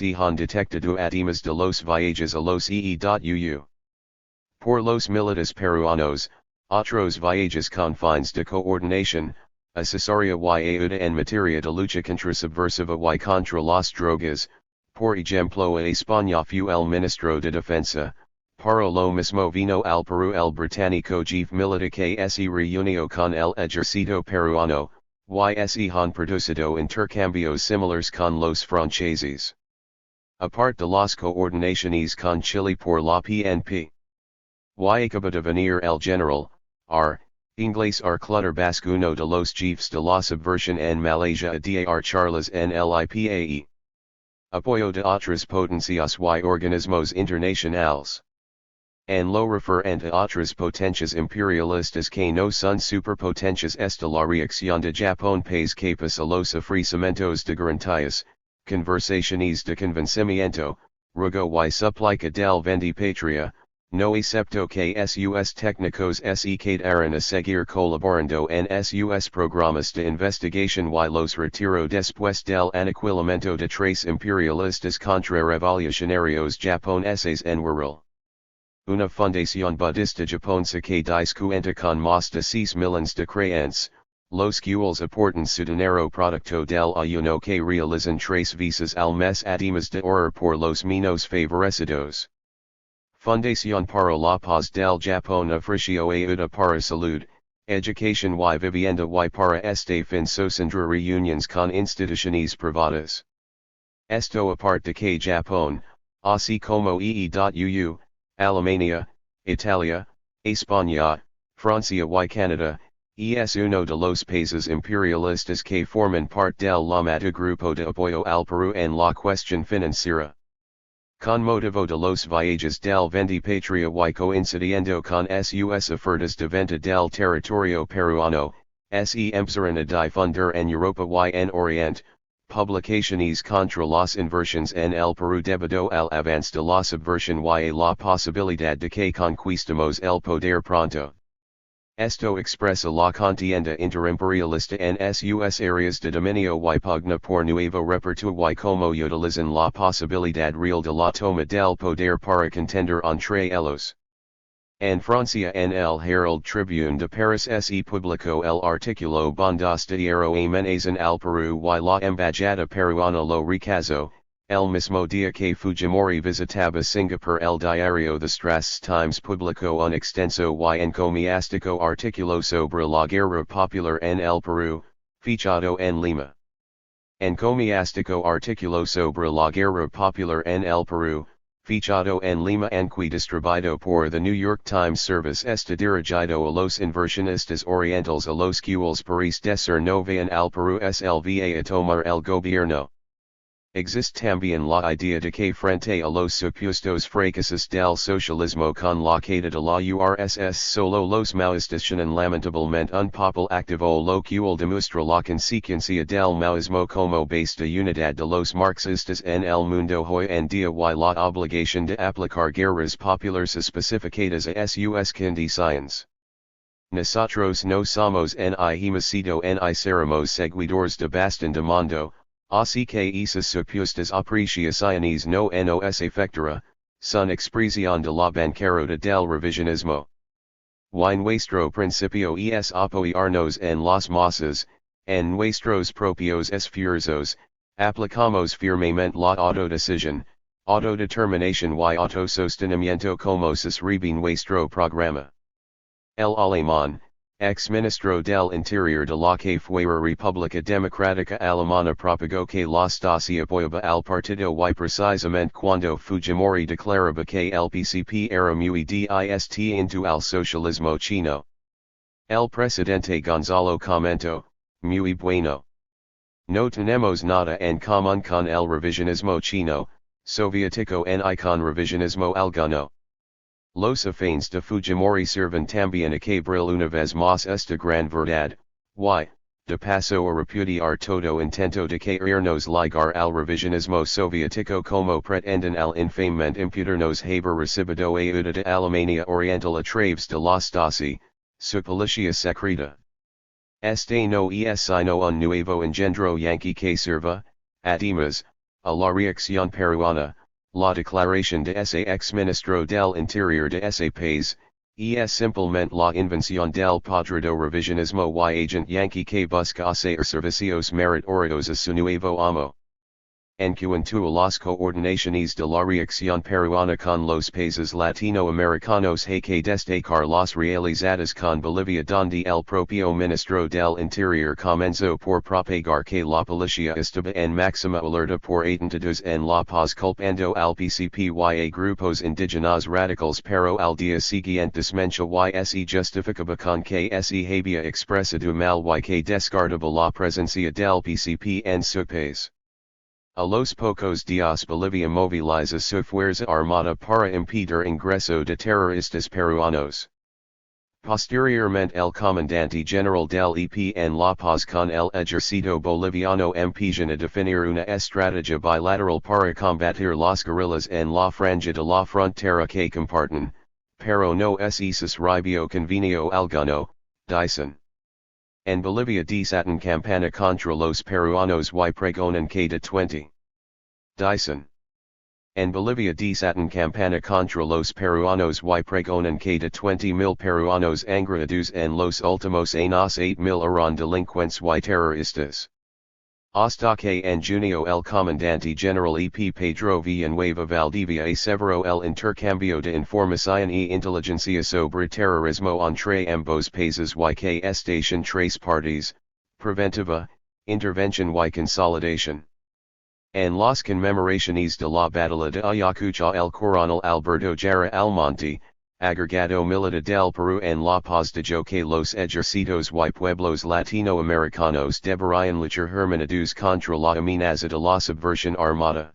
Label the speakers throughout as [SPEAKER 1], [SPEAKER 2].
[SPEAKER 1] han detectado además de los viajes a los EE.uu. Por los militares peruanos, otros viajes con fines de coordinación, asesoría y ayuda en materia de lucha contra subversiva y contra las drogas, por ejemplo a España fue el ministro de Defensa, para lo mismo vino al Perú el británico jefe militar que se reunió con el ejército peruano, y se han producido intercambios similares con los franceses. Aparte de las coordinaciones con Chile por la PNP. Y acaba de venir el general, inglés Clutter Basque uno de los jefes de la subversión en Malaysia a dar charlas en el IPAE. Apoyo de otras potencias y organismos internacionales. En lo referente a otras potencias imperialistas que no son superpotencias esta la reacción de Japón país capaz a los ofrecimientos de garantías, conversaciones de convencimiento, ruego y suplica del vendipatria, no acepto que sus técnicos se quedaran a seguir colaborando en sus programas de investigación y los retiro después del aniquilamiento de tres imperialistas contrarrevolucionarios japoneses en Wirral. Una fundación budista japonesa que cuenta con más de 6 millones de creyentes, los cuales aportan su dinero producto del ayuno que realizan tres veces al mes además de orar por los menos favorecidos. Fundación para la Paz del Japón ofreció ayuda para salud, educación y vivienda y para este fin sostendrá reuniones con instituciones privadas. Esto aparte que Japón, así como EE.uu, Alemania, Italia, España, Francia y Canadá, es uno de los países imperialistas que forman parte del llamado Grupo de Apoyo al Perú en la cuestión financiera. Con motivo de los viajes del vendipatria y coincidiendo con sus ofertas de venta del territorio peruano, se empezaron a difundir en Europa y en Oriente, publicaciones contra las inversiones en el Perú debido al avance de la subversión y a la posibilidad de que conquistemos el poder pronto. Esto expresa la contienda interimperialista en sus áreas de dominio y pugna por nuevo repertorio y como utilizan la posibilidad real de la toma del poder para contender entre ellos. En Francia en el Herald Tribune de Paris se publicó el artículo Bondas de Hierro amenazan al Perú y la embajada peruana lo recazó, el mismo día que Fujimori visitaba Singapur el diario The Straits Times publicó un extenso y encomiástico artículo sobre la guerra popular en el Perú, fichado en Lima. Encomiástico artículo sobre la guerra popular en el Perú, fichado en Lima y distribuido por The New York Times Service está dirigido a los inversionistas orientales a los cuales parece ser no vayan al Perú slva a tomar el gobierno. Existe también la idea de que frente a los supuestos fracasos del socialismo con la caída de la URSS solo los maoístas tienen lamentablemente un papel activo lo cual demuestra la consecuencia del maoísmo como base de unidad de los marxistas en el mundo hoy en día y la obligación de aplicar guerras populares especificadas a sus condiciones. Nosotros no somos ni hemocido ni seremos seguidores de Bastin de Mundo. Así que esas supuestas apreciaciones no nos afectará, son expresión de la bancarrota del revisionismo. Y nuestro principio es apoyarnos en las masas, en nuestros propios esfuerzos, aplicamos firmemente la autodecisión, autodeterminación y autosostenimiento como suscribe nuestro programa. El alemán, ex-ministro del Interior de la que fuera República Democrática Alemana propagó que la Stasi apoyaba al partido y precisamente cuando Fujimori declaraba que el PCP era muy distinto al socialismo chino. El presidente Gonzalo comentó, muy bueno. No tenemos nada en común con el revisionismo chino, soviético ni con revisionismo alguno. Los afines de Fujimori sirven también a quebrar una vez más esta gran verdad, y, de paso a repudiar todo intento de querernos ligar al revisionismo soviético como pretenden al infamamente imputarnos haber recibido ayuda de Alemania Oriental a través de la Stasi, su policía secreta. Este no es sino un nuevo engendro yanqui que sirva, además, a la reacción peruana, la declaración de ese ex-ministro del Interior de ese país, es simplemente la invención del podrido revisionismo y agent yankee que busca hacer servicios meritorios a su nuevo amo. En cuanto a las coordinaciones de la reacción peruana con los países latinoamericanos hay que destacar las realizadas con Bolivia donde el propio ministro del Interior comenzó por propagar que la policía estaba en máxima alerta por atentados en La Paz culpando al PCP y a grupos indígenas radicales pero al día siguiente desmentia y se justificaba con que se había expresado mal y que descartaba la presencia del PCP en su país. A los pocos días Bolivia moviliza su fuerza armada para impedir ingreso de terroristas peruanos. Posteriormente el comandante general del EP en La Paz con el ejército boliviano empiezan a definir una estrategia bilateral para combatir las guerrillas en la franja de la frontera que comparten, pero no se suscribió convenio alguno, dicen. En Bolivia desatan campana contra los peruanos y pregonan que de 20. Dicen. En Bolivia desatan campana contra los peruanos y pregonan que de 20,000 peruanos agredidos en los últimos años 8,000 eran delincuentes y terroristas. Hasta que en junio el comandante general EP Pedro Villanueva Valdivia aseveró el intercambio de información y inteligencia sobre terrorismo entre ambos países y que estación tres partes, preventiva, intervención y consolidación. En las conmemoraciones de la batalla de Ayacucho el coronel Alberto Jara Almonte, agregado militar del Perú en La Paz dijo que los ejércitos y pueblos latinoamericanos deberían luchar hermanados contra la amenaza de la subversión armada.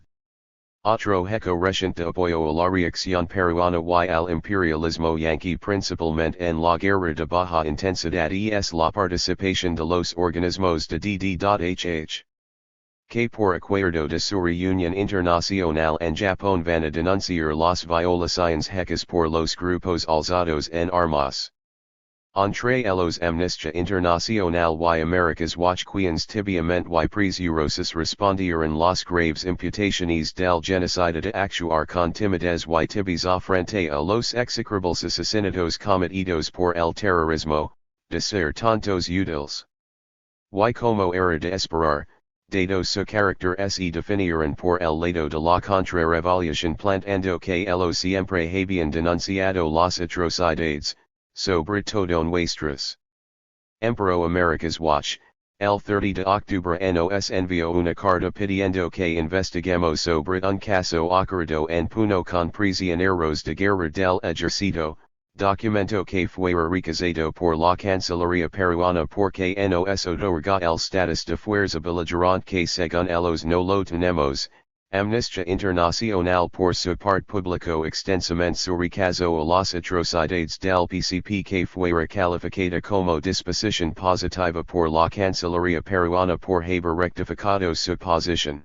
[SPEAKER 1] Otro hecho reciente apoyo a la reacción peruana y al imperialismo yanqui principalmente en la guerra de baja intensidad es la participación de los organismos de DDHH. Que por acuerdo de su reunión internacional en Japón van a denunciar las violaciones hechas por los grupos alzados en armas. Entre ellos Amnistía Internacional y Americas Watch quienes tibiamente y presurosos respondieron las graves imputaciones del genocide de actuar con timidez y tibieza frente a los execrables asesinatos cometidos por el terrorismo, de ser tantos útiles. Y como era de esperar, dado su carácter se definieron por el lado de la contrarrevolución planteando que ellos siempre habían denunciado las atrocidades, sobre todo nuestras. Empero Americas Watch, el 30 de octubre nos envió una carta pidiendo que investiguemos sobre un caso ocurrido en Puno con prisioneros de guerra del ejército, documento que fue rechazado por la Cancillería peruana porque nos otorga el status de fuerza beligerante que según ellos no lo tenemos. Amnistía Internacional por su parte publicó extensamente su rechazo a las atrocidades del PCP que fue calificada como disposición positiva por la Cancillería peruana por haber rectificado su posición.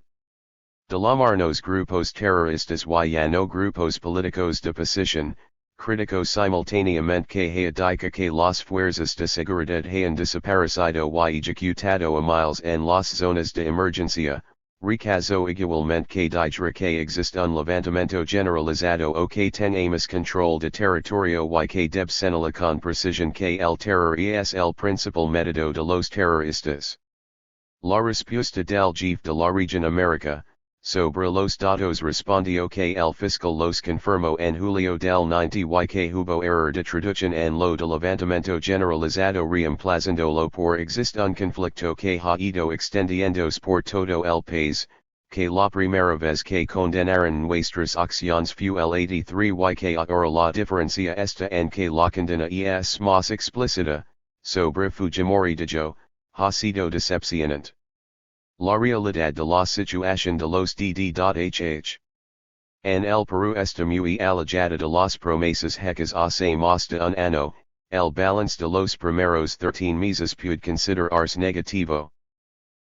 [SPEAKER 1] Delamarnos grupos terroristas y ya no grupos políticos de posición, criticó simultáneamente que haya dicho que las fuerzas de seguridad hayan desaparecido y ejecutado a miles en las zonas de emergencia, rechazó igualmente que diga que existe un levantamiento generalizado o que tengamos control de territorio y que debe señalar con precisión que el terror es el principal método de los terroristas. La respuesta del jefe de la región América, sobre los datos respondió que el fiscal los confirmó en julio del 90 y que hubo error de traducción en lo de levantamiento generalizado reemplazándolo por existe un conflicto que ha ido extendiéndose por todo el país, que la primera vez que condenaron nuestras acciones fue el 83 y que ahora la diferencia está en que la condena es más explícita, sobre Fujimori dijo, ha sido decepcionante. La realidad de la situación de los DDHH. En el Perú está muy alejada de las promesas hechas hace más de un año, el balance de los primeros 13 meses puede considerarse negativo.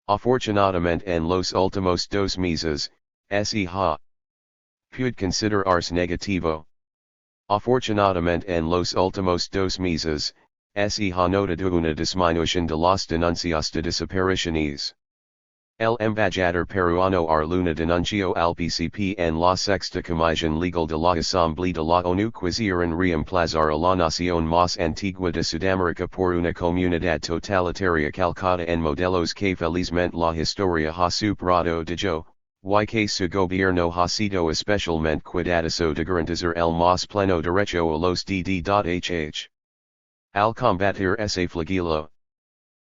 [SPEAKER 1] Afortunadamente en los últimos 2 meses, puede considerarse negativo. Afortunadamente en los últimos 2 meses, se ha notado una disminución de las denuncias de desapariciones. El embajador peruano a Luna denunció al PCP en la sexta comisión legal de la Asamblea de la ONU quisieran reemplazar a la nación más antigua de Sudamérica por una comunidad totalitaria calcada en modelos que felizmente la historia ha superado dicho, y que su gobierno ha sido especialmente cuidadoso de garantizar el más pleno derecho a los DD.HH. Al combatir ese flagelo,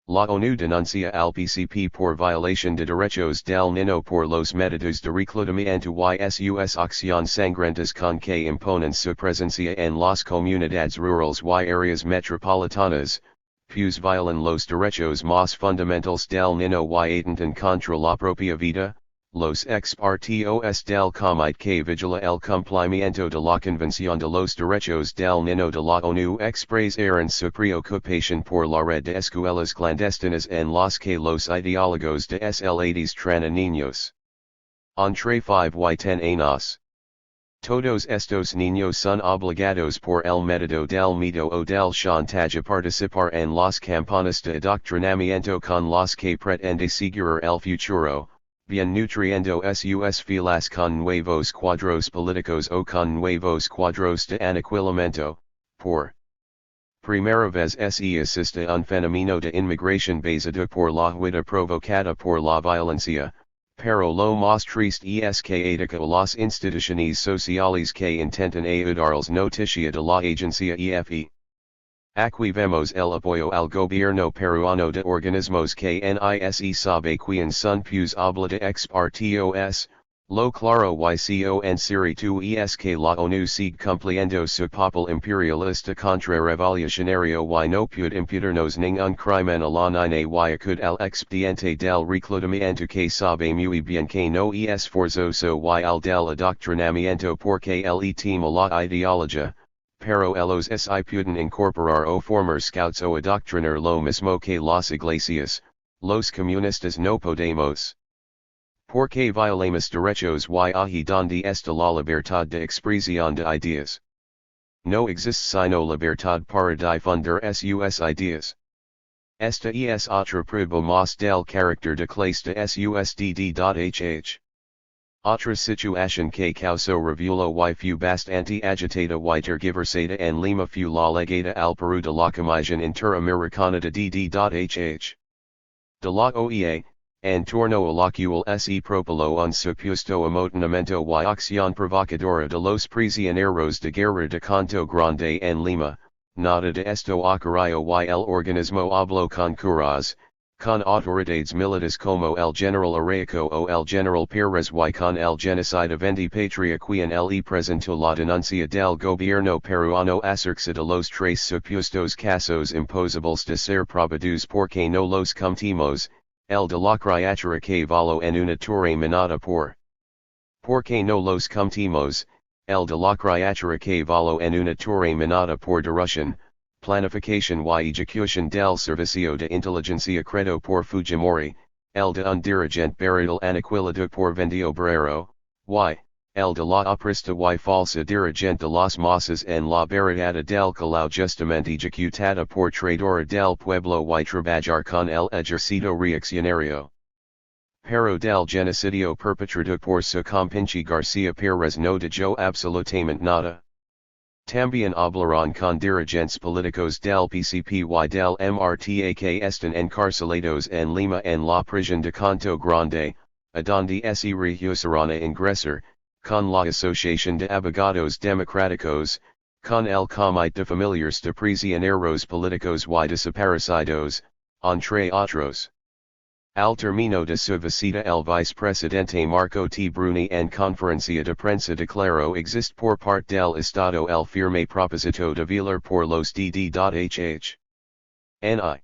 [SPEAKER 1] la ONU denuncia al PCP por violación de derechos del niño por los métodos de reclutamiento y sus acciones sangrantes con que imponen su presencia en las comunidades rurales y áreas metropolitanas, pues violan los derechos más fundamentales del niño y atentan contra la propia vida. Los expertos del comité que vigila el cumplimiento de la Convención de los Derechos del Niño de la ONU expresaron su preocupación por la red de escuelas clandestinas en las que los ideólogos de SLADs traen a niños. Entre 5 y 10 años. Todos estos niños son obligados por el método del miedo o del chantaje a participar en las campañas de adoctrinamiento con las que pretende asegurar el futuro. Bien nutriendo sus filas con nuevos cuadros políticos o con nuevos cuadros de aniquilamiento, por primera vez se asiste un fenómeno de inmigración basado por la huida provocada por la violencia, pero lo más triste es que ataca a las instituciones sociales que intentan ayudarles noticia de la agencia EFE. Aquí vemos el apoyo al gobierno peruano de organismos que NISE sabe quién son pues habla de expertos, lo claro y con cierto es que la ONU sigue cumpliendo su papel imperialista contra-revolucionario y no puede imputarnos ningún crimen a la niña y acude al expediente del reclutamiento que sabe muy bien que no es forzoso y al del adoctrinamiento porque el tema la ideología. Pero ellos si pueden incorporar o formar scouts o adoctrinar lo mismo que las iglesias, los comunistas no podemos. Porque violamos derechos y ahí donde está la libertad de expresión de ideas. No existe sino libertad para difundir sus ideas. Esta es otra prueba más del carácter de clase de SUSDD.HH. Otra situación que causó revuelo y fue bastante agitada y tergiversada en Lima fue la legada al Perú de la Comisión Interamericana de DD.HH. De la OEA, en torno a la cual se propuló un supuesto amotinamiento y acción provocadora de los prisioneros de guerra de Canto Grande en Lima, nada de esto ocurrió y el organismo habló con curas, con autoridades militares como el general Arauco o el general Pérez y con el genocida 20 patria quien le presentó la denuncia del gobierno peruano acerca de los tres supuestos casos imposibles de ser probados porque no los cumplimos, el de la criatura que voló en una torre minada porque no los cumplimos, el de la criatura que voló en una torre minada por derrubción. Planificación y ejecución del servicio de inteligencia credo por Fujimori, el de un dirigente burial aniquilado por 20 obrero, y, el de la aprista y falsa dirigente de las masas en la barriada del Callao justamente ejecutada por traidora del pueblo y trabajar con el ejército reaccionario. Pero del genocidio perpetrado por su compinche García Pérez no dijo absolutamente nada. También hablaron con dirigentes políticos del PCP y del MRTA que están encarcelados en Lima en la prisión de Canto Grande, adonde se rehusaron a ingresar, con la Asociación de Abogados Democráticos, con el Comité de Familiares de Prisioneros Políticos y Desaparecidos, entre otros. Al término de su visita el vicepresidente Marco T. Bruni en conferencia de prensa declaró existe por parte del Estado el firme propósito de velar por los DD.HH. Ni.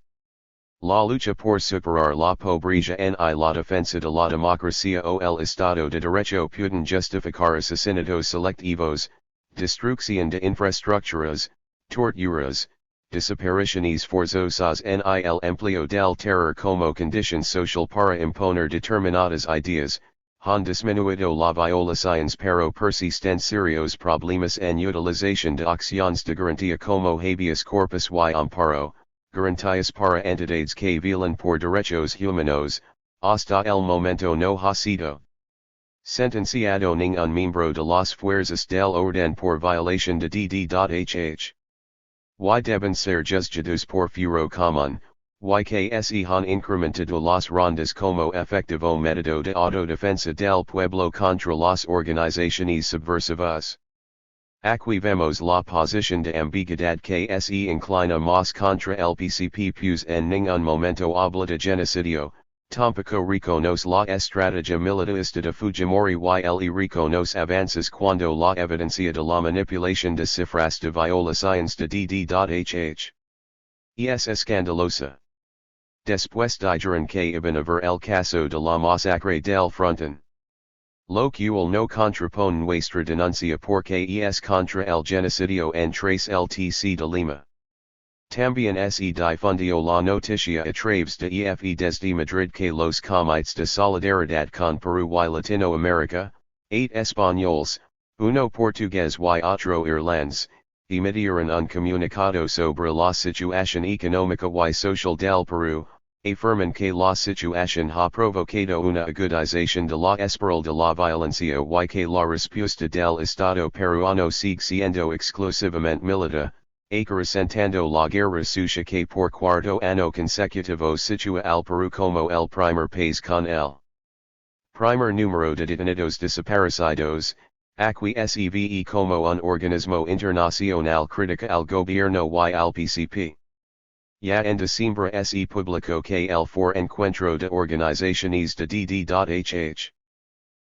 [SPEAKER 1] La lucha por superar la pobreza ni la defensa de la democracia o el Estado de Derecho pueden justificar asesinatos selectivos, destrucción de infraestructuras, torturas, desapariciones forzosas ni el empleo del terror como condición social para imponer determinadas ideas, han disminuido la violaciones pero persisten serios problemas en utilización de acciones de garantía como habeas corpus y amparo, garantías para entidades que violan por derechos humanos, hasta el momento no ha sido sentenciado ningún miembro de las fuerzas del orden por violación de DD.HH. Y deben ser juzgados por fuero común, y que se han incrementado las rondas como efectivo método de autodefensa del pueblo contra las organizaciones subversivas. Aquí vemos la posición de ambiguidad que se inclina más contra el PCP pues en ningún momento habla de genocidio, tampoco reconoce la estrategia militarista de Fujimori y reconoce avances cuando la evidencia de la manipulación de cifras de violaciones de DD.HH. Es escandalosa. Después dijeron que iban a ver el caso de la masacre del Frontón. Lo cual no contrapone nuestra denuncia porque es contra el genocidio en tres el TC de Lima. También se difundió la noticia a través de EFE desde Madrid que los comités de solidaridad con Perú y Latinoamérica, 8 españoles, 1 portugués y otro irlandés, emitieron un comunicado sobre la situación económica y social del Perú, afirman que la situación ha provocado una agudización de la espiral de la violencia y que la respuesta del Estado peruano sigue siendo exclusivamente militar, acrecentando la guerra sucia que por cuarto año consecutivo situa al Perú como el primer país con el primer número de detenidos desaparecidos, aquí se ve como un organismo internacional critica al gobierno y al PCP. Ya en diciembre se publicó que el for encuentro de organizaciones de DD.HH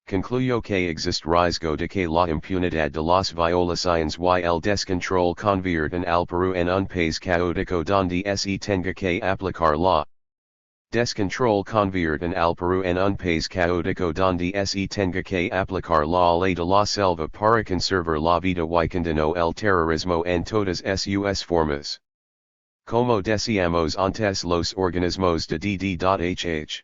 [SPEAKER 1] concluyó que existe riesgo de que la impunidad de las violaciones y el descontrol conviertan al Perú en un país caótico donde se tenga que aplicar la descontrol conviertan al Perú en un país caótico donde se tenga que aplicar la ley de la selva para conservar la vida y condenó el terrorismo en todas sus formas. Como decíamos antes los organismos de DD.HH.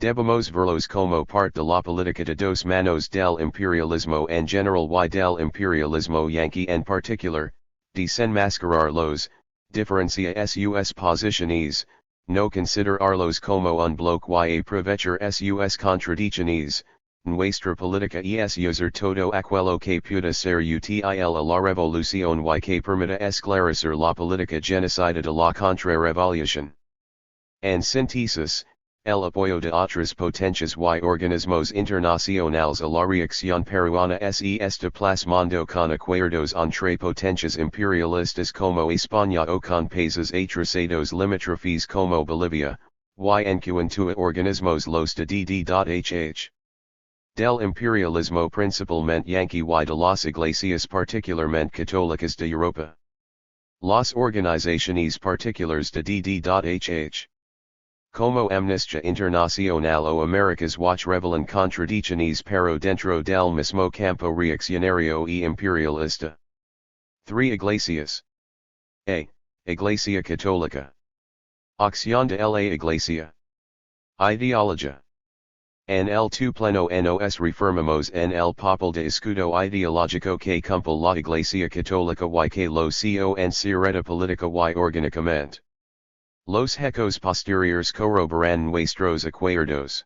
[SPEAKER 1] Debemos verlos como parte de la política de dos manos del imperialismo en general y del imperialismo yanqui en particular, desenmascarar los, diferencia sus posiciones, no considerarlos como un bloque y aprovechar sus contradicciones. Nuestra política es usar todo aquello que pueda ser útil a la revolución y que permita esclarecer la política genocida de la contrarrevolución. En síntesis, el apoyo de otras potencias y organismos internacionales a la reacción peruana se está plasmando con acuerdos entre potencias imperialistas como España o con países atrasados limítrofes como Bolivia, y en cuanto a organismos los de DD.HH. Del imperialismo principalmente yanqui y de las iglesias particularmente católicas de Europa. Las organizaciones particulares de DD.HH. Como Amnistía Internacional o Americas Watch revelan contradicciones pero dentro del mismo campo reaccionario y imperialista. 3 Iglesias. A. Iglesia Católica. Acción de la Iglesia. Ideología. En el tu pleno nos reformamos en el papel de escudo ideológico que cumple la Iglesia Católica y que lo considera política y orgánicamente. Los hechos posteriores corroboran nuestros acuerdos.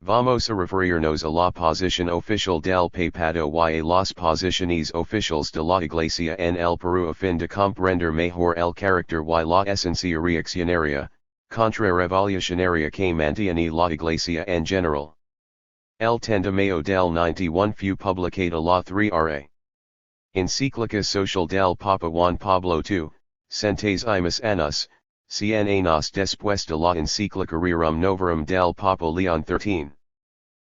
[SPEAKER 1] Vamos a referirnos a la posición oficial del Papado y a las posiciones oficiales de la Iglesia en el Perú a fin de comprender mejor el carácter y la esencia reaccionaria, contrarrevolucionaria que mantiene la Iglesia en general. El 10 de mayo del 91 fue publicada la 3 Encíclica Social del Papa Juan Pablo II, Centésimas años, 100 años después de la encíclica Rerum Novarum del Papa León XIII.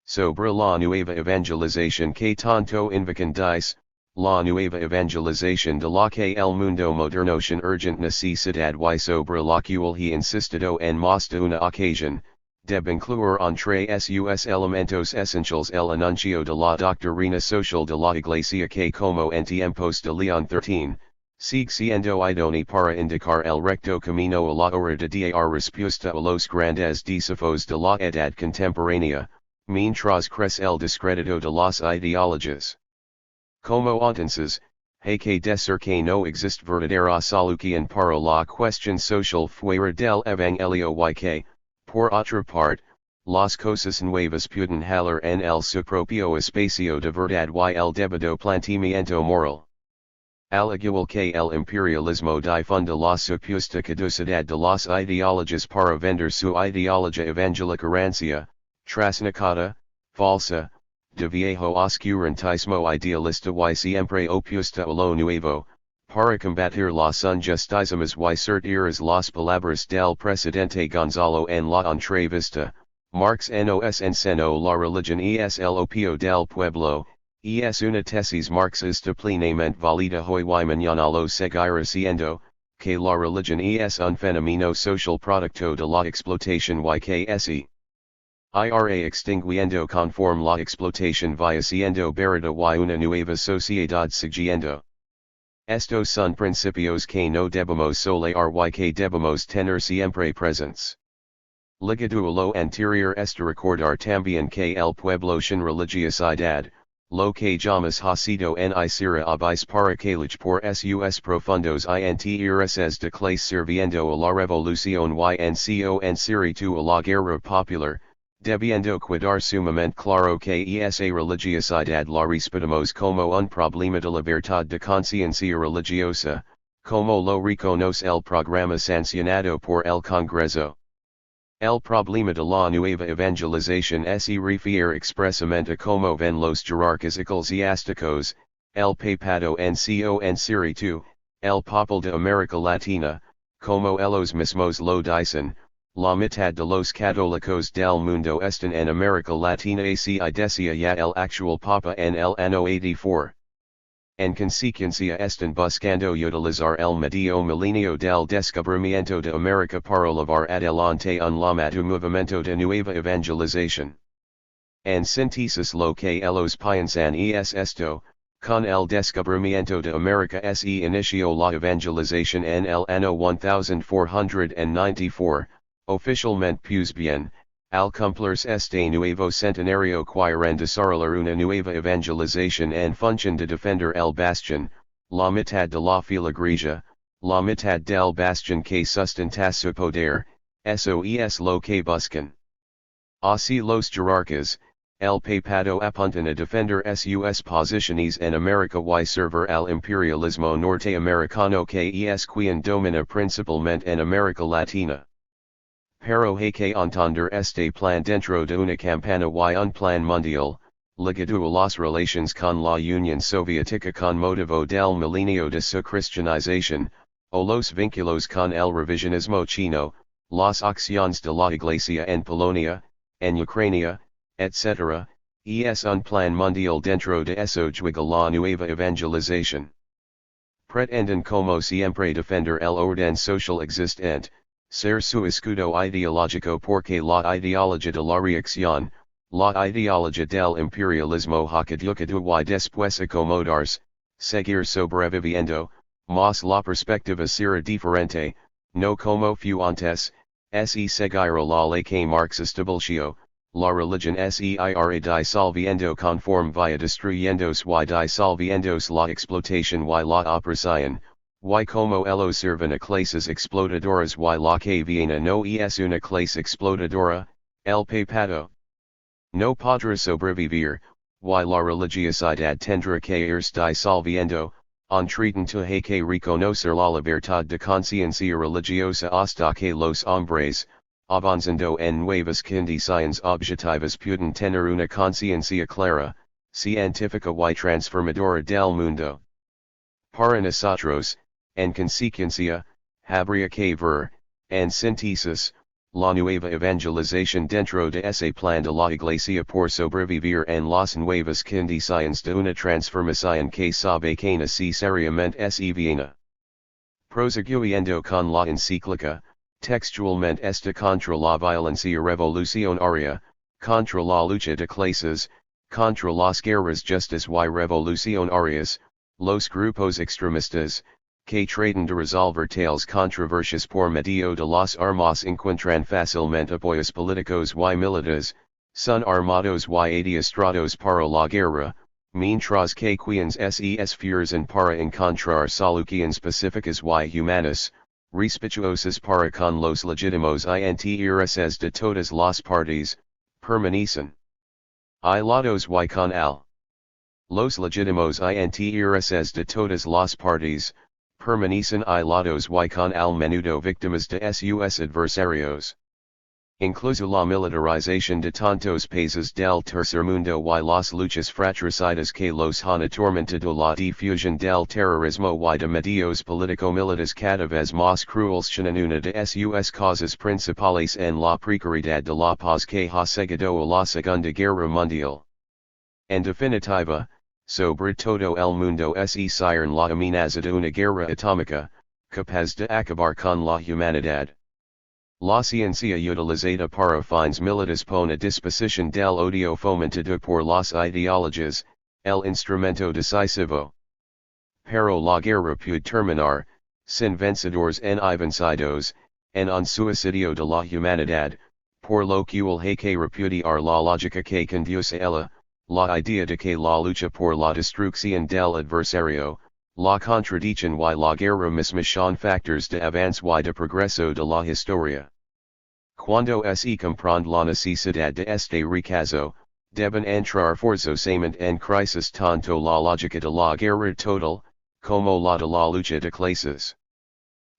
[SPEAKER 1] Sobre la nueva evangelización que tanto invocan dice, la nueva evangelización de la que el mundo moderno tiene urgent necesidad y sobre la cual he insistido en más de una ocasión, debe incluir entre sus elementos esenciales el anuncio de la doctrina social de la Iglesia que como en tiempos de León XIII, sigue siendo idónea para indicar el recto camino a la hora de dar respuesta a los grandes desafíos de la edad contemporánea, mientras crece el descrédito de las ideologías. Como entonces, hay que decir que no existe verdadera solución para la cuestión social fuera del Evangelio y que, por otra parte, las cosas nuevas pueden haller en el su propio espacio de verdad y el debido planteamiento moral. Al igual que el imperialismo difunda la supuesta caducidad de las ideologías para vender su ideología evangélica rancia, trasnocada, falsa, de viejo oscurantismo idealista y siempre opuesta a lo nuevo, para combatir las injusticias y certezas las palabras del presidente Gonzalo en la entrevista, Marx nos enseñó la religión es el opio del pueblo, es una tesis marxista plenamente válida hoy y mañana lo seguirá siendo, que la religión es un fenómeno social producto de la explotación y que se irá extinguiendo conforme la explotación vaya siendo barata y una nueva sociedad siguiendo. Estos son principios que no debemos soltar y que debemos tener siempre presentes. Ligado a lo anterior este recordar también que el pueblo sin religiosidad, lo que llamas ha sido en isira abis para calich por sus profundos intereses de clase sirviendo a la revolución y en siritu a la guerra popular, debiendo quedar sumamente claro que esa religiosidad la respetamos como un problema de libertad de conciencia religiosa, como lo reconoce el programa sancionado por el Congreso. El problema de la nueva evangelización se refiere expresamente como ven los jerarcas eclesiásticos, el papado en siritu, el papel de América Latina, como ellos mismos lo dicen. La mitad de los católicos del mundo están en América Latina y decía ya el actual Papa en el año 84. En consecuencia están buscando utilizar el medio milenio del descubrimiento de América para llevar adelante un llamado movimiento de nueva evangelización. En síntesis lo que ellos piensan es esto, con el descubrimiento de América se inició la evangelización en el año 1494. Oficialmente pues bien, al cumplirse este nuevo centenario quieren desarrollar una nueva evangelización en función de defender el bastión, la mitad de la filigresia, la mitad del bastión que sustenta su poder, eso es lo que buscan. Así los jerarcas, el papado apuntan a defender sus posiciones en América y servir al imperialismo norteamericano que es quien domina principalmente en América Latina. Pero hay que entender este plan dentro de una campana y un plan mundial, ligado a las relaciones con la Unión Soviética con motivo del milenio de su cristianización, o los vínculos con el revisionismo chino, las acciones de la Iglesia en Polonia, en Ucrania, etc., es un plan mundial dentro de eso juega la nueva evangelización. Pretenden como siempre defender el orden social existente, ser su escudo ideológico porque la ideología de la reacción, la ideología del imperialismo ha caducado y después acomodarse, seguir sobreviviendo, mas la perspectiva será diferente, no como fue antes, se seguirá la ley que Marx estableció, la religión se irá disolviendo conforme vaya destruyéndose y disolviéndose la explotación y la opresión. Y como ellos sirven a clases explotadoras y la que viene no es una clase explotadora, el papado no podrá sobrevivir, y la religiosidad tendrá que irse disolviendo, entretanto hay que reconocer la libertad de conciencia religiosa hasta que los hombres, avanzando en nuevas condiciones objetivas pueden tener una conciencia clara, científica y transformadora del mundo. Para nosotros, en consecuencia, habría que ver, en síntesis, la nueva evangelización dentro de ese plan de la Iglesia por sobrevivir en las nuevas condiciones de una transformación que sabe que necesariamente se viene. Prosiguiendo con la encíclica, textualmente está contra la violencia revolucionaria, contra la lucha de clases, contra las guerras justas y revolucionarias, los grupos extremistas, que tratan de resolver tales controversias por medio de las armas encuentran fácilmente apoyos políticos y militares, son armados y adiestrados para la guerra, mientras que quienes se esfuerzan para encontrar soluciones pacíficas y humanas, respetuosas para con los legítimos intereses de todas las partes, Permanecen. I lados y con al. Los legitimos intereses de todas las partes, permanecen y lados y con al menudo víctimas de sus adversarios. Incluso la militarización de tantos países del tercer mundo y las luchas fratricidas que los han atormentado la difusión del terrorismo y de medios político-militares cada vez más crueles en una de sus causas principales en la precariedad de la paz que ha seguido a la Segunda Guerra Mundial. En definitiva, sobre todo el mundo se cierne la amenaza de una guerra atómica, capaz de acabar con la humanidad. La ciencia utilizada para fines militares pone a disposición del odio fomentado por las ideologías, el instrumento decisivo. Pero la guerra puede terminar, sin vencedores en vencidos, en un suicidio de la humanidad, por lo cual hay que repudiar la lógica que conduce a ella, la idea de que la lucha por la destrucción del adversario, la contradicción y la guerra misma son factores de avance y de progreso de la historia. Cuando se comprende la necesidad de este recazo, deben entrar forzosamente en crisis tanto la lógica de la guerra total, como la de la lucha de clases.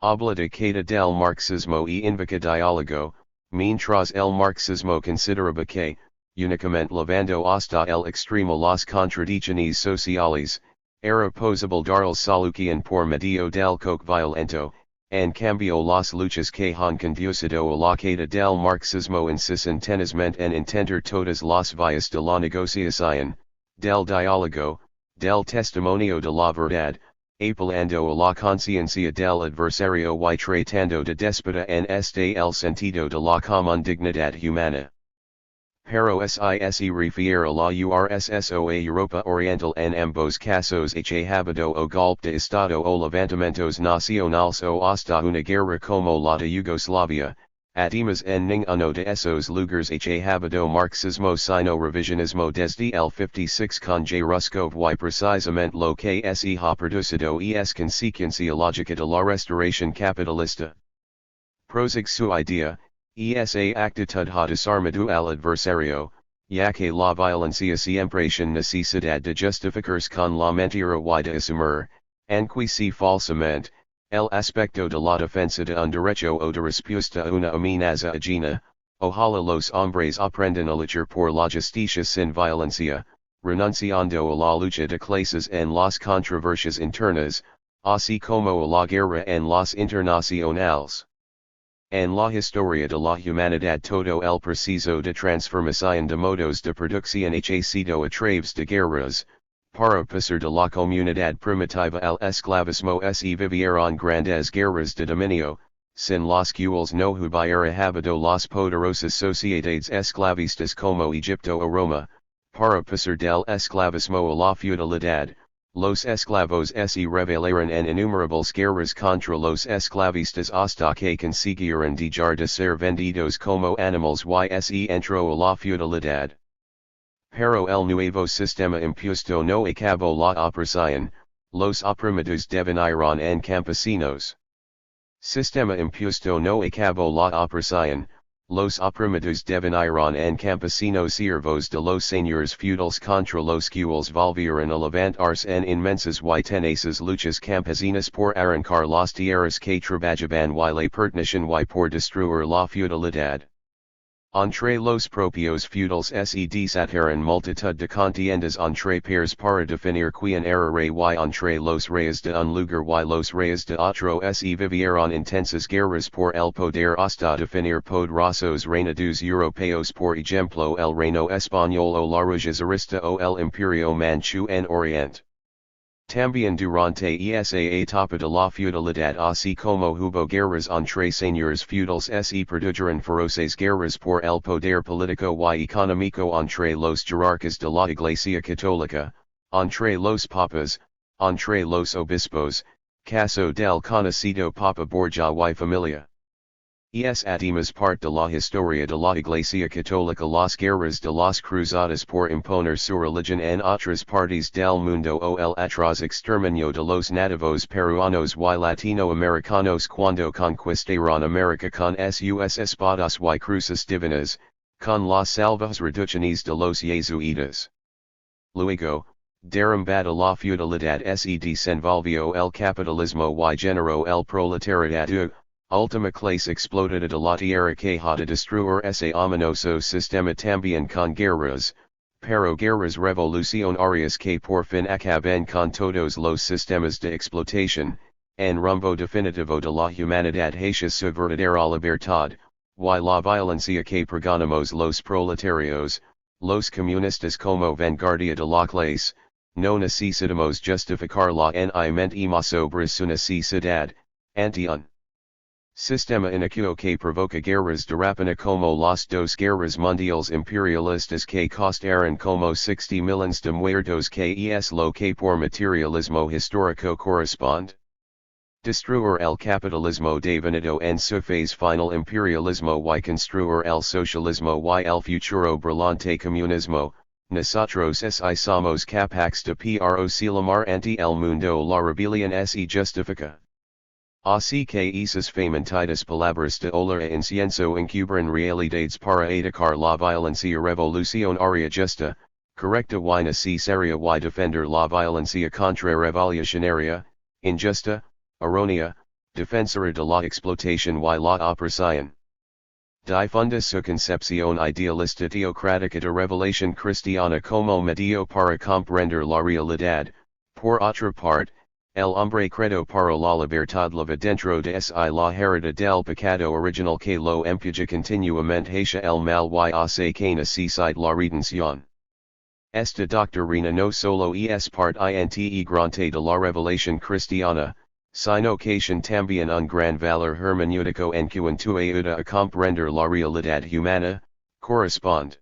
[SPEAKER 1] Habla de queda del marxismo y invoca diálogo, mientras el marxismo consideraba que, únicamente levando hasta el extremo las contradicciones sociales, era posible dar solución por medio del coque violento, en cambio las luchas que han conducido a la queda del marxismo insisten tenazmente en intentar todas las vías de la negociación, del diálogo, del testimonio de la verdad, apelando a la conciencia del adversario y tratando de despertar en este el sentido de la común dignidad humana. Pero se refiere a la URSS o a Europa Oriental en ambos casos ha habido o golpe de Estado o levantamientos nacionales o hasta una guerra como la de Yugoslavia, además en ninguno de esos lugares ha habido marxismo sino revisionismo desde el 56 con J. Ruskov y precisamente lo que se ha producido es consecuencia lógica de la restauración capitalista. Prosigue su idea. Esa actitud ha desarmado al adversario, ya que la violencia siempre tiene necesidad de justificarse con la mentira y de asumir, aunque si falsamente, el aspecto de la defensa de un derecho o de respuesta a una amenaza ajena. Ojalá los hombres aprendan a luchar por la justicia sin violencia, renunciando a la lucha de clases en las controversias internas, así como a la guerra en las internacionales. En la historia de la humanidad todo el proceso de transformación de modos de producción ha sido a través de guerras, para pasar de la comunidad primitiva al esclavismo se vivieron grandes guerras de dominio, sin las cuales no hubiera habido las poderosas sociedades esclavistas como Egipto o Roma, para pasar del esclavismo a la feudalidad. Los esclavos se revelaron en innumerables guerras contra los esclavistas hasta que consiguieron dejar de ser vendidos como animales y se entró a la feudalidad. Pero el nuevo sistema impuesto no acabó la opresión, los oprimidos deben ir en campesinos. Sistema impuesto no acabó la opresión, los oprimidos deben ir en campesinos siervos de los señores feudales contra los cuales volvieron a levantarse en inmensas y tenaces luchas campesinas por arrancar las tierras que trabajaban y le pertenecían y por destruir la feudalidad. Entre los propios feudales se desataron multitud de contiendas entre pares para definir quién era rey y entre los reyes de un lugar y los reyes de otro se vivieron intensas guerras por el poder hasta definir poderosos reinados europeos por ejemplo el reino español o la Rusia zarista o el imperio manchú en Oriente. También durante esa etapa de la feudalidad así como hubo guerras entre señores feudales se produjeron feroces guerras por el poder político y económico entre los jerarcas de la Iglesia Católica, entre los papas, entre los obispos, caso del conocido Papa Borgia y familia. Además parte de la historia de la Iglesia Católica las guerras de las cruzadas por imponer su religión en otras partes del mundo o el atroz exterminio de los nativos peruanos y latinoamericanos cuando conquistaron América con sus espadas y cruces divinas, con las salvas reducciones de los jesuitas. Luego, derrumbada la feudalidad se desenvolvió el capitalismo y generó el proletariado, última clase explotada de la tierra que ha de destruir ese ominoso sistema también con guerras, pero guerras revolucionarias que por fin acaben con todos los sistemas de explotación, en rumbo definitivo de la humanidad hacia su verdadera libertad, y la violencia que pregonamos los proletarios, los comunistas como vanguardia de la clase, no necesitamos justificarla en I mentimos sobre su necesidad, ante un sistema iniquo que provoca guerras de rapina como las dos guerras mundiales imperialistas que costaron como 60 millones de muertos que es lo que por materialismo histórico corresponde. Destruir el capitalismo devenido en su phase final imperialismo y construir el socialismo y el futuro brillante comunismo, nosotros somos capaces de proclamar ante el mundo la rebelión se justifica. Así que esas famentidas palabras de ola e incienso encubren realidades para atacar la violencia revolucionaria justa, correcta y necesaria y defender la violencia contra-revolucionaria, injusta, errónea, defensora de la explotación y la opresión. Difunda su concepción idealista teocrática de revelación cristiana como medio para comprender la realidad, por otra parte, el hombre credo para la libertad leva dentro de sí la herida del pecado original que lo empuja continuamente hacia el mal y hace que necesite la redención. Esta doctrina no solo es parte integrante de la revelación cristiana, sino que también un gran valor hermenéutico en cuanto ayuda a comprender la realidad humana, corresponde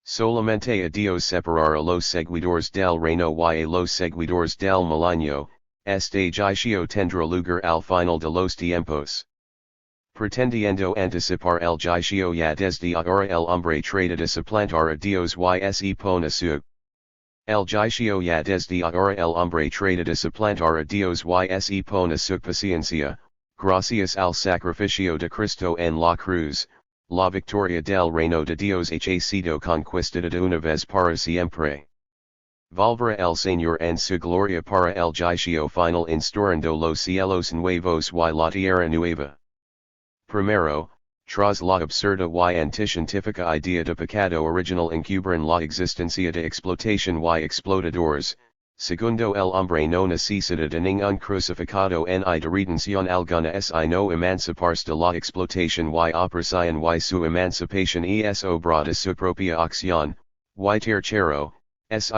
[SPEAKER 1] solamente a Dios separar a los seguidores del reino y a los seguidores del milenio. Este juicio tendrá lugar al final de los tiempos. Pretendiendo anticipar el juicio ya desde ahora el hombre trata de suplantar a Dios y se pone su. El juicio ya desde ahora el hombre trata de suplantar a Dios y se pone su paciencia, gracias al sacrificio de Cristo en la cruz, la victoria del reino de Dios ha sido conquistada de una vez para siempre. Volverá el Señor en su gloria para el juicio final instaurando los cielos nuevos y la tierra nueva. Primero, tras la absurda y antiscientífica idea de pecado original encubren la existencia de explotación y explotadores. Segundo, el hombre no necesita de ningún crucificado ni de redención alguna no emanciparse de la explotación y opresión y su emancipación es obra de su propia acción, y tercero,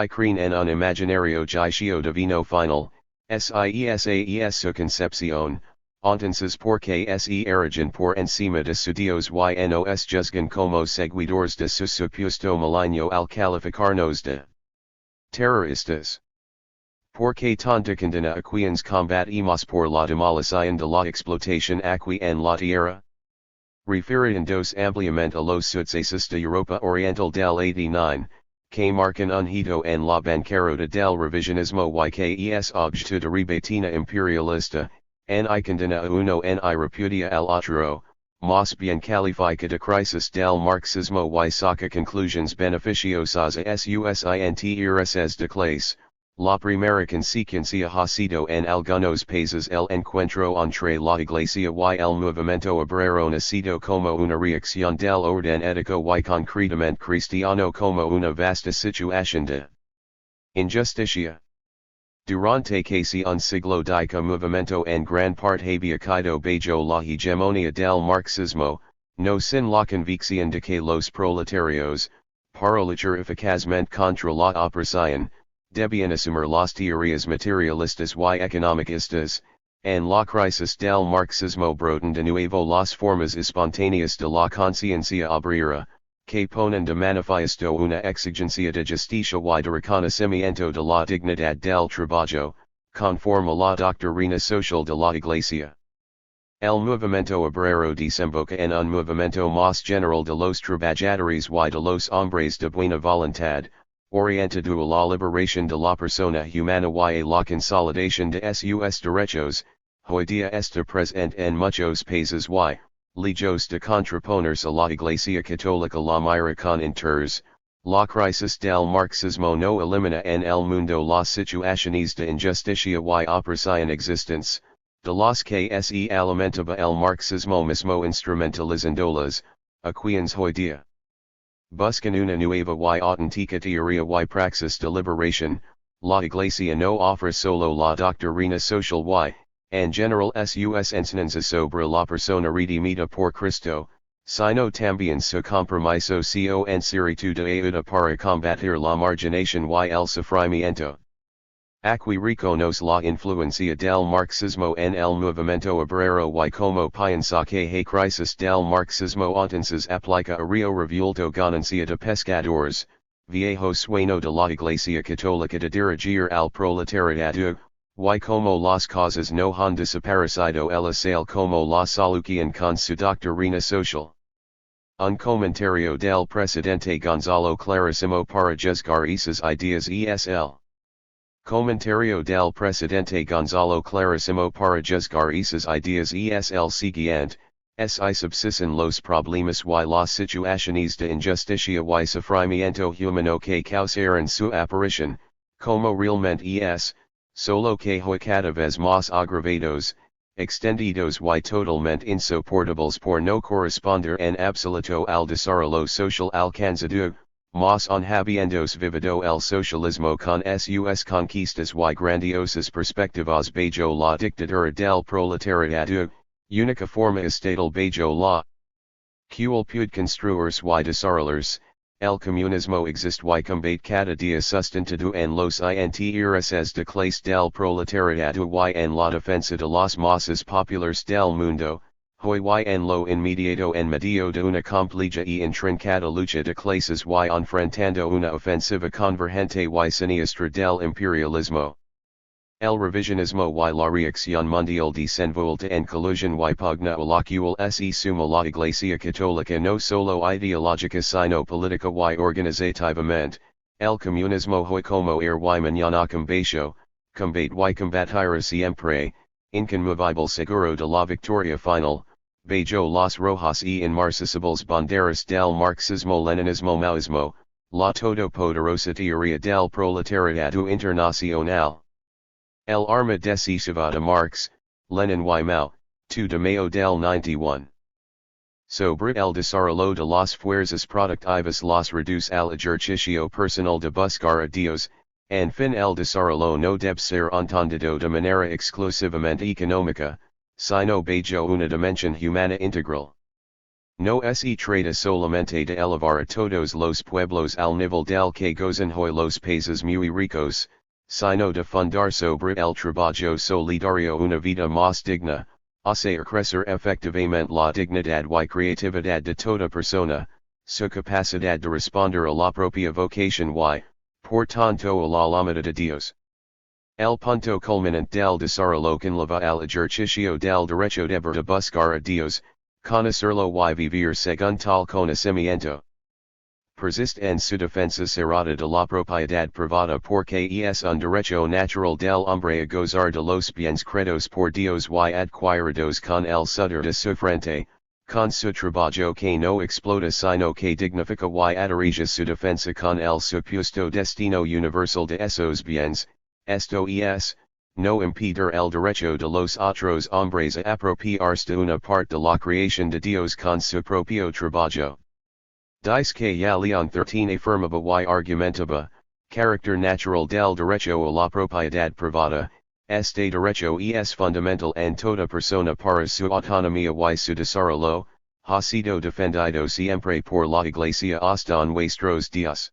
[SPEAKER 1] creen en un imaginario juicio divino final, es su concepción, entonces porque se erigen por encima de su Dios y nos juzgan como seguidores de su supuesto milenio al calificarnos de terroristas. Porque tanta condena a quienes combatimos por la demolición de la explotación aquí en la tierra? Refiriéndose ampliamente a los sucesos de Europa Oriental del 89, que marcan un hito en la bancarrota del revisionismo y que es objeto de rebatina imperialista, ni condena a uno ni repudia al otro, más bien califica de crisis del marxismo y saca conclusiones beneficiosas a sus intereses de clase. La primera consecuencia ha sido en algunos países el encuentro entre la Iglesia y el movimiento obrero nacido como una reacción del orden ético y concretamente cristiano como una vasta situación de injusticia. Durante casi un siglo dicho movimiento en gran parte había caído bajo la hegemonía del marxismo, no sin la convicción de que los proletarios, para luchar eficazmente contra la opresión, debían asumir las teorías materialistas y economicistas, en la crisis del marxismo brotan de nuevo las formas espontáneas de la conciencia obrera, que ponen de manifiesto una exigencia de justicia y de reconocimiento de la dignidad del trabajo, conforme a la doctrina social de la Iglesia. El movimiento obrero desemboca en un movimiento más general de los trabajadores y de los hombres de buena voluntad, orientado a la liberación de la persona humana y a la consolidación de sus derechos, hoy día está presente en muchos países y, Lejos de contraponers a la Iglesia Católica la mira con interés, la crisis del marxismo no elimina en el mundo las situaciones de injusticia y opresión existentes, de los que se alimentaba el marxismo mismo instrumentalizándolas, a quienes hoy día buscan una nueva y auténtica teoría y praxis de liberación. La Iglesia no ofrece solo la doctrina social y, en general sus enseñanzas sobre la persona redimida por Cristo, sino también su compromiso con espíritu de ayuda para combatir la marginación y el sufrimiento. Aquí reconoce la influencia del marxismo en el movimiento obrero y como piensa que la crisis del marxismo entonces aplica a Rio revuelto ganancia de pescadores, viejo sueño de la Iglesia Católica de dirigir al proletariado, y como las cosas no han desaparecido el sale como la solución con su doctrina social. Un comentario del presidente Gonzalo Clarísimo para juzgar esas ideas esl. Comentario del presidente Gonzalo Clarísimo para juzgar esas ideas esl siguiente. Si subsisten los problemas y las situaciones de injusticia y sufrimiento humano que causaron su aparición, como realmente es, solo que hoy cada vez más agravados, extendidos y totalmente insoportables por no corresponder en absoluto al desarrollo social alcanzado, más aún habiéndose vivido el socialismo con sus conquistas y grandiosas perspectivas bajo la dictadura del proletariado, única forma estatal bajo la cual puede construirse y desarrollarse, el comunismo existe y combate cada día sustentado en los intereses de clase del proletariado y en la defensa de las masas populares del mundo, hoy y en lo inmediato en medio de una compleja y intrincada lucha de clases y enfrentando una ofensiva convergente y siniestra del imperialismo. El revisionismo y la reacción mundial desenvuelta en collusion y pugna a la cual se suma la Iglesia Católica no solo ideológica sino política y organizativamente, el comunismo hoy como y mañana combate y combatirá siempre, inconmovible seguro de la victoria final, bajo las rojas y inmarcesibles banderas del marxismo-leninismo maoísmo, la todopoderosa teoría del proletariado internacional. El arma decisiva de Marx, Lenin y Mao, 2 de Mayo del 91. Sobre el desarrollo de las fuerzas productivas las reduce al ejercicio personal de buscar a Dios, en fin el desarrollo no debe ser entendido de manera exclusivamente económica, sino bajo una dimensión humana integral. No se trata solamente de elevar a todos los pueblos al nivel del que gozan hoy los países muy ricos, sino de fundar sobre el trabajo solidario una vida más digna, hacer crecer efectivamente la dignidad y creatividad de toda persona, su capacidad de responder a la propia vocación y, por tanto a la llamada de Dios. El punto culminante del desarrollo conlleva al ejercicio del derecho de buscar a Dios, conocerlo y vivir según tal conocimiento. Persiste en su defensa cerrada de la propiedad privada porque es un derecho natural del hombre a gozar de los bienes creados por Dios y adquiridos con el sudor de su frente, con su trabajo que no explota sino que dignifica y adirige su defensa con el supuesto destino universal de esos bienes, esto es, no impedir el derecho de los otros hombres a apropiarse de una parte de la creación de Dios con su propio trabajo. Dice que ya León 13 afirmaba y argumentaba, carácter natural del derecho a la propiedad privada, este derecho es fundamental en toda persona para su autonomía y su desarrollo, ha sido defendido siempre por la Iglesia hasta nuestros días.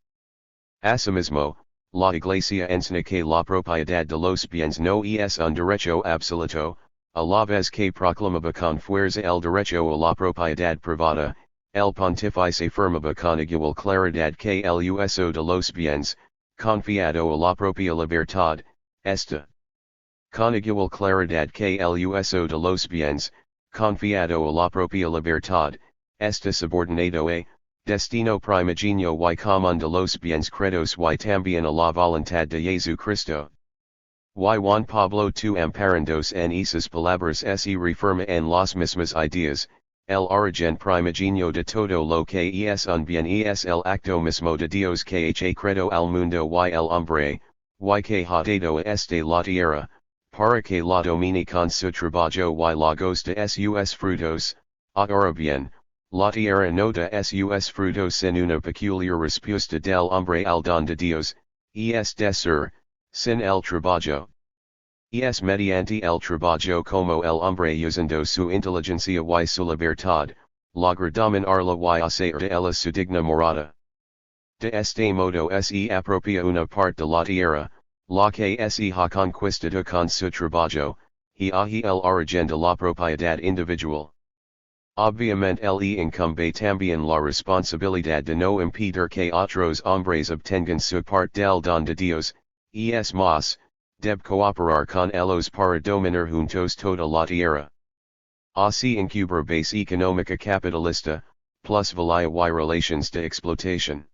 [SPEAKER 1] Asimismo, la Iglesia enseña que la propiedad de los bienes no es un derecho absoluto, a la vez que proclamaba con fuerza el derecho a la propiedad privada. El pontífice afirmaba con igual claridad que el uso de los bienes, confiado a la propia libertad, está. Con igual claridad que el uso de los bienes, confiado a la propia libertad, está subordinado a, destino primigenio y común de los bienes creados y también a la voluntad de Jesucristo. Y Juan Pablo II amparándose en esas palabras se reafirma en las mismas ideas, el origen primigenio de todo lo que es un bien es el acto mismo de Dios que ha creado al mundo y el hombre, y que ha dado a este la tierra, para que la domine con su trabajo y la goza de sus frutos, ahora bien, la tierra no da sus frutos sin una peculiar respuesta del hombre al don de Dios, es decir, sin el trabajo. Es mediante el trabajo como el hombre usando su inteligencia y su libertad, logra dominarla y hacer de ella su digna morada. De este modo se apropia una parte de la tierra, la que se ha conquistado con su trabajo, y ahí el origen de la propiedad individual. Obviamente le incumbe también la responsabilidad de no impedir que otros hombres obtengan su parte del don de Dios, es más, debe cooperar con ellos para dominar juntos toda la tierra. Así incubra base económica capitalista, plus valía y relations de explotación.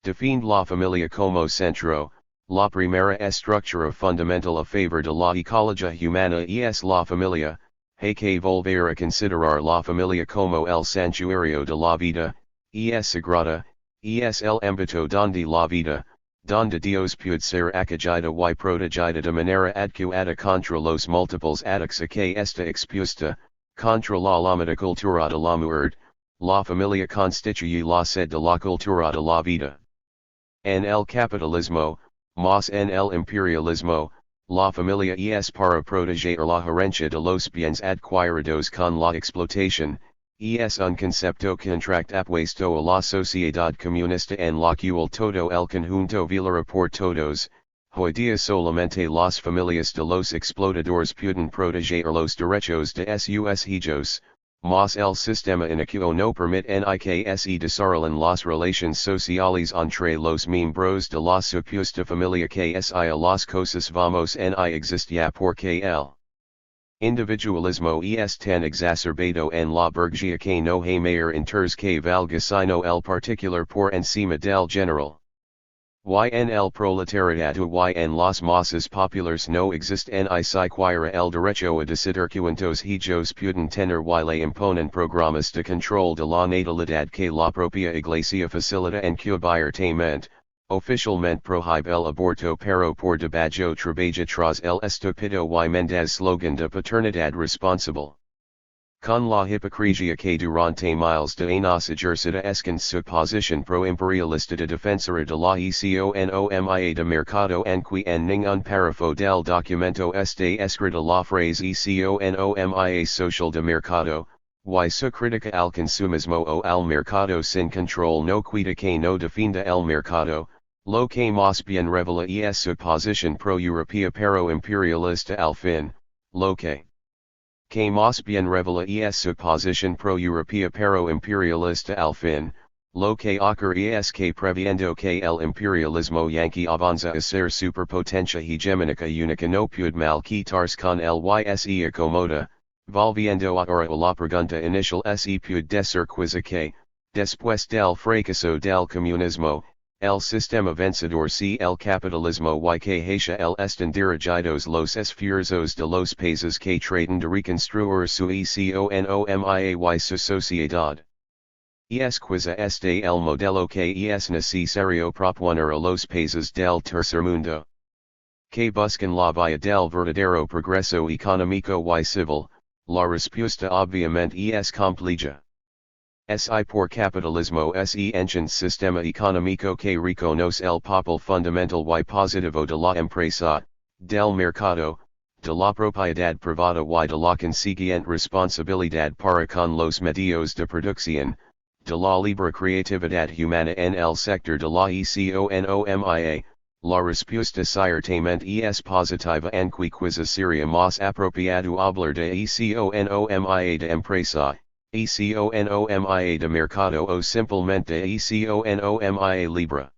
[SPEAKER 1] Define la familia como centro, la primera estructura fundamental a favor de la ecologia humana es la familia, hay que volver a considerar la familia como el santuario de la vida, es sagrada, es el ámbito donde la vida, donde Dios puede ser acogida y protegida de manera adecuada contra los múltiples ataques a que está expuesta, contra la llamada cultura de la muerte, la familia constituye la sede de la cultura de la vida. En el capitalismo, más en el imperialismo, la familia es para proteger la herencia de los bienes adquiridos con la explotación, es un concepto contract apuesto a la sociedad comunista en la cual todo el conjunto velará por todos. Hoy día solamente las familias de los explotadores pueden proteger los derechos de sus hijos, mas el sistema inocuo no permite ni que se desarrollen las relaciones sociales entre los miembros de la supuesta familia que es las cosas vamos ni existir porque el individualismo es tan exacerbado en la burguesía que no hay mayor interés que valga sino el particular por encima del general. Y en el proletariado y en las masas populares no existe ni siquiera el derecho a decidir cuántos hijos pueden tener y le imponen programas de control de la natalidad que la propia iglesia facilita encubiertamente, oficialmente prohíbe el aborto pero por debajo trabaja tras el estúpido y mendaz slogan de paternidad responsable. Con la hipocresía que durante miles de años ejercida escon su posición pro-imperialista de defensora de la economía de mercado en que en ningún párrafo del documento está escrita la frase economía social de mercado, y su crítica al consumismo o al mercado sin control no quita que no defienda el mercado, lo que más bien revela es su posición pro-europea pero imperialista al fin, lo que más bien revela es su posición pro-europea pero imperialista al fin, lo que ocurre es que previendo que el imperialismo yanqui avanza a ser superpotencia hegemónica única no puede mal quitarse con el y se acomoda, volviendo ahora a la pregunta inicial se puede decir quizá que, después del fracaso del comunismo, el sistema vencedor si el capitalismo y que hacia el están dirigidos los esfuerzos de los países que tratan de reconstruir su economía y su sociedad. Es quizá este el modelo que es necesario proponer a los países del tercer mundo, que buscan la vía del verdadero progreso económico y civil. La respuesta obviamente es compleja. Por capitalismo se entiende sistema económico que reconoce el papel fundamental y positivo de la empresa, del mercado, de la propiedad privada y de la consiguiente responsabilidad para con los medios de producción, de la libre creatividad humana en el sector de la economía. La respuesta ciertamente es positiva en que quizá sería más apropiado hablar de economía de empresa, economía de mercado o simplemente economía libre.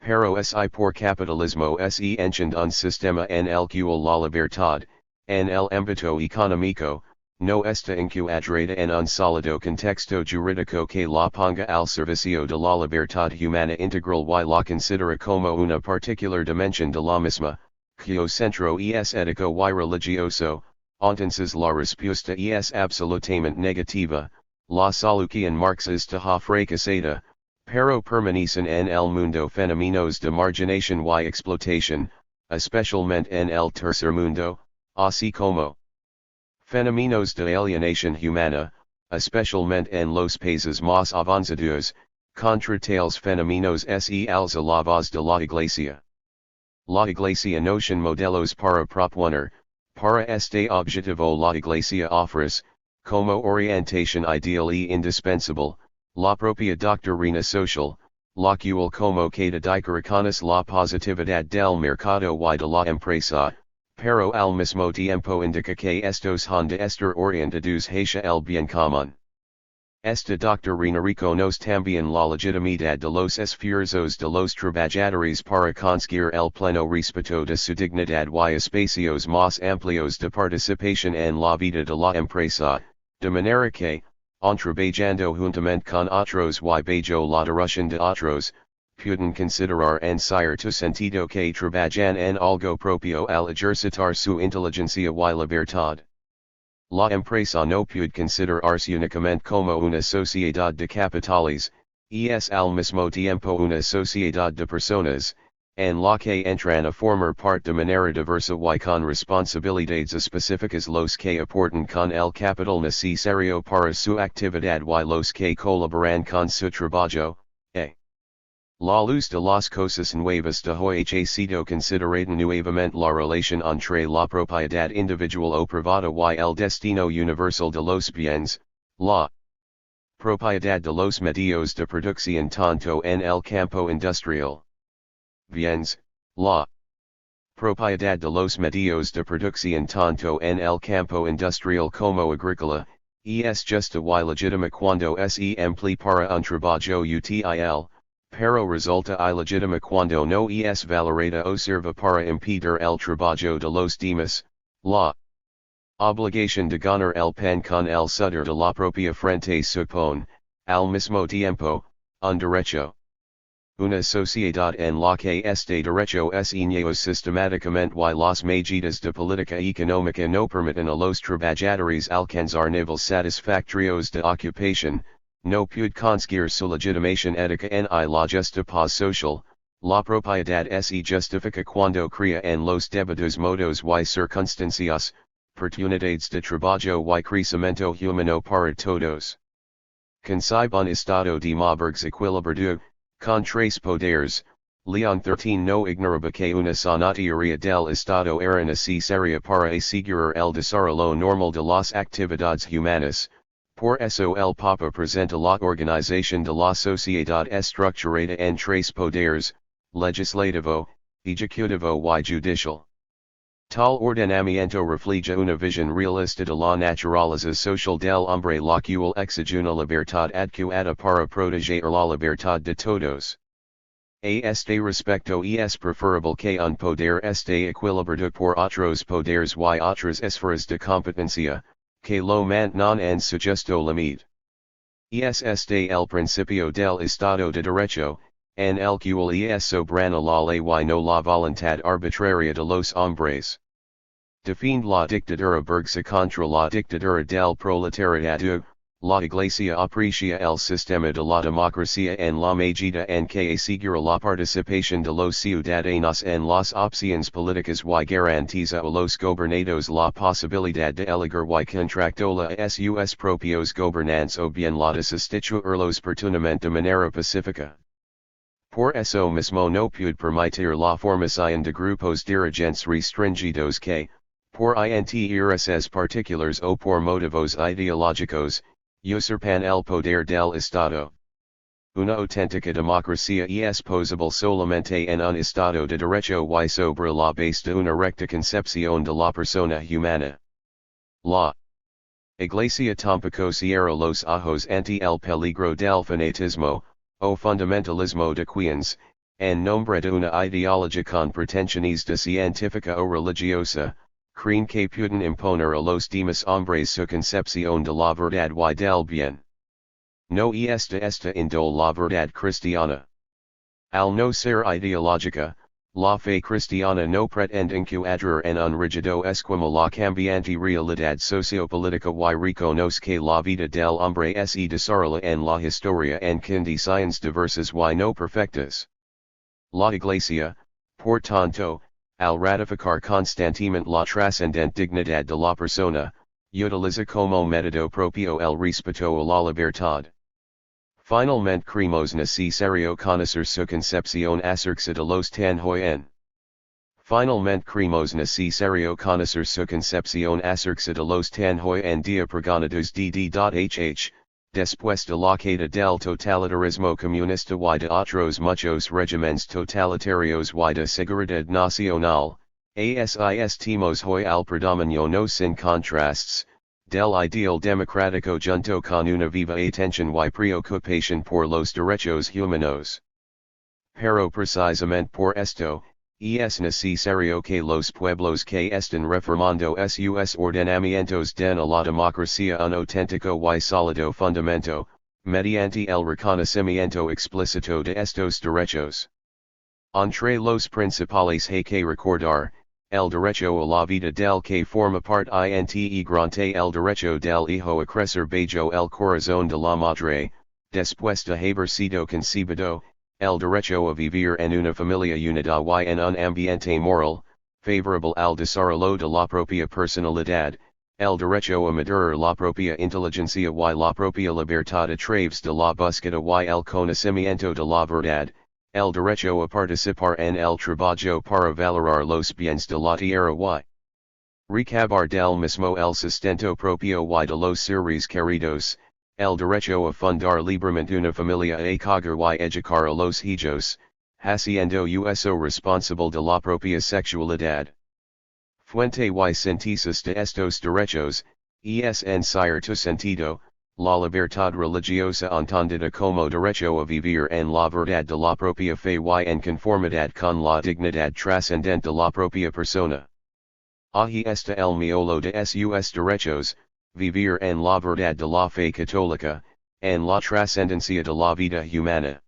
[SPEAKER 1] Pero por capitalismo se entiende un sistema en el cual la libertad, en el ámbito económico, no está encuadrada en un sólido contexto jurídico que la ponga al servicio de la libertad humana integral y la considera como una particular dimensión de la misma, cuyo centro es ético y religioso, entonces la respuesta es absolutamente negativa, la solución marxista ha fracasado, pero permanecen en el mundo fenómenos de marginación y explotación, especialmente en el tercer mundo, así como fenómenos de alienación humana, especialmente en los países más avanzados, contra tales fenómenos se alza la voz de la Iglesia. La Iglesia notion modelos para proponer, para este objetivo la Iglesia ofrece, como orientación ideal y indispensable, la propia doctrina social, la cual como catedica reconoce la positividad del mercado y de la empresa, pero al mismo tiempo indica que estos han de estar orientados hacia el bien común. Esta doctrina reconoce también la legitimidad de los esfuerzos de los trabajadores para conseguir el pleno respeto de su dignidad y espacios más amplios de participación en la vida de la empresa, de manera que, trabajando juntamente con otros y bajo la dirección de otros, pueden considerar en cierto sentido que trabajan en algo propio al ejercitar su inteligencia y libertad. La empresa no puede considerarse únicamente como una sociedad de capitales, es al mismo tiempo una sociedad de personas, en la que entran a formar parte de manera diversa y con responsabilidades específicas los que aportan con el capital necesario para su actividad y los que colaboran con su trabajo. La luz de las cosas nuevas de hoy ha sido considerada nuevamente la relación entre la propiedad individual o privada y el destino universal de los bienes, la propiedad de los medios de producción tanto en el campo industrial. Bienes, la propiedad de los medios de producción tanto en el campo industrial como agrícola, es justa y legítima cuando se emplea para un trabajo útil. Pero resulta ilegítima cuando no es valorada o sirve para impedir el trabajo de los demás, la obligación de ganar el pan con el sudor de la propia frente supone, al mismo tiempo, un derecho. Una sociedad en la que este derecho es ignorado sistemáticamente y las medidas de política económica no permiten a los trabajadores alcanzar niveles satisfactorios de ocupación, no puede conseguir su legitimación ética en la justa paz social, la propiedad se justifica cuando crea en los debidos modos y circunstancias, oportunidades de trabajo y crecimiento humano para todos. Concibe un estado de Moberg's equilibrado, con tres poderes, Leon XIII no ignoraba que una sana teoría del estado era necesaria para asegurar el desarrollo normal de las actividades humanas. Por eso el Papa presenta la organización de la sociedad estructurada en tres poderes, legislativo, ejecutivo y judicial. Tal ordenamiento refleja una visión realista de la naturaleza social del hombre la cual exige una libertad adecuada para proteger la libertad de todos. A este respecto es preferible que un poder esté equilibrado por otros poderes y otras esferas de competencia, que lo mantengan en su justo límite. Es este el principio del Estado de Derecho, en el cual es soberana la ley y no la voluntad arbitraria de los hombres. Defiende la dictadura burguesa contra la dictadura del proletariado, la Iglesia aprecia el sistema de la democracia en la medida en que asegura la participación de los ciudadanos en las opciones políticas y garantiza a los gobernados la posibilidad de elegir y contractola a sus propios gobernantes o bien la de sustituirlos oportunamente de manera pacífica. Por eso mismo no puede permitir la formación de grupos dirigentes restringidos que, por intereses particulares o por motivos ideológicos, usurpan el poder del Estado. Una auténtica democracia es posible solamente en un Estado de Derecho y sobre la base de una recta concepción de la persona humana. La Iglesia tampoco cierra los ojos ante el peligro del fanatismo, o fundamentalismo de quienes, en nombre de una ideología con pretensiones de científica o religiosa, creen que pueden imponer a los demás hombres su concepción de la verdad y del bien. No es de esta índole la verdad cristiana. Al no ser ideológica, La fe cristiana no pretenden cuadrar en un rigido esquema la cambiante realidad sociopolítica y reconoce que la vida del hombre se desarrolla en la historia en condiciones diversas y no perfectas. La Iglesia, por tanto, al ratificar constantemente la trascendente dignidad de la persona, utiliza como método propio el respeto a la libertad. Finalmente creemos necesario conocer su concepción acerca de los Tanhoyen. Finalmente creemos necesario conocer su concepción acerca de los Tanhoyen dia pregonados dd.hh, después de la caída del totalitarismo comunista y de otros muchos regímenes totalitarios y de seguridad nacional, asistimos hoy al predominio no sin contrastes, del ideal democrático junto con una viva atención y preocupación por los derechos humanos. Pero precisamente por esto, es necesario que los pueblos que están reformando sus ordenamientos den a la democracia un auténtico y sólido fundamento, mediante el reconocimiento explícito de estos derechos. Entre los principales hay que recordar, el derecho a la vida del que forma parte integrante el derecho del hijo a crecer bajo el corazón de la madre, después de haber sido concebido, el derecho a vivir en una familia unida y en un ambiente moral, favorable al desarrollo de la propia personalidad, el derecho a madurar la propia inteligencia y la propia libertad a través de la búsqueda y el conocimiento de la verdad, el derecho a participar en el trabajo para valorar los bienes de la tierra y recabar del mismo el sustento propio y de los seres queridos, el derecho a fundar libremente una familia a cagar y educar a los hijos, haciendo uso responsable de la propia sexualidad. Fuente y síntesis de estos derechos, es en cierto sentido, la libertad religiosa entendida como derecho a vivir en la verdad de la propia fe y en conformidad con la dignidad trascendente de la propia persona. Ahí está el miolo de sus derechos, vivir en la verdad de la fe católica, en la trascendencia de la vida humana.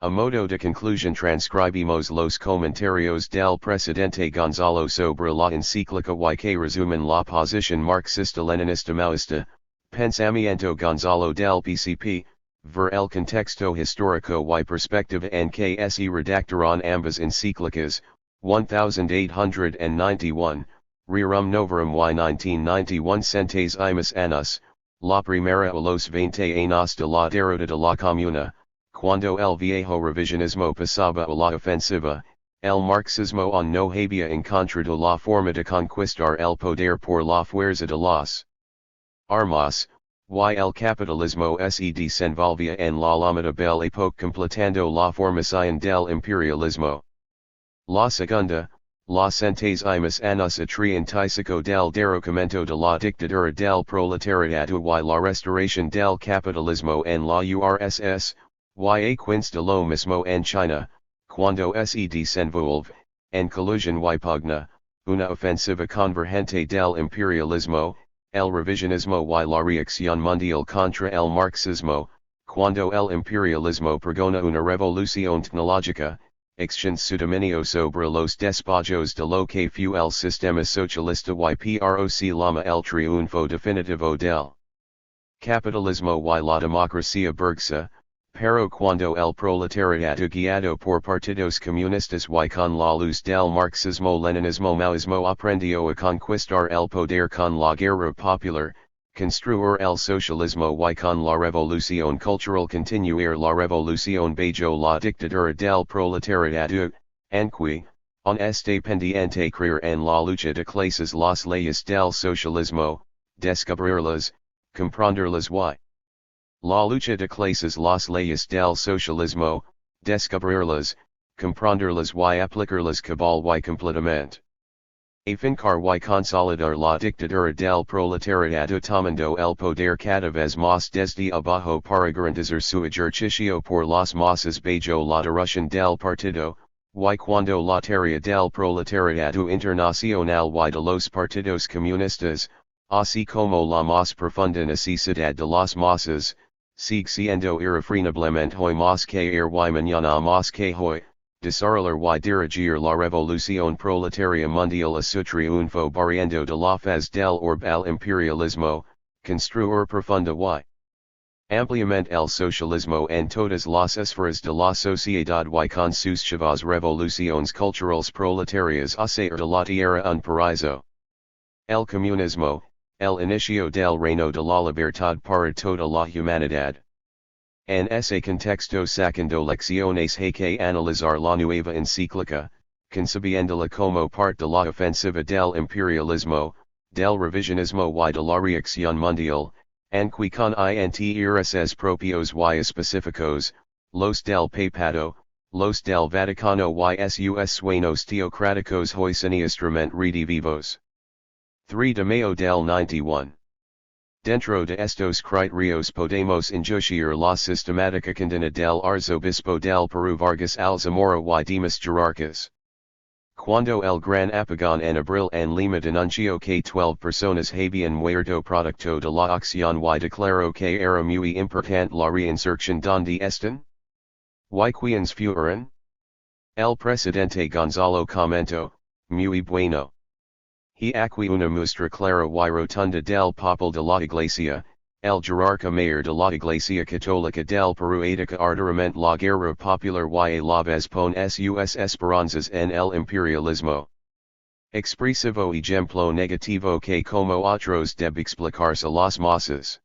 [SPEAKER 1] A modo de conclusión transcribimos los comentarios del presidente Gonzalo sobre la encíclica y que resumen la posición marxista-leninista maoísta, Pensamiento Gonzalo del PCP, ver el contexto histórico y perspectiva en que se redactaron ambas encíclicas, 1891, Rerum Novarum y 1991 Centes Imus Annus, la primera a los 20 años de la derrota de la Comuna, cuando el viejo revisionismo pasaba a la ofensiva, el marxismo no había en contra de la forma de conquistar el poder por la fuerza de las armas, y el capitalismo se desenvolvía en la lamentable época completando la formación del imperialismo. La segunda, la Centes Imus Annus a Trientico del derrocamiento de la dictadura del proletariado y la restauración del capitalismo en la URSS, y a quince de lo mismo en China, cuando se desenvolve, en collusión y pugna, una ofensiva convergente del imperialismo, el revisionismo y la reacción mundial contra el marxismo, cuando el imperialismo pregona una revolución tecnológica, extiende su dominio sobre los despojos de lo que fue el sistema socialista y proclama el triunfo definitivo del capitalismo y la democracia burguesa, pero cuando el proletariado guiado por partidos comunistas y con la luz del marxismo-leninismo-maoísmo aprendió a conquistar el poder con la guerra popular, construir el socialismo y con la revolución cultural continuar la revolución bajo la dictadura del proletariado, aunque, on este pendiente creer en la lucha de clases las leyes del socialismo, descubrirlas, comprenderlas y la lucha de clases las leyes del socialismo, descubrirlas, comprenderlas y aplicarlas cabal y completamente. Afincar y consolidar la dictadura del proletariado tomando el poder cada vez más desde abajo para garantizar su ejercicio por las masas bajo la dirección del partido, y cuando la tarea del proletariado internacional y de los partidos comunistas, así como la más profunda necesidad de las masas, sigue siendo irrefrenablemente hoy más que ayer y mañana más que hoy, desarrollar y dirigir la revolución proletaria mundial a su triunfo barriendo de la faz del orbe al imperialismo, construir profunda y ampliamente el socialismo en todas las esferas de la sociedad y con sus chavas revoluciones culturales proletarias hacer de la tierra un paraíso. El comunismo, el inicio del reino de la libertad para toda la humanidad. En ese contexto sacando lecciones hay que analizar la nueva encíclica, concebiéndola como parte de la ofensiva del imperialismo, del revisionismo y de la reacción mundial, aunque con intereses propios y específicos, los del papado, los del Vaticano y sus sueños teocráticos hoy sinistramente redivivos. 3 de Mayo del 91. Dentro de estos criterios podemos intuir la sistemática condena del arzobispo del Perú Vargas Alzamora y demás jerarcas. Cuando el gran apagón en abril en Lima denunció que 12 personas habían muerto producto de la acción y declaró que era muy importante la reinserción donde están? ¿Y quiénes fueron? El presidente Gonzalo comentó, muy bueno. He aquí una muestra clara y rotunda del papel de la Iglesia, el jerarca mayor de la Iglesia Católica del Perú ataca arduamente la guerra popular y a la vez pone sus esperanzas en el imperialismo. Expresivo ejemplo negativo que como otros debe explicarse las masas.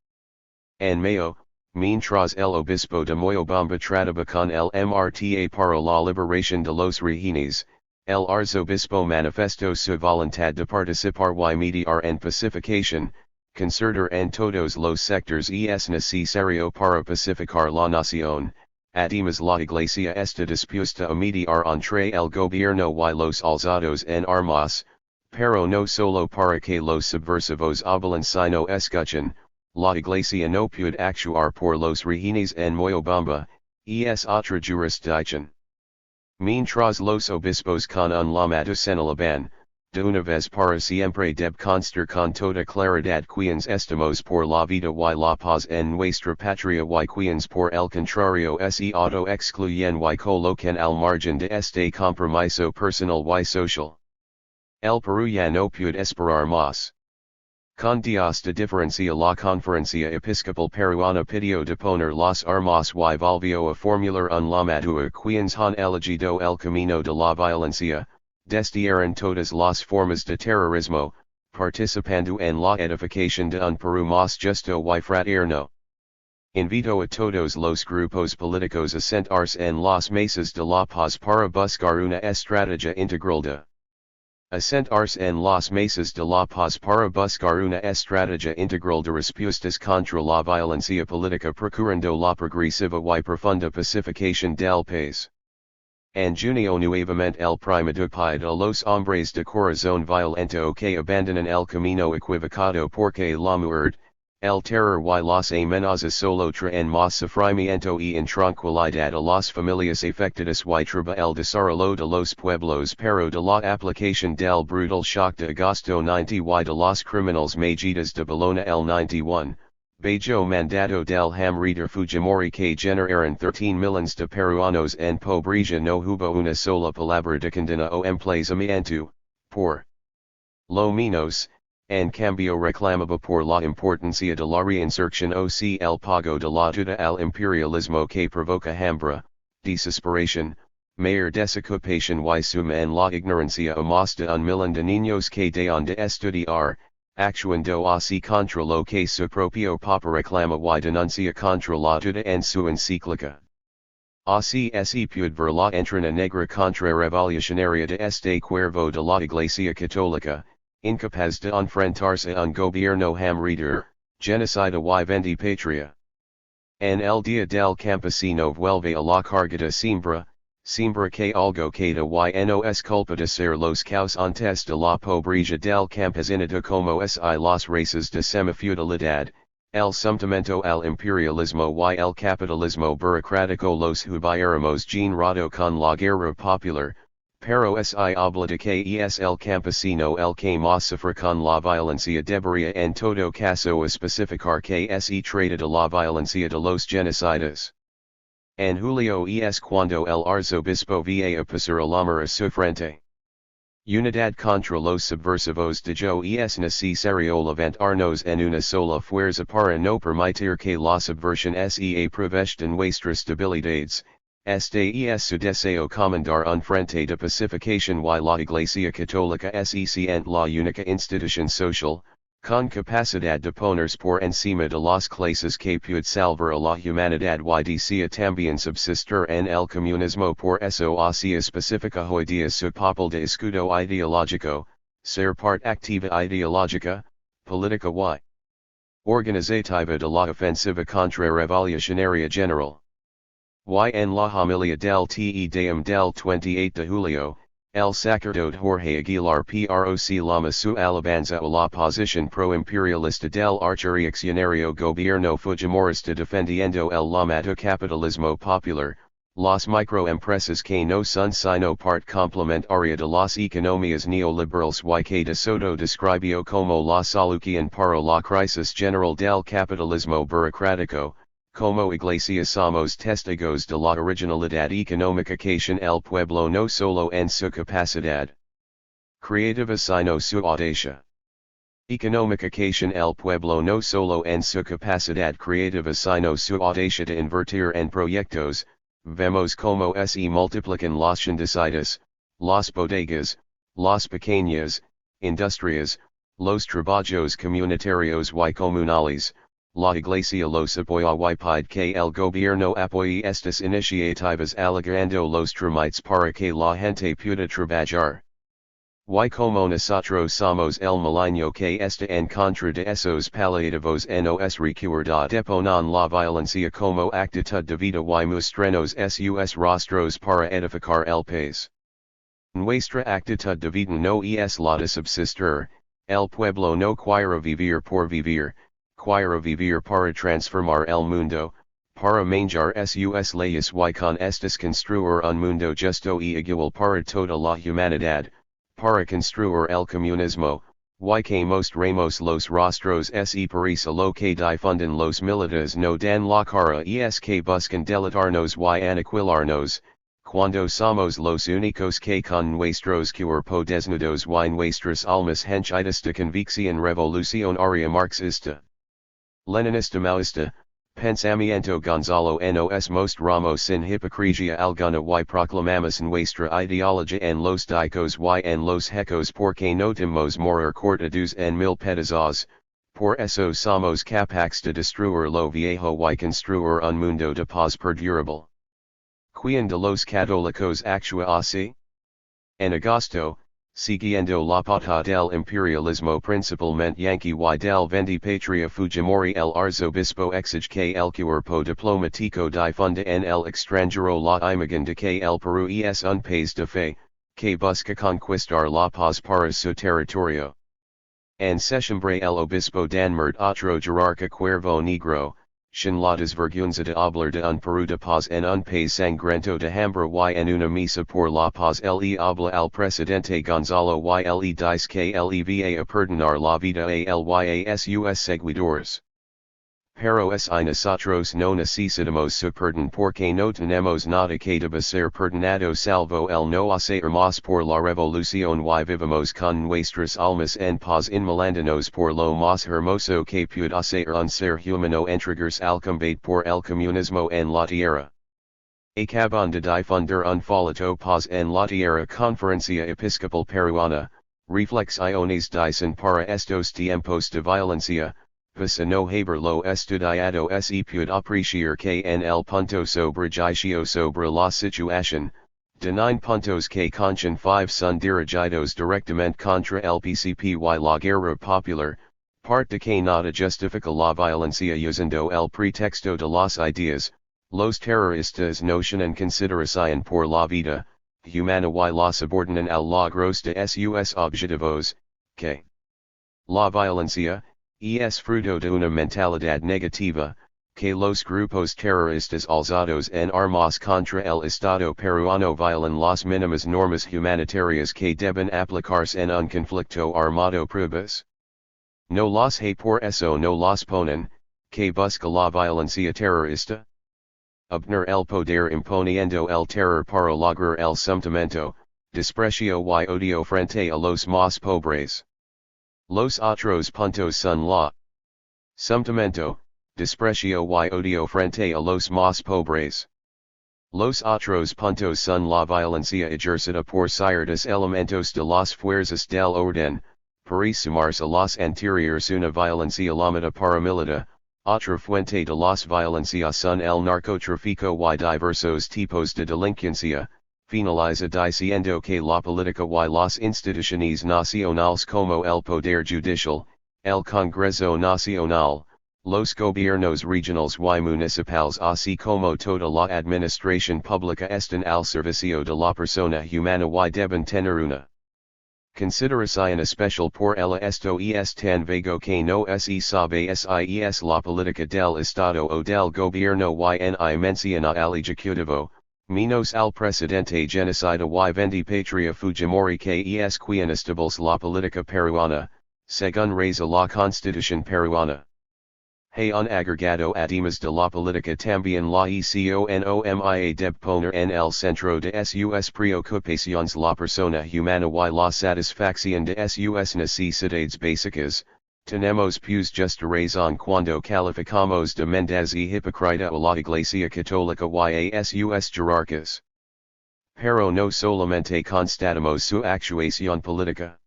[SPEAKER 1] En Mayo, mientras el obispo de Moyobamba trataba con el MRTA para la liberación de los rehenes, el arzobispo manifestó su voluntad de participar y mediar en pacificación, concertar en todos los sectores y es necesario para pacificar la nación, además la Iglesia está dispuesta a mediar entre el gobierno y los alzados en armas, pero no solo para que los subversivos hablen sino escuchen, la Iglesia no puede actuar por los rehenes en Moyobamba, es otra jurisdicción. Mientras los obispos con un llamado Senalaban, de una vez para siempre deb constar con toda claridad quienes estamos por la vida y la paz en nuestra patria y quienes por el contrario se auto excluyen y colocan al margen de este compromiso personal y social. El Perú ya no puede esperar más. Con Dios de diferencia la conferencia episcopal peruana pidió deponer las armas y volvió a formular un llamado a quienes han elegido el camino de la violencia, destierren todas las formas de terrorismo, participando en la edificación de un Perú más justo y fraterno. Invito a todos los grupos políticos a sentarse en las mesas de la paz para buscar una estrategia integral de sentarse en las mesas de la paz para buscar una estrategia integral de respuestas contra la violencia política procurando la progresiva y profunda pacificación del país. En junio nuevamente el primado pide a los hombres de corazón violento que abandonen el camino equivocado porque la muerte, el terror y las amenazas solo traen más sufrimiento y intranquilidad a las familias afectadas y traba el desarrollo de los pueblos pero de la aplicación del brutal shock de agosto 90 y de los criminales medidas de Bologna el 91, bajo mandato del Hamreader Fujimori que generaron 13 millones de peruanos en pobreza no hubo una sola palabra de condena o emplazamiento, por lo menos, en cambio reclamaba por la importancia de la reinserción o si el pago de la deuda al imperialismo que provoca hambre, desesperación, mayor desocupación y suma en la ignorancia a más de 1 millón de niños que dejan de estudiar, actuando así contra lo que su propio papa reclama y denuncia contra la deuda en su encíclica. Así se puede ver la entrada negra contra-revolucionaria de este cuervo de la Iglesia Católica, incapaz de enfrentarse a un gobierno hamreader, genocida y vendipatria. En el día del campesino vuelve a la carga de siembra que algo queda y no es culpa de ser los causantes de la pobreza del campesinado como si las raíces de semifeudalidad, el sometimiento al imperialismo y el capitalismo burocrático los hubiéramos generado con la guerra popular, pero si habla de que es el campesino el que más sufre con la violencia debería en todo caso especificar que se trata de la violencia de los genocidas. En julio es cuando el arzobispo va a pasar el amor a su frente. Unidad contra los subversivos de yo es necesario levantarnos en una sola fuerza para no permitir que la subversión se aproveche de nuestras debilidades. Este es su deseo comandar un frente de pacificación y la Iglesia Católica sec la única institución social, con capacidad de ponerse por encima de las clases que puede salvar a la humanidad y desea también subsistir en el comunismo por eso hacia específica hoy día su papel de escudo ideológico, ser parte activa ideológica, política y organizativa de la ofensiva contra revolucionaria general. Y en la homilía del TEDM del 28 de julio, el sacerdote Jorge Aguilar Proc lama su alabanza a la posición pro-imperialista del archireaccionario gobierno fujimorista defendiendo el llamado capitalismo popular, las microempresas que no son sino parte complementaria de las economías neoliberales y que de Soto describió como la solución para la crisis general del capitalismo burocrático. Como Iglesia somos testigos de la originalidad económica que el pueblo no solo en su capacidad creativa sino su audacia económica que el pueblo no solo en su capacidad creativa sino su audacia de invertir en proyectos, vemos como se multiplican las tiendas, las bodegas, las pequeñas industrias, los trabajos comunitarios y comunales. La Iglesia los apoya y pide que el gobierno apoye estas iniciativas alargando los trámites para que la gente pueda trabajar. Y como nosotros somos el milenio que está en contra de esos paliativos nos recuerda deponer la violencia como actitud de vida y mostrarnos sus rostros para edificar el país. Nuestra actitud de vida no es la de subsistir, el pueblo no quiere vivir por vivir. Quiere vivir para transformar el mundo, para manjar sus leyes y con estas construir un mundo justo y igual para toda la humanidad, para construir el comunismo, y que mostremos los rostros se parece lo que difunden los militares no dan la cara es que buscan delatarnos y aniquilarnos, cuando somos los únicos que con nuestros cuerpos desnudos y nuestras almas henchidas de convicción revolucionaria marxista. Leninista Maoista, pensamiento Gonzalo nos mostramos sin hipocresía alguna y proclamamos nuestra ideología en los dicos y en los hecos porque no tememos morir cortados en mil pedazos, por eso somos capaces de destruir lo viejo y construir un mundo de paz perdurable. ¿Quién de los católicos actúa así? En agosto, siguiendo la pauta del imperialismo principalmente Yankee y del vendipatria Fujimori el arzobispo exige que el cuerpo diplomático difunda en el extranjero la imagen de que el Perú es un país de fe, que busca conquistar la paz para su territorio. En septiembre el obispo Danmert otro jerarca Cuervo Negro, sin la desvergüenza de hablar de un Perú de paz en un país sangriento de hambre y en una misa por la paz le habla al presidente Gonzalo y le dice que le va a perdonar la vida a él y a sus seguidores. Pero es y nosotros no necesitamos su perdón porque no tenemos nada que deba ser perdonado salvo el no hacer más por la revolución y vivimos con nuestras almas en paz inmolándonos por lo más hermoso que puede hacer un ser humano entregarse al combate por el comunismo en la tierra. Acaban de difundir un folleto paz en la tierra Conferencia Episcopal Peruana, reflexiones dicen para estos tiempos de violencia. Pasa no haber lo estudiado se puede apreciar que en el punto sobre juicio sobre la situación, de 9 puntos que conchan 5 son dirigidos directamente contra el PCP y la guerra popular, parte de que nada justifica la violencia usando el pretexto de las ideas, los terroristas no tienen consideración por la vida humana y la subordinan al logros de sus objetivos, que la violencia, es fruto de una mentalidad negativa, que los grupos terroristas alzados en armas contra el Estado peruano violan las mínimas normas humanitarias que deben aplicarse en un conflicto armado pruebas. No las hay por eso no las ponen, que busca la violencia terrorista. obtener el poder imponiendo el terror para lograr el sometimiento, desprecio y odio frente a los más pobres. Los otros puntos son la sometimiento, desprecio y odio frente a los más pobres. Los otros puntos son la violencia ejercida por ciertos elementos de las fuerzas del orden, para sumarse a los anteriores una violencia llamada paramilitar. Otra fuente de las violencias son el narcotráfico y diversos tipos de delincuencia, finaliza diciendo que la política y las instituciones nacionales como el poder judicial, el Congreso Nacional, los gobiernos regionales y municipales así como toda la administración pública están al servicio de la persona humana y deben tener una consideración especial por ella. Esto es tan vago que no se sabe si es la política del Estado o del gobierno y menciona al ejecutivo, menos al presidente genocida y vendipatria Fujimori que es quien establece la política peruana, según reza la constitución peruana. Hay un agregado además de la política también la economía debe poner en el centro de sus preocupaciones la persona humana y la satisfacción de sus necesidades básicas. Tenemos pues justa razón cuando calificamos de mendaz y hipócrita a la Iglesia Católica y a sus jerarcas. Pero no solamente constatamos su actuación política.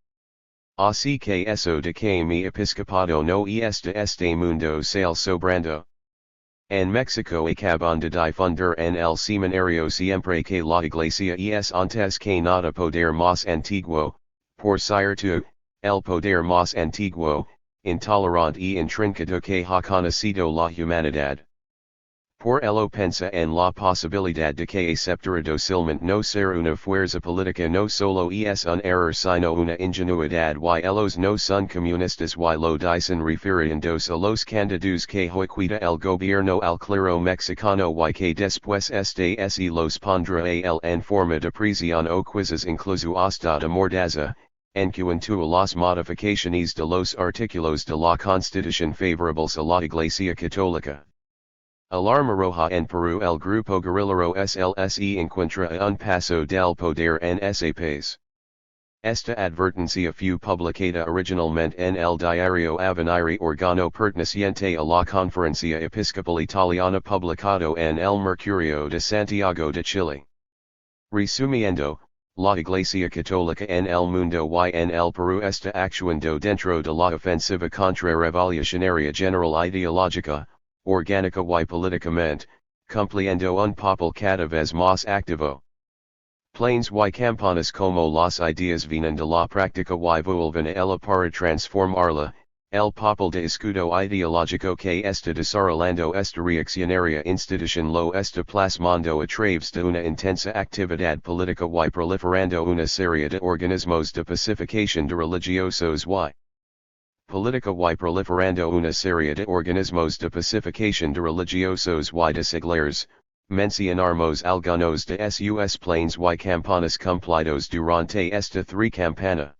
[SPEAKER 1] Así que eso de que mi episcopado no es de este mundo sale sobrando. En México acaban de difundir en el seminario siempre que la Iglesia es antes que nada poder más antiguo, por cierto, el poder más antiguo, intolerante y intrincado que ha conocido la humanidad. Por ello pensa en la posibilidad de que aceptar docilmente no ser una fuerza política no solo es un error sino una ingenuidad y ellos no son comunistas y lo dicen refiriéndose a los candidatos que hoy el gobierno al clero mexicano y que después se los pondrá a él en forma de prisión o quizás incluso hasta de mordaza, en cuanto a las modificaciones de los artículos de la Constitución favorables a la Iglesia Católica. Alarma roja en Perú. El grupo guerrillero SLSE encuentra a un paso del poder en ese país. Esta advertencia fue publicada originalmente en el diario Avvenire, órgano perteneciente a la Conferencia Episcopal Italiana, publicado en el Mercurio de Santiago de Chile. Resumiendo, la Iglesia Católica en el mundo y en el Perú está actuando dentro de la ofensiva contra-revolucionaria general ideológica, orgánica y políticamente, cumpliendo un papel cada vez más activo. Planes y campanas como las ideas vienen de la práctica y vuelven a ella para transformarla. El papel de escudo ideológico que está desarrollando esta reaccionaria institución lo está plasmando a través de una intensa actividad política y proliferando una serie de organismos de pacificación de religiosos y política y proliferando una serie de organismos de pacificación de religiosos y de seglares. Mencionarmos algunos de sus planes y campanas cumplidos durante esta campana.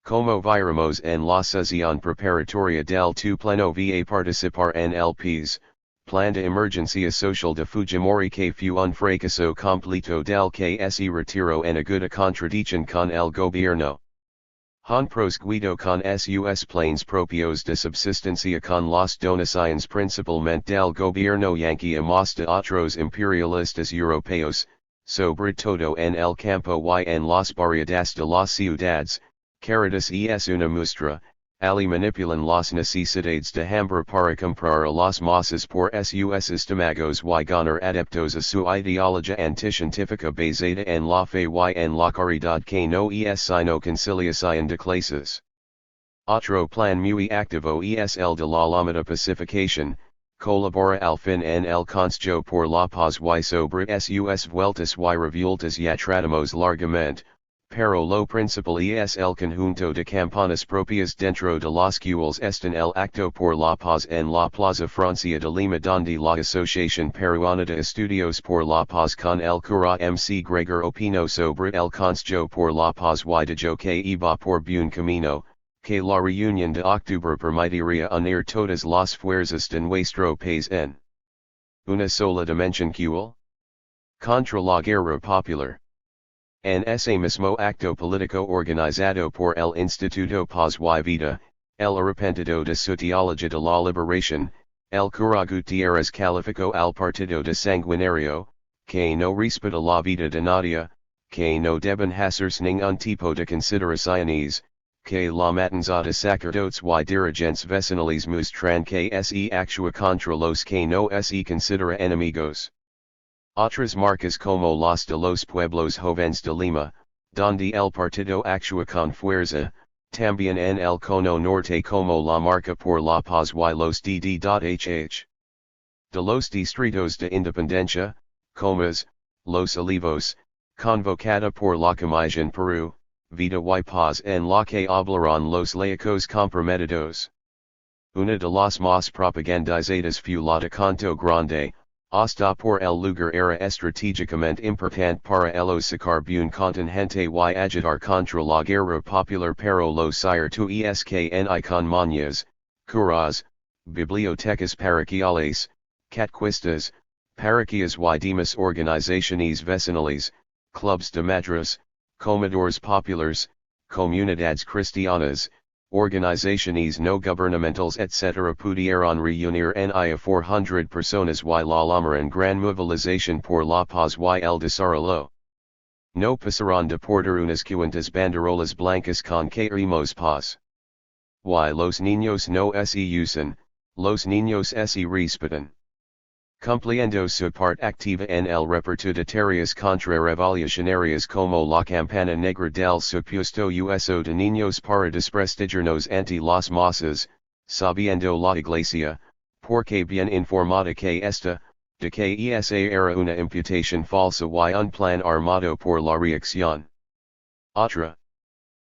[SPEAKER 1] Como viramos en la sesión preparatoria del tu pleno va participar en el PES, Plan de Emergencia Social de Fujimori que fue un fracaso completo del que se retiró en aguda contradicción con el gobierno. Han prosguido con sus planes propios de subsistencia con las donaciones principalmente del gobierno yanqui y más de otros imperialistas europeos, sobre todo en el campo y en las barriadas de las ciudades. Caritas es una muestra, ali manipulan las necesidades de hambre para comprar a las masas por sus estómagos y ganar adeptos a su ideología anticientífica basada en la fe y en la caridad que no es sino conciliación de clases. Otro plan muy activo es el de la llamada pacificación, colabora al fin en el Consejo por la Paz y sobre sus vueltas y revueltas ya tratamos largamente. Pero lo principal es el conjunto de campanas propias dentro de las cuales están el acto por la paz en la Plaza Francia de Lima donde la Asociación Peruana de Estudios por la Paz con el cura MC Gregor opinó sobre el Consejo por la Paz y dijo que iba por buen camino, que la reunión de octubre permitiría unir todas las fuerzas de nuestro país en Una sola dimensión contra la guerra popular. En ese mismo acto político organizado por el Instituto Paz y Vida, el arrepentido de su teología de la liberación, el cura Gutiérrez calificó al partido de sanguinario, que no respeta la vida de nadie, que no deben hacerse ningún tipo de consideraciones, que la matanza de sacerdotes y dirigentes vecinales muestran que se actúa contra los que no se considera enemigos. Otras marcas como las de los pueblos jóvenes de Lima, donde el partido actúa con fuerza, también en el cono norte como la marca por la paz y los dd.hh. De los distritos de Independencia, Comas, Los Olivos, convocada por la Comisión Peru, Vida y Paz en la que hablarán los laicos comprometidos. Una de las más propagandizadas fue la de Canto Grande, hasta por el lugar era estratégicamente importante para ellos sacar un contingente y agitar contra la guerra popular pero los ciertos que ni con mañas, curas, bibliotecas parroquiales, catequistas, parroquias y demás organizaciones vecinales, clubs de madres, comedores populares, comunidades cristianas, organizaciones no gubernamentales etc. pudieron reunir ni a 400 personas y la llamaron gran movilización por la paz y el desarrollo. No pasaron de portar unas cuantas banderolas blancas con queremos paz. Y los niños no se usan, los niños se respetan. Cumpliendo su parte activa en el reparto de tareas contrarrevolucionarias como la campana negra del supuesto uso de niños para desprestigiarnos ante las masas, sabiendo la iglesia, porque bien informada que esta, de que esa era una imputación falsa y un plan armado por la reacción. Otra.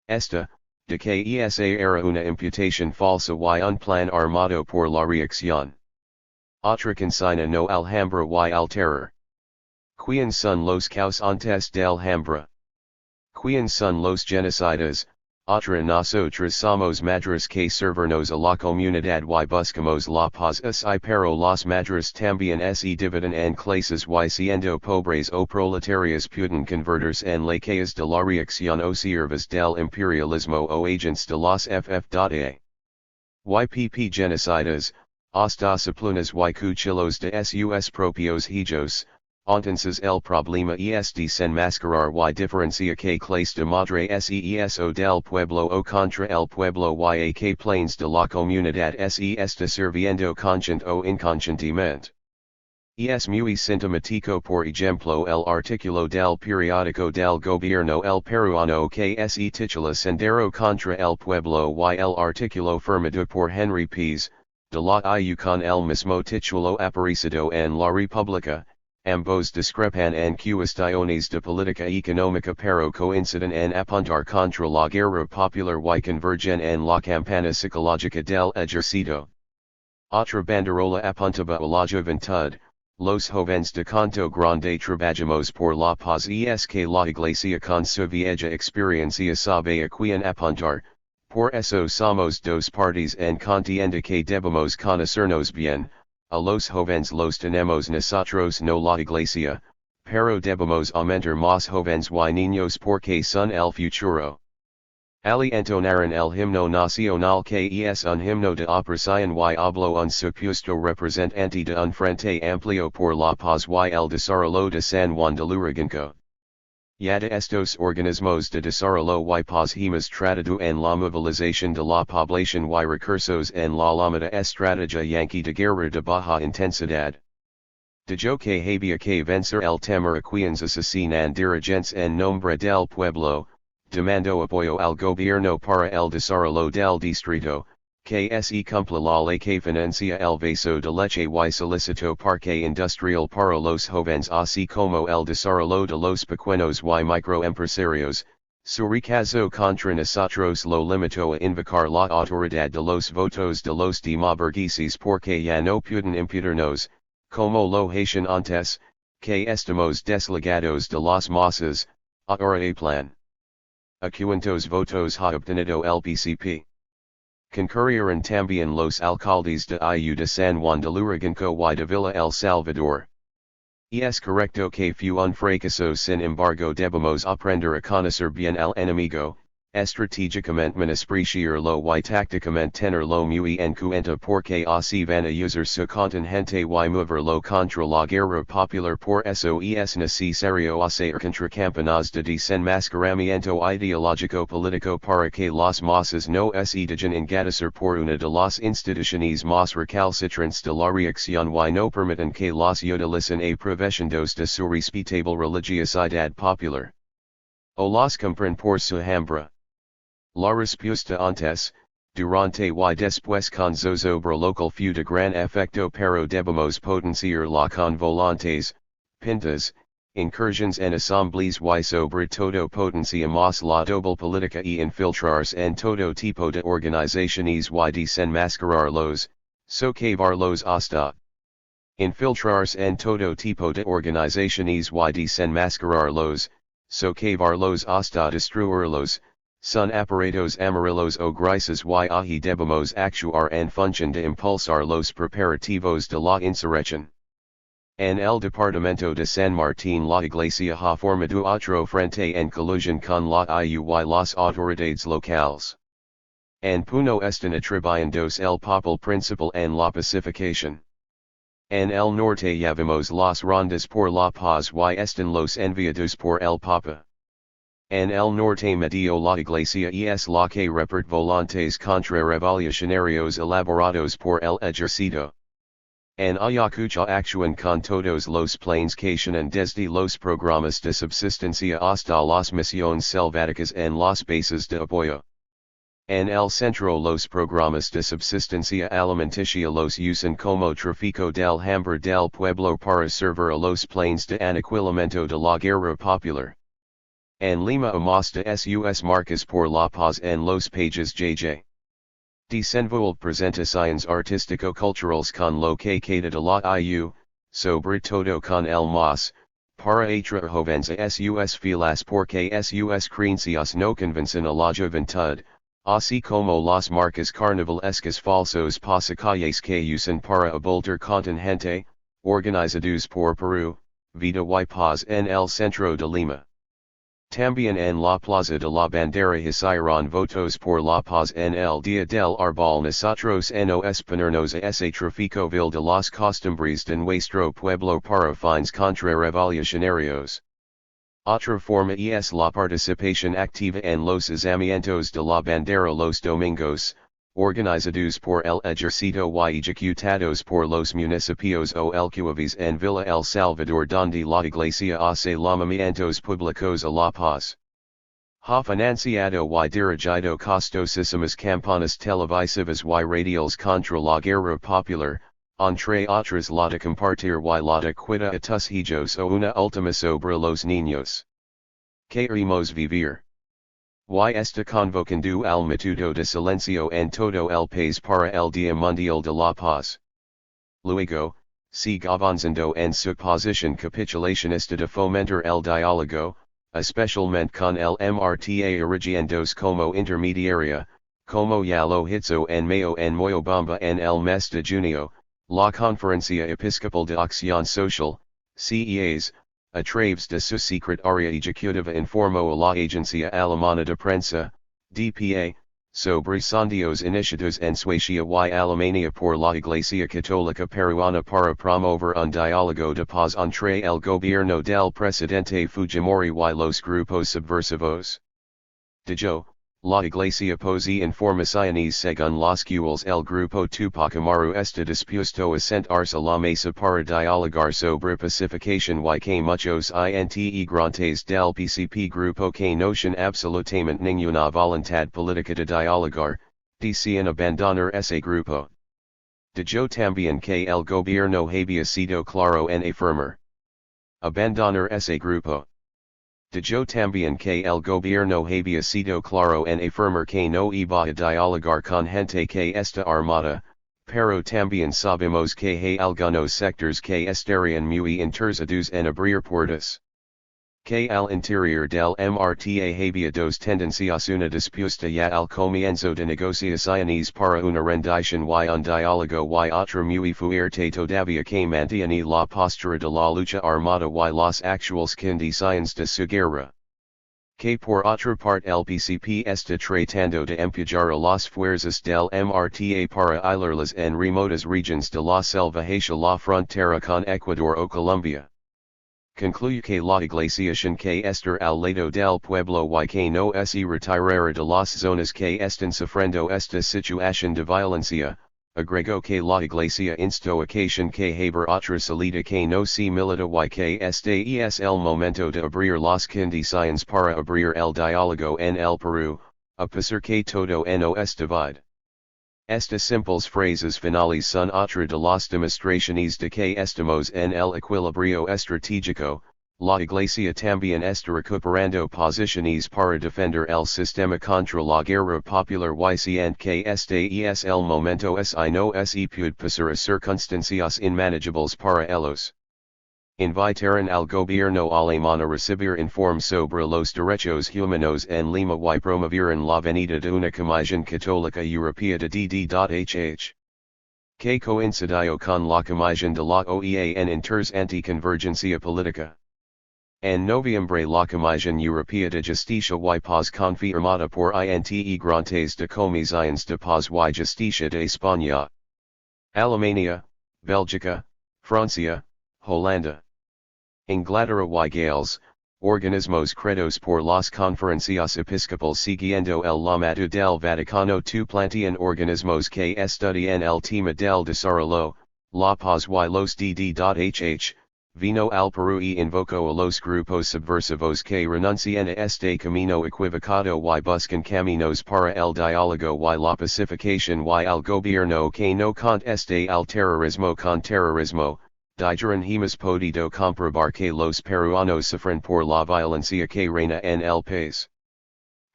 [SPEAKER 1] Esta, de que esa era una imputación falsa y un plan armado por la reacción. Otra consigna no Alhambra y al terror. ¿Quién son los causantes del Alhambra? ¿Quién son los genocidas? Otra nosotros somos madres que servirnos a la comunidad y buscamos la paz y pero las madres también se dividen en clases y siendo pobres o proletarias pueden convertirse en laqueas de la reacción o siervas del imperialismo o agents de las FF.A. YPP genocidas, hasta suplunas y cuchillos de sus propios hijos, entonces el problema es desenmascarar y diferencia que clase de madre seso del pueblo o contra el pueblo y a que planes de la comunidad se está sirviendo consciente o inconscientemente. Es muy sintomático por ejemplo el artículo del periódico del gobierno el peruano que se titula Sendero contra el pueblo y el artículo firmado por Henry Pease, de la IU con el mismo título aparecido en La República, ambos discrepan en cuestiones de política económica pero coinciden en apuntar contra la guerra popular y convergen en la campana psicológica del ejército. Otra banderola apuntaba a la juventud, los jóvenes de Canto Grande trabajamos por la paz es que la iglesia con su vieja experiencia sabe a quien apuntar. Por eso somos dos partes en contienda que debemos conocernos bien, a los jóvenes los tenemos nosotros no la iglesia, pero debemos aumentar más jóvenes y niños porque son el futuro. Ali entonaron el himno nacional que es un himno de opresión y habló un supuesto representante de un frente amplio por la paz y el desarrollo de San Juan de Lurigancho. Ya de estos organismos de desarrollo y paz hemos tratado en la movilización de la población y recursos en la llamada estrategia yanqui de guerra de baja intensidad. Dijo que había que vencer el temor a quienes asesinan dirigentes en nombre del pueblo, demandó apoyo al gobierno para el desarrollo del distrito, que se cumpla la ley que financia el vaso de leche y solicitó parque industrial para los jóvenes así como el desarrollo de los pequeños y microempresarios, su rechazo contra nosotros lo limitó a invocar la autoridad de los votos de los demoburgueses porque ya no pueden impedirnos, como lo hacían antes, que estamos desligados de las masas, ahora a plan. A cuantos votos ha obtenido el PCP. Concurrieron también los alcaldes de Iu de San Juan de Lurigancho y de Villa El Salvador. Es correcto que fue un fracaso, sin embargo debemos aprender a conocer bien al enemigo, estratégicamente menospreciarlo y tácticamente tenerlo muy en cuenta porque así van a usar su contingente y moverlo contra la guerra popular. Por eso es necesario hacer contracampañas de desenmascaramiento ideológico político para que las masas no se dejen engatusar por una de las instituciones más recalcitrantes de la reacción y no permitan que las utilicen a provechosos de su respetable religiosidad popular. O las compren por su hambra. La respuesta antes, durante y después con zozobra local fue de gran efecto, pero debemos potenciar la con volantes, pintas, incursiones en asambleas y sobre todo potenciamos la doble política y infiltrarse en todo tipo de organizaciones y desenmascararlos, socavarlos hasta. Infiltrarse en todo tipo de organizaciones y desenmascararlos, socavarlos hasta destruirlos. Son aparatos amarillos o grises y ahí debemos actuar en función de impulsar los preparativos de la insurrección. En el departamento de San Martín la Iglesia ha formado otro frente en colusión con la IU y las autoridades locales. En Puno están atribuyendo el papel principal en la pacificación. En el norte llevamos las rondas por la paz y están los enviados por el Papa. En el norte medio la Iglesia es la que reparte volantes contrarrevolucionarios elaborados por el ejército. En Ayacucho actúan con todos los planes que llenan desde los programas de subsistencia hasta las misiones selváticas en las bases de apoyo. En el centro los programas de subsistencia alimenticia los usan como tráfico del hambre del pueblo para servir a los planes de aniquilamiento de la guerra popular. En Lima amasta sus marcas por la paz en los pages JJ. Desenvuelve presentaciones artístico-culturales con lo que queda de la IU, sobre todo con el MAS, para atraer jóvenes a sus filas porque sus creencias no convencen a la juventud, así como las marcas carnavalescas falsos pasacalles que usan para abultar contingente, organizados por Peru, Vida y Paz en el centro de Lima. También en la Plaza de la Bandera hicieron votos por la paz en el Día del Arbol. Nosotros nos ponernos a ese tráfico vil de las costumbres de nuestro pueblo para fines contrarrevolucionarios. Otra forma es la participación activa en los izamientos de la bandera los domingos, organizados por el ejército y ejecutados por los municipios o alcaldes en Villa El Salvador, donde la Iglesia hace llamamientos públicos a la paz. Ha financiado y dirigido costosísimas campañas televisivas y radiales contra la guerra popular, entre otras la de compartir y la de cuida a tus hijos o una última sobre los niños. Queremos vivir. Y está convocando al minuto de silencio en todo el país para el Día Mundial de la Paz. Luego, sigue avanzando en su posición capitulacionista de fomentar el diálogo, especialmente con el MRTA origindos como intermediaria, como ya lo hizo en Mayo en Moyobamba en el mes de junio, la Conferencia Episcopal de Acción Social, CEAS, a través de su secretaria ejecutiva informó a la Agencia Alemana de Prensa, DPA, sobre sondeos iniciados en Suecia y Alemania por la Iglesia Católica Peruana para promover un diálogo de paz entre el gobierno del presidente Fujimori y los grupos subversivos. Dijo, la Iglesia posee informaciones según las cuales el grupo Tupac Amaru está dispuesto a sentarse a la mesa para dialogar sobre pacificación y que muchos integrantes del PCP grupo que no tienen absolutamente ninguna voluntad política de dialogar, decían abandonar ese grupo. Dijo también que el gobierno había sido claro en afirmar abandonar ese grupo. Dijo también que el gobierno había sido claro en afirmar que no iba a dialogar con gente que está armada, pero también sabemos que hay algunos sectores que estarían muy interesados en abrir puertas. que al interior del MRTA había dos tendencias una dispuesta y al comienzo de negociaciones para una rendición y un diálogo y otra muy fuerte todavía que mantiene la postura de la lucha armada y las actuales condiciones de su guerra. Que por otra parte el PCP está tratando de empujar a las fuerzas del MRTA para aislarlas en remotas regions de la selva hacia la frontera con Ecuador o Colombia. Concluye que la iglesia que estar al lado del pueblo y que no se retirara de las zonas que están sufriendo esta situación de violencia, agregó que la iglesia instó a que haber otra salida que no se milita y que este es el momento de abrir las condiciones para abrir el diálogo en el Perú, a pesar que todo no es divide. Estas simples frases finales son otra de las demostraciones de que estamos en el equilibrio estratégico. La Iglesia también está recuperando posiciones para defender el sistema contra la guerra popular y siendo que este es el momento y no se puede pasar a circunstancias inmanageables para ellos. Invitaron al gobierno alemán a recibir informes sobre los derechos humanos en Lima y promovieron la venida de una comisión católica europea de DD.HH. Que coincidió con la comisión de la OEA en Inters anti-convergencia política. En noviembre la Comisión Europea de Justicia y Paz confirmada por integrantes de comisiones de paz y justicia de España, Alemania, Bélgica, Francia, Holanda, Inglaterra y Gales, organismos creados por las conferencias episcopales siguiendo el llamado del Vaticano II plantean organismos que estudian el tema del desarrollo, la paz y los DD.HH, vino al Perú y invocó a los grupos subversivos que renuncian a este camino equivocado y buscan caminos para el diálogo y la pacificación y al gobierno que no conteste al terrorismo con terrorismo. Dijeron hemos podido comprobar que los peruanos sufren por la violencia que reina en el país.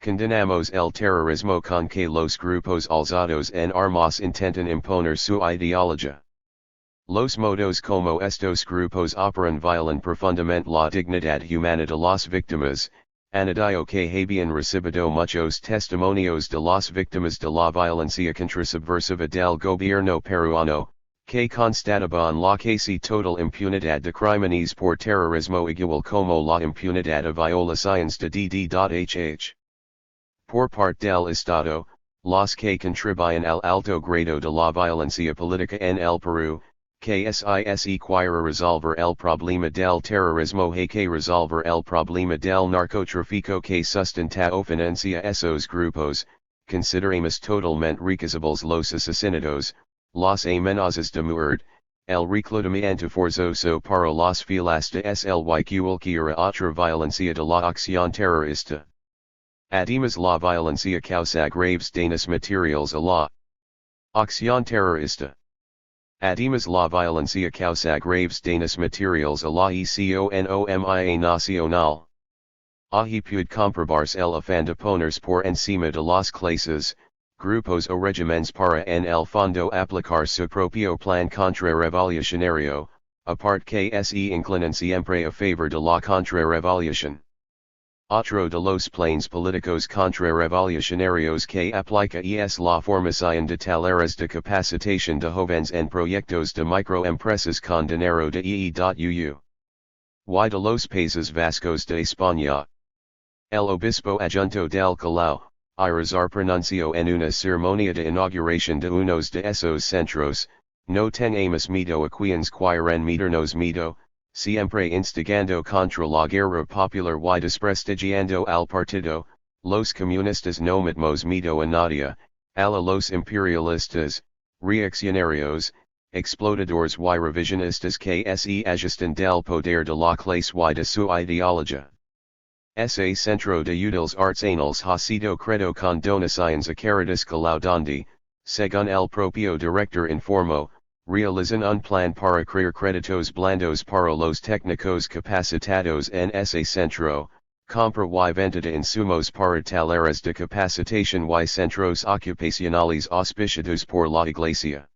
[SPEAKER 1] Condenamos el terrorismo con que los grupos alzados en armas intentan imponer su ideología. Los modos como estos grupos operan violan profundamente la dignidad humana de las víctimas, añadió que habían recibido muchos testimonios de las víctimas de la violencia contrasubversiva del gobierno peruano, que constataban la casi total impunidad de crímenes por terrorismo igual como la impunidad a violaciones de DD.HH. Por parte del Estado, los que contribuyen al alto grado de la violencia política en el Perú, que se quiere resolver el problema del terrorismo hay que resolver el problema del narcotráfico que sustenta o financia esos grupos, consideramos totalmente recusables los asesinatos, las amenazas de muerte, el reclutamiento forzoso para las filas de SLY cualquiera otra violencia de la acción terrorista. Además la violencia causa graves daños materiales a la acción terrorista. Además la violencia causa graves daños materiales a la economía nacional. Ahí puede comprobarse el afán de ponerse por encima de las clases, grupos o regímenes para en el fondo aplicar su propio plan contrarrevolucionario, aparte que se inclinan siempre a favor de la contrarrevolución. Otro de los planes políticos contrarrevolucionarios que aplica es la formación de talleres de capacitación de jóvenes en proyectos de microempresas con dinero de EE.UU. Y de los Países Vascos de España. El obispo adjunto del Callao, Irizar pronunció en una ceremonia de inauguración de unos de esos centros, no tengamos miedo a quienes quieren meternos miedo, siempre instigando contra la guerra popular y desprestigiando al partido, los comunistas no metemos miedo a nadie, a los imperialistas, reaccionarios, explotadores y revisionistas que se ajustan del poder de la clase y de su ideología. Ese centro de útiles artesanales ha sido creado con donaciones a Caritas Callao donde, según el propio director informó, realizan un plan para crear créditos blandos para los técnicos capacitados en ese centro, compra y venta de insumos para talleres de capacitación y centros ocupacionales auspiciados por la Iglesia.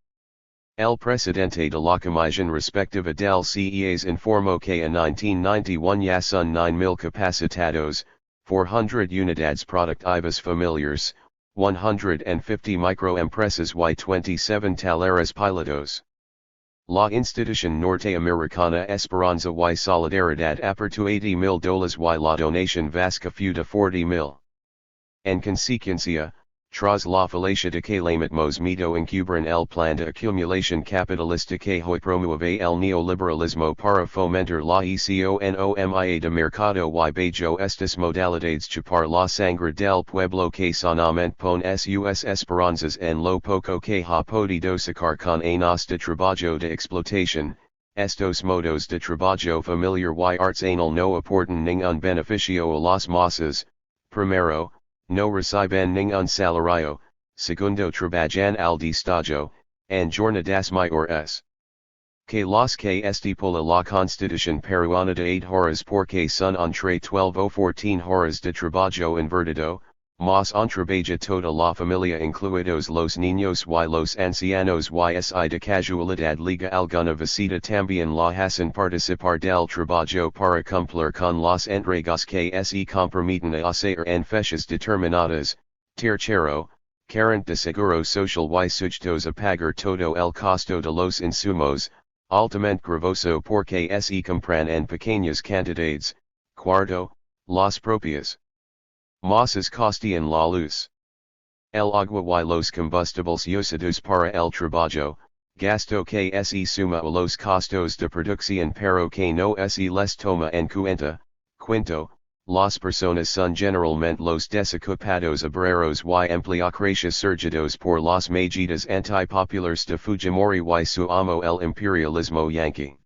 [SPEAKER 1] El Presidente de la Comisión Respectiva del CEAs informó que en 1991 ya son 9,000 capacitados, 400 unidades productivas familiares, 150 microempresas y 27 talleres pilotos. La institución norteamericana Esperanza y Solidaridad aportó $80,000 y la donación vasca fue de 40,000. En consecuencia, tras la falacia de que lamentos mito encubren el plan de acumulación capitalista que hoy promueve el neoliberalismo para fomentar la economía de mercado y bajo estas modalidades chupar la sangre del pueblo que sanamente pone sus esperanzas en lo poco que ha podido sacar con años de trabajo de explotación, estos modos de trabajo familiar y artesanal no aportan ningún beneficio a las masas. Primero, no reciben ningún salario, segundo trabajan al destajo, en jornadas mayores. Que los que estipula la Constitución peruana de 8 horas porque son entre 12 o 14 horas de trabajo invertido, mas trabaja toda la familia incluidos los niños y los ancianos y si de casualidad liga alguna visita también la hacen participar del trabajo para cumplir con las entregas que se comprometen a hacer en fechas determinadas. Tercero, carente de seguro social y sujetos a pagar todo el costo de los insumos, altamente gravoso porque se compran en pequeñas cantidades. Cuarto, las propias masas costean la luz, el agua y los combustibles usados para el trabajo, gasto que se suma a los costos de producción pero que no se les toma en cuenta. Quinto, las personas son generalmente los desocupados obreros y empleocracia surgidos por las medidas antipopulares de Fujimori y su amo el imperialismo yanqui.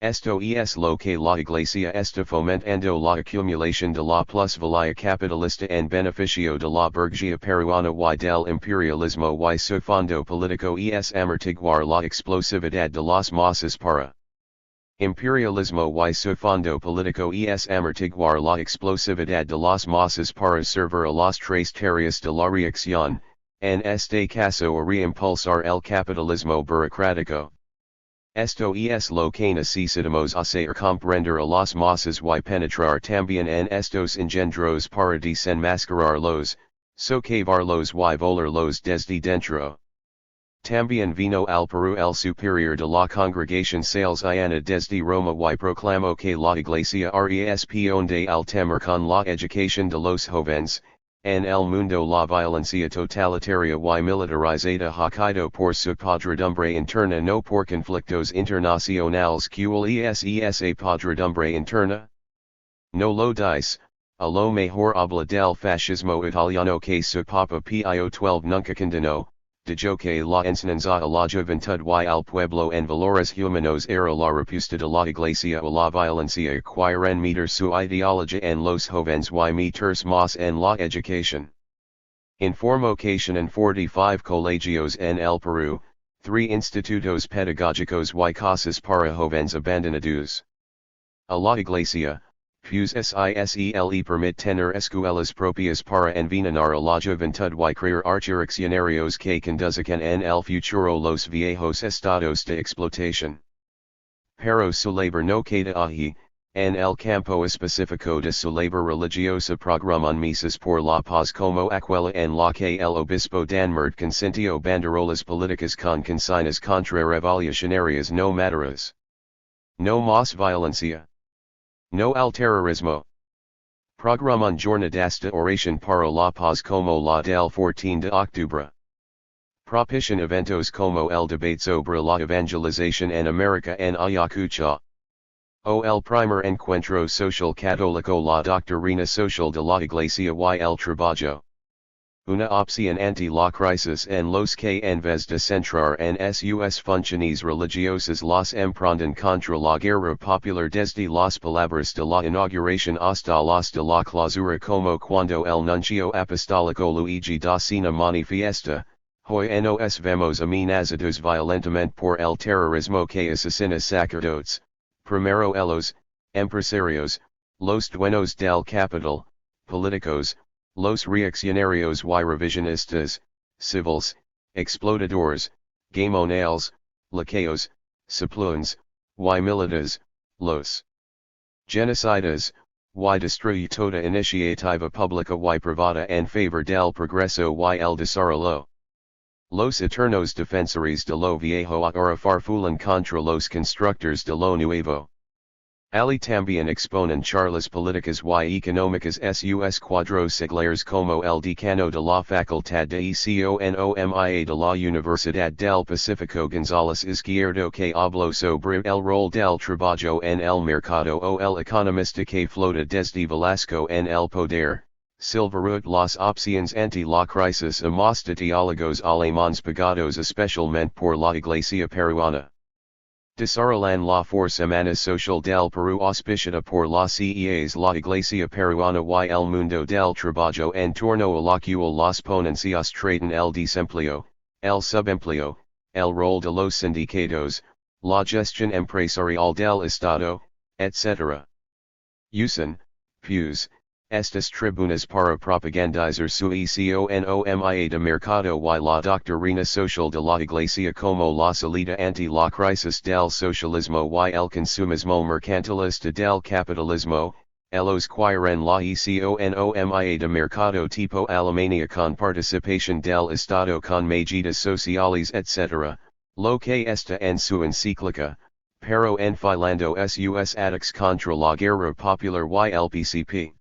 [SPEAKER 1] Esto es lo que la Iglesia está fomentando la acumulación de la plusvalía capitalista en beneficio de la burguesía peruana y del imperialismo y su fondo político es amortiguar la explosividad de las masas para imperialismo y su fondo político es amortiguar la explosividad de las masas para servir a las tres tareas de la reacción, en este caso a reimpulsar el capitalismo burocrático. Esto es lo que necesitamos hacer comprender a las masas y penetrar también en estos engendros para desenmascararlos, socavarlos y volarlos desde dentro. También vino al Perú el superior de la congregación salesiana desde Roma y proclamó que la Iglesia responde al temor con la educación de los jóvenes. En el mundo la violencia totalitaria y militarizada ha caído por su podredumbre interna no por conflictos internacionales cual es esa podredumbre interna. No lo dice, a lo mejor habla del fascismo italiano que su papa Pío XII nunca condenó, dijo que la enseñanza a la juventud y al pueblo en valores humanos era la respuesta de la Iglesia a la violencia quieren meter su ideología en los jóvenes y meterse más en la educación. Informó que en 45 colegios en el Perú, 3 institutos pedagógicos y casas para jóvenes abandonados. A la Iglesia, pues SISELE permite tener escuelas propias para envenenar a la juventud y crear archirreaccionarios que conduzcan en el futuro los viejos estados de explotación. Pero su labor no queda ahí, en el campo específico de su labor religiosa programan misas por la paz como aquella en la que el obispo Danmert consintió banderolas políticas con consignas contrarrevolucionarias no maduras. No más violencia. No al terrorismo. Programan jornadas de oración para la paz como la del 14 de octubre. Propician eventos como el debate sobre la evangelización en América en Ayacucho. O el primer encuentro social católico la doctrina social de la Iglesia y el trabajo. Una opción ante la crisis en los que en vez de centrar en sus funciones religiosas los emprenden contra la guerra popular desde las palabras de la inauguración hasta las de la clausura como cuando el nuncio apostólico Luigi da Sena manifiesta, hoy nos vemos amenazados violentamente por el terrorismo que asesina sacerdotes, primero los empresarios, los dueños del capital, políticos, los reaccionarios y revisionistas, civiles, explotadores, gamonales, laqueos, supluens, y militas, los genocidas, y destruye toda iniciativa pública y privada en favor del progreso y el desarrollo. Los eternos defensores de lo viejo ahora farfulan contra los constructores de lo nuevo. Ali también exponen charlas políticas y económicas sus cuadros seglares como el decano de la Facultad de Economía de la Universidad del Pacífico González Izquierdo que habló sobre el rol del trabajo en el mercado o el economista que flota desde Velasco en el poder, Silverwood las opciones ante la crisis y más diálogos alemanes pagados especialmente por la Iglesia peruana. Desarrollan la fuerza humana social del Perú auspiciada por las CEAs la Iglesia peruana y el mundo del trabajo en torno a la cual las ponencias tratan el desempleo, el subempleo, el rol de los sindicatos, la gestión empresarial del Estado, etc. Usan, pues, estas tribunas para propagandizar su economía de mercado y la doctrina social de la Iglesia como la salida ante la crisis del socialismo y el consumismo mercantilista del capitalismo, ellos quieren la economía de mercado tipo Alemania con participación del Estado con medidas sociales etc., lo que está en su encíclica, pero enfilando sus ataques contra la guerra popular y el PCP.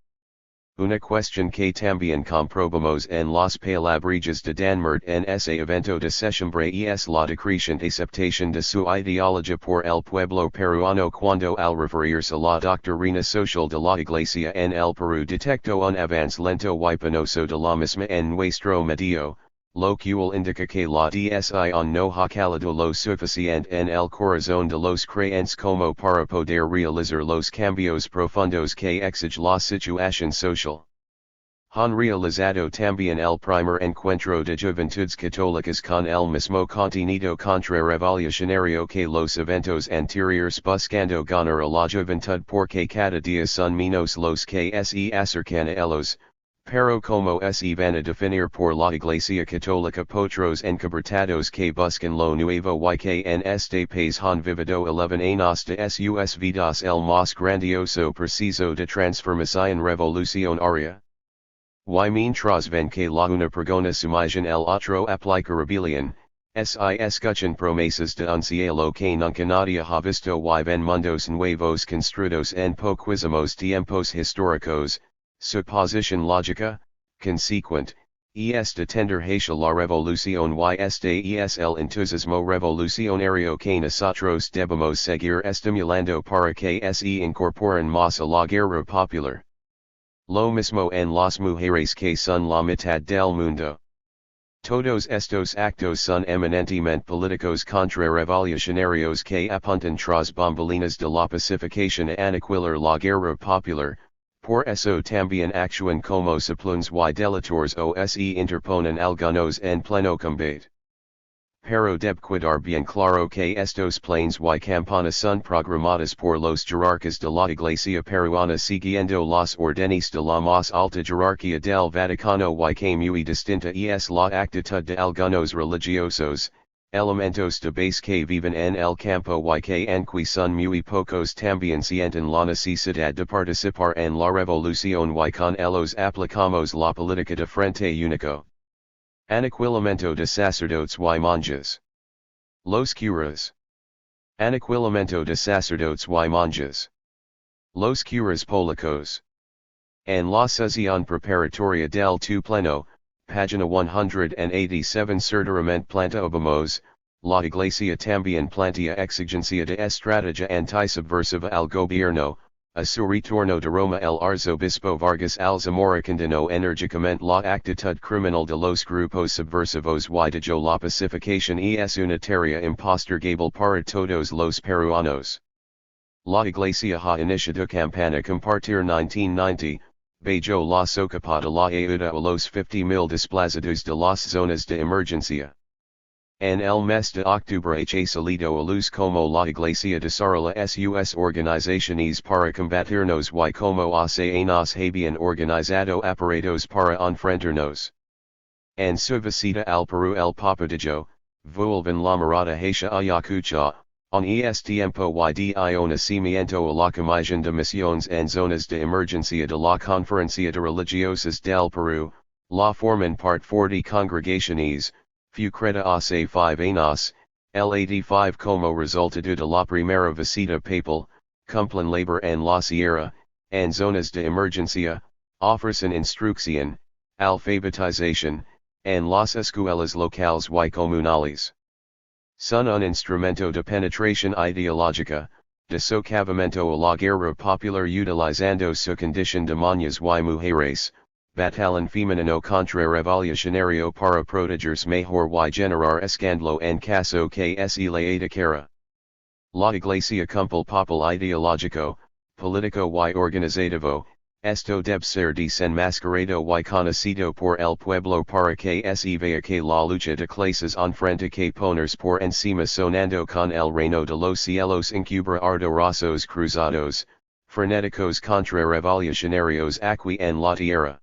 [SPEAKER 1] Una cuestión que también comprobamos en las palabrillas de Danmert en ese evento de septiembre es la decreciente aceptación de su ideología por el pueblo peruano cuando al referirse a la doctrina social de la Iglesia en el Perú detectó un avance lento y penoso de la misma en nuestro medio, lo cual indica que la DSI no ha calado lo suficiente en el corazón de los creyentes como para poder realizar los cambios profundos que exige la situación social. Han realizado también el primer encuentro de juventudes católicas con el mismo contenido contrarrevolucionario que los eventos anteriores buscando ganar a la juventud porque cada día son menos los que se acercan a ellos. Pero como se van a definir por la Iglesia Católica potros encobertados que buscan lo nuevo y que en este país han vivido 11 años de sus vidas el más grandioso proceso de transformación revolucionaria. Y mientras ven que la una pregona sumigen el otro aplica rebelión, se escuchan promesas de un cielo que nunca nadie ha visto y ven mundos nuevos construidos en poquísimos tiempos históricos. Su posición lógica, consecuente, es de tender hacia la revolución y este es el entusiasmo revolucionario que nosotros debemos seguir estimulando para que se incorporen más a la guerra popular. Lo mismo en las mujeres que son la mitad del mundo. Todos estos actos son eminentemente políticos contrarrevolucionarios que apuntan tras bambalinas de la pacificación a aniquilar la guerra popular. Por eso también actúan como supluns y delatores o se interponen algunos en pleno combate. Pero debe quedar bien claro que estos planes y campanas son programadas por los jerarcas de la Iglesia peruana siguiendo las órdenes de la más alta jerarquía del Vaticano y que muy distinta es la actitud de algunos religiosos, elementos de base que viven en el campo y que aunque son muy pocos también sienten la necesidad de participar en la revolución y con ellos aplicamos la política de frente único. Aniquilamiento de sacerdotes y monjas. Los curas. Aniquilamiento de sacerdotes y monjas. Los curas políticos. En la sesión preparatoria del tu pleno, página 187 certeramente planteábamos, la Iglesia también plantea exigencia de estrategia antisubversiva al gobierno, a su retorno de Roma el arzobispo Vargas Alzamora condenó enérgicamente la actitud criminal de los grupos subversivos y dijo la pacificación es una tarea impostergable para todos los peruanos. La Iglesia ha iniciado campaña compartir 1990, bajo la socapa de la ayuda a los 50,000 desplazados de las zonas de emergencia. En el mes de octubre ha salido a luz como la Iglesia desarrolla sus organizaciones para combatirnos y como hace años habían organizado aparatos para enfrentarnos. En su visita al Perú el Papa dijo, vuelven la mirada hacia Ayacucho, en este tiempo y de nacimiento a la Comisión de Misiones en Zonas de Emergencia de la Conferencia de Religiosas del Perú, la forman part 40 congregaciones, fu creta hace 5 años, el 85 como resultado de la primera visita papal, cumplen labor en la sierra, en zonas de emergencia, ofrecen instrucción, alfabetización, en las escuelas locales y comunales. Son un instrumento de penetración ideológica, de socavamiento a la guerra popular utilizando su condición de mañas y mujeres, batalón femenino contrarrevolucionario para protegerse mejor y generar escándalo en caso que se le atacara. La Iglesia cumple papel ideológico, político y organizativo, esto debe ser desenmascarado y conocido por el pueblo para que se vea que la lucha de clases enfrenta que ponerse por encima sonando con el reino de los cielos encubra ardorosos cruzados, frenéticos contrarrevolucionarios aquí en la tierra.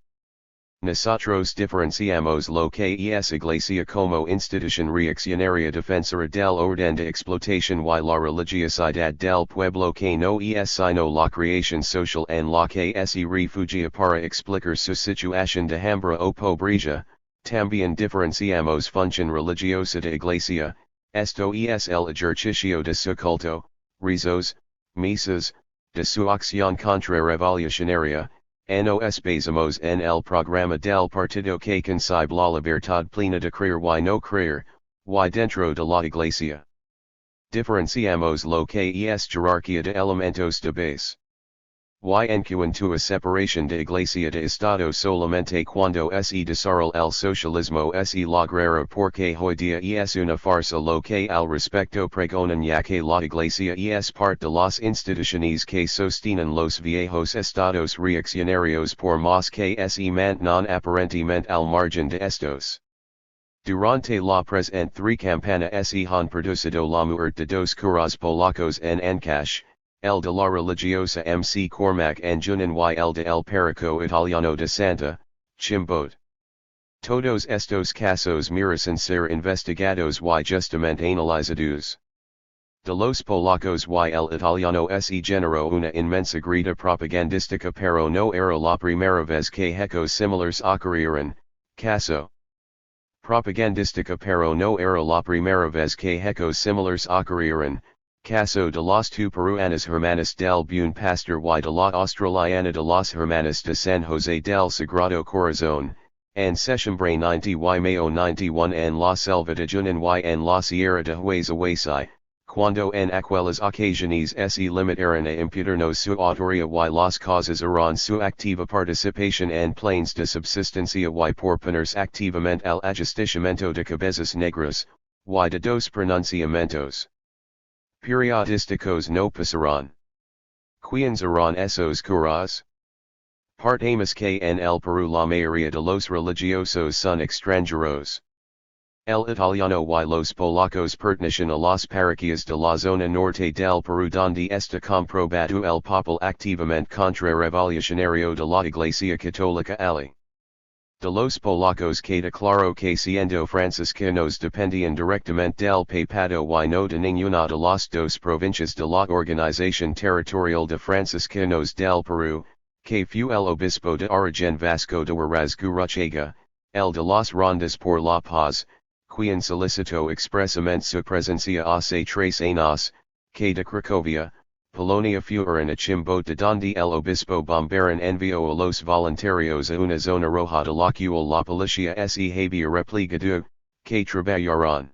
[SPEAKER 1] Nosotros diferenciamos lo que es Iglesia como institución reaccionaria defensora del orden de explotación y la religiosidad del pueblo que no es sino la creación social en la que se refugia para explicar su situación de hambre o pobreza. También diferenciamos función religiosa de Iglesia, esto es el ejercicio de su culto, rezos, misas, de su acción contrarrevolucionaria. Nos basamos en el programa del partido que concibe la libertad plena de creer y no creer, y dentro de la Iglesia. Diferenciamos lo que es jerarquía de elementos de base. Y en cuanto a separación de Iglesia de Estado solamente cuando se desarrolla el socialismo se logrará porque hoy día es una farsa lo que al respecto pregonan ya que la Iglesia es parte de las instituciones que sostienen los viejos estados reaccionarios por más que se mantengan aparentemente al margen de estos. Durante la presente campaña se han producido la muerte de dos curas polacos en Ancash, el de la religiosa MC Cormac en Junin y el de el perico italiano de Santa, Chimbote. Todos estos casos merecen ser investigados y justamente analizados. De los polacos y el italiano se generó una inmensa grita propagandística pero no era la primera vez que hechos similares ocurrieron, caso. Propagandística pero no era la primera vez que hechos similares ocurrieron, caso de las two peruanas hermanas del Buen Pastor y de la australiana de las hermanas de San José del Sagrado Corazón, en septiembre 90 y mayo 91 en la selva de Junin y en la Sierra de Huesahuasi, cuando en aquellas ocasiones se limitaron a imputarnos su autoría y las causas eran su activa participación en planes de subsistencia y por ponerse activamente al ajusticiamiento de cabezas negras, y de dos pronunciamientos periodísticos no pasarán. ¿Quiénes eran esos curas? Partamos que en el Perú la mayoría de los religiosos son extranjeros. El italiano y los polacos pertenecen a las parroquias de la zona norte del Perú donde está comprobado el papel activamente contrarrevolucionario de la Iglesia Católica allí. De los polacos queda claro que siendo franciscanos dependían directamente del papado y no de ninguna de las dos provincias de la Organización Territorial de Franciscanos del Perú, que fue el obispo de origen vasco de Huaraz Gurruchaga, el de las Rondas por la Paz, quien solicitó expresamente su presencia hace 3 años, que de Cracovia, Polonia fueron a Chimbote donde el obispo Bombaran envió a los voluntarios a una zona roja de la cual la policía se había replegado, que trabajaron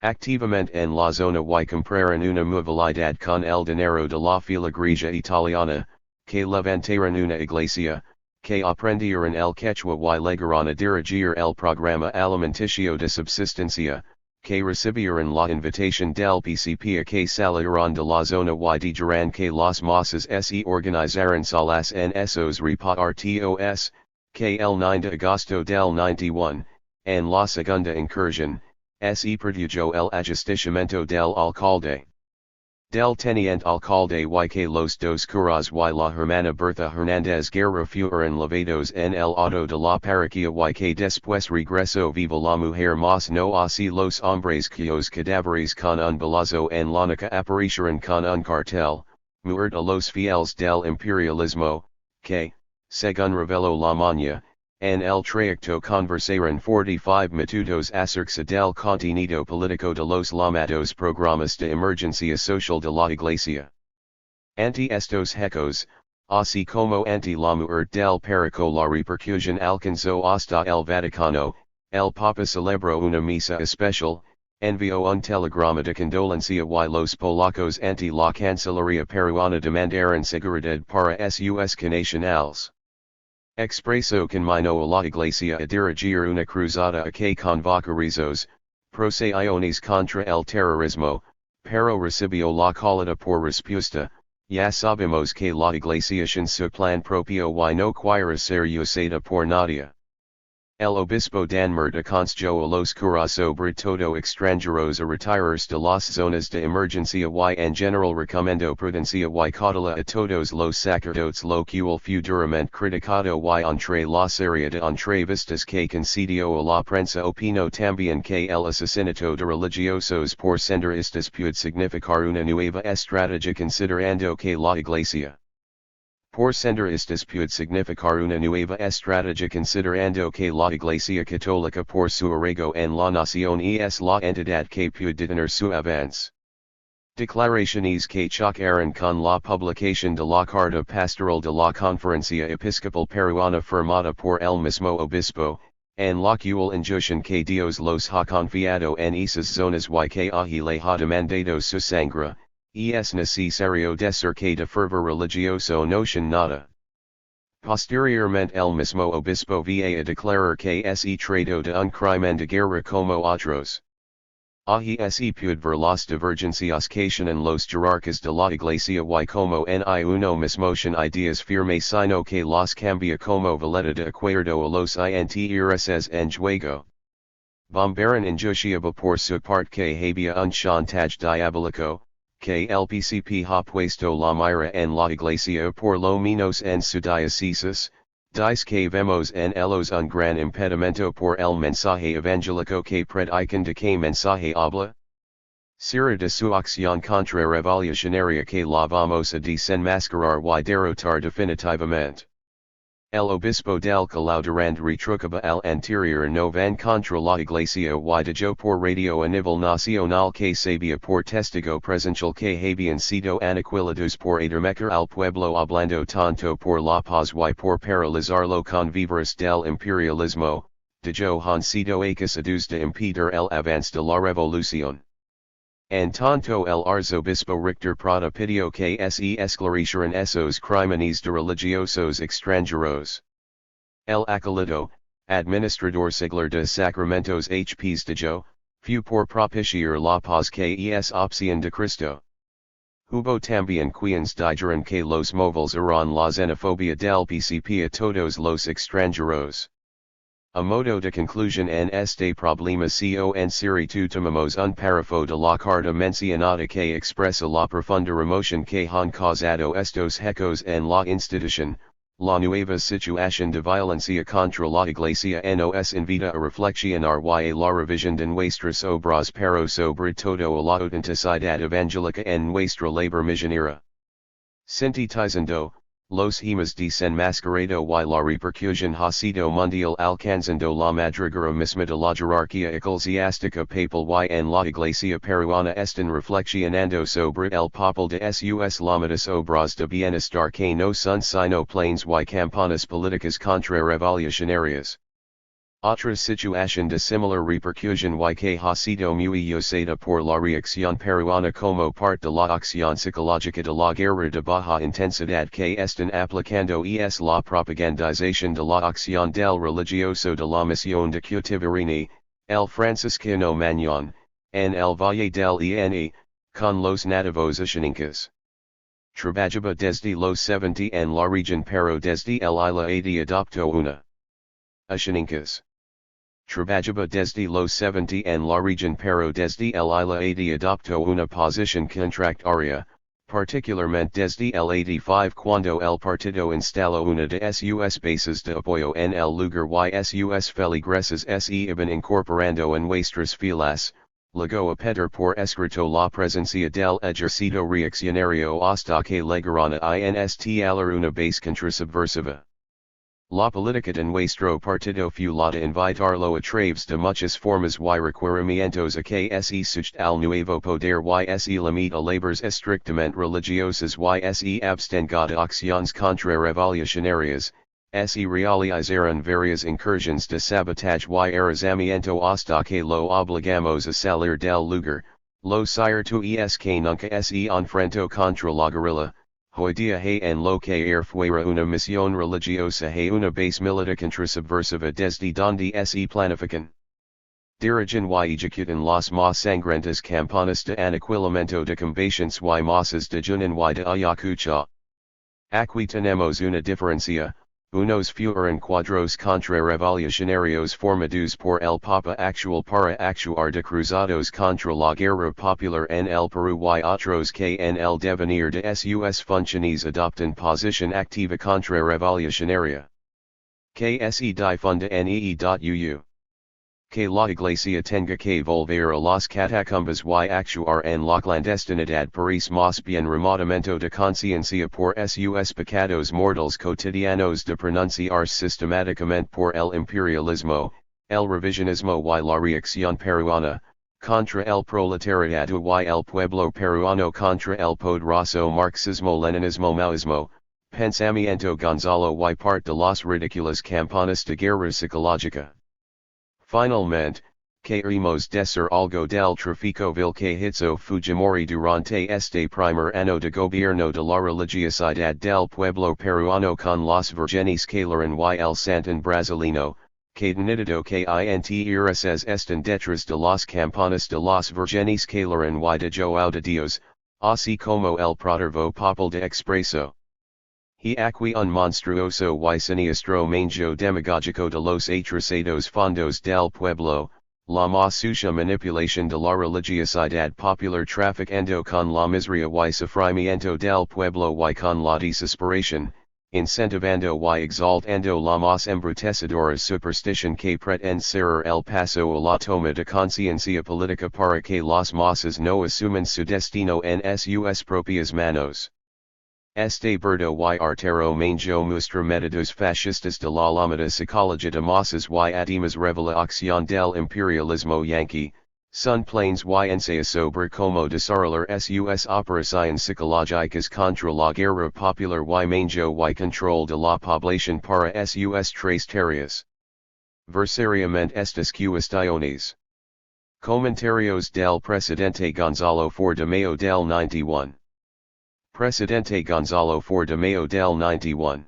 [SPEAKER 1] activamente en la zona y compraron una movilidad con el dinero de la filigresia italiana, que levantaron una iglesia, que aprendieron el quechua y llegaron a dirigir el programa alimenticio de subsistencia, que recibieron la invitación del PCP a que salieron de la zona y dijeron que las masas se organizaron solas en esos repartos, que el 9 de agosto del 91, en la segunda incursión, se produjo el ajusticiamiento del alcalde. Del Teniente Alcalde y que los dos curas y la hermana Bertha Hernández Guerra fueron levados en el auto de la parroquia y que después regresó viva la mujer mas no así los hombres cuyos cadáveres con un balazo en la nuca aparecieron con un cartel, muerte a los fieles del imperialismo, que, según reveló la maña, en el trayecto conversaron 45 minutos acerca del contenido político de los llamados programas de emergencia social de la Iglesia. Ante estos hechos, así como ante la muerte del párroco la repercusión alcanzó hasta el Vaticano, el Papa celebró una misa especial, envió un telegrama de condolencia y los polacos ante la Cancillería peruana demandaron seguridad para sus connacionales. Expreso conminó a la Iglesia a dirigir una cruzada a que convoca rizos, processiones contra el terrorismo, pero recibió la calada por respuesta, ya sabemos que la Iglesia sin su plan propio y no quiere ser usada por nadie. El obispo Danmer aconsejó a los curas sobre todo extranjeros a retirarse de las zonas de emergencia y en general recomendó prudencia y cautela a todos los sacerdotes lo cual fue duramente criticado y entre la serie de entrevistas que concedió a la prensa opinó también que el asesinato de religiosos por senderistas puede significar una nueva estrategia considerando que la Iglesia por senderistas puede significar una nueva estrategia considerando que la Iglesia Católica por su arraigo en la nación es la entidad que puede detener su avance. Declaraciones que chocaron con la publicación de la Carta Pastoral de la Conferencia Episcopal Peruana firmada por el mismo obispo, en la cual injunción que Dios los ha confiado en esas zonas y que allí le ha demandado su sangre. Es necesario decir que de fervor religioso no son nada. Posteriormente el mismo obispo va a declarar que se trató de un crimen de guerra como otros. Allí se puede ver las divergencias que tienen los jerarcas de la Iglesia y como en uno mismo son ideas firmes sino que las cambia como veleta de acuerdo a los intereses en juego. Bombaron injusticiable por su parte que había un chantage diabólico, que el PCP ha puesto la mira en la Iglesia por lo menos en su diócesis, dice que vemos en ellos un gran impedimento por el mensaje evangélico que predican de que mensaje habla. Será de su acción contra-revolucionaria que la vamos a desenmascarar y derrotar definitivamente. El obispo del Callao durante retrucaba al anterior no van contra la Iglesia y dijo por radio a nivel nacional que sabía por testigo presencial que habían sido aniquilados por adormecer al pueblo hablando tanto por la paz y por paralizarlo con víveres del imperialismo, dijo han sido acusados de impedir el avance de la revolución. En tanto el arzobispo Richter Prada pidió que se esclarecieran esos crímenes de religiosos extranjeros. El acólito, administrador seglar de sacramentos HPs dijo, fue por propiciar la paz que es opción de Cristo. Hubo también quienes dijeron que los móviles eran la xenofobia del PCP a todos los extranjeros. A modo de conclusión en este problema con serie tomamos un párrafo de la carta mencionada que expresa la profunda emoción que han causado estos hechos en la institución, la nueva situación de violencia contra la Iglesia nos invita a reflexionar y a la revisión de nuestras obras pero sobre todo a la autenticidad evangélica en nuestra labor misionera. Sintetizando, los hemos desenmascarado y la repercusión ha sido mundial alcanzando la madriguera misma de la jerarquía eclesiástica papal y en la Iglesia peruana están reflexionando sobre el papel de sus llamadas obras de bienestar que no son sino planes y campanas políticas contra-revolucionarias. Otra situación de similar repercusión y que ha sido muy usada por la reacción peruana como parte de la acción psicológica de la guerra de baja intensidad que están aplicando es la propagandización de la acción del religioso de la misión de Cutiverini, el franciscano Mañón, en el Valle del Ene, con los nativos Ashaninkas. Trabajaba desde los 70 en la región pero desde el isla 80 adoptó una. Ashaninkas. Trabajaba desde los 70 en la región pero desde el isla 80 adoptó una posición contractaria, particularmente desde el 85 cuando el partido instaló una de sus bases de apoyo en el lugar y sus feligreses se iban incorporando en nuestras filas, luego a pedir por escrito la presencia del ejército reaccionario hasta que llegaron a instalar una base contrasubversiva. La política de nuestro partido fue la de invitarlo a través de muchas formas y requerimientos a que se sucht al nuevo poder y se limita a labors estrictamente religiosas y se abstenga de acciones contrarrevolucionarias, se realizaron varias incursiones de sabotaje y arrasamiento hasta que lo obligamos a salir del lugar, lo cierto es que nunca se enfrentó contra la guerrilla. Hoy día hay en lo que fuera una misión religiosa hay una base militar contrasubversiva desde donde se planifican, dirigen y ejecutan las más sangrantes campanas de aniquilamiento de combaciones y masas de Junin y de Ayacucho. Aquí tenemos una diferencia, unos fueron cuadros contrarrevolucionarios formados por el Papa actual para actuar de cruzados contra la guerra popular en el Perú y otros que en el devenir de sus funciones adoptan posición activa contrarrevolucionaria. Que se difunda en EE.uu. Que la Iglesia tenga que volver a las catacumbas y actuar en la clandestinidad parece más bien remordimiento de conciencia por sus pecados mortales cotidianos de pronunciarse sistemáticamente por el imperialismo, el revisionismo y la reacción peruana, contra el proletariado y el pueblo peruano contra el poderoso marxismo-leninismo maoísmo, pensamiento Gonzalo y parte de las ridículas campanas de guerra psicológica. Finalmente, queremos decir algo del tráfico vil que hizo Fujimori durante este primer año de gobierno de la religiosidad del pueblo peruano con los vírgenes que leran y el santon brasilino, que nítido que intereses están detrás de las campanas de los vírgenes que leran y de Joao de Dios, así como el protervo papal de expreso. He aquí un monstruoso y siniestro manjo demagogico de los atrasados fondos del pueblo, la más sucia manipulación de la religiosidad popular traficando con la miseria y sufrimiento del pueblo y con la desesperación, incentivando y exaltando la más embrutecedora superstición que pretende cerrar el paso a la toma de conciencia política para que las masas no asuman su destino en sus propias manos. Este burdo y artero manjo muestra métodos fascistas de la llamada psicología de masas y además revela acción del imperialismo yanqui, son planes y ensayos sobre cómo desarrollar sus operaciones psicológicas contra la guerra popular y manjo y control de la población para sus tres tareas. Versariamente estas cuestiones. Comentarios del presidente Gonzalo for de Mayo del 91. Presidente Gonzalo for de Mayo del 91.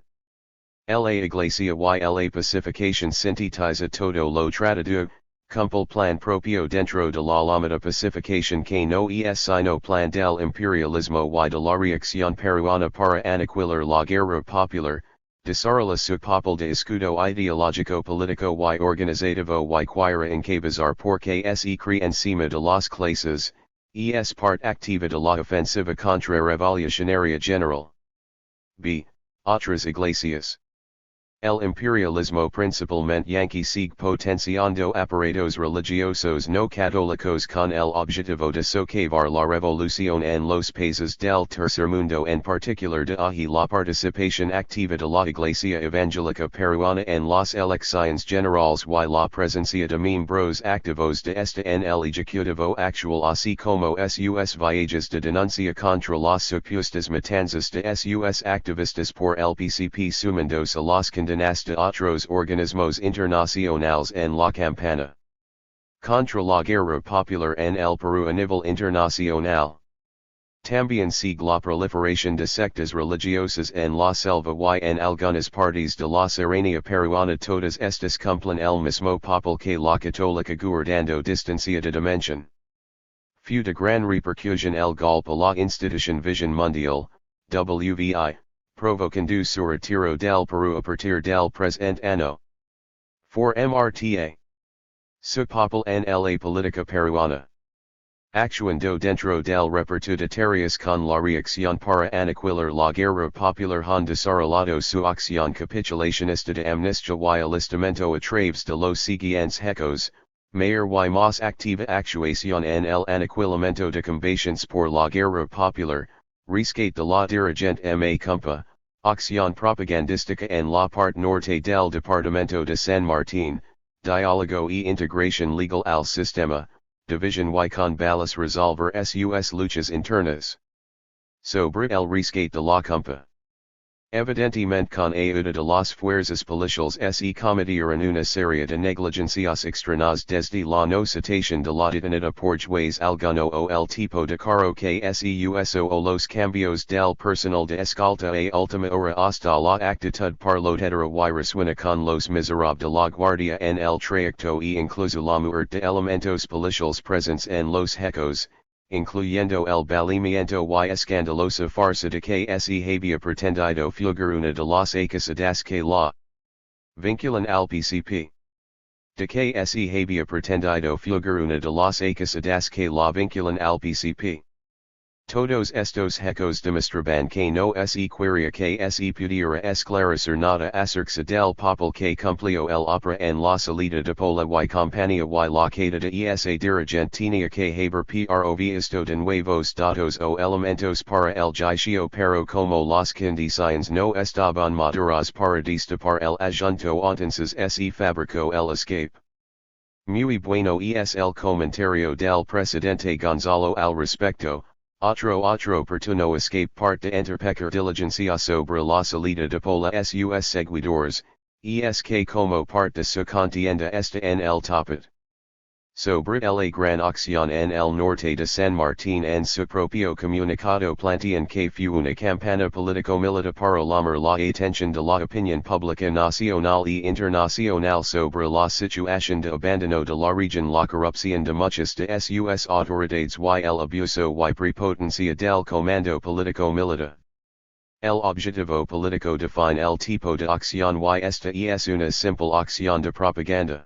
[SPEAKER 1] La Iglesia y la pacificación sintetiza todo lo tratado, cumple plan propio dentro de la llamada pacificación que no es sino plan del imperialismo y de la reacción peruana para aniquilar la guerra popular, desarrolla su papel de escudo ideológico político y organizativo y quiera encabezar porque se cree encima de las clases, es parte activa de la ofensiva contrarrevolucionaria general. B. Otras iglesias. El imperialismo principalmente yanqui sigue potenciando aparatos religiosos no católicos con el objetivo de socavar la revolución en los países del tercer mundo en particular de ahí la participación activa de la Iglesia Evangélica Peruana en las elecciones generales y la presencia de miembros activos de esta en el ejecutivo actual así como sus viajes de denuncia contra las supuestas matanzas de sus activistas por el PCP sumándose a las condenas de otros organismos internacionales en la campana contra la guerra popular en el Perú a nivel internacional. También sigue la proliferación de sectas religiosas en la selva y en algunas partes de la serranía peruana todas estas cumplen el mismo papel que la católica guardando distancia de dimensión. Fue de gran repercusión el golpe a la institución Visión Mundial, WVI, provocando su retiro del Perú a partir del presente año. For MRTA. Su papel en la política peruana. Actuando dentro del reperto de tareas con la reacción para aniquilar la guerra popular han desarrollado su acción capitulacionista de amnistía y alistamiento a través de los siguientes hechos, mayor y más activa actuación en el aniquilamiento de combations por la guerra popular, rescate de la dirigente ma Cumpa, acción propagandística en la parte norte del departamento de San Martín, diálogo e integración legal al sistema, division y con balas resolver sus luchas internas. Sobre el rescate de la Cumpa. Evidentemente con ayuda de las fuerzas policiales se cometieron una serie de negligencias externas desde la no citación de la detenida por juez alguno o el tipo de cargo que se usó o los cambios del personal de escolta a última hora hasta la actitud parlotera y resuena con los miserables de la guardia en el trayecto e incluso la muerte de elementos policiales presentes en los hechos, incluyendo el balimiento y escandalosa farsa de que se había pretendido fugar una de las acusadas que la vinculan al PCP. De que se había pretendido fugar una de las acusadas que la vinculan al PCP. Todos estos hechos demostraban que no se quería que se pudiera esclarecer nada acerca del papel que cumplió el opera en la salida de Pola y compañía y la queda de esa dirigente tenía que haber provisto de nuevos datos o elementos para el juicio pero como las condiciones no estaban maduras para destapar el asunto entonces se fabricó el escape. Muy bueno es el comentario del presidente Gonzalo al respecto. Otro oportuno escape parte de entrepecar diligencia sobre la salida de Pola sus seguidores, es que como parte de su contienda está en el tapet. Sobre la gran acción en el norte de San Martín en su propio comunicado plantean que fue una campaña político-militar para llamar la atención de la opinión pública nacional e internacional sobre la situación de abandono de la región, la corrupción de muchas de sus autoridades y el abuso y prepotencia del comando político-militar. El objetivo político define el tipo de acción y esta es una simple acción de propaganda.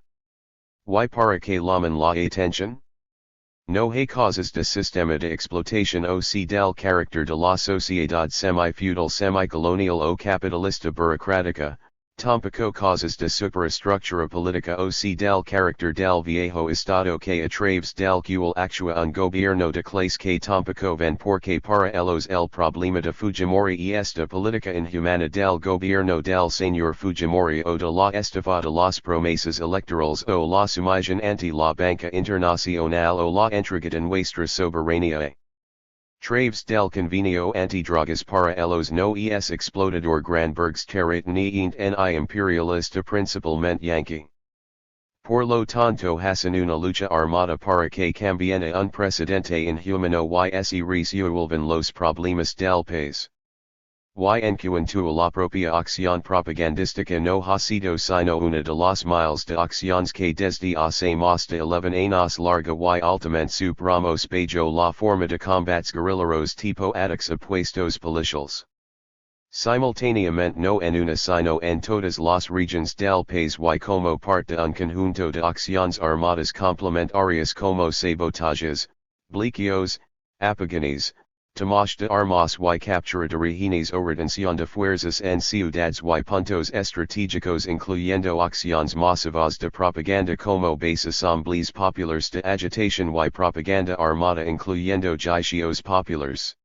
[SPEAKER 1] ¿Y para qué llaman la atención? No hay causas de sistema de explotación o si del carácter de la sociedad semi-feudal semi-colonial o capitalista burocrática, tampoco causas de superestructura política o si del carácter del viejo estado que a través del cual actúa un gobierno de clase que tampoco ven porque para ellos el problema de Fujimori y esta política inhumana del gobierno del señor Fujimori o de la estafa de las promesas electorales o la sumisión ante la banca internacional o la entrega de nuestra soberanía. Traves del convenio antidrogas para ellos no es explotador Granbergs terrateniente ni imperialista principalmente yankee. Por lo tanto hacen una lucha armada para que cambien a un precedente inhumano y se resuelvan los problemas del país. Y en cuanto a la propia acción propagandística no ha sido sino una de las miles de acciones que desde hace más de 11 años larga y altamente superamos bajo la forma de combats guerrilleros tipo ataques a puestos policiales. Simultáneamente no en una sino en todas las regiones del país y como parte de un conjunto de acciones armadas complementarias como sabotajes, bloqueos, apagones, tomage de armas y captura de rehenes o retención de fuerzas en ciudades y puntos estratégicos incluyendo acciones masivas de propaganda como base asambleas populares de agitación y propaganda armada incluyendo juicios populares.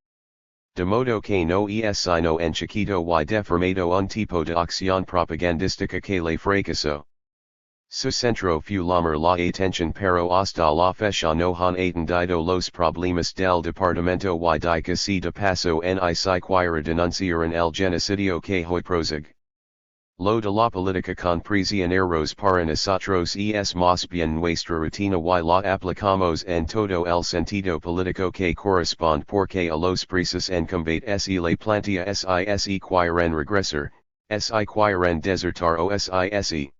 [SPEAKER 1] De modo que no es sino en chiquito y deformado un tipo de acción propagandística que le fracasó. Su centro fue llamar la atención pero hasta la fecha no han atendido los problemas del departamento y de que se de paso ni siquiera denunciaron el genocidio que hoy prosigue. Lo de la política con prisioneros para nosotros es más bien nuestra rutina y la aplicamos en todo el sentido político que corresponde porque a los presos en combate se le plantea se quieren regresar, se quieren desertar o se.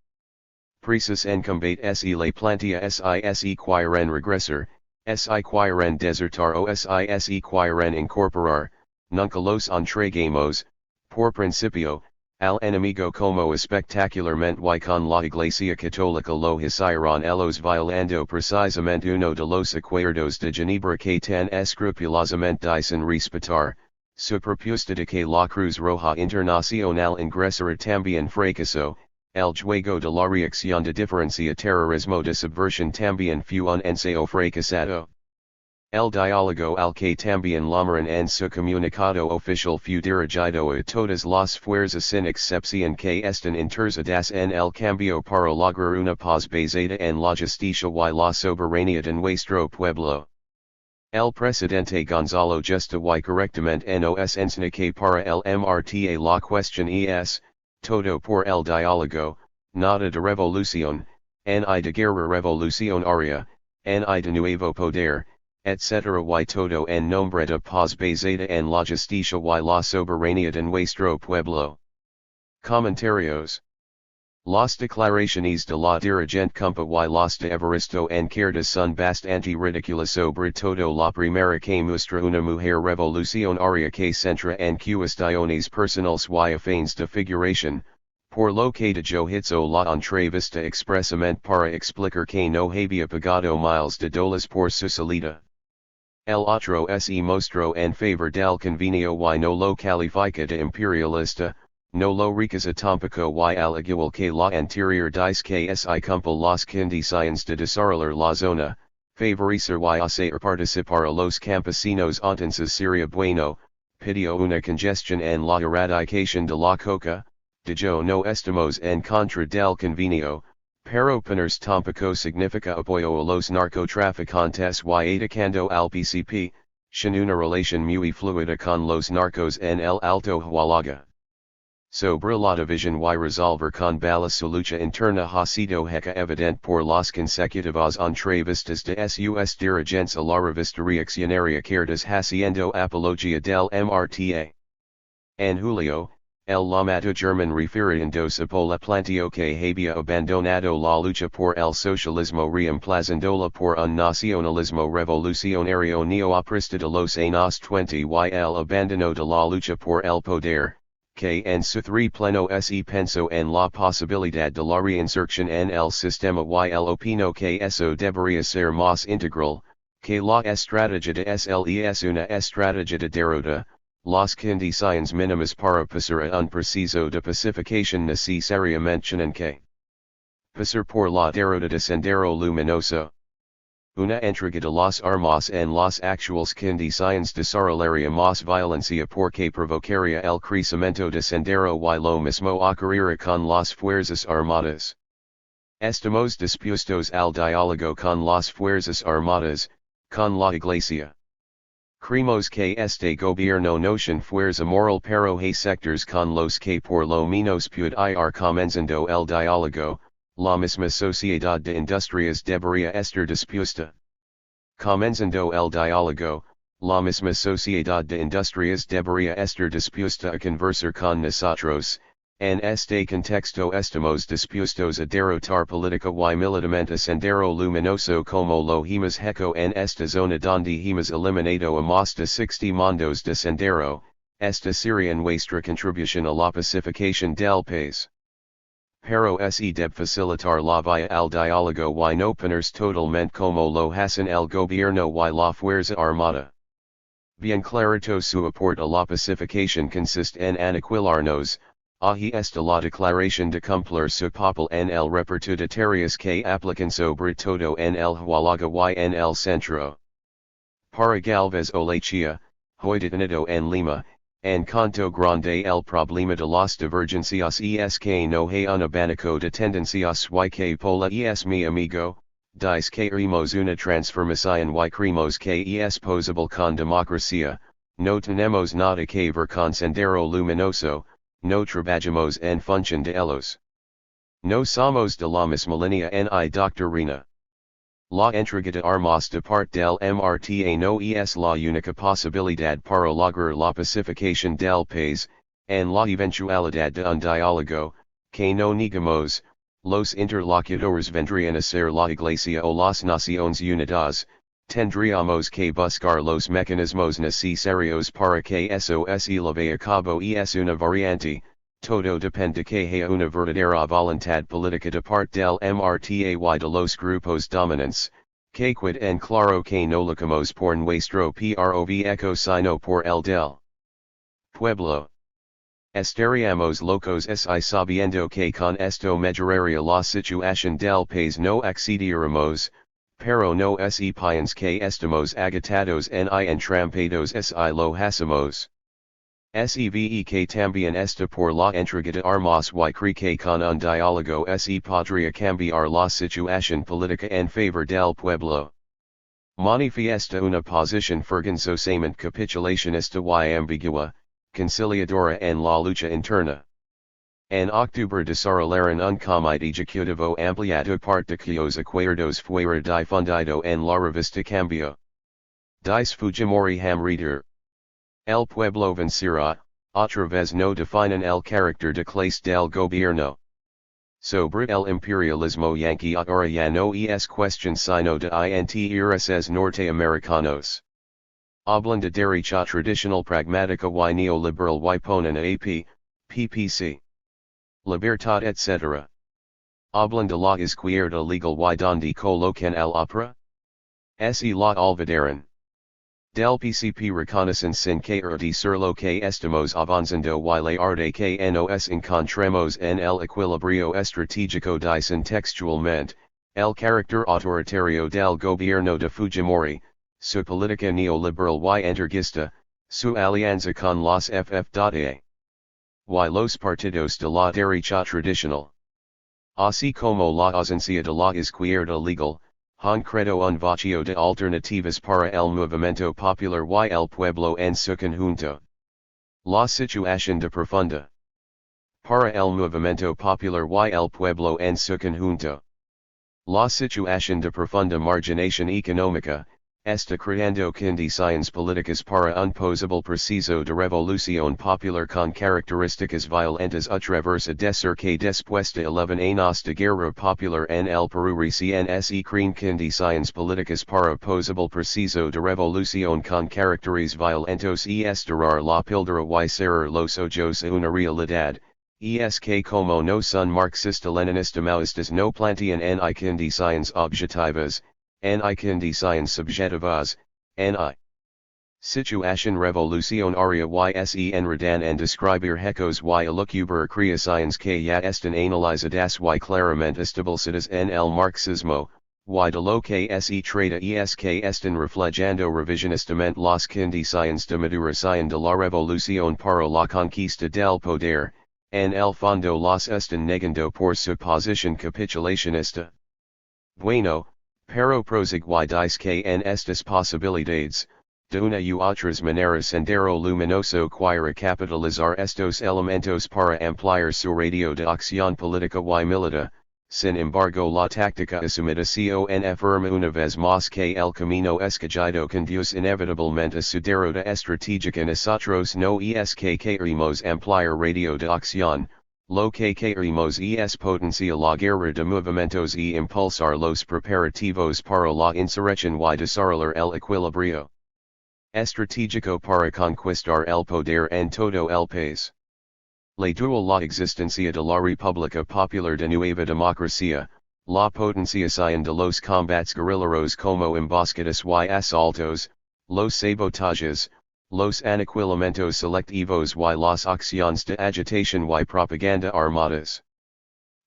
[SPEAKER 1] Presos en combate se le plantea se quieren regresar, se quieren desertar o se quieren incorporar, nunca los entregamos, por principio, Al enemigo como espectacularmente y con la Iglesia Católica lo hicieron ellos violando precisamente uno de los acuerdos de Ginebra que tan escrupulosamente dicen respetar, su propuesta de que la Cruz Roja Internacional ingresara también fracasó, el juego de la reacción de diferencia terrorismo de subversión también fue un ensayo fracasado. El diálogo al que también llamaron en su comunicado oficial fue dirigido a todas las fuerzas sin excepción que están interesadas en el cambio para lograr una paz basada en la justicia y la soberanía de nuestro pueblo. El presidente Gonzalo Justa y correctamente nos enseña que para el MRTA la cuestión es, todo por el diálogo, nada de revolución, ni de guerra revolucionaria, ni de nuevo poder, etc. y todo en nombre de paz basada en la justicia y la soberanía de nuestro pueblo. Comentarios. Las declaraciones de la dirigente Compa y las de Evaristo Izquierda son bastante ridículas sobre todo la primera que muestra una mujer revolucionaria que centra en cuestiones personales y afines de figuración, por lo que dijo hizo la entrevista expresamente para explicar que no había pagado miles de dólares por su salida. El otro se mostró en favor del convenio y no lo califica de imperialista, no lo rechaza tampoco y al igual que la anterior dice que se cumplen las condiciones de desarrollar la zona, favorecer y hacer participar a los campesinos entonces sería bueno, pidió una congestión en la erradicación de la coca, dijo no estamos en contra del convenio, pero ponerse tampoco significa apoyo a los narcotraficantes y atacando al PCP, sin una relación muy fluida con los narcos en el Alto Hualaga. Sobre la división y resolver con balas su lucha interna ha sido hecha evidente por las consecutivas entrevistas de sus dirigentes a la revista reaccionaria Cartas haciendo apología del MRTA. En julio, el llamado German refiriéndose la planteó que había abandonado la lucha por el socialismo reemplazándola por un nacionalismo revolucionario neoaprista de los años 20 y el abandono de la lucha por el poder, que en su pleno se pensó en la posibilidad de la reinserción en el sistema y el opino que eso debería ser más integral, que la estrategia de SLE es una estrategia de derrota. Las condiciones mínimas para pasar a un proceso de pacificación necesaria mencionan que pasar por la derrota de Sendero Luminoso. Una entrega de las armas en las actuales condiciones desarrollaría más violencia porque provocaría el crecimiento de Sendero y lo mismo ocurrirá con las fuerzas armadas. Estamos dispuestos al diálogo con las fuerzas armadas, con la Iglesia. Creemos que este gobierno no tiene fuerza moral pero hay sectores con los que por lo menos puede ir comenzando el diálogo, la misma sociedad de industrias debería estar dispuesta. Comenzando el diálogo, la misma sociedad de industrias debería estar dispuesta a conversar con nosotros. En este contexto estamos dispuestos a derrotar política y militarmente Sendero Luminoso como lo hemos hecho en esta zona donde hemos eliminado a más de 60 mandos de Sendero, esta sería nuestra contribución a la pacificación del país. Pero se debe facilitar la vía al diálogo y no ponerse totalmente como lo hacen el gobierno y la fuerza armada. Bien clarito su aporte a la pacificación consiste en aniquilarnos. Ahí está la declaración de cumplir su papel en el reparto de tareas que aplican sobre todo en el Hualaga y en el centro. Para Galvez Olechea, hoy detenido en Lima, en Canto Grande el problema de las divergencias es que no hay un abanico de tendencias y que Pola es mi amigo, dice que queremos una transformación y creemos que es posible con democracia, no tenemos nada que ver con Sendero Luminoso. No trabajamos en función de ellos. No somos de la misma línea ni doctrina. La entrega de armas de parte del MRTA no es la única posibilidad para lograr la pacificación del país, en la eventualidad de un diálogo, que no negamos, los interlocutores vendrían a ser la Iglesia o las Naciones Unidas, tendríamos que buscar los mecanismos necesarios para que eso se lleve a cabo y es una variante, todo depende que haya una verdadera voluntad política de parte del MRTA de los grupos dominantes, que quid en claro que no lucamos por nuestro provecho sino por el del pueblo. Estaríamos locos si sabiendo que con esto mejoraría la situación del país no accediéramos, pero no si piens que estamos agitados en y entrampados si lo hacemos. Sve que también está por la entrega de armas y cree que con un diálogo se podría cambiar la situación política en favor del pueblo. Manifiesta una posición vergonzosamente capitulacionista y ambigua, conciliadora en la lucha interna. En octubre desarrollaron un comité ejecutivo ampliado parte cuyos acuerdos fuera difundido en la revista Cambio. Dice Fujimori Hamreader. El pueblo vencerá, otra vez no definen el carácter de clase del gobierno. Sobre el imperialismo yanqui ahora ya no es cuestión sino de intereses norteamericanos. Hablan de derecha tradicional pragmática y neoliberal y ponen a PPC. Libertad etc. Hablan de la izquierda legal y donde colocan el opera? Se la olvidaron. Del PCP reconocen sin caer de sur lo que estamos avanzando y la arte que nos encontramos en el equilibrio estratégico dicen textualmente, el carácter autoritario del gobierno de Fujimori, su política neoliberal y entreguista, su alianza con los FF.A. Y los partidos de la derecha tradicional. Así como la ausencia de la izquierda legal, han creado un vacío de alternativas para el movimiento popular y el pueblo en su conjunto. La situación de profunda. Para el movimiento popular y el pueblo en su conjunto. La situación de profunda marginación económica, está creando condiciones políticas para un posible proceso de revolución popular con características violentas atreverse decir que después de 11 años de guerra popular en el Perú recién se crean condiciones políticas para posible proceso de revolución con caracteres violentos y estirar la píldora y cerrar los ojos a una realidad. Es que como no son marxista-leninista maoístas no plantean ni condiciones objetivas, ni condiciones subjetivas, ni situación revolucionaria y se enredan en describir hechos y elucubrar creaciones que ya están analizadas y claramente establecidas en el marxismo, y de lo que se trata es que están reflejando revisionistamente las condiciones de maduración de la revolución para la conquista del poder, en el fondo las están negando por su posición capitulacionista. Bueno, pero prosigue y dice que en estas posibilidades, de una u otras maneras sendero luminoso quiere capitalizar estos elementos para ampliar su radio de acción política y militar, sin embargo la táctica asumida con afirma una vez más que el camino escogido conduce inevitablemente a su derrota estratégica nosotros no es que queremos ampliar radio de acción, lo que queremos es potenciar la guerra de movimientos y impulsar los preparativos para la insurrección y desarrollar el equilibrio estratégico para conquistar el poder en todo el país. Le dual la existencia de la República Popular de Nueva Democracia, la potenciación de los combates guerrilleros como emboscadas y asaltos, los sabotajes, los aniquilamientos selectivos y las acciones de agitación y propaganda armadas.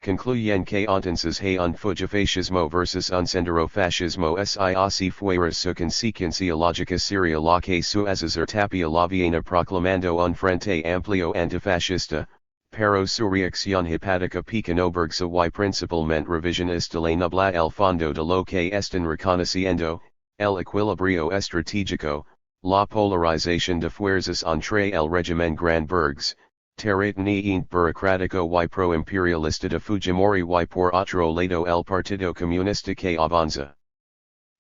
[SPEAKER 1] Concluyen que entonces hay un fugifascismo versus un senderofascismo si así fuera su consecuencia lógica sería la que Suazazar Tapia la viene proclamando un frente amplio antifascista, pero su reacción hepática pica no burguesa y principalmente revisionista le nubla el fondo de lo que están reconociendo, el equilibrio estratégico, la polarización de fuerzas entre el régimen Grand Burgs, terrateniente burocrático y pro-imperialista de Fujimori y por otro lado el Partido Comunista que avanza.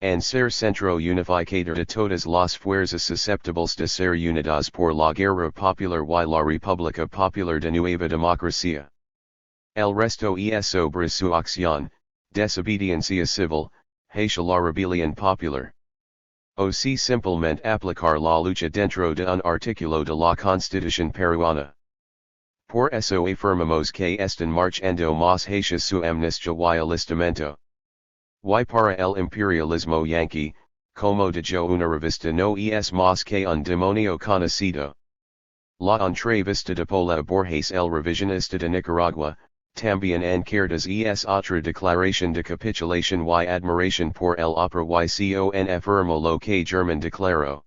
[SPEAKER 1] En ser centro unificador de todas las fuerzas susceptibles de ser unidas por la guerra popular y la República Popular de Nueva Democracia. El resto es sobre su acción, desobediencia civil, hacia la rebelión popular. O si simplemente aplicar la lucha dentro de un artículo de la Constitución peruana. Por eso afirmamos que están marchando más hacia su amnistía y alistamiento. Y para el imperialismo yanqui, como dijo una revista no es más que un demonio conocido. La entrevista de Pola Borges el revisionista de Nicaragua, también encartas es otra declaración de capitulación y admiración por el opera y con afirmo lo que German declaró.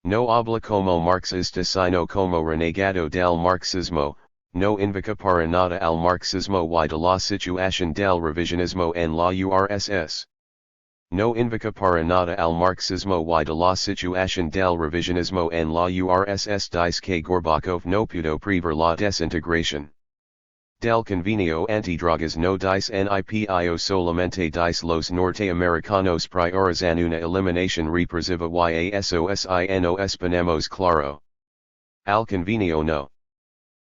[SPEAKER 1] No habla como marxista sino como renegado del marxismo, no invoca para nada al marxismo y de la situación del revisionismo en la URSS. No invoca para nada al marxismo y de la situación del revisionismo en la URSS dice que Gorbachov no pudo prever la desintegración. Del convenio antidrogas no dice NIPIO solamente dice los norteamericanos priorizan una eliminación represiva y eso nos ponemos claro. Al convenio no.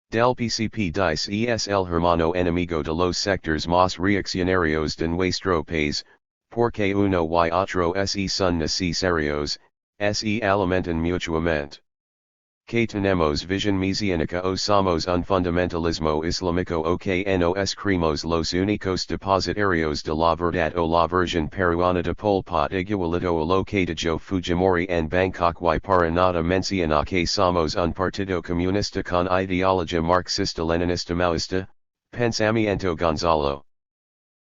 [SPEAKER 1] Del PCP dice es el hermano enemigo de los sectores más reaccionarios de nuestro país, porque uno y otro son necesarios, se alimentan mutuamente. Que tenemos visión mesiánica o somos un fundamentalismo islámico o que nos creemos los únicos depositarios de la verdad o la versión peruana de Pol Pot igualito a lo que dijo Fujimori en Bangkok y para nada menciona que somos un partido comunista con ideología marxista-leninista maoísta, pensamiento Gonzalo.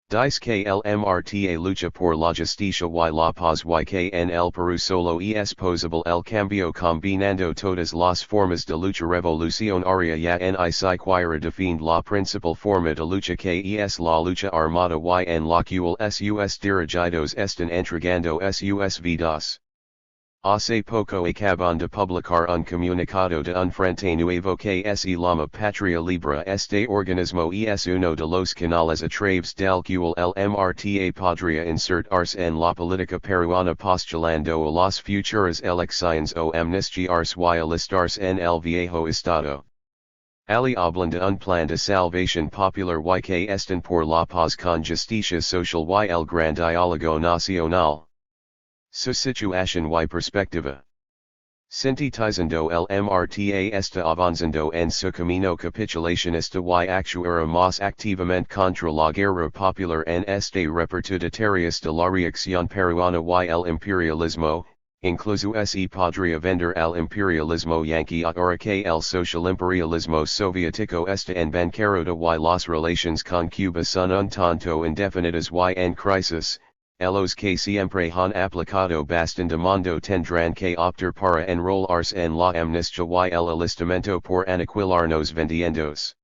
[SPEAKER 1] Dice que el MRTA lucha por la justicia y la paz y que en el Perú solo es posible el cambio combinando todas las formas de lucha revolucionaria y ni siquiera definir la principal forma de lucha que es la lucha armada y en la cual sus dirigidos están entregando sus vidas. Hace poco acaban de publicar un comunicado de un frente nuevo que se llama Patria Libre. Este organismo es uno de los canales a través del cual el MRTA podría insertarse en la política peruana postulando a las futuras elecciones o amnistiarse y alistarse en el viejo estado. Ali hablan de un plan de salvación popular y que están por la paz con justicia social y el gran diálogo nacional. Su situación y perspectiva. Sintetizando el MRTA está avanzando en su camino capitulacionista y actuará más activamente contra la guerra popular en este repertorio de la reacción peruana y el imperialismo, incluso se podría vender al imperialismo yanqui ahora que el social imperialismo soviético está en bancarrota y las relaciones con Cuba son un tanto indefinidas y en crisis. Los que siempre han aplicado bastante mando tendrán que optar para enrolarse en la amnistía y el alistamiento por aniquilarnos vendiendos.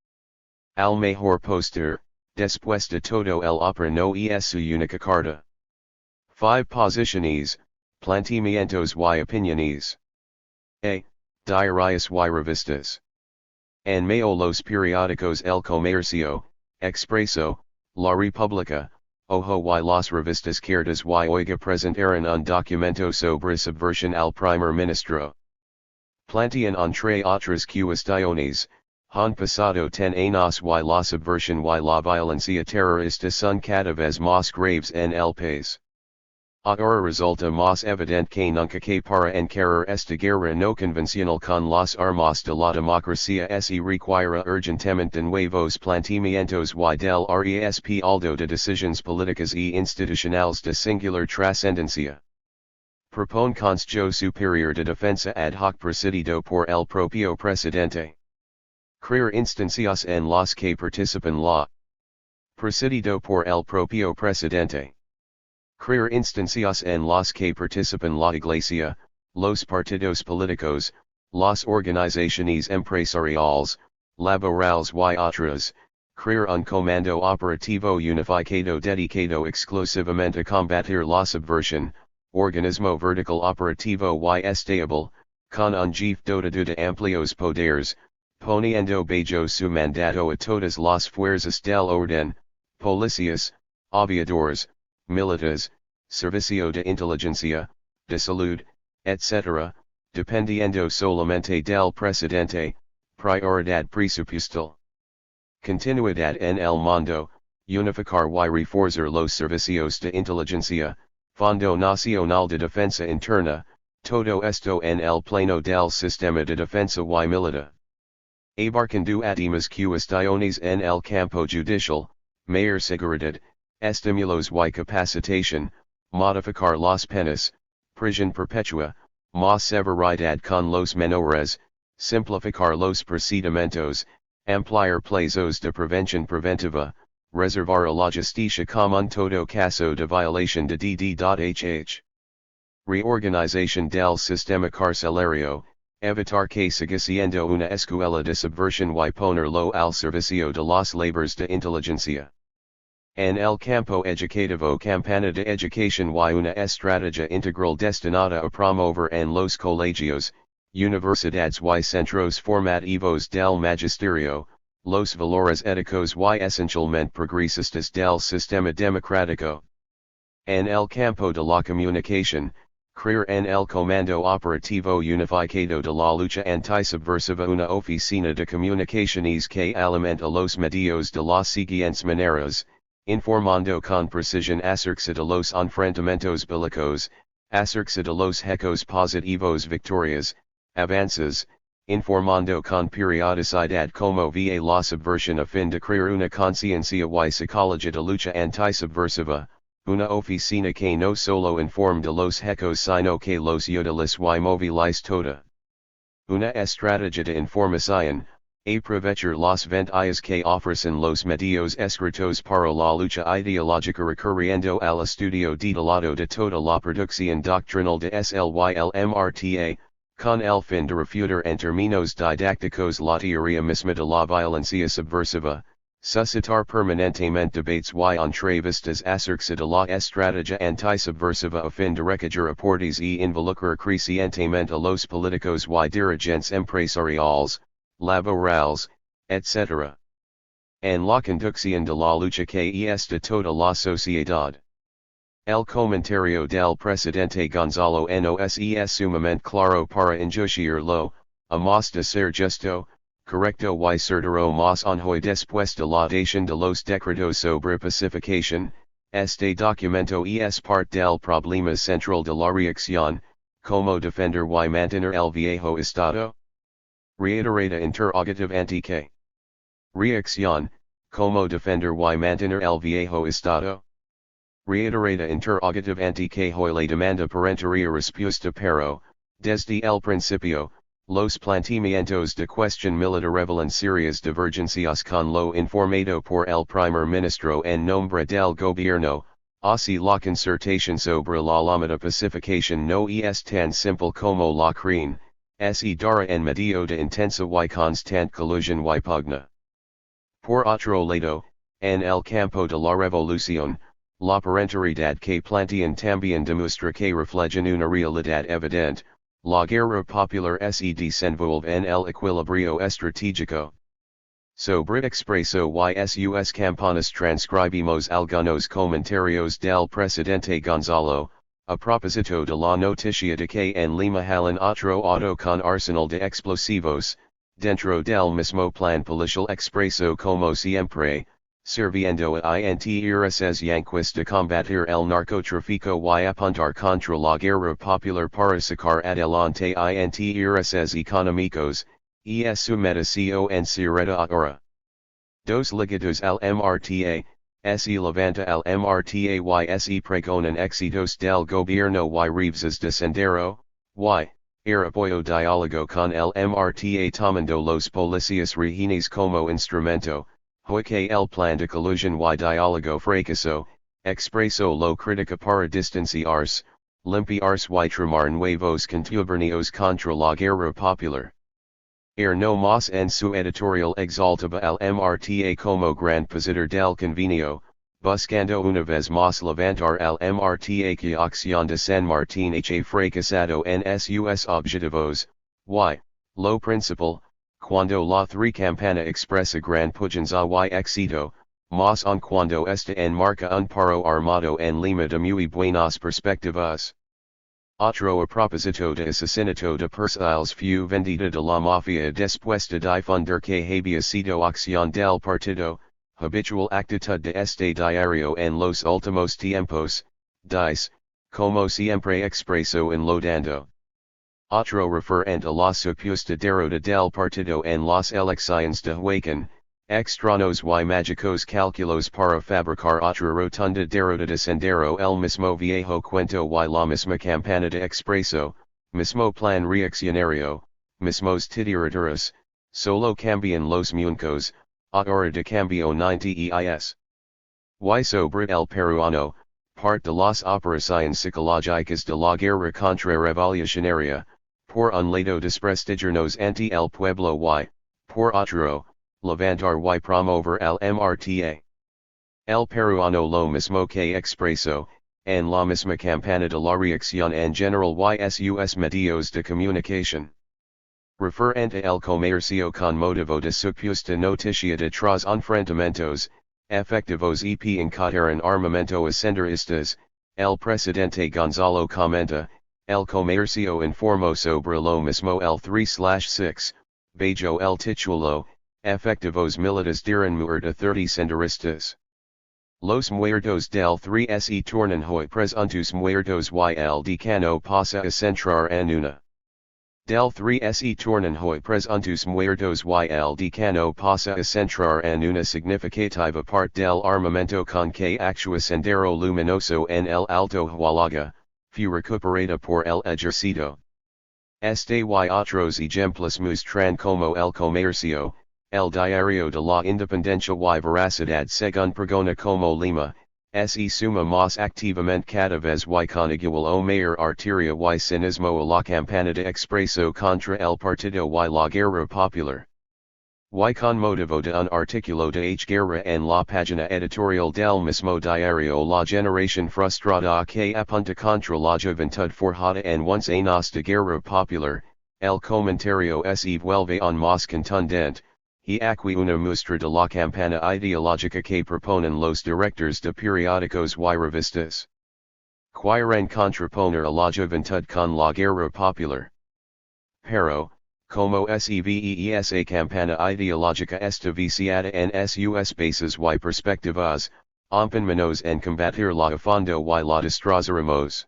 [SPEAKER 1] Al mejor postor, después de todo el opera no es su única carta. 5 posiciones, planteamientos y opiniones. A. Diarios y revistas. En mayo los periódicos El Comercio, Expreso, La República, Ojo y las revistas cartas y oiga presentaron un documento sobre subversión al primer ministro. Plantean entre otras cuestiones, han pasado 10 años y la subversión y la violencia terrorista son cada vez más graves en el país. Ahora resulta más evidente que nunca que para encarar esta guerra no convencional con las armas de la democracia se requira urgentemente nuevos planteamientos y del respaldo de decisiones políticas y institucionales de singular trascendencia. Propone Consejo Superior de Defensa ad hoc presidido por el propio presidente. Crear instancias en las que participen la. Presidido por el propio presidente. Crear instancias en las que participen la Iglesia, los partidos políticos, las organizaciones empresariales, laborales y otras, crear un comando operativo unificado dedicado exclusivamente a combatir la subversión, organismo vertical operativo y estable, con un jefe dotado de amplios poderes, poniendo bajo su mandato a todas las fuerzas del orden, policías, aviadores, militares, servicio de inteligencia, de salud, etc., dependiendo solamente del presidente, prioridad presupuestal. Continuidad en el mundo, unificar y reforzar los servicios de inteligencia, Fondo Nacional de Defensa Interna, todo esto en el plano del sistema de defensa y militar. Abarcando además cuestiones en el campo judicial, mayor seguridad, estimulos y capacitación, modificar las penas, prisión perpetua, más severidad con los menores, simplificar los procedimientos, ampliar plazos de prevención preventiva, reservar a la justicia como en todo caso de violación de DD.hh. Reorganización del sistema carcelario, evitar que siga siendo una escuela de subversión y ponerlo al servicio de las labors de inteligencia. En el campo educativo, campana de educación y una estrategia integral destinada a promover en los colegios, universidades y centros formativos del magisterio, los valores éticos y esencialmente progresistas del sistema democrático. En el campo de la comunicación, crear en el Comando Operativo Unificado de la Lucha Antisubversiva una oficina de comunicaciones que alimenta los medios de las siguientes maneras, informando con precisión acerca de los enfrentamientos bélicos, acerca de los hechos positivos, victorias, avances, informando con periodicidad como va la subversión a fin de crear una conciencia y psicología de lucha antisubversiva, una oficina que no solo informe de los hechos sino que los utiliza y moviliza toda. Una estrategia de información, aprovechar las ventajas que ofrecen los medios escritos para la lucha ideológica recurriendo al estudio detallado de toda la producción doctrinal de SLYLMRTA, con el fin de refutar en términos didácticos la teoría misma de la violencia subversiva, suscitar permanentemente debates y entrevistas acerca de la estrategia antisubversiva a fin de recoger aportes y involucrar crecientemente a los políticos y dirigentes empresariales, laborales, etc. En la conducción de la lucha que es de toda la sociedad. El comentario del presidente Gonzalo Nos es sumamente claro para inducirlo, a más de ser justo, correcto y certero más hoy después de la dación de los decretos sobre pacificación, este documento es parte del problema central de la reacción, como defender y mantener el viejo estado. Reiterada interrogativa antique. Reacción, como defender y mantener el viejo estado. Reiterada interrogativa antique hoy la demanda parentaria respuesta pero, desde el principio, los planteamientos de cuestión militar revelan serias divergencias con lo informado por el primer ministro en nombre del gobierno, así la concertación sobre la llamada pacificación no es tan simple como la creen, se dará en medio de intensa y constante collusión y pugna. Por otro lado, en el campo de la revolución, la parentaridad que plantean también demuestra que reflejan una realidad evidente. La guerra popular se desenvuelve en el equilibrio estratégico. Sobre expreso y sus campanas transcribimos algunos comentarios del presidente Gonzalo, a propósito de la noticia de que en Lima halan otro auto con arsenal de explosivos, dentro del mismo plan policial expreso como siempre, sirviendo a intereses yanquis de combatir el narcotráfico y apuntar contra la guerra popular para sacar adelante intereses económicos, es sometido en secreto ahora. Dos ligados al MRTA, se levanta al MRTA y se pregonan éxitos del gobierno y reveses de sendero, y, apoyo diálogo con el MRTA tomando los policías rehenes como instrumento, hoy que el plan de collusión y diálogo fracasó, expreso lo crítica para distanciarse, limpiarse y tramar nuevos contubernios contra la guerra popular. No más en su editorial exaltaba al MRTA como gran positor del convenio, buscando una vez más levantar al MRTA que acción de San Martín ha fracasado en sus objetivos, y, lo principal, cuando la campana expresa gran pujanza y éxito, más aun cuando está en marca un paro armado en Lima de muy buenas perspectivas. Otro a propósito de asesinato de persiles fue vendida de la mafia después de difundir que había sido acción del partido, habitual actitud de este diario en los últimos tiempos, dice, como siempre expreso en lo dando. Otro referente a la supuesta derrota del partido en las elecciones de Huaycan, extraños y mágicos cálculos para fabricar otra rotunda derrota descendero el mismo viejo cuento y la misma campana de expreso, mismo plan reaccionario, mismos titiraturas, solo cambian los muñecos, ahora de cambio 90 y sobre el peruano, parte de las operaciones psicológicas de la guerra contrarrevolucionaria, por un lado desprestigiarnos ante el pueblo y, por otro, levantar y promover el MRTA. El peruano lo mismo que expreso, en la misma campana de la reacción en general y sus medios de comunicación. Referente el comercio con motivo de supuesta noticia de tras enfrentamientos, efectivos y encaderan armamento ascenderistas, el presidente Gonzalo comenta, el comercio informó sobre lo mismo el 3/6, bajo el titulo, efectivos militares dieron muerte a 30 senderistas. Los muertos del 3 se tornan hoy presuntos muertos y el decano pasa a centrar en una. Del 3 se tornan hoy presuntos muertos y el decano pasa a centrar en una significativa parte del armamento con que actúa sendero luminoso en el Alto Hualaga, fue recuperada por el ejército. Este y otros ejemplos muestran como el comercio, el diario de la independencia y veracidad según pregona como lima, se suma más activamente cada vez y con igual o mayor arteria y cinismo a la campana de expreso contra el partido y la guerra popular. Y con motivo de un artículo de guerra en la página editorial del mismo diario la generación frustrada que apunta contra la juventud forjada en once años de guerra popular, el comentario se vuelve aún más contundente. He aquí una muestra de la campana ideológica que proponen los directores de periódicos y revistas. Quieren contraponer a la juventud con la guerra popular. Pero, como esa campana ideológica está viciada en sus bases y perspectivas, empeñados en combatirla a fondo y la destrozaremos.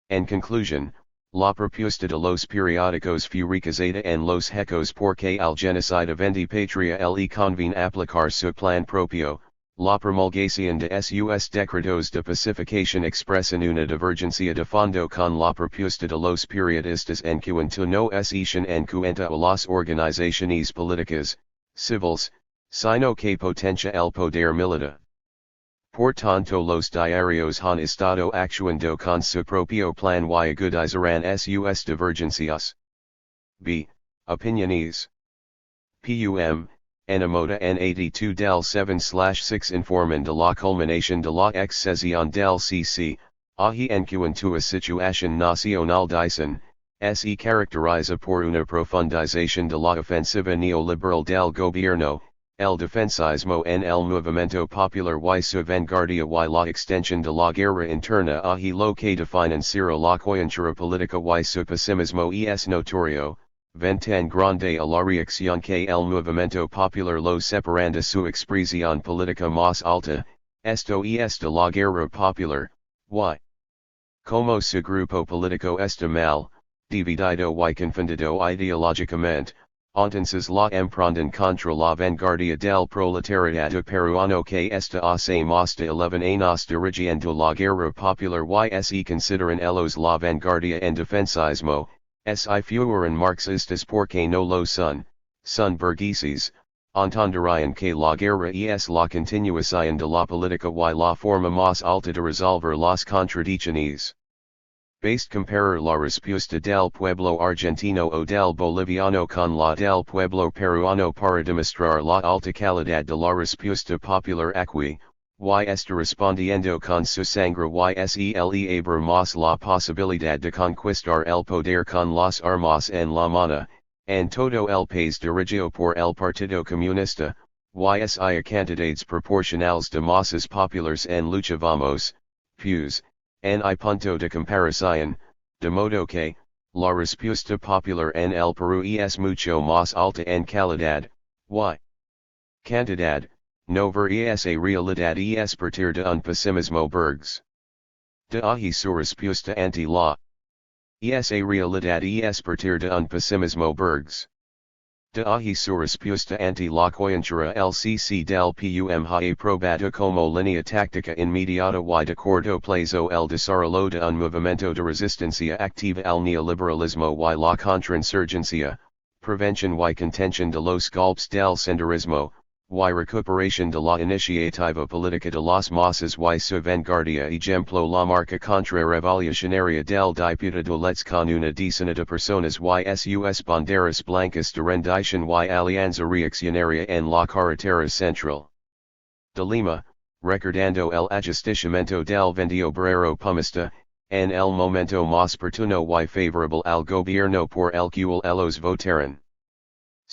[SPEAKER 1] En conclusión, la propuesta de los periódicos fue rechazada en los hechos porque al genocida patria le conviene aplicar su plan propio, la promulgación de sus decretos de pacificación expresan una divergencia de fondo con la propuesta de los periodistas en cuanto no se echan en cuenta a las organizaciones políticas, civiles, sino que potencia el poder militar. Por tanto los diarios han estado actuando con su propio plan y agudizarán sus divergencias. B. Opiniones. Pum, enamota en 82 del 7/6 informan de la culminación de la excesión del CC, ahi en cuanto a situación nacional dicen, se caracteriza por una profundización de la ofensiva neoliberal del gobierno, el defensismo en el movimiento popular y su vanguardia y la extensión de la guerra interna ahi lo que financiera la coyuntura política y su pesimismo es notorio, ven tan grande a la reacción que el movimiento popular lo separan de su expresión política más alta, esto es de la guerra popular, y como su grupo político está mal, dividido y confundido ideológicamente, entonces la emprenden contra la vanguardia del proletariado peruano que está hace más de 11 años dirigiendo la guerra popular y se consideran ellos la vanguardia en defensismo, si fueran marxistas porque no lo son burgueses, entenderían que la guerra es la continuación de la política y la forma más alta de resolver las contradicciones. Based comparar la respuesta del pueblo argentino o del boliviano con la del pueblo peruano para demostrar la alta calidad de la respuesta popular aquí, y está respondiendo con su sangre y se le abre más la posibilidad de conquistar el poder con las armas en la mano, en todo el país dirigido por el Partido Comunista, y se candidatos proporcionales de masas populares en lucha vamos, pues, en I punto de comparación, de modo que, la respuesta popular en el Perú es mucho más alta en calidad, y cantidad, no ver esa realidad es partir de un pesimismo burgues. De ahí su respuesta ante la Esa realidad es partir de un pesimismo bergs. De ahí su respuesta ante la coyuntura LCC del PUM ha aprobado como línea táctica inmediata y de corto plazo el desarrollo de un movimiento de resistencia activa al neoliberalismo y la contrainsurgencia, prevención y contención de los golpes del senderismo, y recuperación de la iniciativa política de las masas y su vanguardia ejemplo la marca contrarrevolucionaria del diputado Let's con una decena de personas y sus banderas blancas de rendición y alianza reaccionaria en la carretera central de Lima, recordando el ajusticiamiento del 20 obrero pumista, en el momento más oportuno y favorable al gobierno por el cual ellos votaron.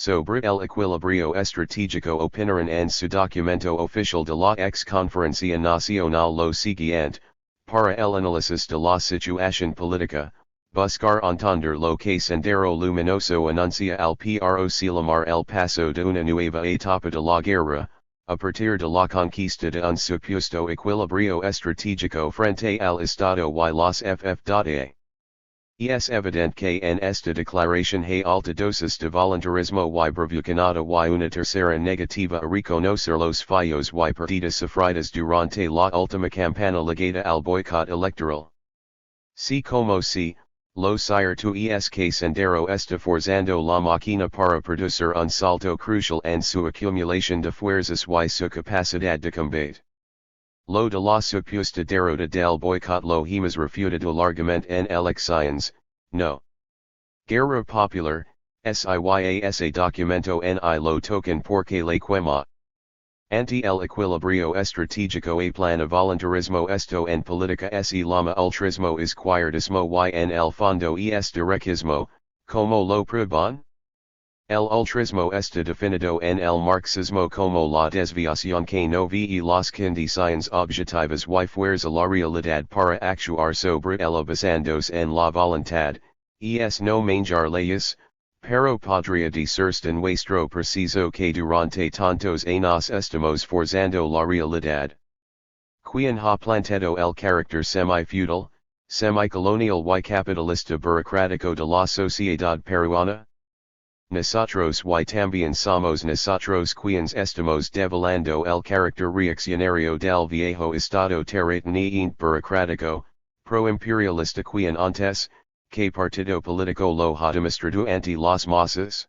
[SPEAKER 1] Sobre el equilibrio estratégico opinaron en su documento oficial de la ex conferencia nacional lo siguiente, para el análisis de la situación política, buscar entender lo que Sendero Luminoso anuncia al proclamar el paso de una nueva etapa de la guerra, a partir de la conquista de un supuesto equilibrio estratégico frente al Estado y las FFA. Es evidente que en esta declaración hay alta dosis de voluntarismo y bravuconada y una tercera negativa a reconocer los fallos y perdidas sufridas durante la última campaña ligada al boicot electoral. Si como si, lo cierto es que Sendero está forzando la máquina para producir un salto crucial en su acumulación de fuerzas y su capacidad de combate. Lo de la supuesta derrota del boicot lo hemos refutado largamente en elecciones, no. Guerra popular, SIYASA documento ni lo token porque le quema. Anti el equilibrio estratégico a plano voluntarismo esto en política se llama ultrismo izquierdismo y en el fondo es derechismo, como lo prueban? El ultrismo está definido en el marxismo como la desviación que no ve las condiciones objetivas y fuerza la realidad para actuar sobre ella basándose en la voluntad, es no manjar leyes, pero podría decirse nuestro preciso que durante tantos años estamos forzando la realidad. Quien ha planteado el carácter semi-feudal, semi-colonial y capitalista burocrático de la sociedad peruana? Nosotros y también somos nosotros quienes estamos develando el carácter reaccionario del viejo estado terrateniente burocrático, pro-imperialista quien antes, que partido político lo ha demostrado ante las masas?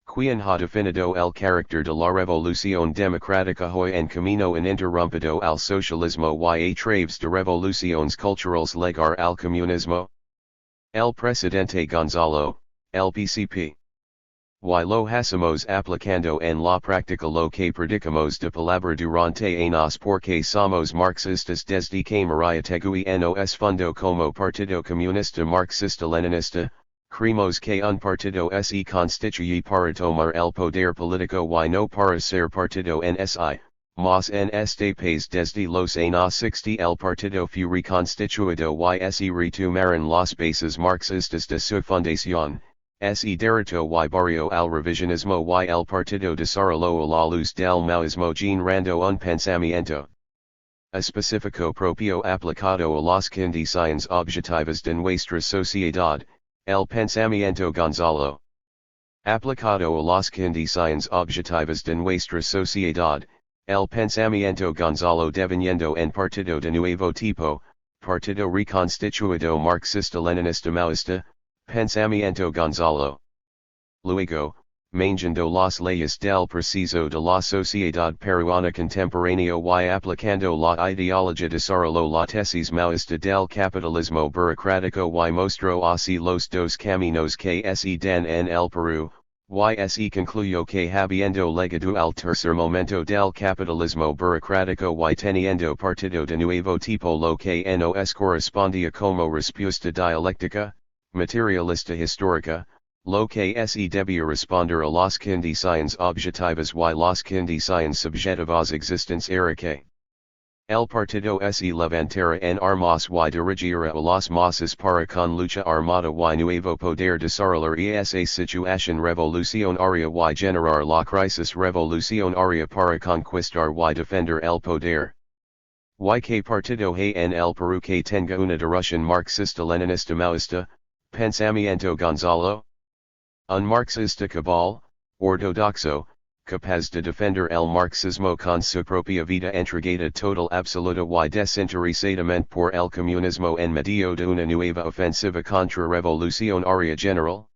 [SPEAKER 1] Quien ha definido el carácter de la revolución democrática hoy en camino ininterrumpido al socialismo y a través de revoluciones culturales llegar al comunismo? El presidente Gonzalo, el PCP. Y lo hacemos aplicando en la práctica lo que predicamos de palabra durante años porque somos marxistas desde que María Tegui nos fundó como Partido Comunista Marxista-Leninista, creemos que un partido se constituye para tomar el poder político y no para ser partido en sí, mas en este país desde los años 60 el partido fue reconstituido y se retomaron las bases marxistas de su fundación. Se derrotó y barrio al revisionismo y el partido desarrolló a la luz del maoísmo generando un pensamiento específico propio aplicado a las condiciones objetivas de nuestra sociedad, el pensamiento Gonzalo. Aplicado a las condiciones objetivas de nuestra sociedad, el pensamiento Gonzalo deviniendo en partido de nuevo tipo, partido reconstituido marxista-leninista maoísta, pensamiento Gonzalo. Luego, manejando las leyes del preciso de la sociedad peruana contemporánea y aplicando la ideología desarrolló la tesis maoísta del capitalismo burocrático y mostró así los dos caminos que se dan en el Perú, y se concluyó que habiendo llegado al tercer momento del capitalismo burocrático y teniendo partido de nuevo tipo lo que nos correspondía como respuesta dialéctica, materialista histórica, lo que se debía responder a las condiciones objetivas y las condiciones subjetivas existentes era que el partido se levantara en armas y dirigiera a las masas para con lucha armada y nuevo poder desarrollar esa situación revolucionaria y generar la crisis revolucionaria para conquistar y defender el poder. Y que partido hay en el Perú que tenga una dirección marxista-leninista maoísta, Pensamiento Gonzalo. Un marxista cabal, ortodoxo, capaz de defender el marxismo con su propia vida entregada total absoluta y desinteresadamente por el comunismo en medio de una nueva ofensiva contra revolucionaria general.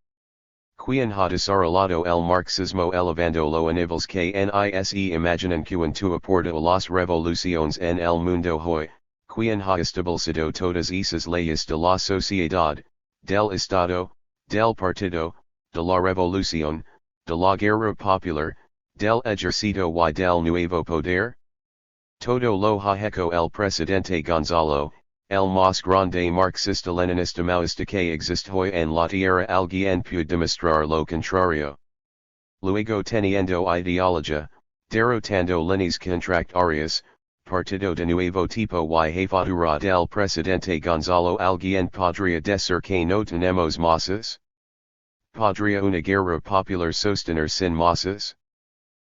[SPEAKER 1] Quien ha desarrollado el marxismo elevándolo a niveles que nise imaginan que aporta a las revoluciones en el mundo hoy, quien ha establecido todas esas leyes de la sociedad, del Estado, del partido, de la revolución, de la guerra popular, del ejército y del nuevo poder? Todo lo ha hecho el presidente Gonzalo, el más grande marxista leninista maoista que existe hoy en la tierra. Alguien puede demostrar lo contrario. Luego teniendo ideología, derrotando líneas contractarias, partido de nuevo tipo y jefatura del presidente Gonzalo. Alguien podría decir que no tenemos masas? ¿Podría una guerra popular sostener sin masas?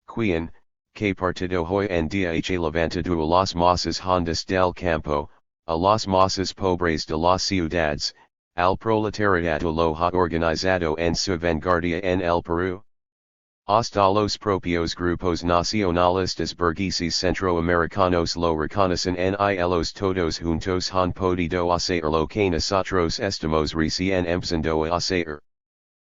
[SPEAKER 1] Quien, que partido hoy en día ha levantado a las masas hondas del campo, a las masas pobres de las ciudades, al proletariado lo ha organizado en su vanguardia en el Perú? Hasta los propios grupos nacionalistas burgueses centroamericanos lo reconocen en los todos juntos han podido hacer lo que nosotros estamos recién empezando a hacer.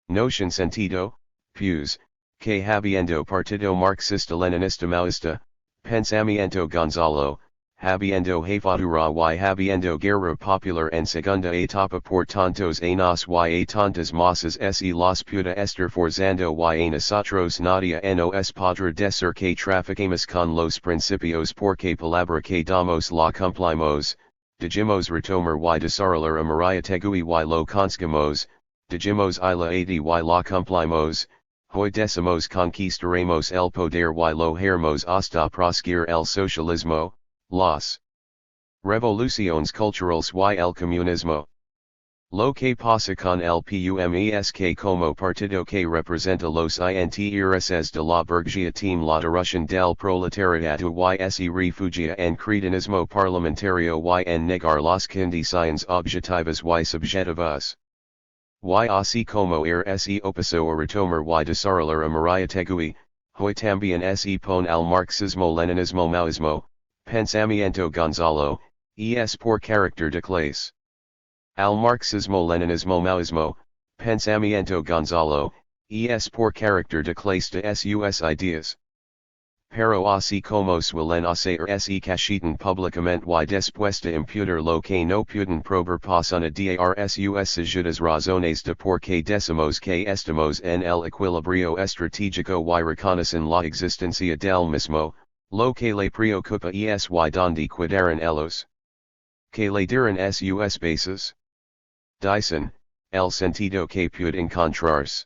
[SPEAKER 1] No sin sentido, pues, que habiendo partido marxista leninista maoista, pensamiento Gonzalo, habiendo jefatura y habiendo guerra popular en segunda etapa por tantos años y a tantas masas se las pueda estar forzando y a nosotros nadie nos podrá decir que traficamos con los principios porque palabra que damos la cumplimos, dijimos retomar y desarrollar a María Tegui y lo consumimos, dijimos y la y la cumplimos. Hoy decimos conquistaremos el poder y lo haremos hasta proscribir el socialismo, las revoluciones culturales y el comunismo. Lo que pasa con el PUM es que como partido que representa los intereses de la burguesía tiene la dirección del proletariado y se refugia en cretinismo parlamentario y en negar las condiciones objetivas y subjetivas. Y así como se opuso a retomar y desarrollar a María Tegui, hoy también se pone al marxismo-leninismo maoísmo, pensamiento Gonzalo, es por carácter de clase. Al marxismo-leninismo maoísmo, pensamiento Gonzalo, es por carácter de clase de sus ideas. Pero así como suelen hacer se cachetan públicamente y después de imputar lo que no pueden probar pasana dar sus segundas razones de por qué decimos que estamos en el equilibrio estratégico y reconocen la existencia del mismo, lo que le preocupa es y donde quedaron ellos. Que le dirán sus bases? Dicen, el sentido que puede encontrarse.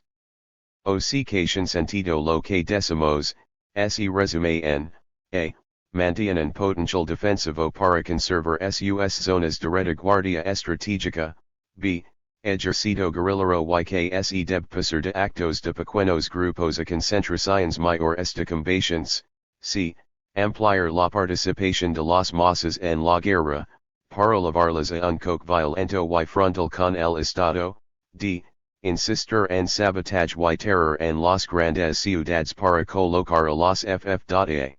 [SPEAKER 1] O si cation sentido lo que decimos, se resume en, a. Mantienen potencial defensivo para conservar sus zonas de retaguardia estratégica, b. Ejercito guerrillero y que se debe pasar de actos de pequeños grupos a concentraciones mayores de combations, c. Ampliar la participación de las masas en la guerra, para llevarlas a un coque violento y frontal con el Estado, d. Insistir en sabotage y terror en las grandes ciudades para colocar a las FF.A.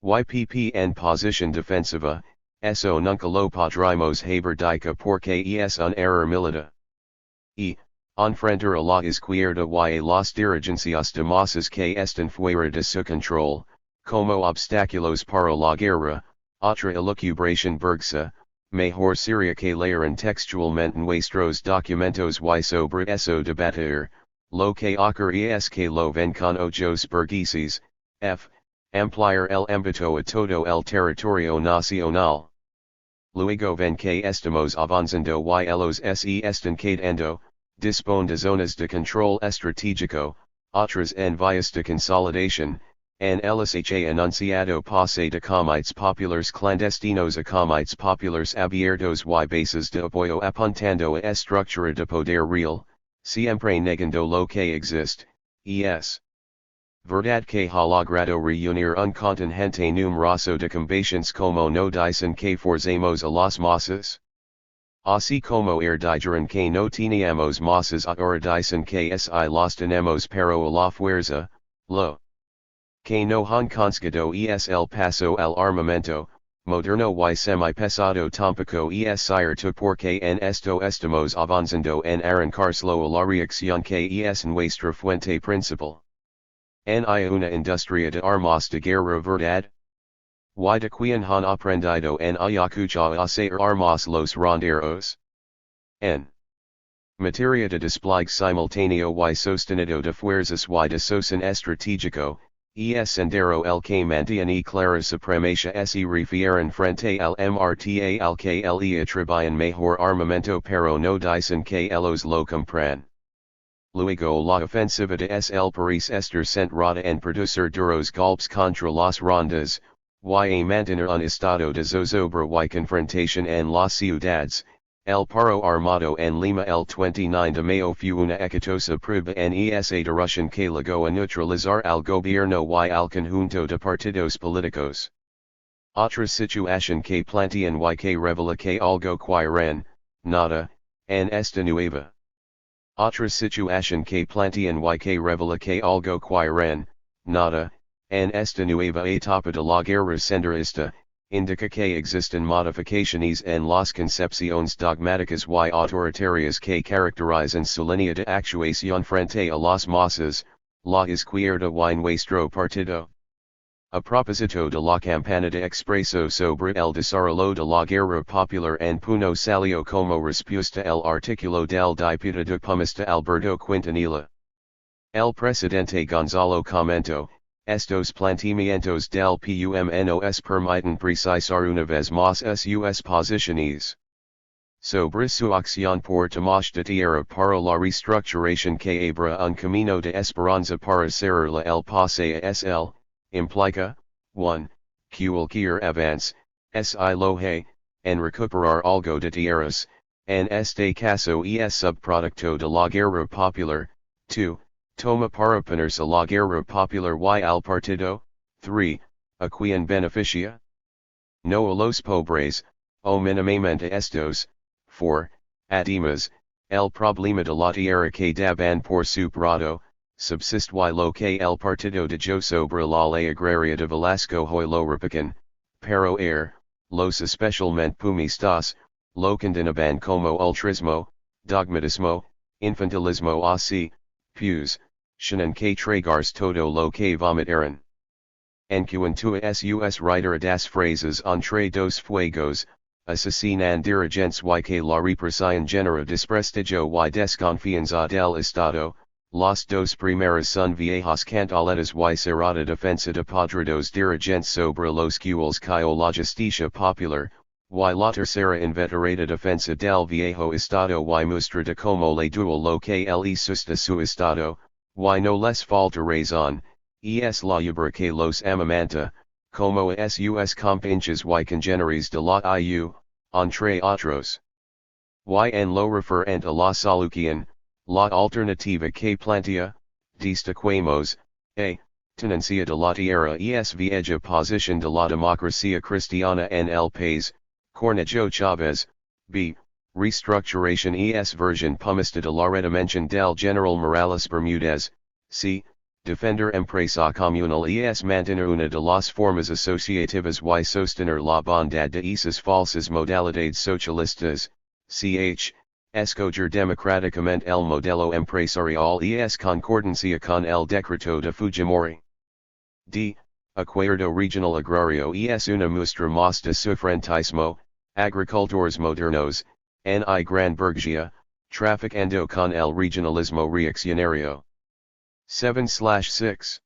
[SPEAKER 1] YPP en posición defensiva, eso nunca lo podremos haber porque es un error militar. E. Enfrentar a la izquierda y a las dirigencias de masas que están fuera de su control, como obstáculos para la guerra, otra elucubración burguesa. Mejor sería que leeran textualmente nuestros documentos y sobre eso debatir, lo que ocurre es que lo ven con ojos burgueses, f. Ampliar el ámbito a todo el territorio nacional. Luego ven que estamos avanzando y los se están quedando, dispone de zonas de control estratégico, otras en vías de consolidación. En LSH anunciado pase de comités populares clandestinos a comités populares abiertos y bases de apoyo apuntando a estructura de poder real, siempre negando lo que existe, es verdad que ha logrado reunir un contingente numeroso de combatantes como no dicen que forcemos a las masas. Así como dijeron que no teníamos más ahora dicen que los tenemos pero a la fuerza, lo que no han conseguido es el paso al armamento, moderno y semi-pesado tampoco es cierto porque en esto estamos avanzando en arrancarlo a la reacción que es nuestra fuente principal. ¿Hay una industria de armas de guerra verdad? ¿Y de quién han aprendido en Ayacucho a hacer armas los ronderos? En materia de despliegue simultáneo y sostenido de fuerzas y de sosen estratégico, sendero el que mantiene clara supremacia se refieren frente al MRTA al que le atribuyen mejor armamento pero no dicen que ellos lo compran. Luego la ofensiva de el país estar centrada en producir duros golpes contra las rondas, y a mantener un estado de zozobra y confrontación en las ciudades. El paro armado en Lima el 29 de mayo fue una exitosa prueba en esa dirección que llegó a neutralizar al gobierno y al conjunto de partidos políticos. Otra situación que plantean y que revela que algo quieren, nada, en esta nueva. Otra situación que plantean y que revela que algo quieren, nada, en esta nueva etapa de la guerra senderista, indica que existen modificaciones en las concepciones dogmáticas y autoritarias que caracterizan su línea de actuación frente a las masas, la izquierda y nuestro partido. A propósito de la campana de expreso sobre el desarrollo de la guerra popular en Puno salió como respuesta el artículo del diputado pumista Alberto Quintanilla. El presidente Gonzalo comentó, estos planteamientos del PUMNOS permiten precisar una vez más sus posiciones sobre su acción por tomar de tierra para la reestructuración que abra un camino de esperanza para cerrarla el pase a SL, implica, 1. Cualquier avance, si lo hay, en recuperar algo de tierras, en este caso es subproducto de la guerra popular, 2. Toma para ponerse la guerra popular y al partido, 3. ¿A quien beneficia? No a los pobres, o minimamente estos, 4. Además, el problema de la tierra que daban por superado, subsiste y lo que el partido de yo sobre la ley agraria de Velasco hoy lo repican, pero los especialmente pumistas, lo condenaban como ultrismo, dogmatismo, infantilismo así, pues, shannon que tragars todo lo que vomitaron. En cuanto a sus writer das phrases entre dos fuegos, asesinan dirigentes y que la represión genera desprestigio y desconfianza del Estado, las dos primeras son viejas cantaletas y cerrada defensa de podridos dirigentes sobre los cuales cayó la justicia popular, y la tercera inveterada defensa del viejo Estado y muestra de como le duele lo que le susta su Estado, y no les falta razón, es la ubra que los amamanta, como a sus compinches y congeneres de la IU, entre otros. Y en lo referente a la solución, la alternativa que plantea, destaquemos, a. Tenencia de la tierra es vieja posición de la democracia cristiana en el país, Cornejo Chávez, b. Reestructuración es version pumista de la redamención del General Morales Bermúdez, c. Defender empresa comunal es mantener una de las formas asociativas y sostener la bondad de esas falsas modalidades socialistas, ch. Escoger democráticamente el modelo empresarial es concordancia con el decreto de Fujimori. D. Acuerdo regional agrario es una muestra más de sufrentismo, agricultores modernos, en gran burguesía, traficando con el regionalismo reaccionario. 7/6.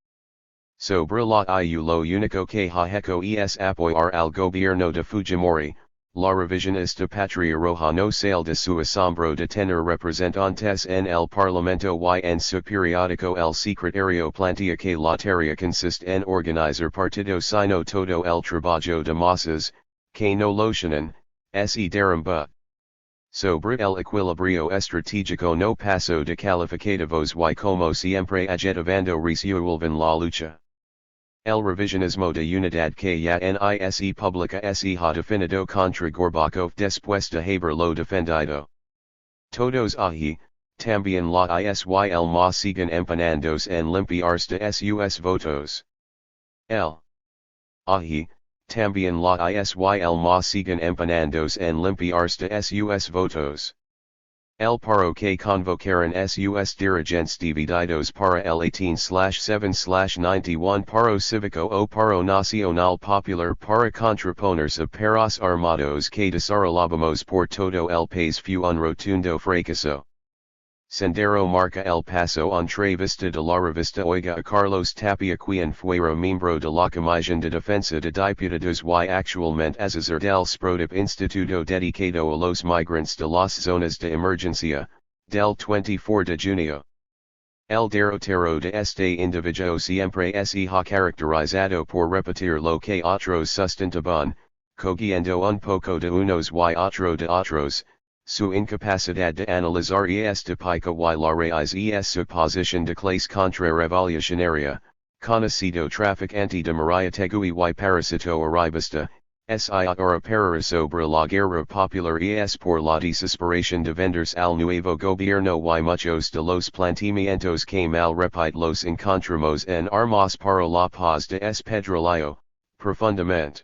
[SPEAKER 1] Sobre la IU lo único que ha hecho es apoyar al gobierno de Fujimori, la revisionista patria roja no sale de su asombro de tener representantes en el Parlamento y en su periódico el secretario plantea que la tarea consiste en organizar partido sino todo el trabajo de masas, que no lo tienen, se derrumba. Sobre el equilibrio estratégico no paso de calificativos y como siempre adjetivando resuelven la lucha. El revisionismo de unidad que ya nise publica se ha definido contra Gorbakov después de haberlo defendido. Todos allí, también la isyl más siguen empanándose en limpiarse de sus votos. El. Allí, también la isyl más siguen empanándose en limpiarse de sus votos. El paro que convocaron sus dirigentes divididos para el 18/7/91 paro cívico o paro nacional popular para contraponerse paros armados que desarrollamos por todo el país fue un rotundo fracaso. Sendero marca el paso entrevista de la revista Oiga a Carlos Tapia quien fuera miembro de la Comisión de Defensa de Diputados y actualmente asesor del Sprotip Instituto dedicado a los migrantes de las zonas de emergencia, del 24 de junio. El derrotero de este individuo siempre se ha caracterizado por repetir lo que otros sustentaban, cogiendo un poco de unos y otro de otros. Su incapacidad de analizar es típica y la raíz es su posición de clase contra-revolucionaria, conocido traficante de María Tegui y parasito arribista, si ahora para sobre la guerra popular es por la desesperación de venderse al nuevo gobierno y muchos de los planteamientos que mal repite los encontramos en armas para la paz de Pedrolio, profundamente.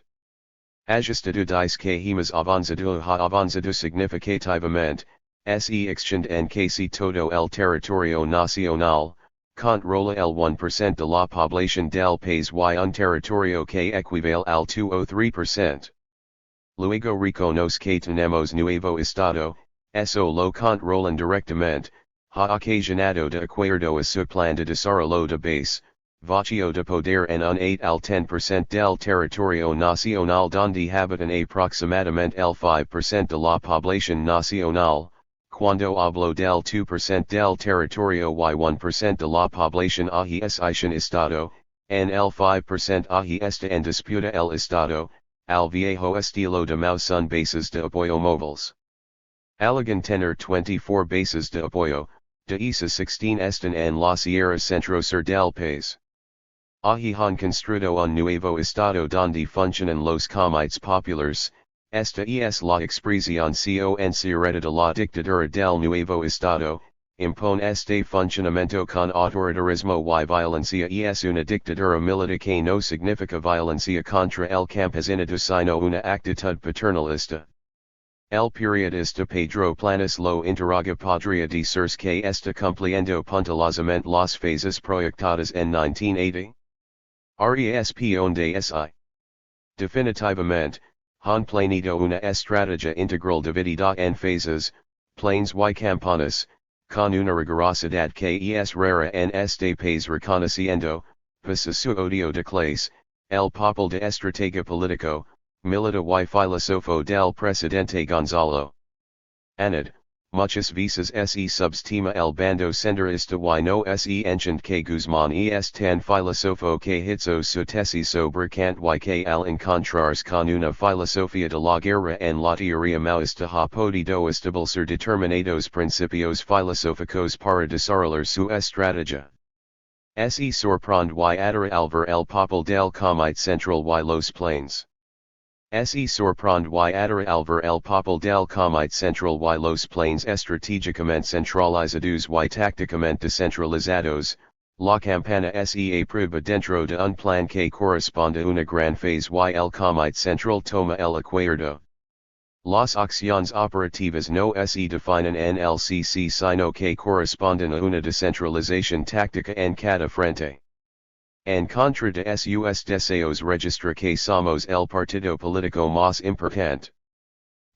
[SPEAKER 1] Ajustado que hemos avanzado significativamente, se extiende en casi todo el territorio nacional, controla el 1% de la población del país y un territorio que equivale al 2 o 3%. Luego reconoce que tenemos nuevo estado, eso lo controlan directamente, ha ocasionado de acuerdo a su plan de desarrollo de base. Vacío de poder en un 8 al 10% del territorio nacional donde habitan aproximadamente el 5% de la población nacional, cuando hablo del 2% del territorio y 1% de la población allí es un estado, en el 5% allí está en disputa el estado, al viejo estilo de Mao son bases de apoyo móviles. Allegan tener 24 bases de apoyo, de esas 16 están en la Sierra Centro-Sur del país. Allí han construido un nuevo estado donde funcionan los comités populares, esta es la expresión concreta de la dictadura del nuevo estado, impone este funcionamiento con autoritarismo y violencia es una dictadura militar que no significa violencia contra el campesinado sino una actitud paternalista. El periodista Pedro Planas lo interroga podría decirse que está cumpliendo puntualmente las fases proyectadas en 1980. Responde si. Definitivamente, han planeado una estrategia integral dividida en fases, planes y campanas, con una rigurosidad que es rara en este país reconociendo, pese su odio de clase, el papel de estratega político, militar y filósofo del presidente Gonzalo. Anad. Muchas veces se subestima el bando centrista y no se entiende que Guzmán es tan filósofo que hizo su tesis sobre Kant y que al encontrarse con una filosofía de la guerra en la teoría maoísta ha podido establecer determinados principios filosóficos para desarrollar su estrategia. Se sorprende y adora al ver el papel del comité central y los planes. Se sorprende y adora al ver el papel del comité central y los planes estratégicamente centralizados y tácticamente descentralizados, la campana se prueba dentro de un plan que corresponde a una gran phase y el comité central toma el acuerdo. Las acciones operativas no se definen en el CC sino que corresponden a una descentralización táctica en cada frente. En contra de sus deseos registra que somos el partido político más importante.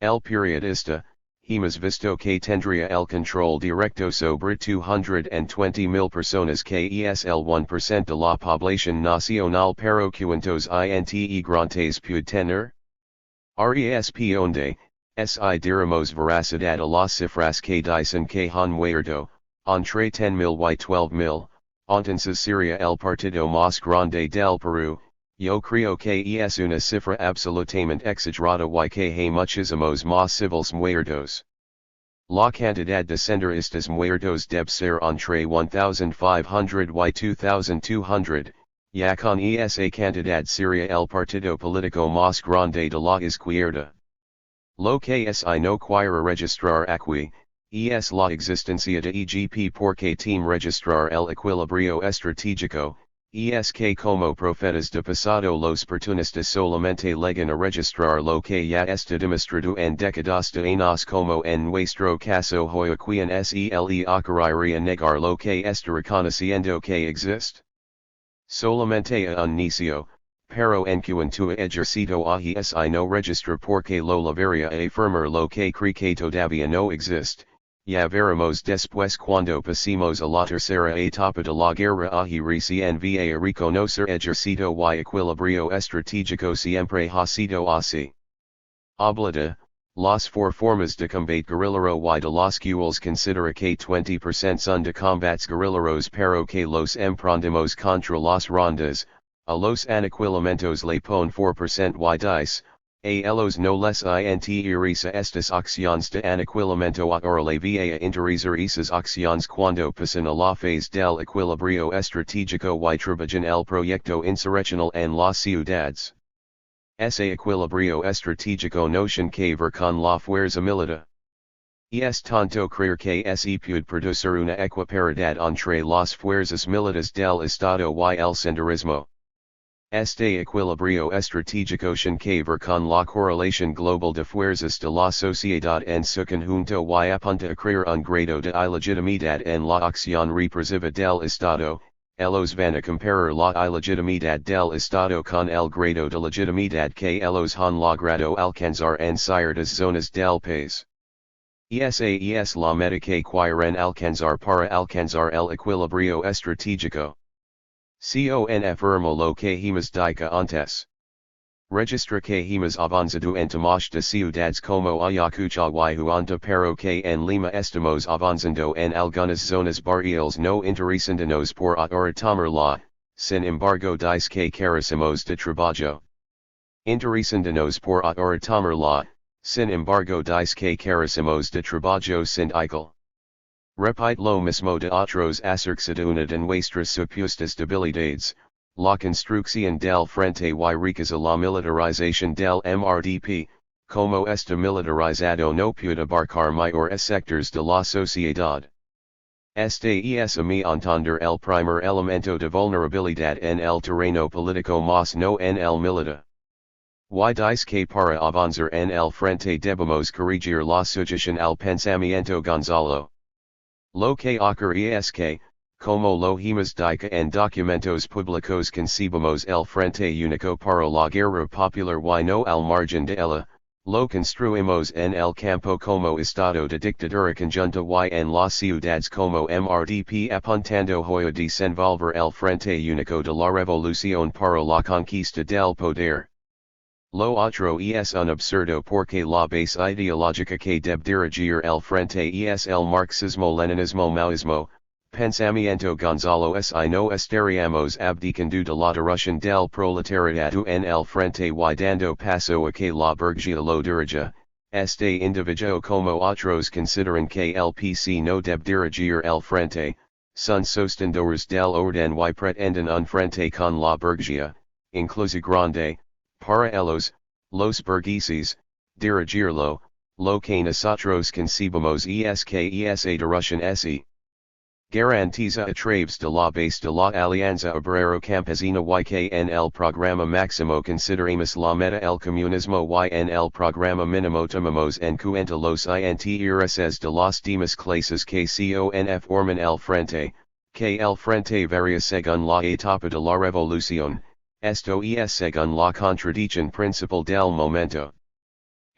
[SPEAKER 1] El periodista, hemos visto que tendría el control directo sobre 220,000 personas que es el 1% de la población nacional pero cuántos integrantes puede tener? Responde, si diremos veracidad a las cifras que dicen que han muerto, entre 10,000 y 12,000. Entonces sería el partido más grande del Perú, yo creo que es una cifra absolutamente exagerada y que hay muchísimos más civiles muertos. La cantidad de senderistas muertos debe ser entre 1,500 y 2,200, Ya con esa cantidad seria el partido político más grande de la izquierda. Lo que es I no quiere registrar aquí, es la existencia de EGP porque team registrar el equilibrio estratégico, es que como profetas de pasado los oportunistas solamente llegan a registrar lo que ya está demostrado en décadas de años como en nuestro caso hoy quien sele ocurriría negar lo que está reconociendo que existe. Solamente a un inicio, pero en cuanto a ejercito y no registra porque lo llevaría a afirmar lo que cree que todavía no existe. Ya veremos después cuando pasemos a la tercera etapa de la guerra y recién va a reconocer ejercito y equilibrio estratégico siempre ha sido así. Oblida, las four formas de combate guerrillero y de las cuales considera que 20% son de combats guerrilleros pero que los emprendemos contra las rondas, a los aniquilamientos le pon 4% y dice, a los no les interesa estas acciones de aniquilamiento ahora le va a interesar esas acciones cuando pasan a la fase del equilibrio estratégico y trabajan el proyecto insurreccional en las ciudades. Ese equilibrio estratégico notion que ver con la fuerza militar. Es tanto creer que se puede producir una equiparidad entre las fuerzas militares del Estado y el senderismo. Este equilibrio estratégico tiene que ver con la correlación global de fuerzas de la sociedad en su conjunto y apunta a crear un grado de ilegitimidad en la acción represiva del Estado. Ellos van a comparar la ilegitimidad del Estado con el grado de legitimidad que ellos han logrado alcanzar en ciertas zonas del país. Esa es la meta que quieren alcanzar para alcanzar el equilibrio estratégico. Con afirmo lo que hemos dicho antes. Registra que hemos avanzado en temas de ciudades como Ayacucho y Huanta pero que en Lima estamos avanzando en algunas zonas barriales no interesándonos por ahora tomarla, sin embargo dice que carecemos de trabajo. Interesándonos por ahora tomarla, sin embargo dice que carecemos de trabajo sindical. Repite lo mismo de otros acerca de una de nuestras supuestas debilidades, la construcción del frente y rechaza la militarización del MRDP, como está militarizado no puede abarcar mayores sectores de la sociedad. Este es a mi entender el primer elemento de vulnerabilidad en el terreno político más no en el militar. Y dice que para avanzar en el frente debemos corregir la sujeción al pensamiento Gonzalo. Lo que ocurre es que, como lo hemos dicho en documentos públicos concebimos el frente único para la guerra popular y no al margen de ella, lo construimos en el campo como estado de dictadura conjunta y en las ciudades como MRDP apuntando hoy a desenvolver el frente único de la revolución para la conquista del poder. Lo otro es un absurdo porque la base ideológica que debe dirigir el frente es el marxismo-leninismo-maoísmo, pensamiento Gonzalo y no estaríamos abdicando de la dirección del proletariado en el frente y dando paso a que la burguesía lo dirija, este individuo como otros consideran que el PC no debe dirigir el frente, son sostendores del orden y pretenden un frente con la burguesía, incluso grande. Para ellos, los burgueses, dirigirlo, lo que nosotros concebimos es que esa dirección se garantiza a través de la base de la Alianza Obrero Campesina y que en el programa máximo consideramos la meta el comunismo y en el programa mínimo tomamos en cuenta los intereses de las demás clases que forman el frente, que el frente varía según la etapa de la revolución. Esto es según la contradicción principal del momento.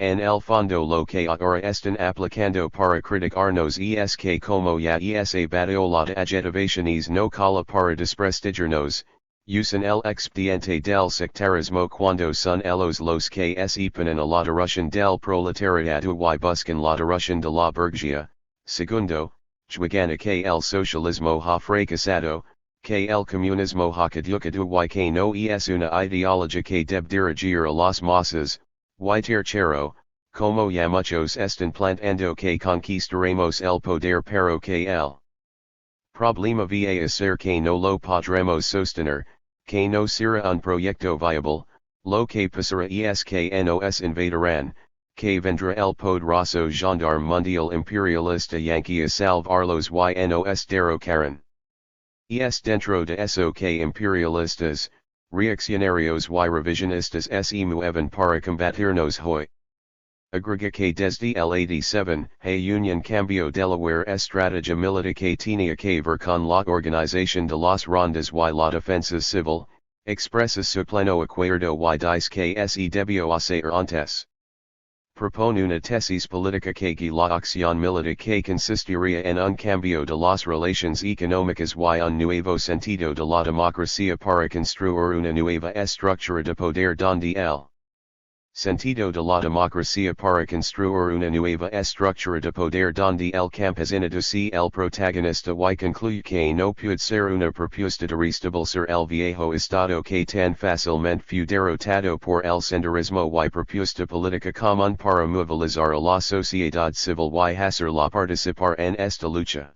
[SPEAKER 1] En el fondo lo que ahora están aplicando para criticarnos es que como ya esa batalla de adjetivaciones no cala para desprestigiarnos, usan el expediente del sectarismo cuando son ellos los que se ponen a la dirección del proletariado y buscan la dirección de la burguesía. Segundo, juegan a que el socialismo ha fracasado, que el comunismo ha caducado y que no es una ideología que debe dirigir a las masas, y tercero, como ya muchos están planteando que conquistaremos el poder pero que el problema va a ser que no lo podremos sostener, que no será un proyecto viable, lo que pasará es que nos invadirán, que vendrá el poderoso gendarme mundial imperialista yankee a salvarlos y nos derrocarán. Es dentro de eso que imperialistas, reaccionarios y revisionistas se mueven para combatirnos hoy. Agrega que desde el 87, hay un cambio de la estrategia militar que tenía que ver con la organización de las rondas y la defensa civil, expresa su pleno acuerdo y dice que se debió hacer antes. Propone una tesis política que guía la acción militar que consistiría en un cambio de las relaciones económicas y un nuevo sentido de la democracia para construir una nueva estructura de poder donde el sentido de la democracia para construir una nueva estructura de poder donde el campesinado sea el protagonista y concluye que no puede ser una propuesta de restablecer el viejo estado que tan fácilmente fue derrotado por el senderismo y propuesta política común para movilizar a la sociedad civil y hacerla participar en esta lucha.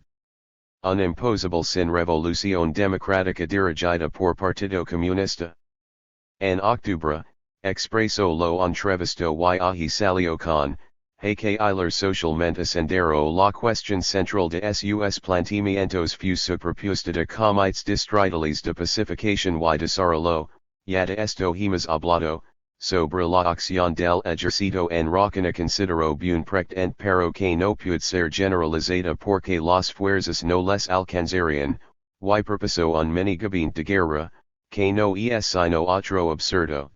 [SPEAKER 1] Un imposible sin revolución democrática dirigida por Partido Comunista. En octubre, expreso lo entrevisto y allí salió con, hay que ir socialmente ascendero la cuestión central de sus planteamientos fue su propuesta de comités distritales de pacificación y desarrollo, ya de esto hemos hablado, sobre la acción del ejército en Rocana consideró bien precedente pero que no puede ser generalizada porque las fuerzas no les alcanzarían, y propuso un minigabinete de guerra, que no es sino otro absurdo.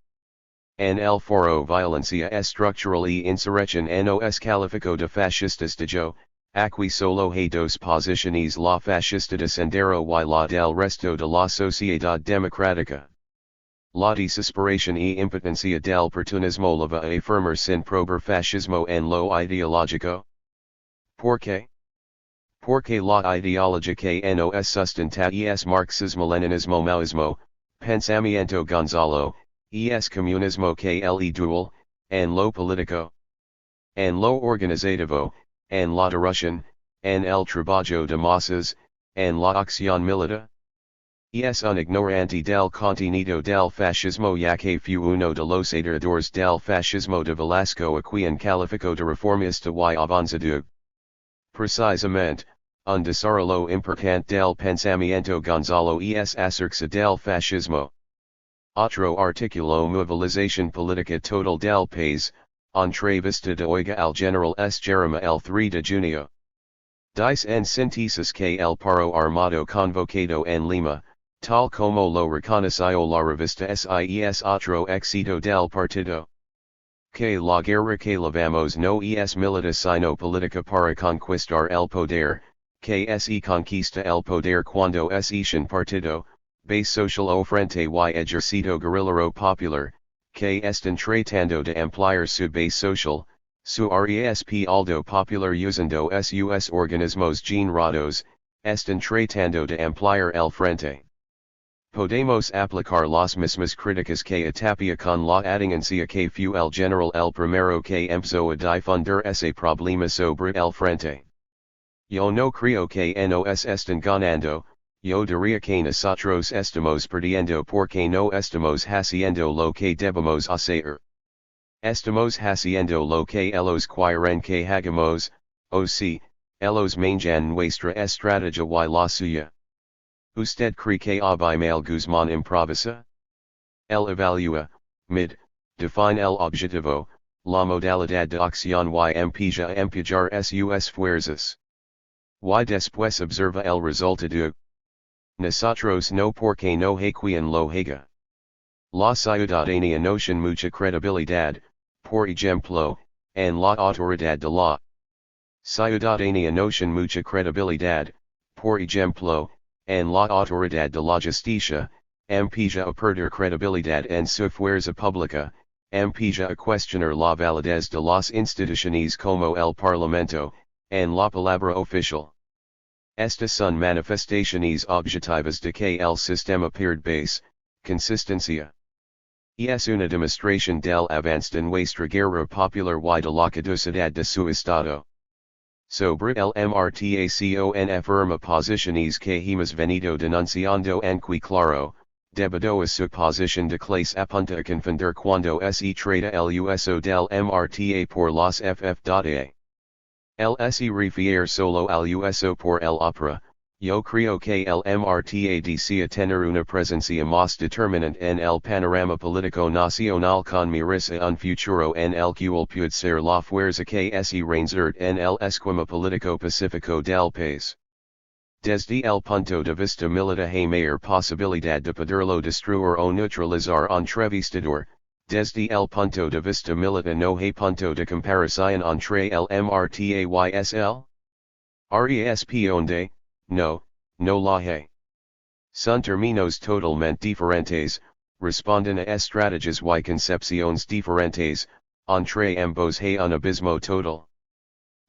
[SPEAKER 1] En el foro violencia estructural y insurrección nos calificó de fascistas de yo, aquí solo hay dos posiciones la fascista de Sendero y la del resto de la sociedad democrática. La desesperación y impotencia del oportunismo la va a afirmar sin probar fascismo en lo ideológico. ¿Por qué? Porque la ideología que nos sustenta es marxismo-leninismo maoísmo, pensamiento Gonzalo, es comunismo que el dual, en lo político, en lo organizativo, en la dirección, en el trabajo de masas, en la acción militar. Es un ignorante del contenido del fascismo ya que fue uno de los adoradores del fascismo de Velasco a quien calificó de reformista y avanzado. Precisamente, un desarrollo importante del pensamiento Gonzalo es acerca del fascismo. Otro artículo Movilización política total del país, entrevista de Oiga al general S. Jerema el 3 de junio. Dice en síntesis que el paro armado convocado en Lima, tal como lo reconoció la revista SIES otro éxito del partido. Que la guerra que llevamos no es militar sino política para conquistar el poder, que se conquista el poder cuando es un partido, base social o frente y ejercito guerrillero popular, que están tratando de ampliar su base social, su respaldo popular usando sus organismos generados, están tratando de ampliar el frente. Podemos aplicar las mismas críticas que a Tapia con la adiancia que fue el general el primero que empezó a difundir ese problema sobre el frente. Yo no creo que nos están ganando. Yo diría que nosotros estamos perdiendo porque no estamos haciendo lo que debemos hacer. Estamos haciendo lo que ellos quieren que hagamos, o si, ellos manjan nuestra estrategia y la suya. ¿Usted cree que Abimael Guzmán improvisa? Él evalúa, define el objetivo, la modalidad de acción y empieza a empujar sus fuerzas. Y después observa el resultado. Nosotros no porque no hay quien lo haga. La ciudadanía no tiene mucha credibilidad, por ejemplo, en la autoridad de la ciudadanía no tiene mucha credibilidad, por ejemplo, en la autoridad de la justicia, empieza a perder credibilidad en su fuerza pública, empieza a cuestionar la validez de las instituciones como el Parlamento, en la palabra oficial. Estas son manifestaciones objetivas de que el sistema pierde base, consistencia. Es una demostración del avance de nuestra guerra popular y de la caducidad de su estado. Sobre el MRTACON afirma posiciones que hemos venido denunciando anque claro, Debido a suposición de clase apunta a confundir cuando se trata el uso del MRTA por las FF.A. El se refiere solo al uso por el opera. Yo creo que el MRTA desea tener una presencia más determinante en el panorama político nacional con miras a un futuro en el cual puede ser la fuerza que se reinserte en el esquema político pacífico del país. Desde el punto de vista militar hay mayor posibilidad de poderlo destruir o neutralizar entrevistador. Desde el punto de vista militar no hay punto de comparación entre el MRTA y SL? Responde, no, no la hay. Son términos totalmente diferentes, responden a estrategias y concepciones diferentes, entre ambos hay un abismo total.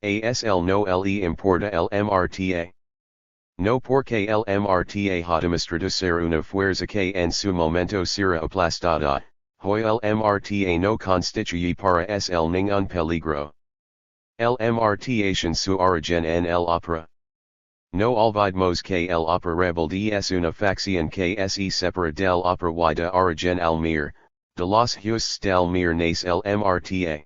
[SPEAKER 1] ASL no le importa el MRTA. No porque el MRTA ha demostrado ser una fuerza que en su momento será aplastada, hoy el MRTA no constituye para SL ningún peligro. El MRTA su origen en el opera. No olvidemos que el opera rebelde es una facción que se separa del opera y de origen al mir, de los justos del mir nace el MRTA.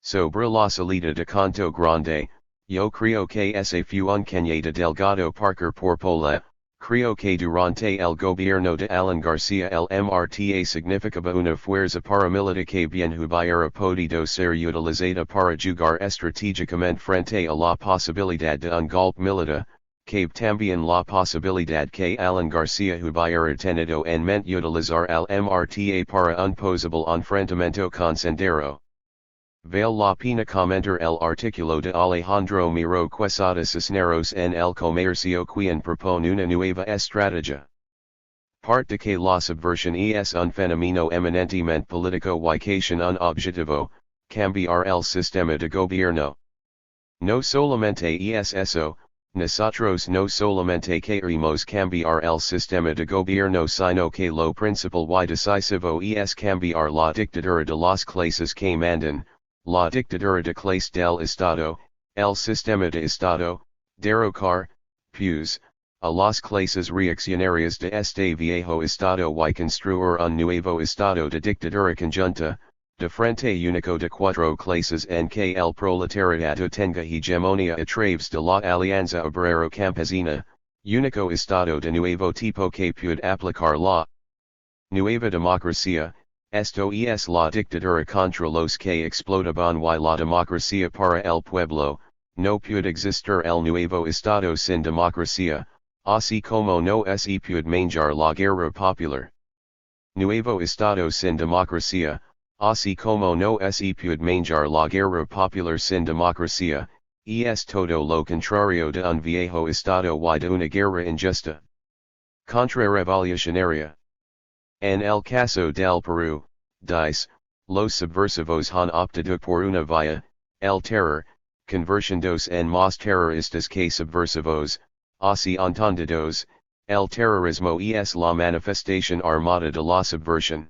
[SPEAKER 1] Sobre la salida de Canto Grande, yo creo que ese fue un cañada delgado Parker por Pola, creo que durante el gobierno de Alan García el MRTA significaba una fuerza paramilitar que bien hubiera podido ser utilizada para jugar estratégicamente frente a la posibilidad de un golpe militar, cabe también la posibilidad que Alan García hubiera tenido en mente utilizar al MRTA para un posible enfrentamiento con Sendero. Vale la pena comentar el artículo de Alejandro Miro Quesada Cisneros en el Comercio quien propone una nueva estrategia. Parte que la subversión es un fenómeno eminentemente político y que tiene un objetivo, cambiar el sistema de gobierno. No solamente es eso, nosotros no solamente queremos cambiar el sistema de gobierno sino que lo principal y decisivo es cambiar la dictadura de las clases que mandan. La dictadura de clase del Estado, el sistema de Estado, derrocar, pues, a las clases reaccionarias de este viejo Estado y construir un nuevo Estado de dictadura conjunta, de frente único de cuatro clases en que el proletariado tenga hegemonía a través de la alianza obrero-campesina, único Estado de nuevo tipo que puede aplicar la nueva democracia. Esto es la dictadura contra los que explotaban y la democracia para el pueblo, no puede existir el nuevo Estado sin democracia, así como no se puede manejar la guerra popular. Nuevo Estado sin democracia, así como no se puede manejar la guerra popular sin democracia, es todo lo contrario de un viejo Estado y de una guerra injusta. Contrarrevolucionaria. En el caso del Perú, los subversivos han optado por una vía, el terror, convirtiéndose en más terroristas que subversivos, así entendidos, el terrorismo es la manifestación armada de la subversión.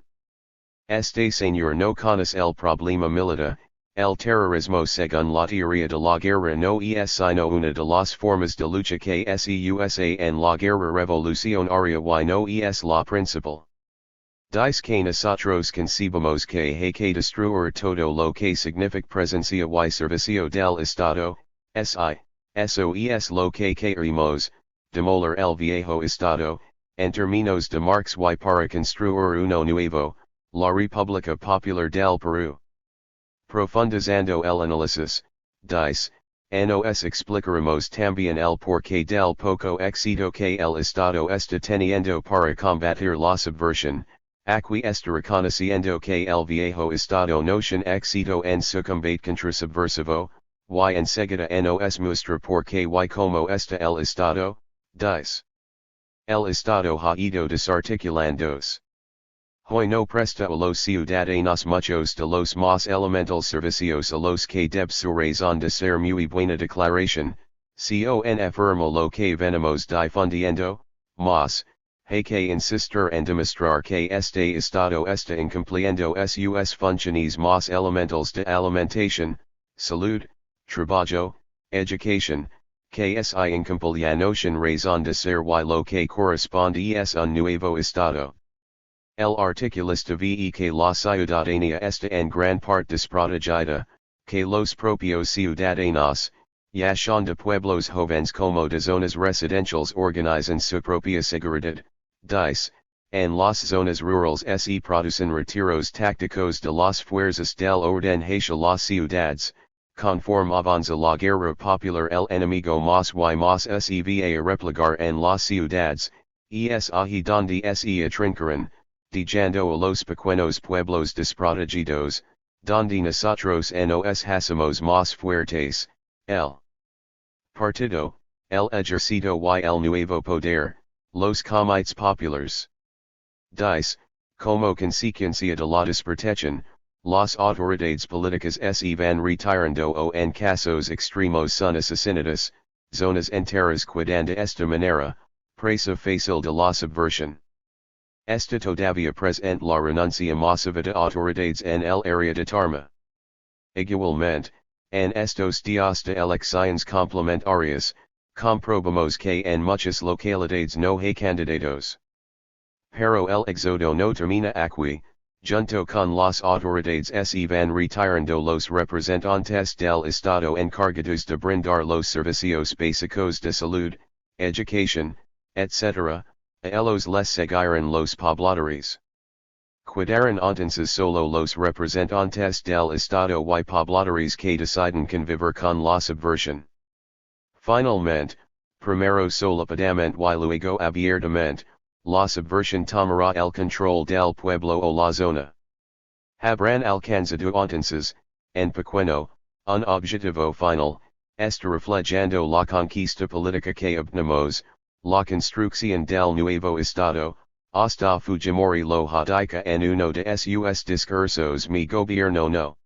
[SPEAKER 1] Este señor no conoce el problema militar, el terrorismo según la teoría de la guerra no es sino una de las formas de lucha que se usa en la guerra revolucionaria y no es la principal. Dice que nosotros concebimos que hay que destruir todo lo que significa presencia y servicio del Estado, eso es lo que queremos, demoler el viejo Estado, en términos de Marx y para construir uno nuevo, la República Popular del Perú. Profundizando el análisis, dice, nos explicaremos también el porqué del poco éxito que el Estado está teniendo para combatir la subversión. Aquí está reconociendo que el viejo Estado no tiene éxito en su combate contra subversivo, y enseguida nos muestra por qué y cómo está el Estado, dice. El Estado ha ido desarticulándose. Hoy no presta a los ciudadanos muchos de los más elementales servicios a los que debe su razón de ser muy buena declaración, con afirmo lo que venimos difundiendo, mas, hay que insistir en demostrar que este Estado está incumpliendo sus funciones más elementales de alimentación, salud, trabajo, educación, que esa incumpliendo sin razón de ser y lo que corresponde es un nuevo Estado. el articulista ve que la ciudadanía está en gran parte desprotegida, que los propios ciudadanos, ya son de pueblos jóvenes como de zonas residenciales organizan su propia seguridad, dice, en las zonas rurales se producen retiros tácticos de las fuerzas del orden hacia las ciudades, conforme avanza la guerra popular el enemigo más y más se va a replegar en las ciudades, es ahí donde se atrincaran, dejando a los pequeños pueblos desprotegidos, donde nosotros nos hacemos más fuertes, el partido, el ejército y el nuevo poder, los comités populares. Dice, como consecuencia de la desprotección, las autoridades políticas se van retirando o en casos extremos son asesinadas, zonas enteras quedan de esta manera, presa fácil de la subversión. Está todavía presente la renuncia masiva de autoridades en el área de Tarma. Igualmente, en estos días de elecciones complementarias, comprobamos que en muchas localidades no hay candidatos. Pero el éxodo no termina aquí, junto con las autoridades se van retirando los representantes del Estado encargados de brindar los servicios básicos de salud, educación, etc., a ellos les seguirán los pobladores. Quedarán entonces solo los representantes del Estado y pobladores que deciden convivir con la subversión. Finalmente, primero solapadamente y luego abiertamente, la subversión tomará el control del pueblo o la zona. Habrán alcanzado entonces, en pequeño, un objetivo final, está reflejando la conquista política que obtenemos, la construcción del nuevo Estado, hasta Fujimori lo radica en uno de sus discursos mi gobierno no.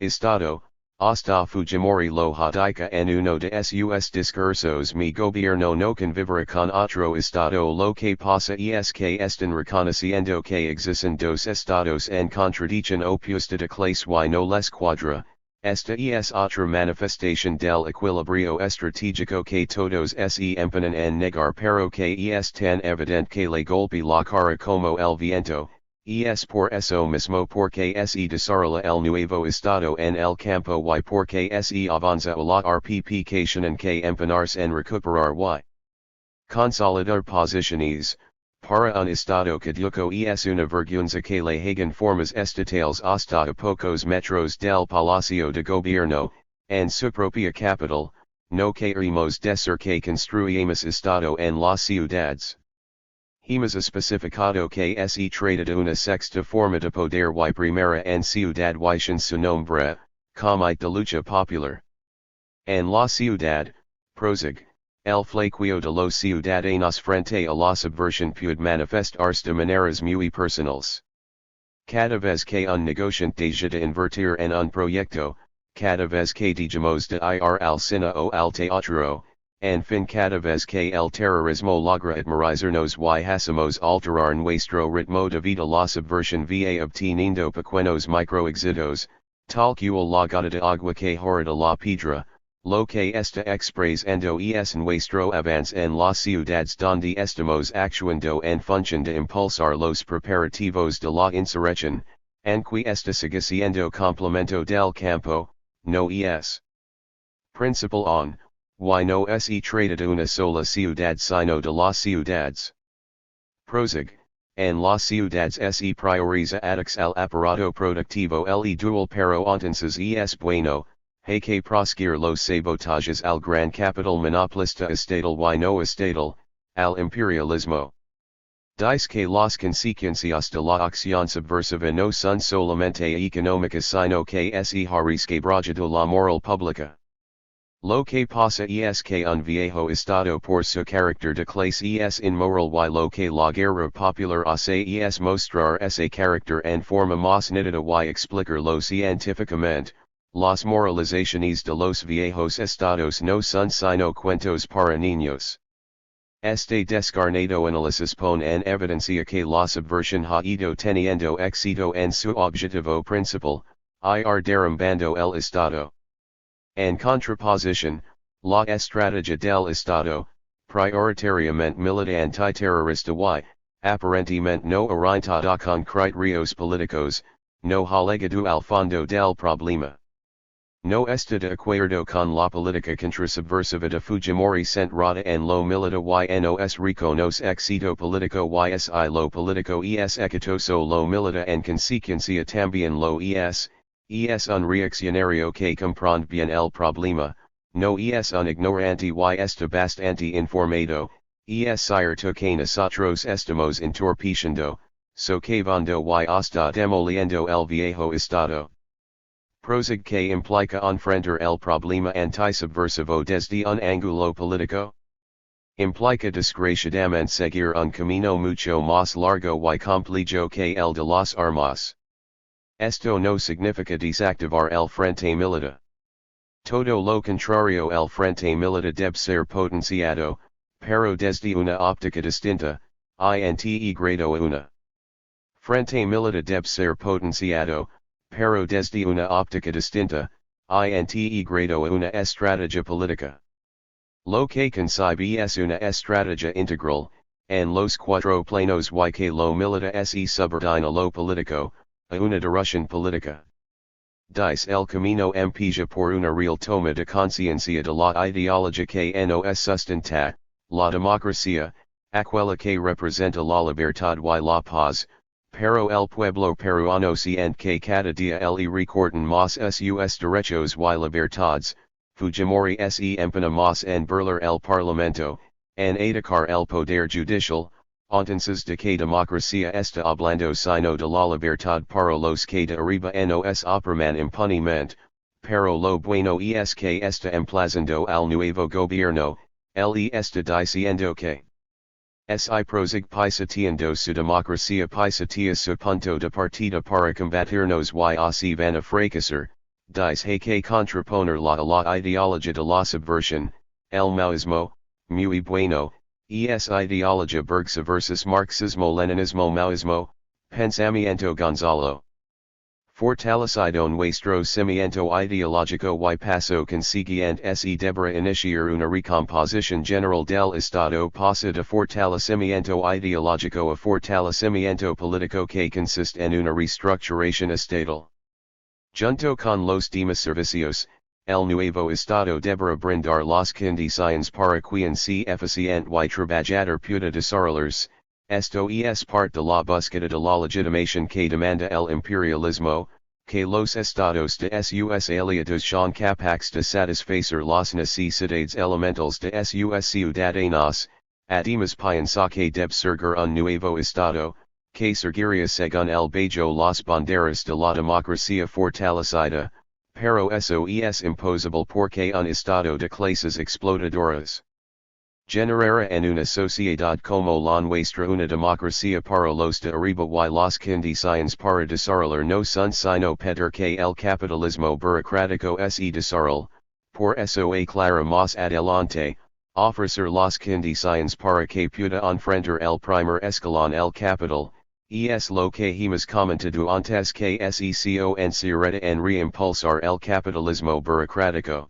[SPEAKER 1] Estado, hasta Fujimori lo radica en uno de sus discursos mi gobierno no convivirá con otro Estado lo que pasa es que están reconociendo que existen dos Estados en contradicción opuesta de clase y no les cuadra. Esta es otra manifestación del equilibrio estratégico que todos se empeñan en negar pero que es tan evidente que le golpe la cara como el viento, es por eso mismo porque se desarrolla el nuevo Estado en el campo y porque se avanza a la ramificación que empeñarse en recuperar y consolidar posiciones. Para un Estado caduco es una vergüenza que le hagan formas estatales hasta a pocos metros del Palacio de Gobierno, en su propia capital, no queremos decir que construyamos Estado en las ciudades. Hemos especificado que se trata de una sexta forma de poder y primera en ciudad y sin su nombre, comité de lucha popular. En la ciudad, prosigue. El flaqueo de los ciudadanos frente a la subversión puede manifestarse de maneras muy personales. Cada vez que un negociante deja de invertir en un proyecto, cada vez que dejamos de ir al cine o al teatro, en fin cada vez que el terrorismo logra atmorizarnos y hacemos alterar nuestro ritmo de vida la subversión va obteniendo pequeños microéxitos, tal cual la gota de agua que horada la piedra. Lo que está expresando es nuestro avance en las ciudades donde estamos actuando en función de impulsar los preparativos de la insurrección, aunque está sigue siendo complemento del campo, no es principal on, y no se trata de una sola ciudad sino de las ciudades. Prosigue, en las ciudades se prioriza ataques al aparato productivo el dual pero entonces es bueno. Hay que proscribir los sabotajes al gran capital monopolista estatal y no estatal, al imperialismo. Dice que las consecuencias de la acción subversiva no son solamente económicas sino que se haris quebrajado la moral pública. Lo que pasa es que un viejo Estado por su carácter de clase es inmoral y lo que la guerra popular hace es mostrar ese carácter en forma más nítida y explicarlo científicamente. Las moralizaciones de los viejos estados no son sino cuentos para niños. Este descarnado análisis pone en evidencia que la subversión ha ido teniendo éxito en su objetivo principal, ir derrumbando el Estado. En contraposición, la estrategia del Estado, prioritariamente militar antiterrorista y, aparentemente no orientada con criterios políticos, no ha legado al fondo del problema. No está de acuerdo con la política contrasubversiva de Fujimori centrada en lo militar y nos reconoce éxito político y lo político es exitoso lo militar en consecuencia también lo es un reaccionario que comprende bien el problema, no es un ignorante y está bastante informado, es cierto que nosotros estamos entorpeciendo, socavando y hasta demoliendo el viejo estado. Prosig que implica enfrentar el problema antisubversivo desde un ángulo político. Implica desgraciadamente seguir un camino mucho más largo y complejo que el de las armas. Esto no significa desactivar el frente militar. Todo lo contrario, el frente militar debe ser potenciado, pero desde una óptica distinta, integrado a una. Frente militar debe ser potenciado, pero desde una óptica distinta, integrado a una estrategia política. Lo que concibe es una estrategia integral, en los cuatro planos y que lo militar se subordina lo político, a una dirección política. Dice el camino empieza por una real toma de conciencia de la ideología que nos sustenta, la democracia, aquella que representa la libertad y la paz, pero el pueblo peruano siente que cada día le recortan más sus derechos y libertades, Fujimori se empeña más en burlar el parlamento, en atacar el poder judicial, entonces de que democracia está hablando sino de la libertad para los que de arriba nos opriman impunemente, pero lo bueno es que está emplazando al nuevo gobierno, él está diciendo que si prosig pisatiendo su democracia pisatia su punto de partida para combatirnos y así van a fracasar, dice que contraponer la a la ideología de la subversión, el maoísmo, muy bueno, es ideología burguesa versus marxismo-leninismo maoísmo, pensamiento Gonzalo. Fortalecido nuestro cimiento ideológico y paso consiguiente se deberá iniciar una recomposición general del Estado pasa de fortalecimiento ideológico a fortalecimiento político que consiste en una reestructuración estatal. Junto con los demás servicios, el nuevo Estado deberá brindar las condiciones para quien sea eficiente y trabajador pueda desarrollarse. Esto es parte de la búsqueda de la legitimación que demanda el imperialismo, que los estados de sus aliados son capaces de satisfacer las necesidades elementales de sus ciudadanos, además piensa que debe surgir un nuevo estado, que surgiría según el bello las banderas de la democracia fortalecida, pero eso es imposible porque un estado de clases explotadoras. Generará en una sociedad como la nuestra una democracia para los de arriba y las condiciones para desarrollar no son sino pedir que el capitalismo burocrático se desarrolle, por eso aclara más adelante, ofrecer las condiciones para que pueda enfrentar el primer escalón el capital, es lo que hemos comentado antes que se considera en reimpulsar el capitalismo burocrático.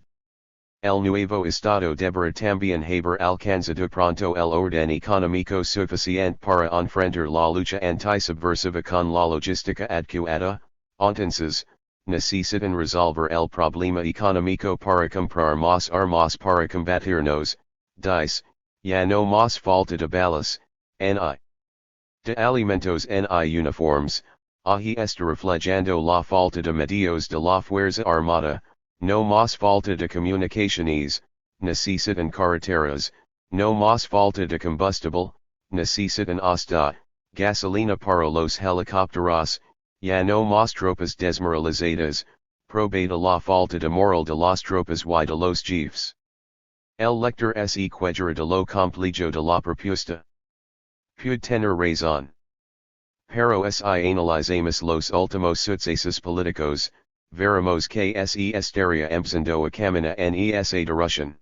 [SPEAKER 1] El nuevo Estado deberá también haber alcanzado pronto el orden económico suficiente para enfrentar la lucha antisubversiva con la logística adecuada, entonces, necesitan resolver el problema económico para comprar más armas para combatirnos, dice, ya no más falta de balas, de alimentos ni uniformes, ahí está reflejando la falta de medios de la fuerza armada, no más falta de comunicaciones, necesitan carreteras, no más falta de combustible, necesitan hasta, gasolina para los helicópteros, ya no más tropas desmoralizadas, probada la falta de moral de las tropas y de los jefes. El lector se quejara de lo complejo de la propuesta. Puede tener razón. Pero si analizamos los últimos sucesos políticos, veremos que se estaría empezando a caminar en esa dirección.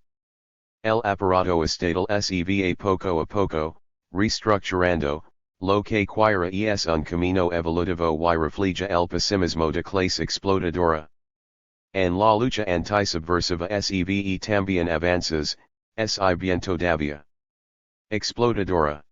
[SPEAKER 1] El aparato estatal se va poco a poco, reestructurando, lo que quiera es un camino evolutivo y refleja el pesimismo de clase explotadora. En la lucha antisubversiva se ve también avances, bien todavía explotadora.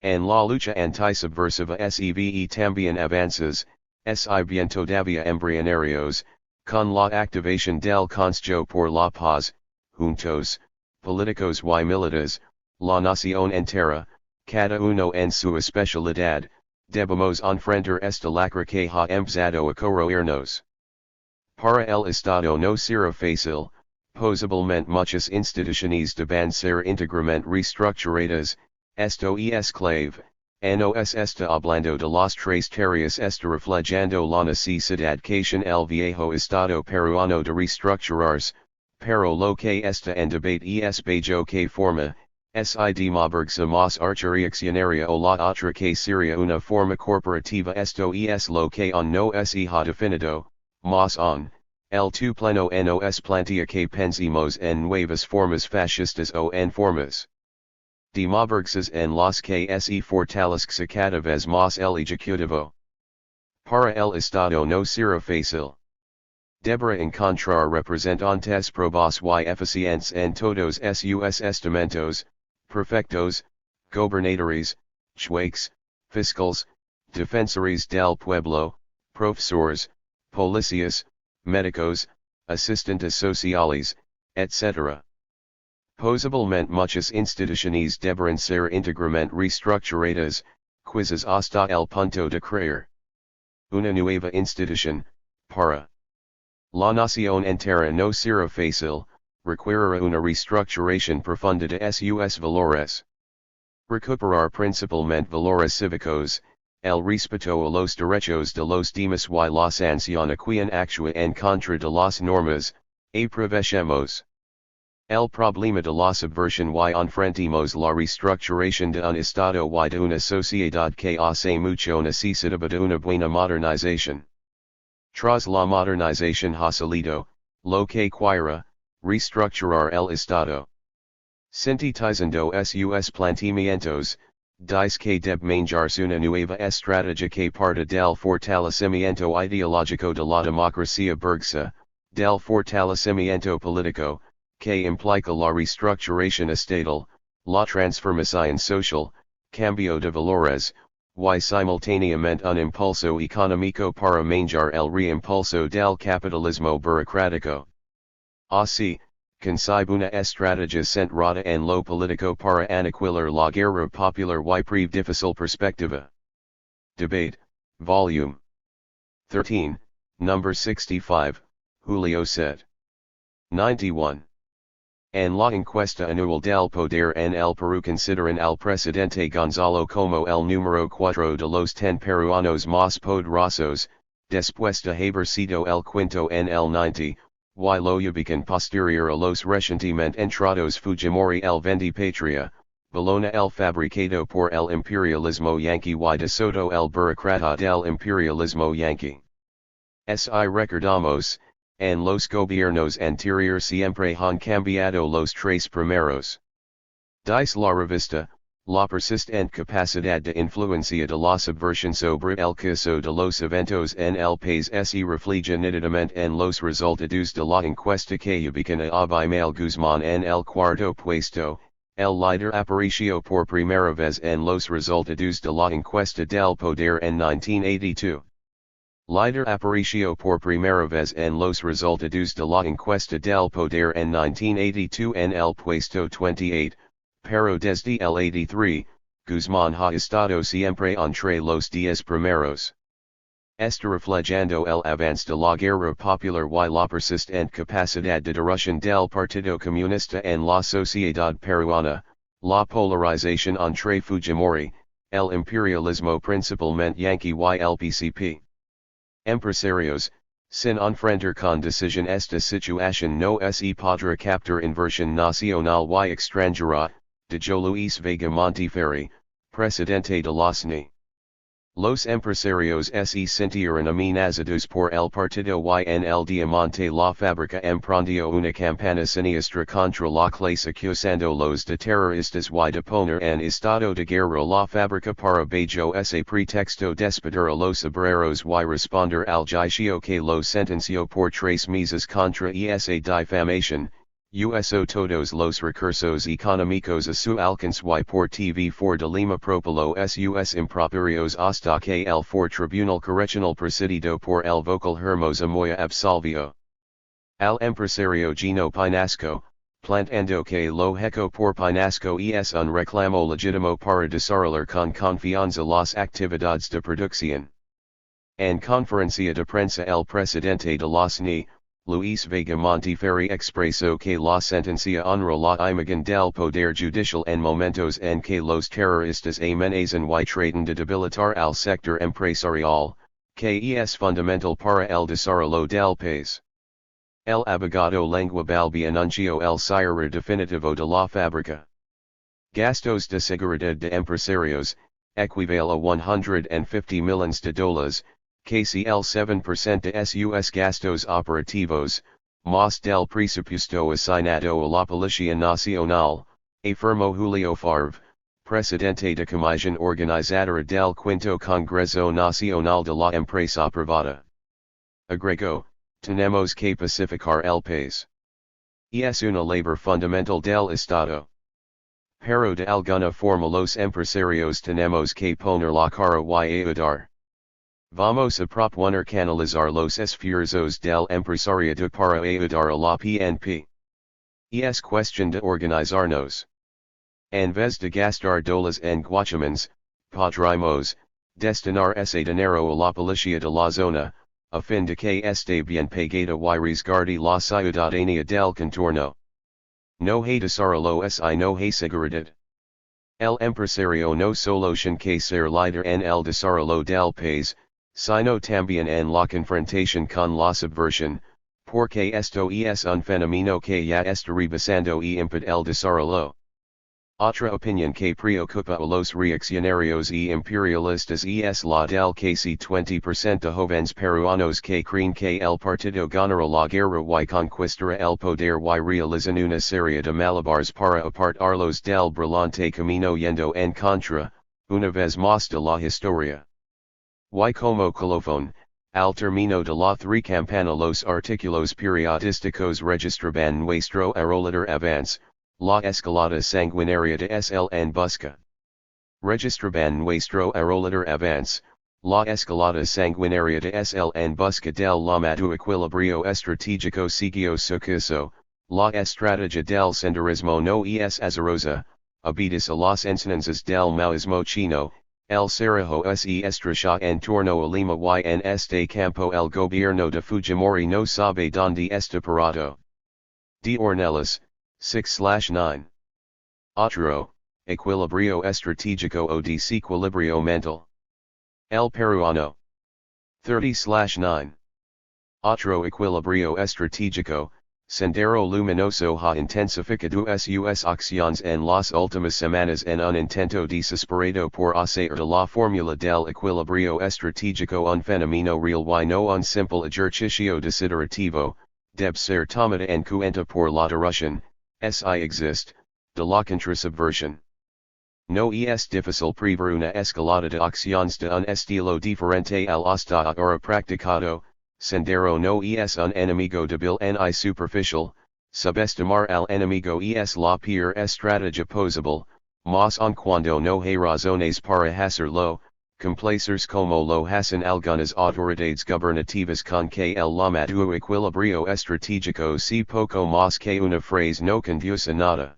[SPEAKER 1] En la lucha antisubversiva SEVE también avances, si bien todavía embrionarios, con la activación del Consejo por la Paz, juntos, políticos y militares, la nación entera, cada uno en su especialidad, debemos enfrentar esta lacra que ha empezado a corroernos. Para el Estado no será fácil, posiblemente muchas instituciones deban ser íntegramente reestructuradas, esto es clave, nos está hablando de las tres tareas está reflejando la necesidad que tiene el viejo Estado peruano de reestructurarse, pero lo que está en debate es bajo que forma, si moverse más reaccionaria o la otra que sería una forma corporativa esto es lo que aún no se ha definido, más aún. El tu pleno nos plantea que pensemos en nuevas formas fascistas o en formas de moverse en las que se fortalezca cada vez más el ejecutivo. Para el Estado no será fácil. Deberá encontrar representantes probos y eficientes en todos sus estamentos, prefectos, gobernadores, jueces, fiscales, defensores del pueblo, profesores, policías, médicos, asistentes sociales, etc. Posiblemente muchas instituciones deberán ser íntegramente reestructuradas, quizás hasta el punto de crear una nueva institución, para la nación entera no será fácil, requerirá una reestructuración profunda de sus valores. Recuperar principalmente valores cívicos, el respeto a los derechos de los demás y la sanción a quien actúa en contra de las normas, aprovechemos el problema de la subversión y enfrentemos la reestructuración de un Estado y de una sociedad que hace mucho necesitaba de una buena modernización. Tras la modernización ha salido, lo que quiera, reestructurar el Estado. Sintetizando sus planteamientos, dice que debe manejarse una nueva estrategia que parte del fortalecimiento ideológico de la democracia burguesa, del fortalecimiento político, que implica la reestructuración estatal, la transformación social, cambio de valores, y simultáneamente un impulso económico para manejar el reimpulso del capitalismo burocrático. Así, concibe una estrategia centrada en lo político para aniquilar la guerra popular y preve difícil perspectiva. Debate, Volume 13, Number 65, Julio Set. 91. En la encuesta anual del poder en el Perú consideran al presidente Gonzalo como el número 4 de los 10 peruanos más poderosos, después de haber sido el quinto en el 90, y lo ubican posterior a los recientemente entrados Fujimori el Vendipatria, Bologna el fabricado por el imperialismo yanqui y de Soto el burócrata del imperialismo yanqui. Si recordamos, en los gobiernos anteriores siempre han cambiado los tres primeros. Dice la revista, la persistente capacidad de influencia de la subversión sobre el caso de los eventos en el país se refleja nítidamente en los resultados de la encuesta que ubican a Abimael Guzmán en el cuarto puesto, el líder apareció por primera vez en los resultados de la encuesta del poder en 1982. Líder apareció por primera vez en los resultados de la encuesta del poder en 1982 en el puesto 28, pero desde el 83, Guzmán ha estado siempre entre los 10 primeros. Está reflejando el avance de la guerra popular y la persistente capacidad de dirección del Partido Comunista en la sociedad peruana, la polarización entre Fujimori, el imperialismo principalmente yanqui y el PCP. Empresarios, sin enfrentar con decisión esta situación no se podrá captar inversión nacional y extranjera, dijo Luis Vega Monteferri, presidente de la SNI. Los empresarios se sintieron amenazados por el partido y en el diamante la fábrica emprendió una campaña siniestra contra la clase acusando los de terroristas y de poner en estado de guerra la fábrica para bajo ese pretexto despedir a los obreros y responder al juicio que lo sentenció por 3 meses contra esa difamación, Uso todos los recursos económicos a su alcance y por TV for de Lima propolo sus improperios hasta que el for tribunal correccional procedido por el vocal hermosa moya absolvió. Al empresario Gino Pinasco, planteando que lo hecho por Pinasco es un reclamo legítimo para desarrollar con confianza las actividades de producción. En conferencia de prensa el presidente de la SNI, Luis Vega Monteferri expresó que la sentencia honra la imagen del poder judicial en momentos en que los terroristas amenazan y tratan de debilitar al sector empresarial, que es fundamental para el desarrollo del país. El abogado Lengua Balbi anunció el cierre definitivo de la fábrica. Gastos de seguridad de empresarios, equivale a $150 millones, casi el 7% de sus gastos operativos, más del presupuesto asignado a la Policía Nacional, afirmó Julio Favre, presidente de Comisión Organizadora del Quinto Congreso Nacional de la Empresa Privada. Agregó, tenemos que pacificar el país. Es una labor fundamental del Estado. Pero de alguna forma los empresarios tenemos que poner la cara y ayudar. Vamos a proponer canalizar los esfuerzos del empresariado para ayudar a la PNP. Es cuestión de organizarnos. En vez de gastar dólares en guachamans, podríamos destinar ese dinero a la policía de la zona, a fin de que esté bien pagada y resguarde la ciudadanía del contorno. No hay desarrollo si no hay seguridad. El empresario no solo tiene que ser líder en el desarrollo del país, sino también en la confrontación con la subversión, porque esto es un fenómeno que ya está rebasando y impide el desarrollo. Otra opinión que preocupa a los reaccionarios y imperialistas es la del casi 20% de jóvenes peruanos que creen que el partido ganará la guerra y conquistará el poder y realizan una serie de malabares para apartarlos del brillante camino yendo en contra, una vez más de la historia. Y como colofón, al término de la campana los artículos periodísticos registraban nuestro arrollador avance, la escalada sanguinaria de SL en busca. Registraban nuestro arrollador avance, la escalada sanguinaria de SL en busca del llamado equilibrio estratégico siguió su curso, la estrategia del senderismo no es azarosa, obedece a las enseñanzas del maoísmo chino. El Cerrojo se estrecha en torno a Lima y en este campo el gobierno de Fujimori no sabe dónde está parado. De Ornelas, 6/9. Otro, equilibrio estratégico o desequilibrio mental. El peruano. 30/9. Otro equilibrio estratégico, Sendero Luminoso ha intensificado sus acciones en las últimas semanas en un intento desesperado por hacer de la fórmula del equilibrio estratégico un fenómeno real y no un simple ejercicio desiderativo, debe ser tomada en cuenta por la dirección, si existe, de la contrasubversión. No es difícil prever una escalada de acciones de un estilo diferente al hasta ahora practicado. Sendero no es un enemigo débil ni superficial, subestimar al enemigo es la peor estrategia posible, mas aun cuando no hay razones para hacerlo, complacerse como lo hacen algunas autoridades gubernativas con que el llamado equilibrio estratégico si poco más que una frase no conduce nada.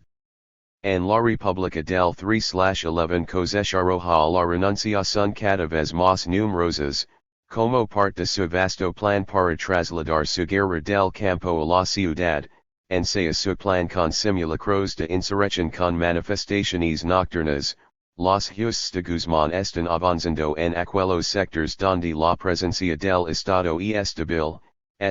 [SPEAKER 1] En la República del 3/11 cosecharoja la renunciación cada vez más numerosas, como parte de su vasto plan para trasladar su guerra del campo a la ciudad, ensaya su plan con simulacros de insurrección con manifestaciones nocturnas, los justos de Guzmán están avanzando en aquellos sectores donde la presencia del Estado es débil,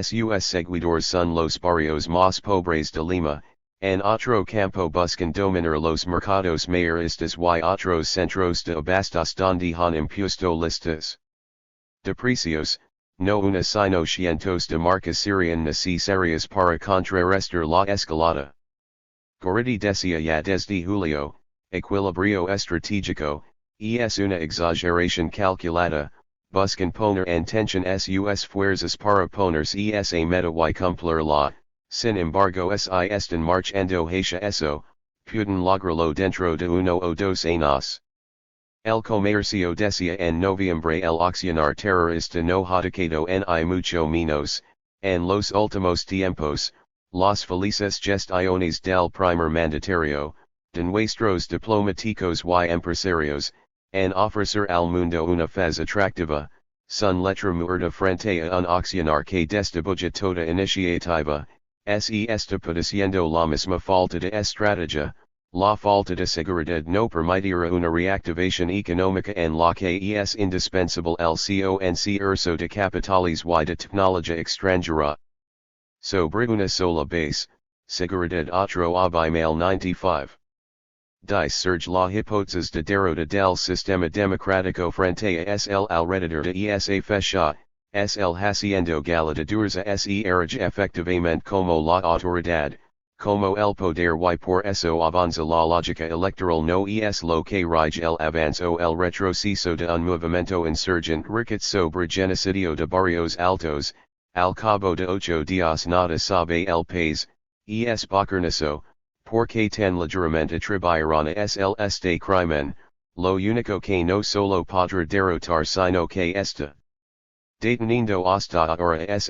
[SPEAKER 1] sus seguidores son los barrios más pobres de Lima, en otro campo buscan dominar los mercados mayoristas y otros centros de abastos donde han impuesto listas de precios, no una sino cientos de marcas serían necesarias para contrarrestar la escalada. Gorriti decía ya desde julio, equilibrio estratégico, es una exageración calculada, buscan poner en tensión sus fuerzas para ponerse esa meta y cumplirla, Sin embargo si están marchando hacia eso, pueden lograrlo dentro de uno o dos años. El comercio decía en noviembre el accionar terrorista no ha decaydo en y mucho menos, en los últimos tiempos, las felices gestiones del primer mandatario, de nuestros diplomáticos y empresarios, en ofrecer al mundo una faz atractiva, son letra muerta frente a un accionar que distribuye toda iniciativa, se está padeciendo la misma falta de estrategia. La falta de seguridad no permitirá una reactivación económica en la que es indispensable el concierto de capitales y de tecnología extranjera. Sobre una sola base, seguridad otro abismal 95. Dice surge la hipótesis de derrota del sistema democrático frente a el alrededor de esa fecha, el haciendo gala de dureza se erige efectivamente como la autoridad. Como el poder y por eso avanza la lógica electoral no es lo que rige el avance o el retroceso de un movimiento insurgente riquet sobre genocidio de barrios altos, al cabo de 8 días nada sabe el país, es bochornoso, porque tan ligeramente atribuirán a el este crimen, lo único que no solo podrá derrotar sino que está deteniendo hasta ahora es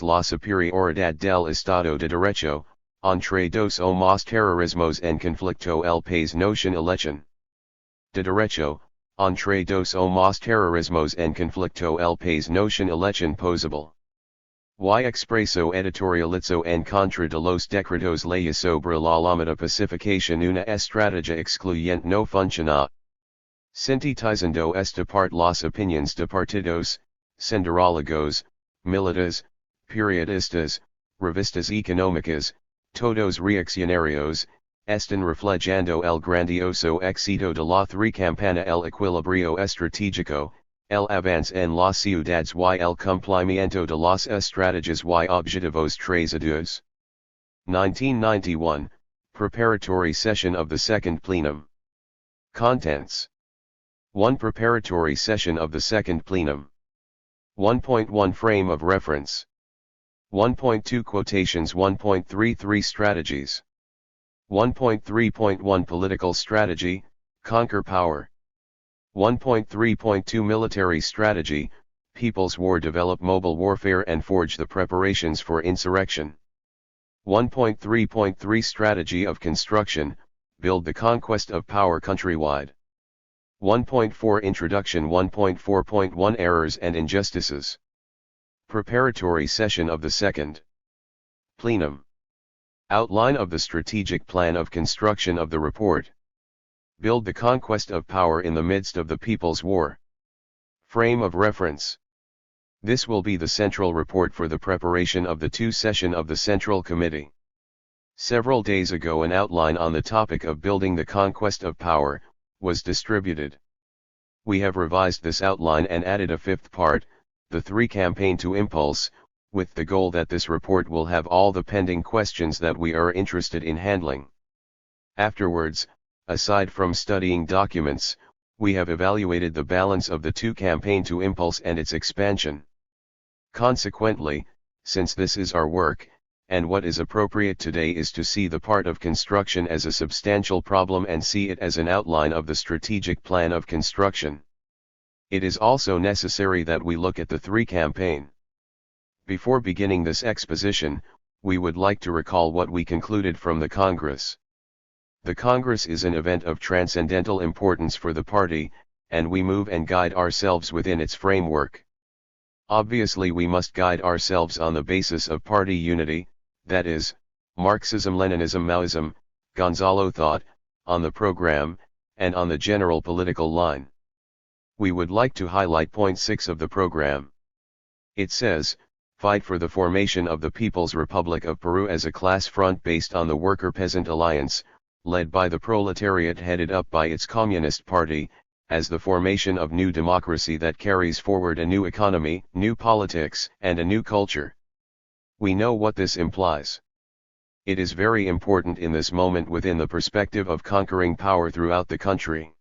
[SPEAKER 1] la superioridad del Estado de Derecho. Entre dos o más terrorismos en conflicto el país notion election. De derecho, entre dos o más terrorismos en conflicto el país notion election posible. Y expreso editorializo en contra de los decretos leyes sobre la llamada pacificación una estrategia excluyente no funciona. Sintetizando esta part las opinions de partidos, senderólogos, militares, periodistas, revistas económicas, todos reaccionarios, están reflejando el grandioso éxito de la tricampana el equilibrio estratégico, el avance en las ciudades y el cumplimiento de las estrategias y objetivos trazados. 1991, Preparatory Session of the Second Plenum. Contents. 1. Preparatory Session of the Second Plenum. 1.1 Frame of Reference. 1.2 Quotations 1.33 Strategies 1.3.1 Political Strategy, Conquer Power 1.3.2 Military Strategy, People's War Develop Mobile Warfare and Forge the Preparations for Insurrection 1.3.3 Strategy of Construction, Build the Conquest of Power Countrywide 1.4 Introduction 1.4.1 Errors and Injustices Preparatory Session of the Second Plenum. Outline of the Strategic Plan of Construction of the Report. Build the Conquest of Power in the Midst of the People's War. Frame of Reference. This will be the central report for the preparation of the session of the Central Committee. Several days ago an outline on the topic of building the conquest of power was distributed. We have revised this outline and added a fifth part, the 3 campaign to impulse, with the goal that this report will have all the pending questions that we are interested in handling. Afterwards, aside from studying documents, we have evaluated the balance of the 2 campaign to impulse and its expansion. Consequently, since this is our work, and what is appropriate today is to see the part of construction as a substantial problem and see it as an outline of the strategic plan of construction. It is also necessary that we look at the 3 campaign. Before beginning this exposition, we would like to recall what we concluded from the Congress. The Congress is an event of transcendental importance for the party, and we move and guide ourselves within its framework. Obviously we must guide ourselves on the basis of party unity, that is, Marxism-Leninism, Maoism, Gonzalo thought, on the program, and on the general political line. We would like to highlight point 6 of the program. It says, fight for the formation of the People's Republic of Peru as a class front based on the Worker-Peasant Alliance, led by the proletariat headed up by its Communist Party, as the formation of new democracy that carries forward a new economy, new politics, and a new culture. We know what this implies. It is very important in this moment within the perspective of conquering power throughout the country.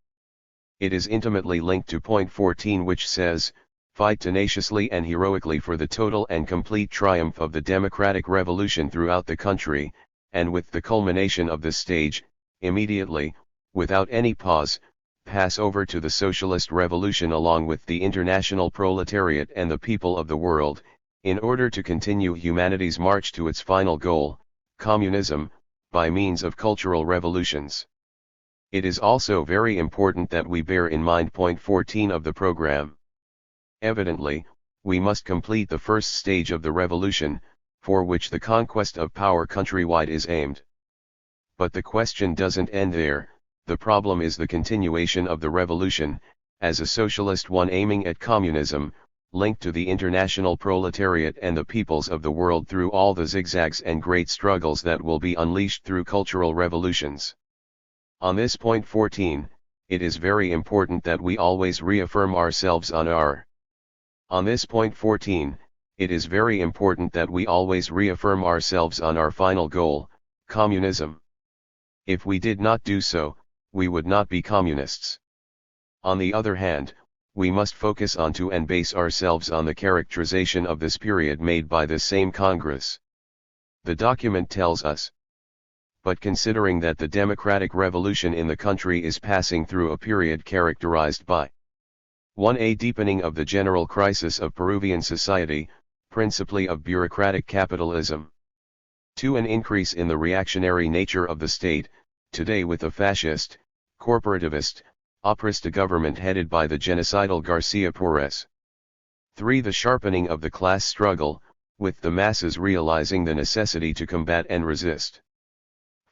[SPEAKER 1] It is intimately linked to point 14 which says, fight tenaciously and heroically for the total and complete triumph of the democratic revolution throughout the country, and with the culmination of this stage, immediately, without any pause, pass over to the socialist revolution along with the international proletariat and the people of the world, in order to continue humanity's march to its final goal, communism, by means of cultural revolutions. It is also very important that we bear in mind point 14 of the program. Evidently, we must complete the first stage of the revolution, for which the conquest of power countrywide is aimed. But the question doesn't end there. The problem is the continuation of the revolution, as a socialist one aiming at communism, linked to the international proletariat and the peoples of the world through all the zigzags and great struggles that will be unleashed through cultural revolutions. On this point 14, it is very important that we always reaffirm ourselves on our On this point 14, it is very important that we always reaffirm ourselves on our final goal, communism. If we did not do so, we would not be communists. On the other hand, we must focus on to and base ourselves on the characterization of this period made by this same Congress. The document tells us. But considering that the democratic revolution in the country is passing through a period characterized by 1. A deepening of the general crisis of Peruvian society, principally of bureaucratic capitalism. 2. An increase in the reactionary nature of the state, today with a fascist, corporativist, aprista government headed by the genocidal Garcia Perez. 3. The sharpening of the class struggle, with the masses realizing the necessity to combat and resist.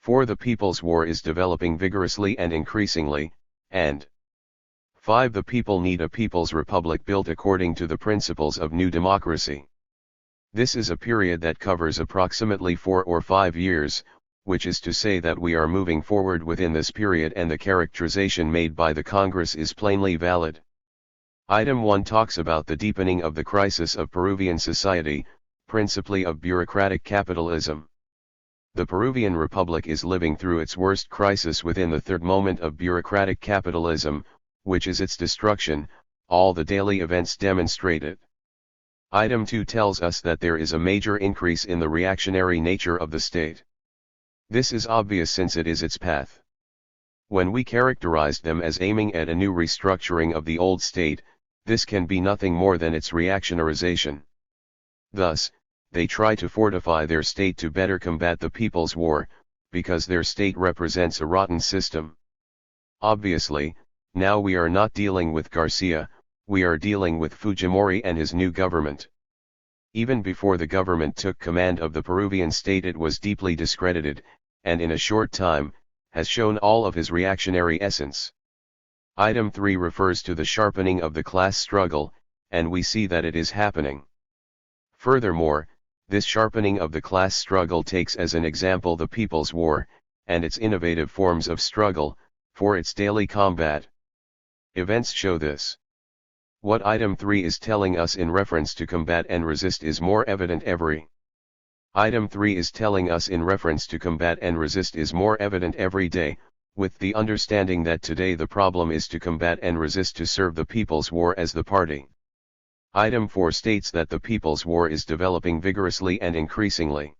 [SPEAKER 1] 4. The people's war is developing vigorously and increasingly, and 5. The people need a people's republic built according to the principles of new democracy. This is a period that covers approximately 4 or 5 years, which is to say that we are moving forward within this period and the characterization made by the Congress is plainly valid. Item 1 talks about the deepening of the crisis of Peruvian society, principally of bureaucratic capitalism. The Peruvian Republic is living through its worst crisis within the third moment of bureaucratic capitalism, which is its destruction. All the daily events demonstrate it. Item 2 tells us that there is a major increase in the reactionary nature of the state. This is obvious since it is its path. When we characterized them as aiming at a new restructuring of the old state, this can be nothing more than its reactionarization. Thus, they try to fortify their state to better combat the people's war, because their state represents a rotten system. Obviously, now we are not dealing with Garcia, we are dealing with Fujimori and his new government. Even before the government took command of the Peruvian state it was deeply discredited, and in a short time, has shown all of his reactionary essence. Item 3 refers to the sharpening of the class struggle, and we see that it is happening. Furthermore, this sharpening of the class struggle takes as an example the People's War, and its innovative forms of struggle, for its daily combat. Events show this. What item 3 is telling us in reference to combat and resist is more evident every. Item 3 is telling us in reference to combat and resist is more evident every day, with the understanding that today the problem is to combat and resist to serve the People's War as the party. Item 4 states that the People's War is developing vigorously and increasingly.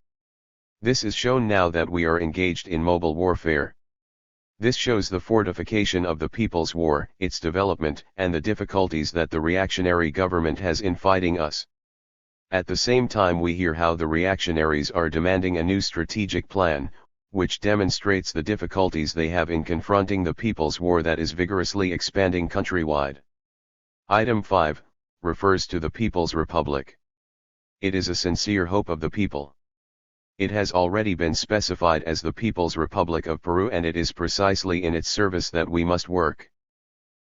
[SPEAKER 1] This is shown now that we are engaged in mobile warfare. This shows the fortification of the People's War, its development, and the difficulties that the reactionary government has in fighting us. At the same time we hear how the reactionaries are demanding a new strategic plan, which demonstrates the difficulties they have in confronting the People's War that is vigorously expanding countrywide. Item 5 refers to the People's Republic. It is a sincere hope of the people. It has already been specified as the People's Republic of Peru, and it is precisely in its service that we must work.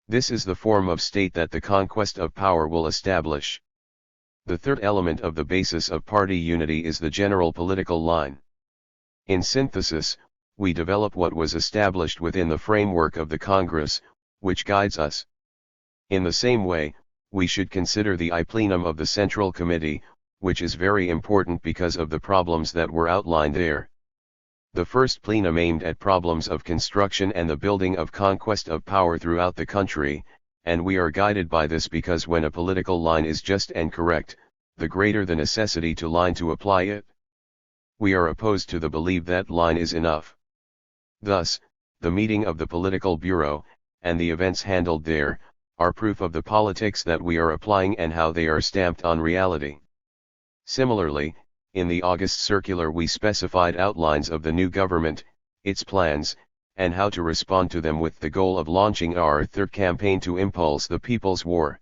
[SPEAKER 1] This is the form of state that the conquest of power will establish. The third element of the basis of party unity is the general political line. In synthesis, we develop what was established within the framework of the Congress, which guides us. In the same way, we should consider the plenum of the Central Committee, which is very important because of the problems that were outlined there. The first plenum aimed at problems of construction and the building of conquest of power throughout the country, and we are guided by this because when a political line is just and correct, the greater the necessity to line to apply it. We are opposed to the belief that line is enough. Thus, the meeting of the Political Bureau, and the events handled there, are proof of the politics that we are applying and how they are stamped on reality. Similarly, in the August circular we specified outlines of the new government, its plans, and how to respond to them with the goal of launching our third campaign to impulse the People's War.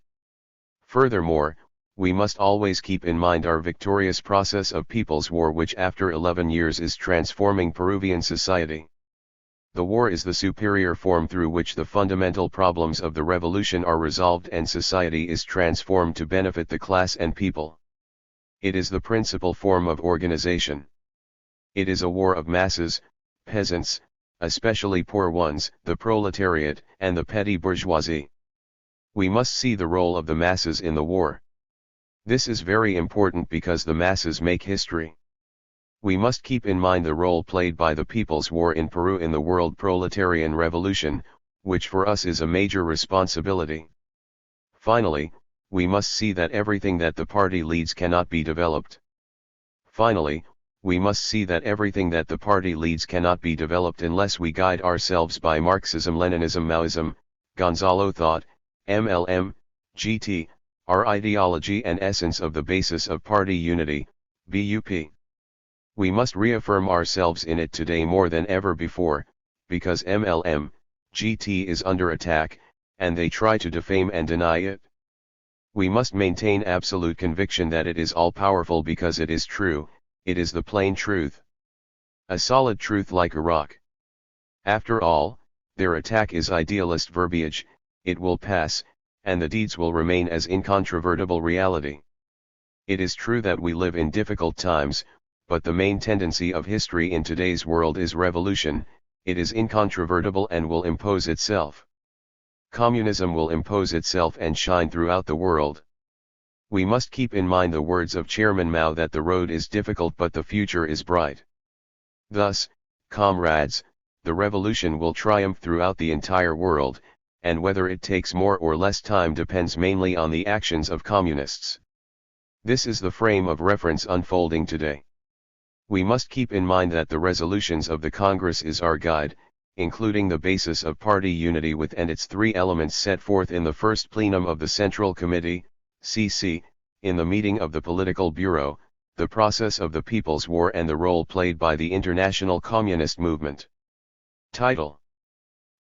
[SPEAKER 1] Furthermore, we must always keep in mind our victorious process of People's War, which after 11 years is transforming Peruvian society. The war is the superior form through which the fundamental problems of the revolution are resolved and society is transformed to benefit the class and people. It is the principal form of organization. It is a war of masses, peasants, especially poor ones, the proletariat, and the petty bourgeoisie. We must see the role of the masses in the war. This is very important because the masses make history. We must keep in mind the role played by the People's War in Peru in the world proletarian revolution, which for us is a major responsibility. Finally, we must see that everything that the party leads cannot be developed. Finally, we must see that everything that the party leads cannot be developed unless we guide ourselves by Marxism-Leninism, Maoism, Gonzalo thought, MLM, GT, our ideology and essence of the basis of party unity, BUP. We must reaffirm ourselves in it today more than ever before, because MLM, GT is under attack, and they try to defame and deny it. We must maintain absolute conviction that it is all-powerful because it is true, it is the plain truth. A solid truth like a rock. After all, their attack is idealist verbiage, it will pass, and the deeds will remain as incontrovertible reality. It is true that we live in difficult times, but the main tendency of history in today's world is revolution, it is incontrovertible and will impose itself. Communism will impose itself and shine throughout the world. We must keep in mind the words of Chairman Mao that the road is difficult but the future is bright. Thus, comrades, the revolution will triumph throughout the entire world, and whether it takes more or less time depends mainly on the actions of communists. This is the frame of reference unfolding today. We must keep in mind that the resolutions of the Congress is our guide, including the basis of party unity with and its three elements set forth in the first plenum of the Central Committee, CC, in the meeting of the Political Bureau, the process of the People's War and the role played by the international communist movement. Title: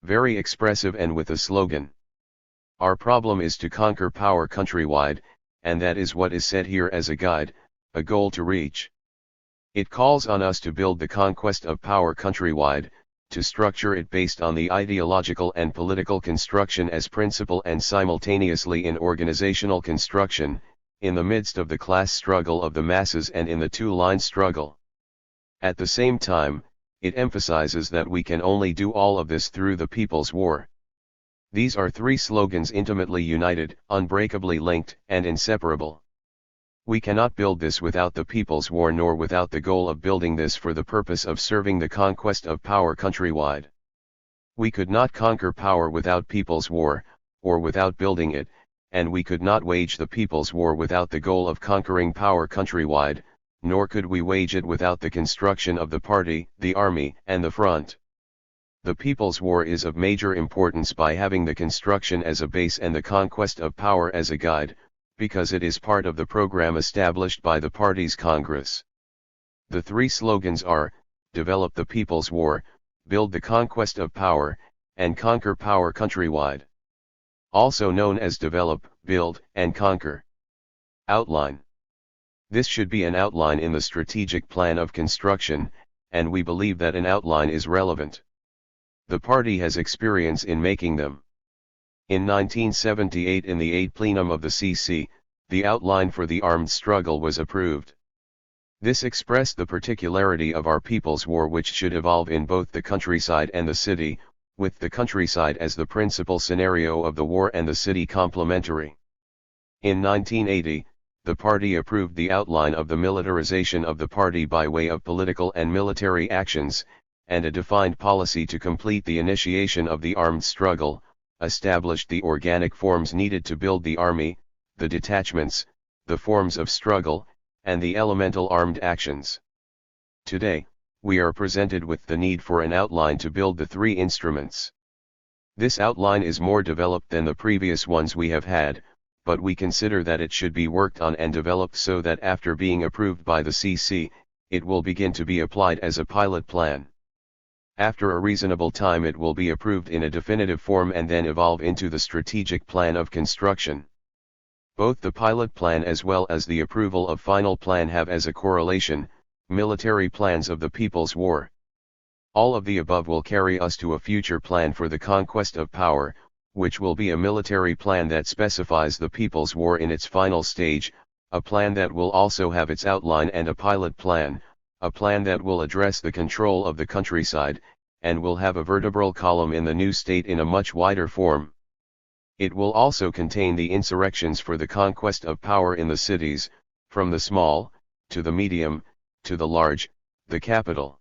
[SPEAKER 1] very expressive and with a slogan. Our problem is to conquer power countrywide, and that is what is set here as a guide, a goal to reach. It calls on us to build the conquest of power countrywide, to structure it based on the ideological and political construction as principle and simultaneously in organizational construction, in the midst of the class struggle of the masses and in the two-line struggle. At the same time, it emphasizes that we can only do all of this through the People's War. These are three slogans intimately united, unbreakably linked, and inseparable. We cannot build this without the People's War nor without the goal of building this for the purpose of serving the conquest of power countrywide. We could not conquer power without People's War, or without building it, and we could not wage the People's War without the goal of conquering power countrywide, nor could we wage it without the construction of the party, the army, and the front. The People's War is of major importance by having the construction as a base and the conquest of power as a guide, because it is part of the program established by the party's Congress. The three slogans are, develop the People's War, build the conquest of power, and conquer power countrywide. Also known as develop, build, and conquer. Outline. This should be an outline in the strategic plan of construction, and we believe that an outline is relevant. The party has experience in making them. In 1978 in the 8th plenum of the CC, the outline for the armed struggle was approved. This expressed the particularity of our People's War, which should evolve in both the countryside and the city, with the countryside as the principal scenario of the war and the city complementary. In 1980, the party approved the outline of the militarization of the party by way of political and military actions, and a defined policy to complete the initiation of the armed struggle, established the organic forms needed to build the army, the detachments, the forms of struggle, and the elemental armed actions. Today, we are presented with the need for an outline to build the three instruments. This outline is more developed than the previous ones we have had, but we consider that it should be worked on and developed so that after being approved by the CC, it will begin to be applied as a pilot plan. After a reasonable time it will be approved in a definitive form and then evolve into the strategic plan of construction. Both the pilot plan as well as the approval of final plan have as a correlation, military plans of the People's War. All of the above will carry us to a future plan for the conquest of power, which will be a military plan that specifies the People's War in its final stage, a plan that will also have its outline and a pilot plan, a plan that will address the control of the countryside, and will have a vertebral column in the new state in a much wider form. It will also contain the insurrections for the conquest of power in the cities, from the small, to the medium, to the large, the capital.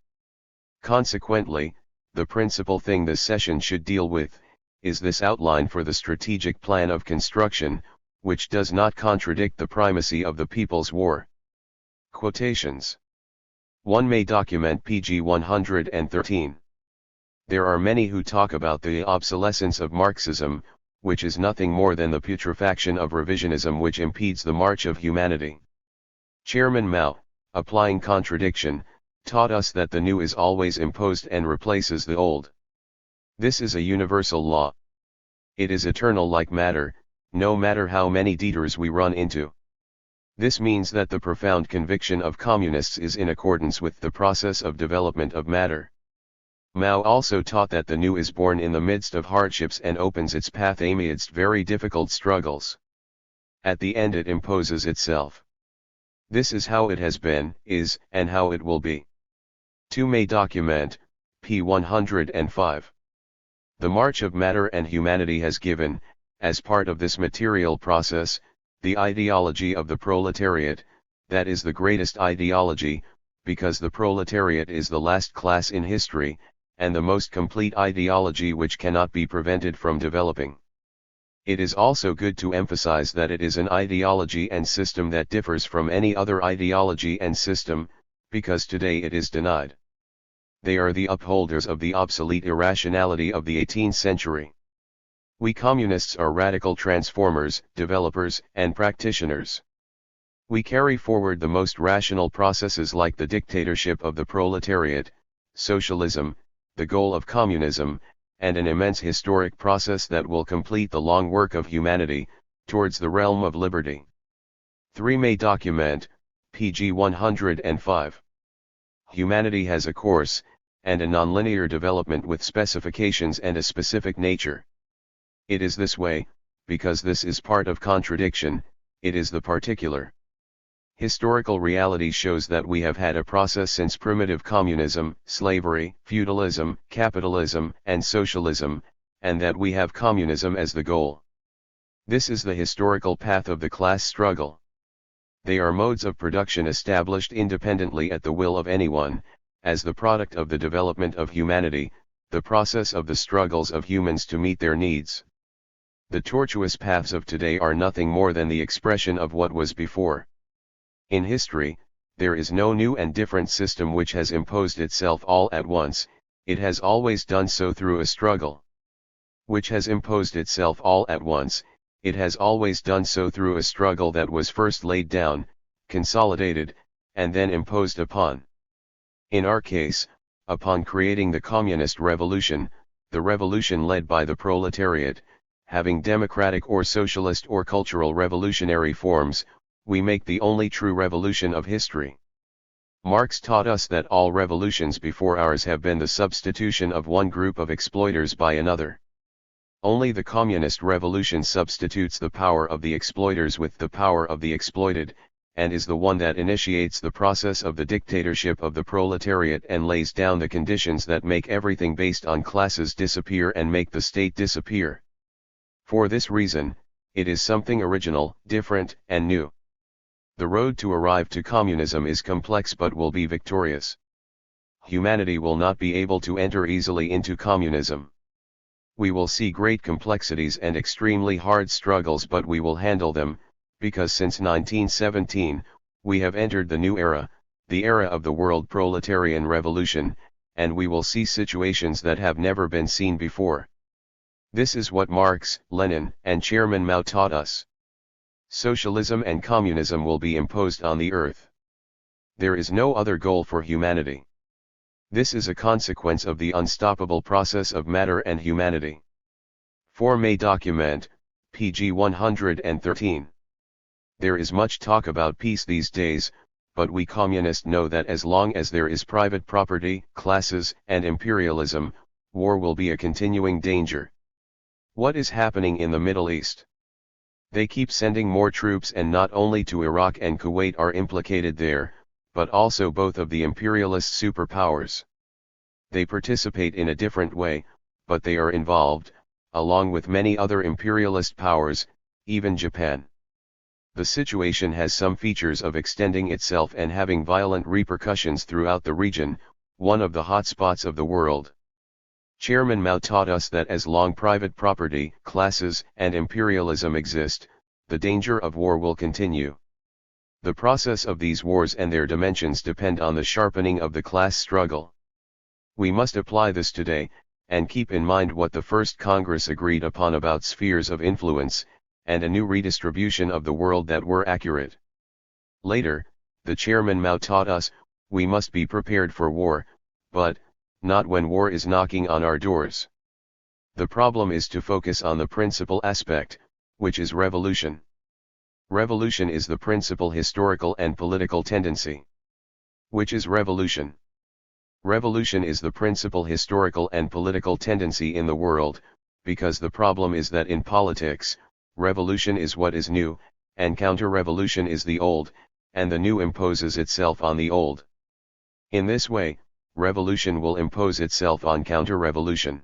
[SPEAKER 1] Consequently, the principal thing this session should deal with, is this outline for the strategic plan of construction, which does not contradict the primacy of the People's War. Quotations. One may document pg 113. There are many who talk about the obsolescence of Marxism, which is nothing more than the putrefaction of revisionism which impedes the march of humanity. Chairman Mao, applying contradiction, taught us that the new is always imposed and replaces the old. This is a universal law. It is eternal like matter, no matter how many detours we run into. This means that the profound conviction of communists is in accordance with the process of development of matter. Mao also taught that the new is born in the midst of hardships and opens its path amidst very difficult struggles. At the end it imposes itself. This is how it has been, is, and how it will be. 2 may document, p. 105. The march of matter and humanity has given, as part of this material process, the ideology of the proletariat, that is the greatest ideology, because the proletariat is the last class in history, and the most complete ideology which cannot be prevented from developing. It is also good to emphasize that it is an ideology and system that differs from any other ideology and system, because today it is denied. They are the upholders of the obsolete irrationality of the 18th century. We communists are radical transformers, developers, and practitioners. We carry forward the most rational processes like the dictatorship of the proletariat, socialism, the goal of communism, and an immense historic process that will complete the long work of humanity, towards the realm of liberty. 3 may document, pg 105. Humanity has a course, and a nonlinear development with specifications and a specific nature. It is this way, because this is part of contradiction, it is the particular. Historical reality shows that we have had a process since primitive communism, slavery, feudalism, capitalism, and socialism, and that we have communism as the goal. This is the historical path of the class struggle. They are modes of production established independently at the will of anyone, as the product of the development of humanity, the process of the struggles of humans to meet their needs. The tortuous paths of today are nothing more than the expression of what was before. In history, there is no new and different system which has imposed itself all at once, it has always done so through a struggle. Which has imposed itself all at once, it has always done so through a struggle that was first laid down, consolidated, and then imposed upon. In our case, upon creating the communist revolution, the revolution led by the proletariat, having democratic or socialist or cultural revolutionary forms, we make the only true revolution of history. Marx taught us that all revolutions before ours have been the substitution of one group of exploiters by another. Only the communist revolution substitutes the power of the exploiters with the power of the exploited, and is the one that initiates the process of the dictatorship of the proletariat and lays down the conditions that make everything based on classes disappear and make the state disappear. For this reason, it is something original, different, and new. The road to arrive to communism is complex but will be victorious. Humanity will not be able to enter easily into communism. We will see great complexities and extremely hard struggles, but we will handle them, because since 1917, we have entered the new era, the era of the world proletarian revolution, and we will see situations that have never been seen before. This is what Marx, Lenin, and Chairman Mao taught us. Socialism and communism will be imposed on the earth. There is no other goal for humanity. This is a consequence of the unstoppable process of matter and humanity. Form a document, pg 113. There is much talk about peace these days, but we communists know that as long as there is private property, classes, and imperialism, war will be a continuing danger. What is happening in the Middle East? They keep sending more troops, and not only to Iraq and Kuwait are implicated there, but also both of the imperialist superpowers. They participate in a different way, but they are involved, along with many other imperialist powers, even Japan. The situation has some features of extending itself and having violent repercussions throughout the region, one of the hot spots of the world. Chairman Mao taught us that as long private property, classes, and imperialism exist, the danger of war will continue. The process of these wars and their dimensions depend on the sharpening of the class struggle. We must apply this today, and keep in mind what the First Congress agreed upon about spheres of influence, and a new redistribution of the world that were accurate. Later, the Chairman Mao taught us, we must be prepared for war, but not when war is knocking on our doors. The problem is to focus on the principal aspect, which is revolution. Revolution is the principal historical and political tendency. Which is revolution? Revolution is the principal historical and political tendency in the world, because the problem is that in politics, revolution is what is new, and counter-revolution is the old, and the new imposes itself on the old. In this way, revolution will impose itself on counter-revolution.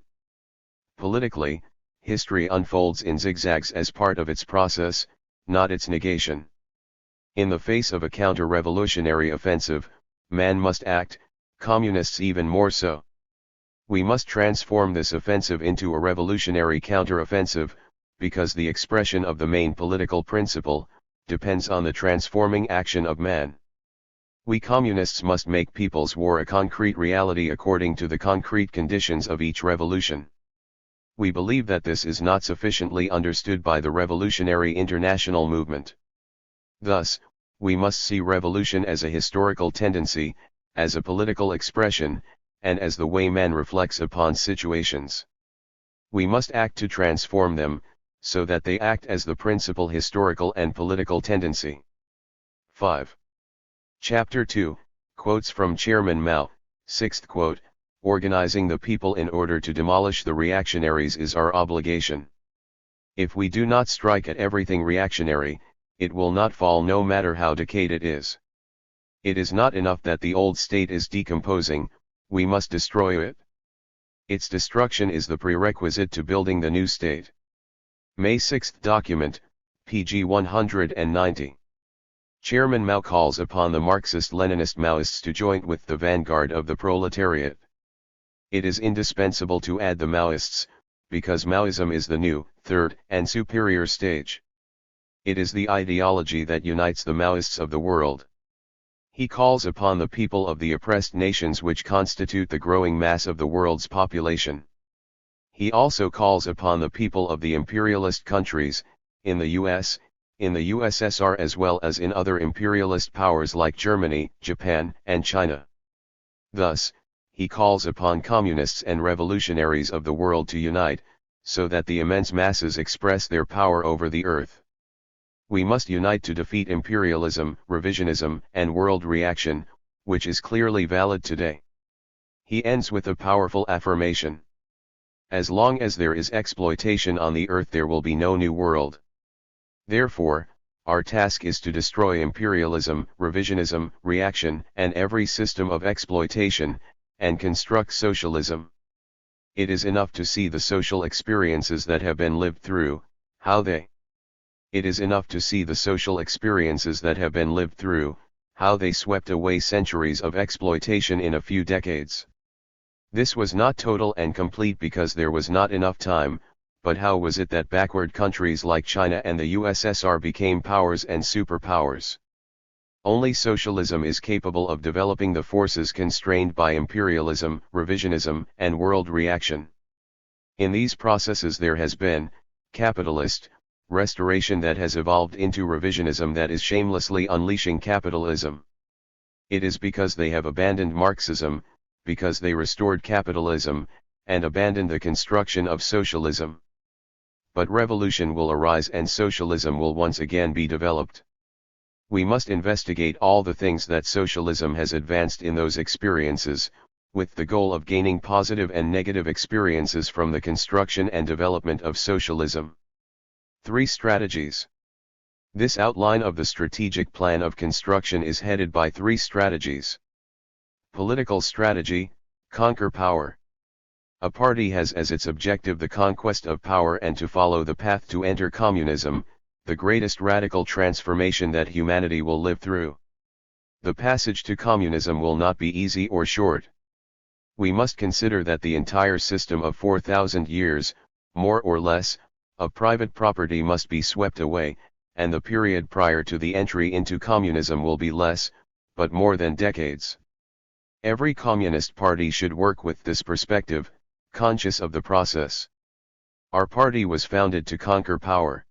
[SPEAKER 1] Politically, history unfolds in zigzags as part of its process, not its negation. In the face of a counter-revolutionary offensive, man must act, communists even more so. We must transform this offensive into a revolutionary counter-offensive, because the expression of the main political principle depends on the transforming action of man. We communists must make people's war a concrete reality according to the concrete conditions of each revolution. We believe that this is not sufficiently understood by the revolutionary international movement. Thus, we must see revolution as a historical tendency, as a political expression, and as the way man reflects upon situations. We must act to transform them, so that they act as the principal historical and political tendency. 5. Chapter 2, quotes from Chairman Mao, 6th quote, organizing the people in order to demolish the reactionaries is our obligation. If we do not strike at everything reactionary, it will not fall no matter how decayed it is. It is not enough that the old state is decomposing, we must destroy it. Its destruction is the prerequisite to building the new state. May 6th document, pg 190. Chairman Mao calls upon the Marxist-Leninist Maoists to join with the vanguard of the proletariat. It is indispensable to add the Maoists, because Maoism is the new, third, and superior stage. It is the ideology that unites the Maoists of the world. He calls upon the people of the oppressed nations which constitute the growing mass of the world's population. He also calls upon the people of the imperialist countries, in the US, in the USSR as well as in other imperialist powers like Germany, Japan, and China. Thus, he calls upon communists and revolutionaries of the world to unite, so that the immense masses express their power over the earth. We must unite to defeat imperialism, revisionism, and world reaction, which is clearly valid today. He ends with a powerful affirmation. As long as there is exploitation on the earth, there will be no new world. Therefore, our task is to destroy imperialism, revisionism, reaction, and every system of exploitation, and construct socialism. It is enough to see the social experiences that have been lived through, It is enough to see the social experiences that have been lived through, how they swept away centuries of exploitation in a few decades. This was not total and complete because there was not enough time, but how was it that backward countries like China and the USSR became powers and superpowers? Only socialism is capable of developing the forces constrained by imperialism, revisionism, and world reaction. In these processes there has been, capitalist, restoration that has evolved into revisionism that is shamelessly unleashing capitalism. It is because they have abandoned Marxism, because they restored capitalism, and abandoned the construction of socialism. But revolution will arise and socialism will once again be developed. We must investigate all the things that socialism has advanced in those experiences, with the goal of gaining positive and negative experiences from the construction and development of socialism. 3 strategies. This outline of the strategic plan of construction is headed by 3 strategies. Political strategy, conquer power. A party has as its objective the conquest of power and to follow the path to enter communism, the greatest radical transformation that humanity will live through. The passage to communism will not be easy or short. We must consider that the entire system of 4,000 years, more or less, of private property must be swept away, and the period prior to the entry into communism will be less, but more than decades. Every communist party should work with this perspective, conscious of the process. Our party was founded to conquer power.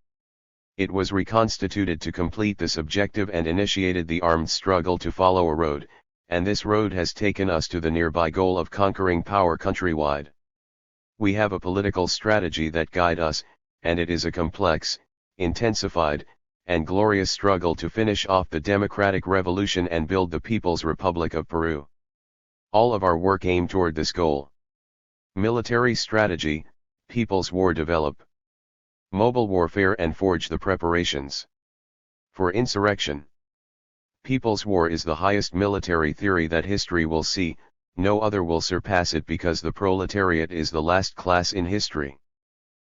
[SPEAKER 1] It was reconstituted to complete this objective and initiated the armed struggle to follow a road, and this road has taken us to the nearby goal of conquering power countrywide. We have a political strategy that guides us, and it is a complex, intensified, and glorious struggle to finish off the democratic revolution and build the People's Republic of Peru. All of our work aim toward this goal. Military strategy, People's War develop. Mobile warfare and forge the preparations. For insurrection. People's War is the highest military theory that history will see, no other will surpass it because the proletariat is the last class in history.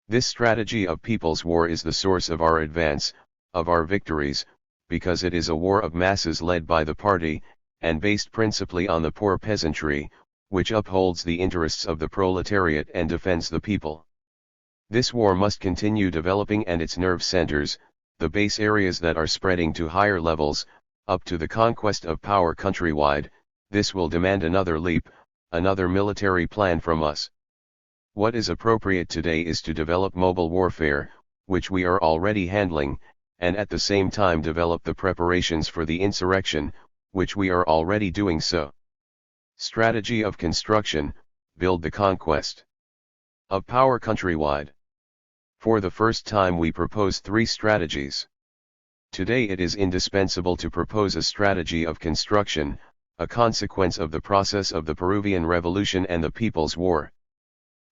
[SPEAKER 1] This strategy of People's War is the source of our advance, of our victories, because it is a war of masses led by the party, and based principally on the poor peasantry, which upholds the interests of the proletariat and defends the people. This war must continue developing and its nerve centers, the base areas that are spreading to higher levels, up to the conquest of power countrywide. This will demand another leap, another military plan from us. What is appropriate today is to develop mobile warfare, which we are already handling, and at the same time develop the preparations for the insurrection, which we are already doing so. Strategy of construction, build the conquest of power countrywide. For the first time we propose 3 strategies. Today it is indispensable to propose a strategy of construction, a consequence of the process of the Peruvian Revolution and the People's War.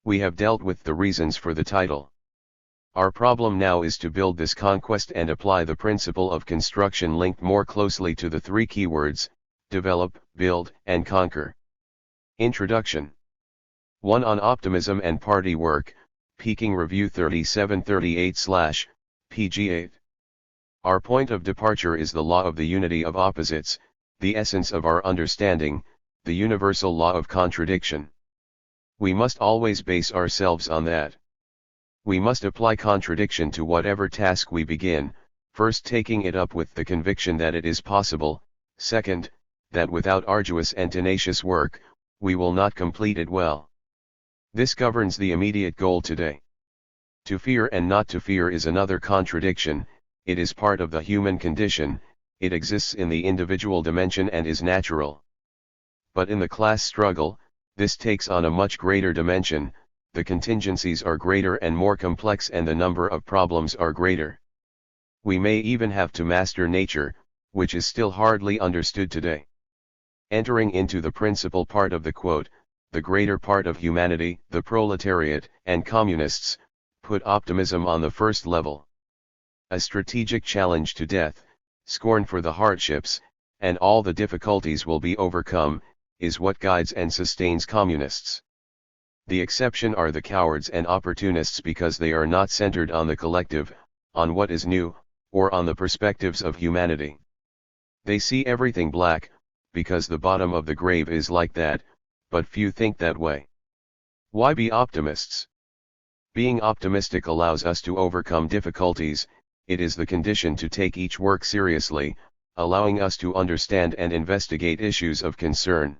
[SPEAKER 1] We have dealt with the reasons for the title. Our problem now is to build this conquest and apply the principle of construction linked more closely to the 3 keywords, develop, build, and conquer. Introduction. 1 on optimism and party work, Peking Review 3738/PG8. Our point of departure is the law of the unity of opposites, the essence of our understanding, the universal law of contradiction. We must always base ourselves on that. We must apply contradiction to whatever task we begin, first taking it up with the conviction that it is possible, second, that without arduous and tenacious work, we will not complete it well. This governs the immediate goal today. To fear and not to fear is another contradiction. It is part of the human condition, it exists in the individual dimension and is natural. But in the class struggle, this takes on a much greater dimension, the contingencies are greater and more complex and the number of problems are greater. We may even have to master nature, which is still hardly understood today. Entering into the principal part of the quote, the greater part of humanity, the proletariat, and communists, put optimism on the first level. A strategic challenge to death, scorn for the hardships, and all the difficulties will be overcome, is what guides and sustains communists. The exception are the cowards and opportunists because they are not centered on the collective, on what is new, or on the perspectives of humanity. They see everything black, because the bottom of the grave is like that, but few think that way. Why be optimists? Being optimistic allows us to overcome difficulties, it is the condition to take each work seriously, allowing us to understand and investigate issues of concern.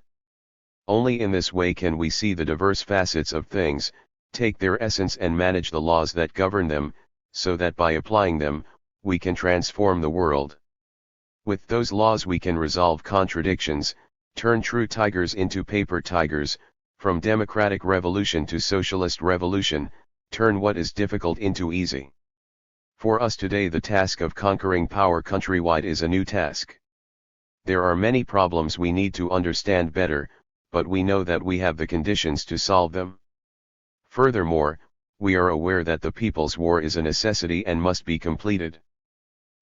[SPEAKER 1] Only in this way can we see the diverse facets of things, take their essence and manage the laws that govern them, so that by applying them, we can transform the world. With those laws we can resolve contradictions, turn true tigers into paper tigers, from democratic revolution to socialist revolution, turn what is difficult into easy. For us today the task of conquering power countrywide is a new task. There are many problems we need to understand better, but we know that we have the conditions to solve them. Furthermore, we are aware that the people's war is a necessity and must be completed.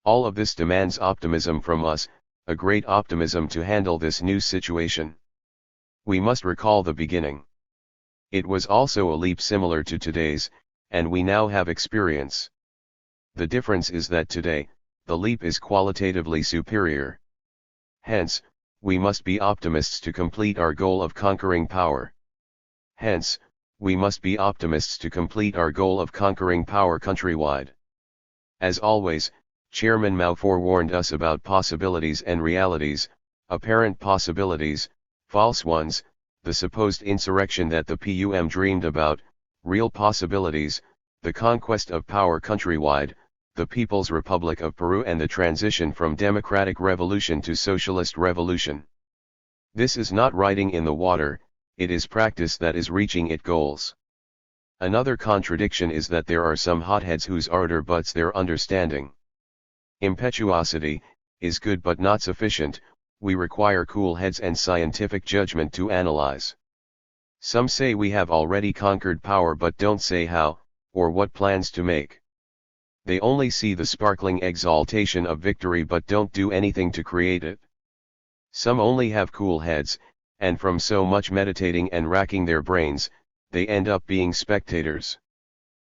[SPEAKER 1] All of this demands optimism from us, a great optimism to handle this new situation. We must recall the beginning. It was also a leap similar to today's, and we now have experience. The difference is that today, the leap is qualitatively superior. Hence, we must be optimists to complete our goal of conquering power. Hence, we must be optimists to complete our goal of conquering power countrywide. As always, Chairman Mao forewarned us about possibilities and realities, apparent possibilities, false ones, the supposed insurrection that the PUM dreamed about, real possibilities, the conquest of power countrywide, the People's Republic of Peru and the transition from democratic revolution to socialist revolution. This is not writing in the water, it is practice that is reaching its goals. Another contradiction is that there are some hotheads whose ardor butts their understanding. Impetuosity is good but not sufficient, we require cool heads and scientific judgment to analyze. Some say we have already conquered power but don't say how, or what plans to make. They only see the sparkling exaltation of victory but don't do anything to create it. Some only have cool heads, and from so much meditating and racking their brains, they end up being spectators.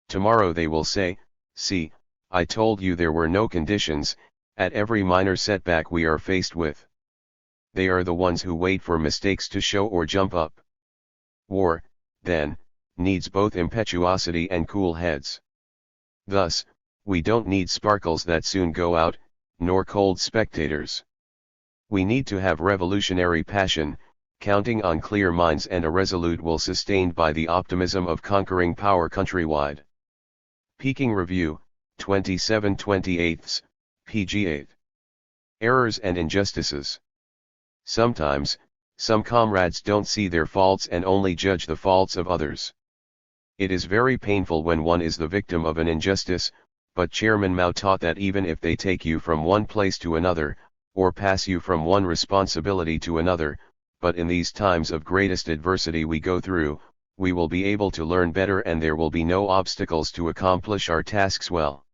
[SPEAKER 1] Tomorrow they will say, "See, I told you there were no conditions," at every minor setback we are faced with. They are the ones who wait for mistakes to show or jump up. War, then, needs both impetuosity and cool heads. Thus, we don't need sparkles that soon go out, nor cold spectators. We need to have revolutionary passion, counting on clear minds and a resolute will sustained by the optimism of conquering power countrywide. Peking Review, 27/28, pg 8. Errors and injustices. Sometimes, some comrades don't see their faults and only judge the faults of others. It is very painful when one is the victim of an injustice, but Chairman Mao taught that even if they take you from one place to another, or pass you from one responsibility to another, but in these times of greatest adversity we go through, we will be able to learn better and there will be no obstacles to accomplish our tasks well.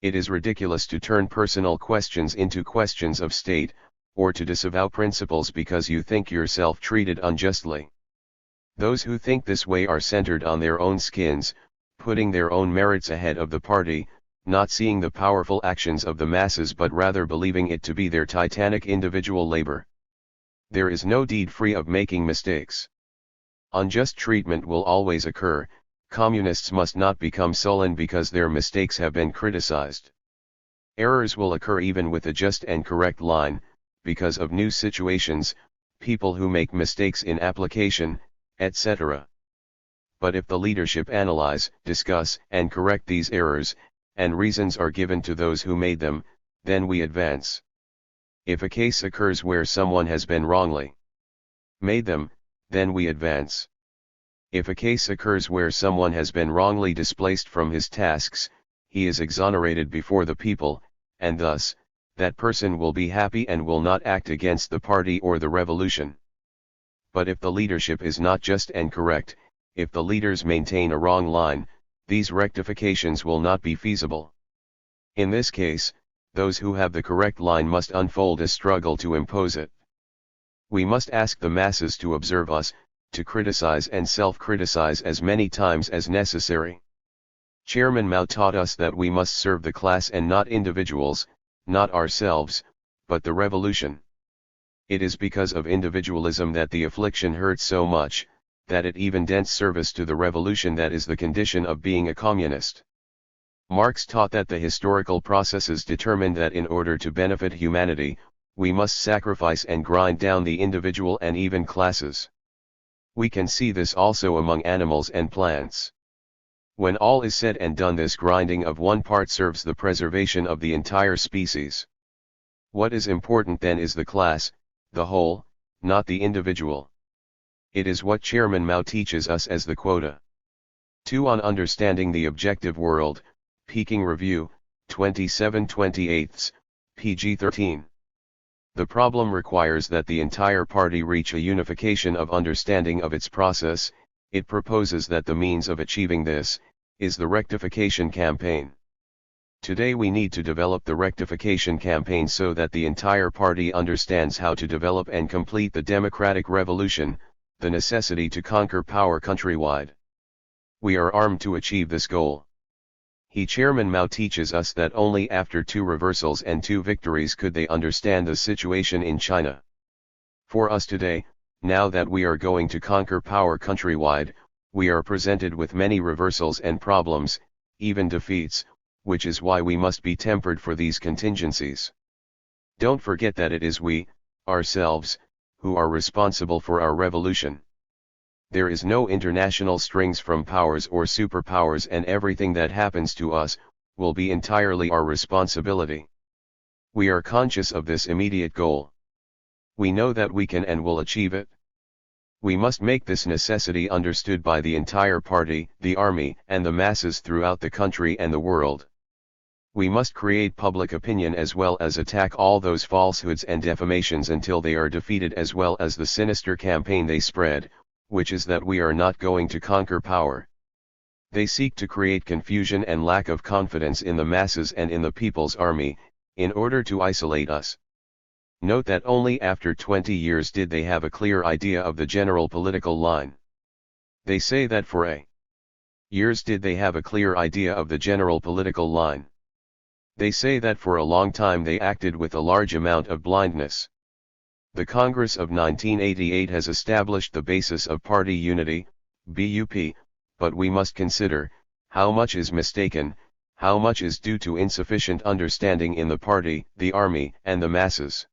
[SPEAKER 1] It is ridiculous to turn personal questions into questions of state, or to disavow principles because you think yourself treated unjustly. Those who think this way are centered on their own skins, putting their own merits ahead of the party, not seeing the powerful actions of the masses but rather believing it to be their titanic individual labor. There is no deed free of making mistakes. Unjust treatment will always occur. Communists must not become sullen because their mistakes have been criticized. Errors will occur even with a just and correct line, because of new situations, people who make mistakes in application, etc. But if the leadership analyze, discuss, and correct these errors, and reasons are given to those who made them, then we advance. If a case occurs where someone has been wrongly made them, then we advance. If a case occurs where someone has been wrongly displaced from his tasks, he is exonerated before the people, and thus, that person will be happy and will not act against the party or the revolution. But if the leadership is not just and correct, if the leaders maintain a wrong line, these rectifications will not be feasible. In this case, those who have the correct line must unfold a struggle to impose it. We must ask the masses to observe us, to criticize and self-criticize as many times as necessary. Chairman Mao taught us that we must serve the class and not individuals, not ourselves, but the revolution. It is because of individualism that the affliction hurts so much, that it even dents service to the revolution that is the condition of being a communist. Marx taught that the historical processes determine that in order to benefit humanity, we must sacrifice and grind down the individual and even classes. We can see this also among animals and plants. When all is said and done, this grinding of one part serves the preservation of the entire species. What is important then is the class, the whole, not the individual. It is what Chairman Mao teaches us as the quota. 2. On Understanding the Objective World, Peking Review, 27/28, pg 13. The problem requires that the entire party reach a unification of understanding of its process. It proposes that the means of achieving this is the rectification campaign. Today we need to develop the rectification campaign so that the entire party understands how to develop and complete the democratic revolution, the necessity to conquer power countrywide. We are armed to achieve this goal. Chairman Mao teaches us that only after 2 reversals and 2 victories could they understand the situation in China. For us today, now that we are going to conquer power countrywide, we are presented with many reversals and problems, even defeats, which is why we must be tempered for these contingencies. Don't forget that it is we, ourselves, who are responsible for our revolution. There is no international strings from powers or superpowers, and everything that happens to us will be entirely our responsibility. We are conscious of this immediate goal. We know that we can and will achieve it. We must make this necessity understood by the entire party, the army, and the masses throughout the country and the world. We must create public opinion as well as attack all those falsehoods and defamations until they are defeated, as well as the sinister campaign they spread, which is that we are not going to conquer power. They seek to create confusion and lack of confidence in the masses and in the People's Army, in order to isolate us. Note that only after 20 years did they have a clear idea of the general political line. They say that for years did they have a clear idea of the general political line. They say that for a long time they acted with a large amount of blindness. The Congress of 1988 has established the basis of party unity, BUP, but we must consider, how much is mistaken, how much is due to insufficient understanding in the party, the army, and the masses.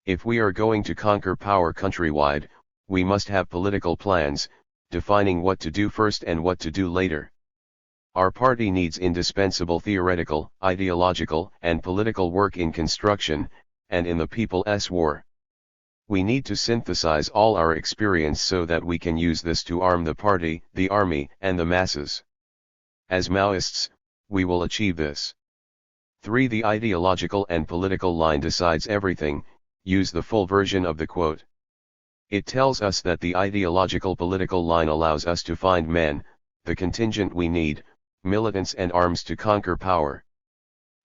[SPEAKER 1] If we are going to conquer power countrywide, we must have political plans, defining what to do first and what to do later. Our party needs indispensable theoretical, ideological, and political work in construction, and in the people's war. We need to synthesize all our experience so that we can use this to arm the party, the army, and the masses. As Maoists, we will achieve this. 3. The ideological and political line decides everything. Use the full version of the quote. It tells us that the ideological political line allows us to find men, the contingent we need, militants and arms to conquer power.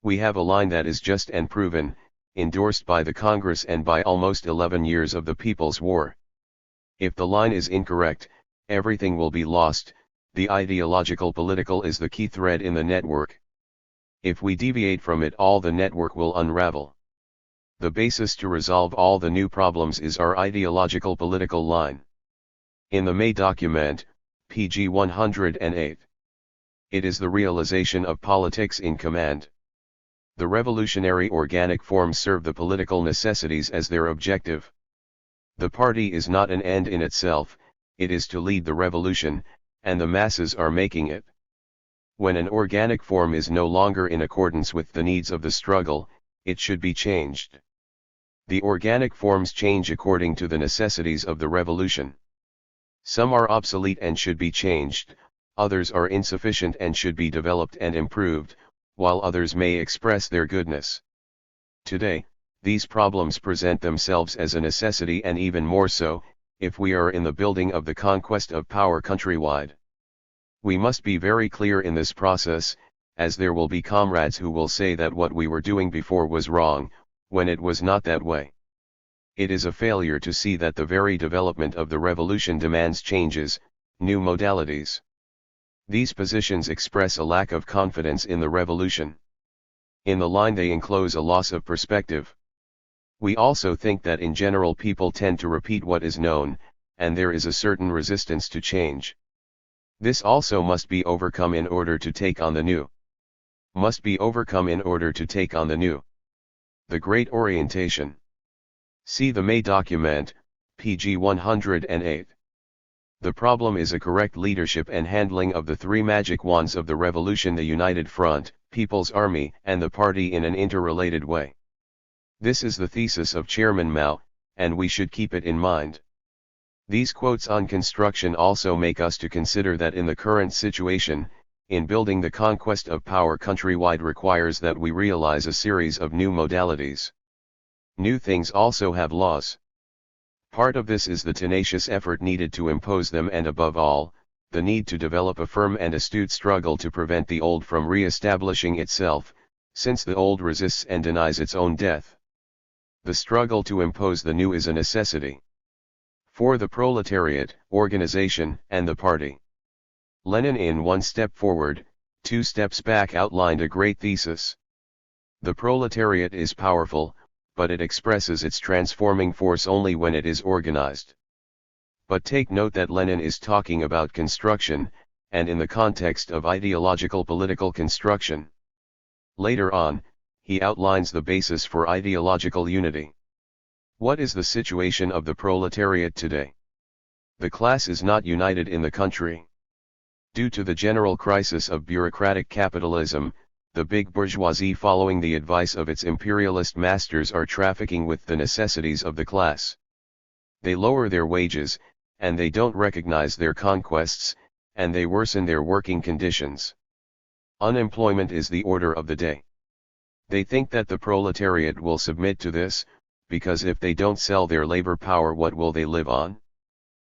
[SPEAKER 1] We have a line that is just and proven, endorsed by the Congress and by almost 11 years of the People's War. If the line is incorrect, everything will be lost. The ideological political is the key thread in the network. If we deviate from it, all the network will unravel. The basis to resolve all the new problems is our ideological political line. In the May document, pg 108. It is the realization of politics in command. The revolutionary organic forms serve the political necessities as their objective. The party is not an end in itself, it is to lead the revolution, and the masses are making it. When an organic form is no longer in accordance with the needs of the struggle, it should be changed. The organic forms change according to the necessities of the revolution. Some are obsolete and should be changed, others are insufficient and should be developed and improved, while others may express their goodness. Today, these problems present themselves as a necessity, and even more so, if we are in the building of the conquest of power countrywide. We must be very clear in this process, as there will be comrades who will say that what we were doing before was wrong, when it was not that way. It is a failure to see that the very development of the revolution demands changes, new modalities. These positions express a lack of confidence in the revolution. In the line they enclose a loss of perspective. We also think that in general people tend to repeat what is known, and there is a certain resistance to change. This also must be overcome in order to take on the new. Must be overcome in order to take on the new. The Great Orientation. See the May document, pg 108. The problem is a correct leadership and handling of the three magic wands of the revolution: the United Front, People's Army, and the Party, in an interrelated way. This is the thesis of Chairman Mao, and we should keep it in mind. These quotes on construction also make us to consider that in the current situation, in building the conquest of power countrywide requires that we realize a series of new modalities. New things also have laws. Part of this is the tenacious effort needed to impose them, and above all, the need to develop a firm and astute struggle to prevent the old from re-establishing itself, since the old resists and denies its own death. The struggle to impose the new is a necessity for the proletariat, organization, and the party. Lenin, in One Step Forward, Two Steps Back, outlined a great thesis. The proletariat is powerful, but it expresses its transforming force only when it is organized. But take note that Lenin is talking about construction, and in the context of ideological political construction. Later on, he outlines the basis for ideological unity. What is the situation of the proletariat today? The class is not united in the country. Due to the general crisis of bureaucratic capitalism, the big bourgeoisie, following the advice of its imperialist masters, are trafficking with the necessities of the class. They lower their wages, and they don't recognize their conquests, and they worsen their working conditions. Unemployment is the order of the day. They think that the proletariat will submit to this, because if they don't sell their labor power, what will they live on?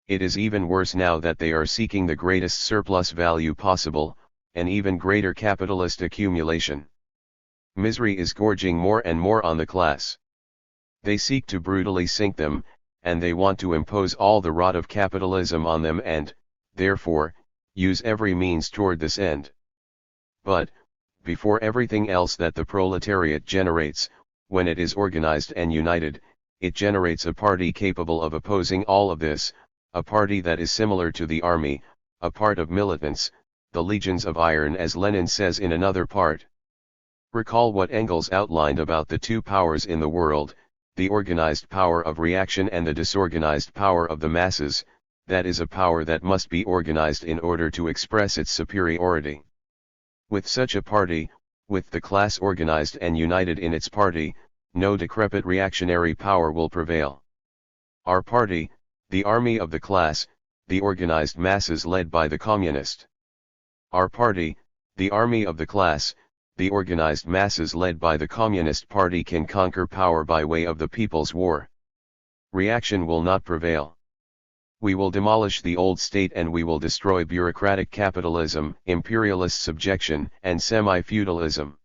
[SPEAKER 1] It is even worse now that they are seeking the greatest surplus value possible, an even greater capitalist accumulation. Misery is gorging more and more on the class. They seek to brutally sink them, and they want to impose all the rot of capitalism on them and, therefore, use every means toward this end. But, before everything else that the proletariat generates, when it is organized and united, it generates a party capable of opposing all of this, a party that is similar to the army, a part of militants, the legions of iron, as Lenin says in another part. Recall what Engels outlined about the two powers in the world, the organized power of reaction and the disorganized power of the masses, that is a power that must be organized in order to express its superiority. With such a party, with the class organized and united in its party, no decrepit reactionary power will prevail. Our party, the army of the class, the organized masses led by the communist. Our party, the army of the class, the organized masses led by the Communist Party, can conquer power by way of the People's War. Reaction will not prevail. We will demolish the old state and we will destroy bureaucratic capitalism, imperialist subjection, and semi-feudalism.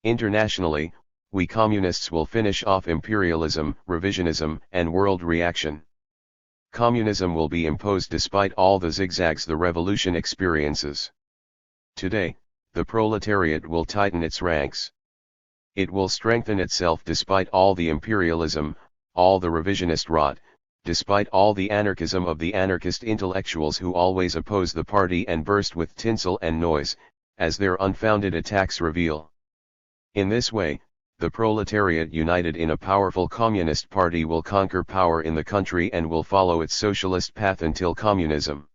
[SPEAKER 1] Internationally, we communists will finish off imperialism, revisionism, and world reaction. Communism will be imposed despite all the zigzags the revolution experiences. Today, the proletariat will tighten its ranks. It will strengthen itself despite all the imperialism, all the revisionist rot, despite all the anarchism of the anarchist intellectuals who always oppose the party and burst with tinsel and noise, as their unfounded attacks reveal. In this way, the proletariat united in a powerful communist party will conquer power in the country and will follow its socialist path until communism.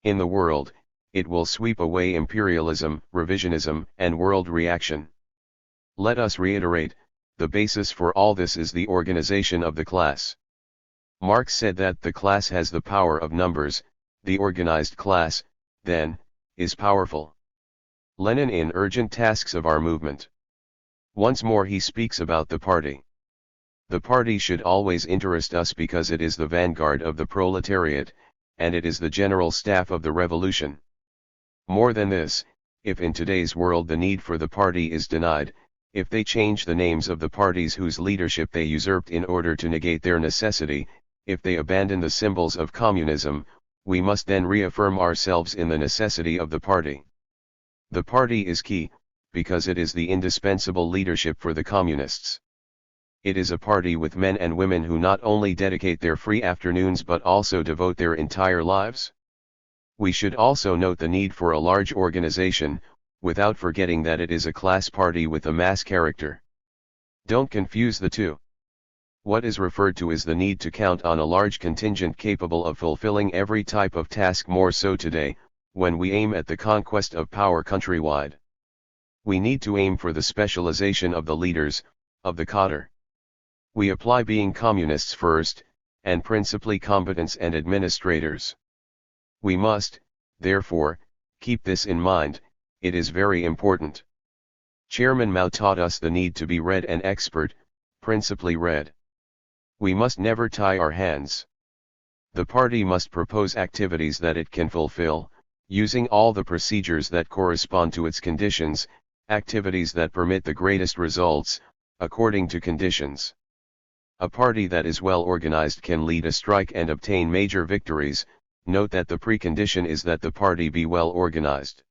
[SPEAKER 1] In the world, it will sweep away imperialism, revisionism, and world reaction. Let us reiterate, the basis for all this is the organization of the class. Marx said that the class has the power of numbers, the organized class, then, is powerful. Lenin in Urgent Tasks of Our Movement. Once more he speaks about the party. The party should always interest us because it is the vanguard of the proletariat, and it is the general staff of the revolution. More than this, if in today's world the need for the party is denied, if they change the names of the parties whose leadership they usurped in order to negate their necessity, if they abandon the symbols of communism, we must then reaffirm ourselves in the necessity of the party. The party is key, because it is the indispensable leadership for the communists. it is a party with men and women who not only dedicate their free afternoons but also devote their entire lives. We should also note the need for a large organization, without forgetting that it is a class party with a mass character. Don't confuse the two. What is referred to is the need to count on a large contingent capable of fulfilling every type of task, more so today, when we aim at the conquest of power countrywide. We need to aim for the specialization of the leaders, of the cadre. We apply being communists first, and principally combatants and administrators. We must, therefore, keep this in mind, it is very important. Chairman Mao taught us the need to be read and expert, principally read. We must never tie our hands. The party must propose activities that it can fulfill, using all the procedures that correspond to its conditions, activities that permit the greatest results, according to conditions. A party that is well organized can lead a strike and obtain major victories. Note that the precondition is that the party be well organized.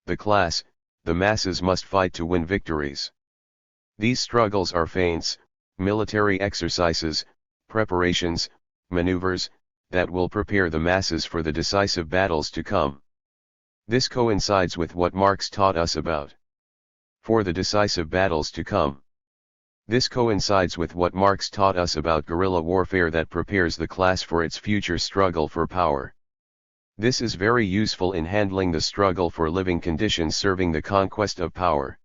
[SPEAKER 1] The class, the masses must fight to win victories. These struggles are feints, military exercises, preparations, maneuvers, that will prepare the masses for the decisive battles to come. This coincides with what Marx taught us about. For the decisive battles to come. This coincides with what Marx taught us about guerrilla warfare that prepares the class for its future struggle for power. This is very useful in handling the struggle for living conditions serving the conquest of power.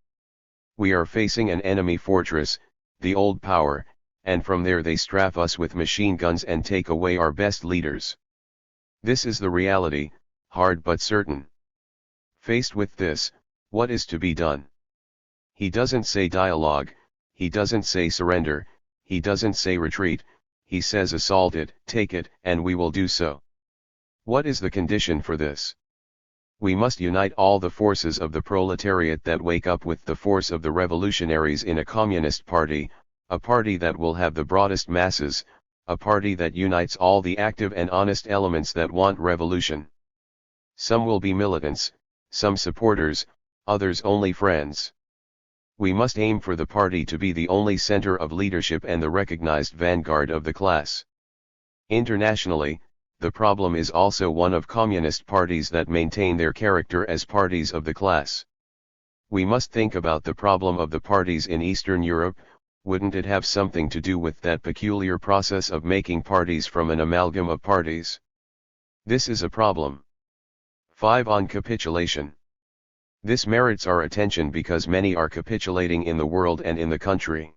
[SPEAKER 1] We are facing an enemy fortress, the old power, and from there they strap us with machine guns and take away our best leaders. This is the reality, hard but certain. Faced with this, what is to be done? He doesn't say dialogue, he doesn't say surrender, he doesn't say retreat, he says assault it, take it, and we will do so. What is the condition for this? We must unite all the forces of the proletariat that wake up with the force of the revolutionaries in a communist party, a party that will have the broadest masses, a party that unites all the active and honest elements that want revolution. Some will be militants, some supporters, others only friends. We must aim for the party to be the only center of leadership and the recognized vanguard of the class. Internationally, the problem is also one of communist parties that maintain their character as parties of the class. We must think about the problem of the parties in Eastern Europe. Wouldn't it have something to do with that peculiar process of making parties from an amalgam of parties? This is a problem. 5. On capitulation. This merits our attention because many are capitulating in the world and in the country.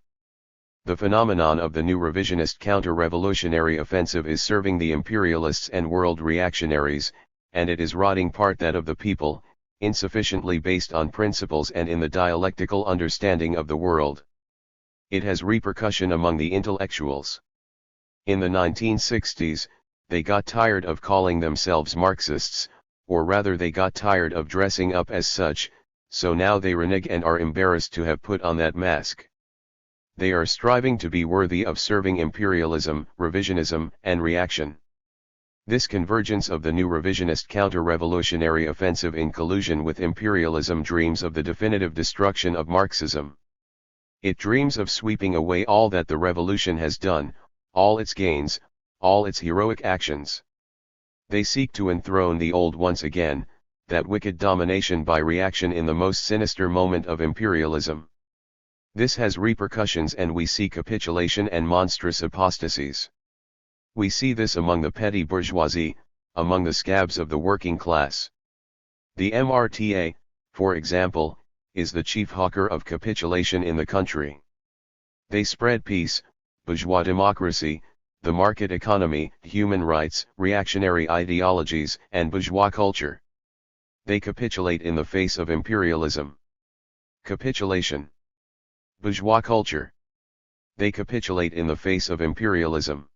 [SPEAKER 1] The phenomenon of the new revisionist counter-revolutionary offensive is serving the imperialists and world reactionaries, and it is rotting part that of the people, insufficiently based on principles and in the dialectical understanding of the world. It has repercussion among the intellectuals. In the 1960s, they got tired of calling themselves Marxists, or rather they got tired of dressing up as such, so now they renege and are embarrassed to have put on that mask. They are striving to be worthy of serving imperialism, revisionism, and reaction. This convergence of the new revisionist counter-revolutionary offensive in collusion with imperialism dreams of the definitive destruction of Marxism. It dreams of sweeping away all that the revolution has done, all its gains, all its heroic actions. They seek to enthrone the old once again, that wicked domination by reaction in the most sinister moment of imperialism. This has repercussions and we see capitulation and monstrous apostasies. We see this among the petty bourgeoisie, among the scabs of the working class. The MRTA, for example, is the chief hawker of capitulation in the country. They spread peace, bourgeois democracy, the market economy, human rights, reactionary ideologies, and bourgeois culture. They capitulate in the face of imperialism. Capitulation. Bourgeois culture. They capitulate in the face of imperialism.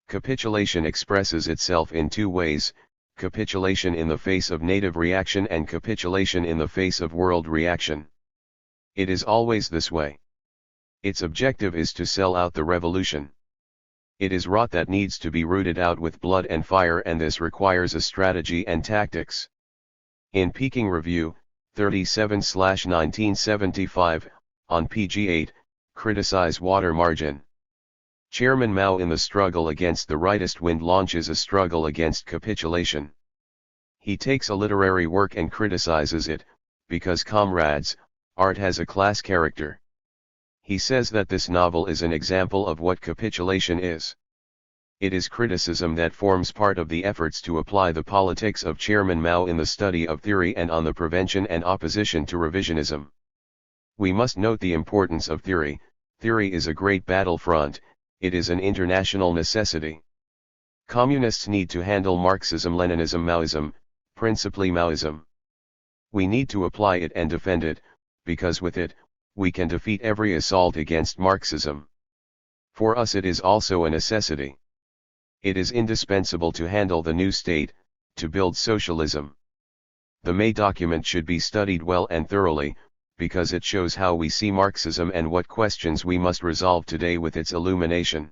[SPEAKER 1] Capitulation expresses itself in two ways, capitulation in the face of native reaction and capitulation in the face of world reaction. It is always this way. Its objective is to sell out the revolution. It is rot that needs to be rooted out with blood and fire, and this requires a strategy and tactics. In Peking Review, 37/1975, on pg 8, Criticize water margin. Chairman Mao in the struggle against the rightist wind launches a struggle against capitulation. He takes a literary work and criticizes it, because comrades, art has a class character. He says that this novel is an example of what capitulation is. It is criticism that forms part of the efforts to apply the politics of Chairman Mao in the study of theory and on the prevention and opposition to revisionism. We must note the importance of theory. Theory is a great battlefront, it is an international necessity. Communists need to handle Marxism-Leninism, Maoism, principally Maoism. We need to apply it and defend it, because with it, we can defeat every assault against Marxism. For us it is also a necessity. It is indispensable to handle the new state, to build socialism. The May document should be studied well and thoroughly, because it shows how we see Marxism and what questions we must resolve today with its illumination.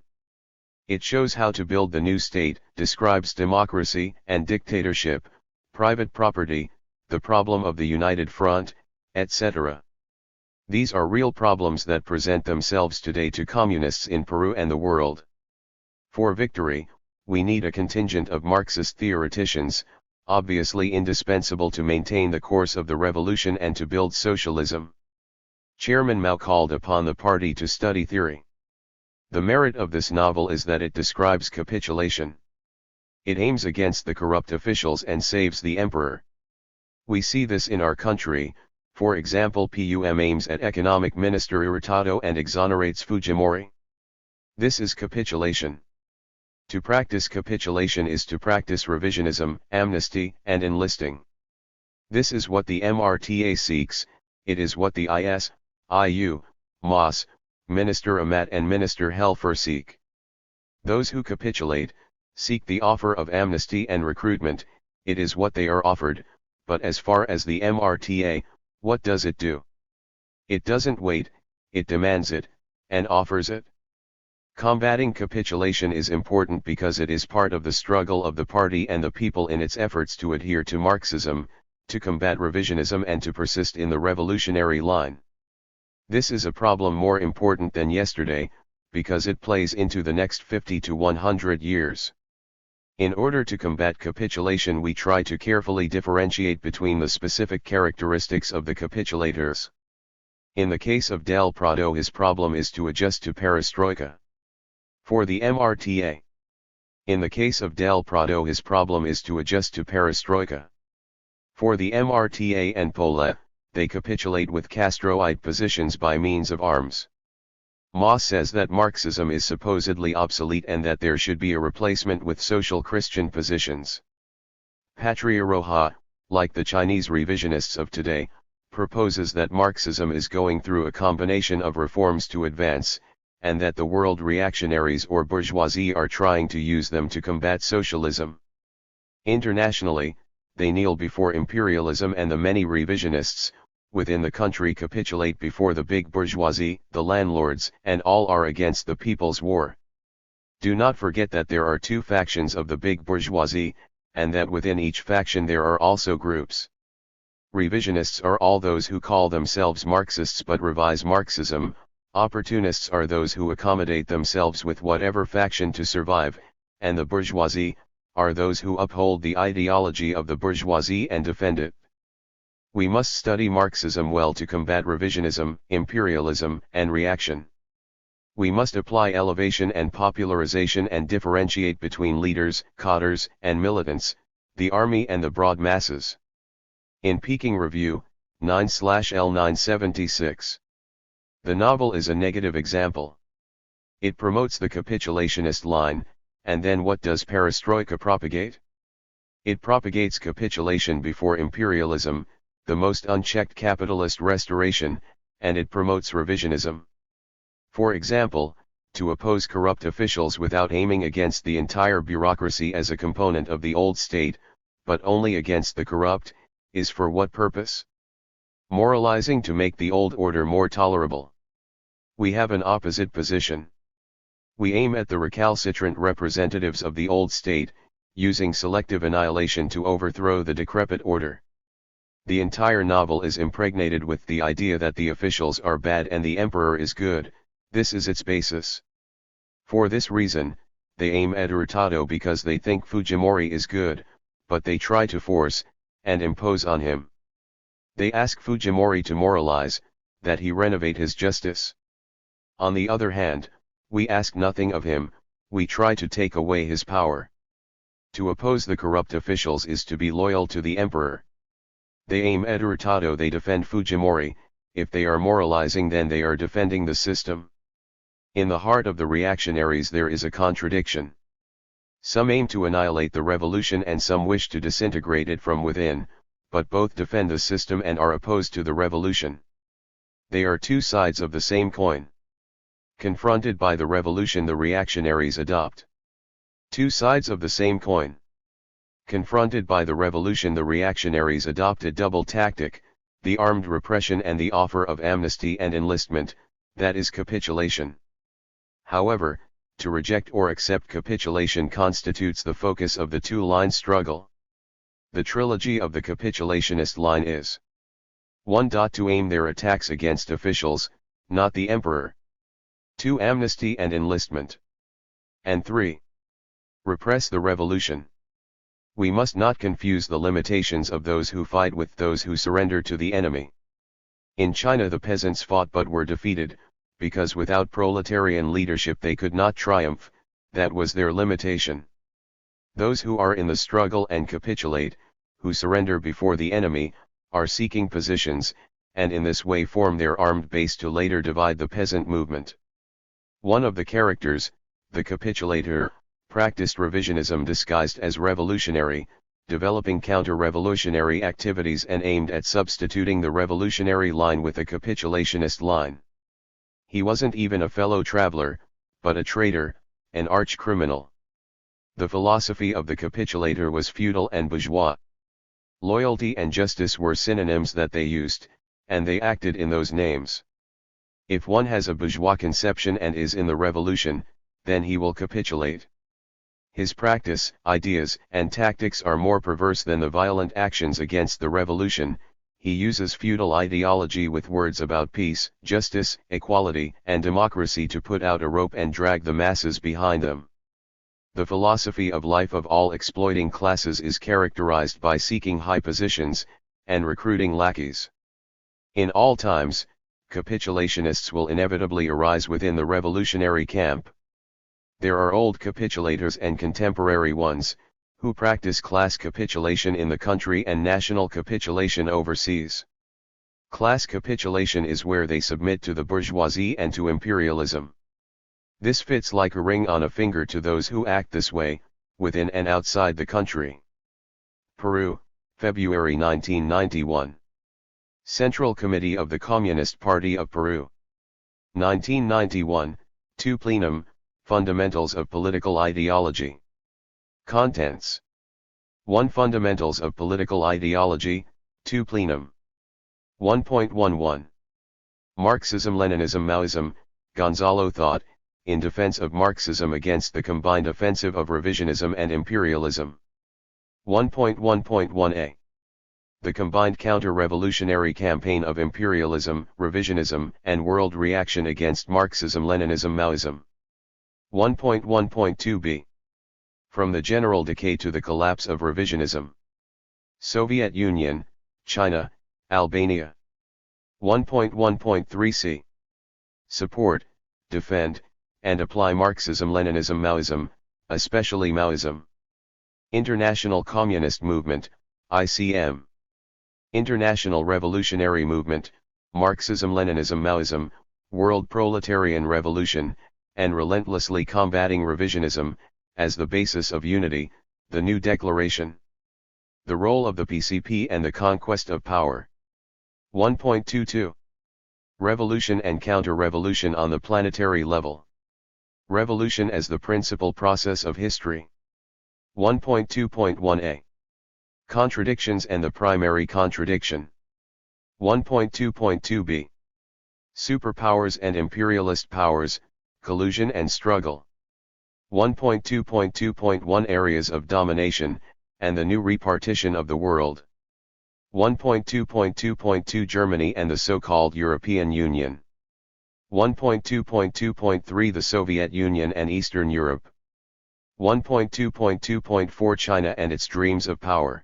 [SPEAKER 1] It shows how to build the new state, describes democracy and dictatorship, private property, the problem of the United Front, etc. These are real problems that present themselves today to communists in Peru and the world. For victory, we need a contingent of Marxist theoreticians, obviously indispensable to maintain the course of the revolution and to build socialism. Chairman Mao called upon the party to study theory. The merit of this novel is that it describes capitulation. It aims against the corrupt officials and saves the emperor. We see this in our country. For example, PUM aims at economic minister Irritado and exonerates Fujimori. This is capitulation. To practice capitulation is to practice revisionism, amnesty, and enlisting. This is what the MRTA seeks, it is what the IS, IU, MAS, Minister Amat and Minister Helfer seek. Those who capitulate, seek the offer of amnesty and recruitment, it is what they are offered, but as far as the MRTA, what does it do? It doesn't wait, it demands it, and offers it. Combating capitulation is important because it is part of the struggle of the party and the people in its efforts to adhere to Marxism, to combat revisionism and to persist in the revolutionary line. This is a problem more important than yesterday, because it plays into the next 50 to 100 years. In order to combat capitulation, we try to carefully differentiate between the specific characteristics of the capitulators. In the case of Del Prado, his problem is to adjust to perestroika. For the MRTA. In the case of Del Prado, his problem is to adjust to perestroika. For the MRTA and POLA, they capitulate with Castroite positions by means of arms. Ma says that Marxism is supposedly obsolete and that there should be a replacement with social Christian positions. Patria Roja, like the Chinese revisionists of today, proposes that Marxism is going through a combination of reforms to advance, and that the world reactionaries or bourgeoisie are trying to use them to combat socialism. Internationally, they kneel before imperialism, and the many revisionists within the country capitulate before the big bourgeoisie, the landlords, and all are against the people's war. Do not forget that there are two factions of the big bourgeoisie, and that within each faction there are also groups. Revisionists are all those who call themselves Marxists but revise Marxism. Opportunists are those who accommodate themselves with whatever faction to survive, and the bourgeoisie are those who uphold the ideology of the bourgeoisie and defend it. We must study Marxism well to combat revisionism, imperialism, and reaction. We must apply elevation and popularization and differentiate between leaders, cadres, and militants, the army and the broad masses. In Peking Review, 9/L976. The novel is a negative example. It promotes the capitulationist line, and then what does perestroika propagate? It propagates capitulation before imperialism, the most unchecked capitalist restoration, and it promotes revisionism. For example, to oppose corrupt officials without aiming against the entire bureaucracy as a component of the old state, but only against the corrupt, is for what purpose? Moralizing to make the old order more tolerable. We have an opposite position. We aim at the recalcitrant representatives of the old state, using selective annihilation to overthrow the decrepit order. The entire novel is impregnated with the idea that the officials are bad and the emperor is good, This is its basis. For this reason, they aim at Hurtado because they think Fujimori is good, but they try to force and impose on him. They ask Fujimori to moralize, that he renovate his justice. On the other hand, we ask nothing of him, we try to take away his power. To oppose the corrupt officials is to be loyal to the emperor. They aim at Hurtado, they defend Fujimori. If they are moralizing, then they are defending the system. In the heart of the reactionaries there is a contradiction. Some aim to annihilate the revolution and some wish to disintegrate it from within, but both defend the system and are opposed to the revolution. They are two sides of the same coin. Confronted by the revolution, the reactionaries adopt two sides of the same coin. Confronted by the revolution, the reactionaries adopt a double tactic, the armed repression and the offer of amnesty and enlistment, that is capitulation. However, to reject or accept capitulation constitutes the focus of the two-line struggle. The trilogy of the capitulationist line is 1. To aim their attacks against officials, not the emperor. 2. Amnesty and enlistment. And 3. Repress the revolution. We must not confuse the limitations of those who fight with those who surrender to the enemy. In China the peasants fought but were defeated, because without proletarian leadership they could not triumph, that was their limitation. Those who are in the struggle and capitulate, who surrender before the enemy, are seeking positions, and in this way form their armed base to later divide the peasant movement. One of the characters, the capitulator, practiced revisionism disguised as revolutionary, developing counter-revolutionary activities and aimed at substituting the revolutionary line with a capitulationist line. He wasn't even a fellow traveler, but a traitor, an arch-criminal. The philosophy of the capitulator was feudal and bourgeois. Loyalty and justice were synonyms that they used, and they acted in those names. If one has a bourgeois conception and is in the revolution, then he will capitulate. His practice, ideas, and tactics are more perverse than the violent actions against the revolution. He uses feudal ideology with words about peace, justice, equality, and democracy to put out a rope and drag the masses behind them. The philosophy of life of all exploiting classes is characterized by seeking high positions, and recruiting lackeys. In all times, capitulationists will inevitably arise within the revolutionary camp. There are old capitulators and contemporary ones, who practice class capitulation in the country and national capitulation overseas. Class capitulation is where they submit to the bourgeoisie and to imperialism. This fits like a ring on a finger to those who act this way, within and outside the country. Peru, February 1991. Central Committee of the Communist Party of Peru. 1991, 2 Plenum, Fundamentals of Political Ideology. Contents. 1. Fundamentals of Political Ideology, 2 Plenum. 1.11. Marxism-Leninism Maoism, Gonzalo thought, in defense of Marxism against the combined offensive of revisionism and imperialism. 1.1.1a. The combined counter-revolutionary campaign of imperialism, revisionism, and world reaction against Marxism-Leninism Maoism. 1.1.2b. From the general decay to the collapse of revisionism. Soviet Union, China, Albania. 1.1.3c. Support, defend, and apply Marxism-Leninism Maoism, especially Maoism. International Communist Movement, ICM. International Revolutionary Movement, Marxism-Leninism Maoism, World Proletarian Revolution, and relentlessly combating revisionism, as the basis of unity, the new declaration. The role of the PCP and the conquest of power. 1.22. Revolution and counter-revolution on the planetary level. Revolution as the principal process of history. 1.2.1a. Contradictions and the primary contradiction. 1.2.2b. Superpowers and imperialist powers, collusion and struggle. 1.2.2.1 Areas of domination, and the new repartition of the world. 1.2.2.2 Germany and the so-called European Union. 1.2.2.3 The Soviet Union and Eastern Europe. 1.2.2.4 China and its dreams of power.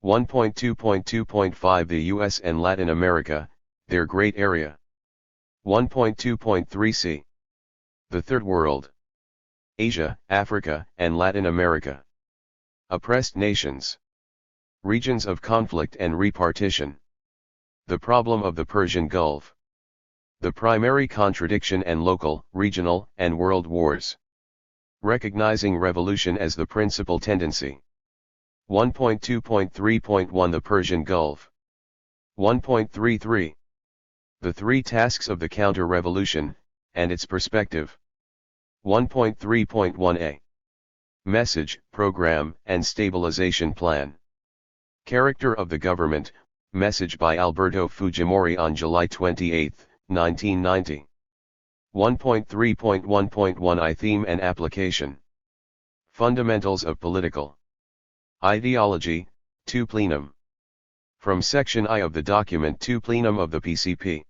[SPEAKER 1] 1.2.2.5 The US and Latin America, their great area. 1.2.3 C. The Third World. Asia, Africa, and Latin America. Oppressed nations. Regions of conflict and repartition. The problem of the Persian Gulf. The primary contradiction and local, regional, and world wars. Recognizing revolution as the principal tendency. 1.2.3.1 The Persian Gulf. 1.33 The three tasks of the counter-revolution, and its perspective. 1.3.1a Message, Program, and Stabilization Plan. Character of the Government, message by Alberto Fujimori on July 28, 1990. 1.3.1.1 Theme and Application. Fundamentals of Political Ideology, 2 Plenum. From Section I of the document 2 Plenum of the PCP.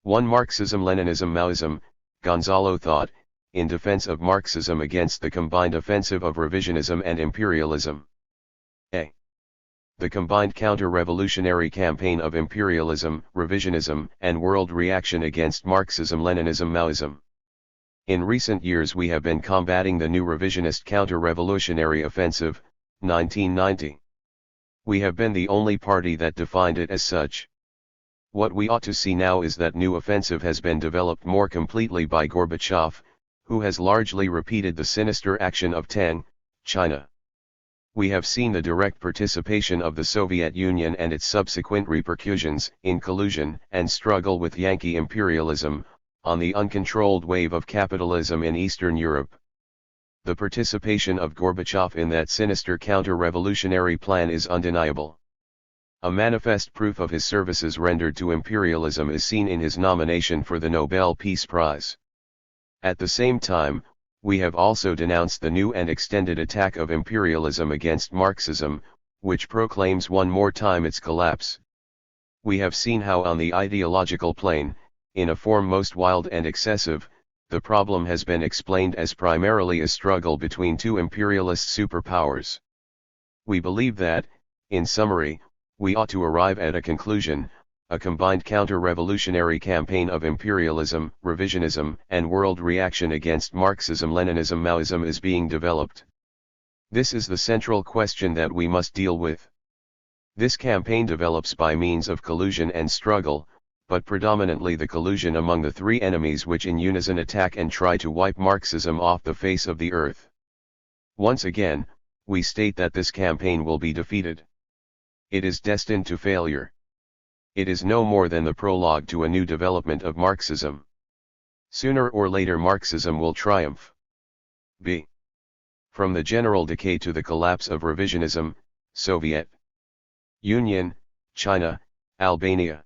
[SPEAKER 1] 1 Marxism-Leninism Maoism, Gonzalo Thought, in defense of Marxism against the combined offensive of revisionism and imperialism. A. The combined counter-revolutionary campaign of imperialism, revisionism, and world reaction against Marxism-Leninism Maoism. In recent years we have been combating the new revisionist counter-revolutionary offensive, 1990. We have been the only party that defined it as such. What we ought to see now is that new offensive has been developed more completely by Gorbachev, who has largely repeated the sinister action of Tang, China. We have seen the direct participation of the Soviet Union and its subsequent repercussions in collusion and struggle with Yankee imperialism, on the uncontrolled wave of capitalism in Eastern Europe. The participation of Gorbachev in that sinister counter-revolutionary plan is undeniable. A manifest proof of his services rendered to imperialism is seen in his nomination for the Nobel Peace Prize. At the same time, we have also denounced the new and extended attack of imperialism against Marxism, which proclaims one more time its collapse. We have seen how on the ideological plane, in a form most wild and excessive, the problem has been explained as primarily a struggle between two imperialist superpowers. We believe that, in summary, we ought to arrive at a conclusion: a combined counter-revolutionary campaign of imperialism, revisionism, and world reaction against Marxism-Leninism Maoism is being developed. This is the central question that we must deal with. This campaign develops by means of collusion and struggle, but predominantly the collusion among the three enemies which in unison attack and try to wipe Marxism off the face of the earth. Once again, we state that this campaign will be defeated. It is destined to failure. It is no more than the prologue to a new development of Marxism. Sooner or later Marxism will triumph. B. From the general decay to the collapse of revisionism, Soviet Union, China, Albania.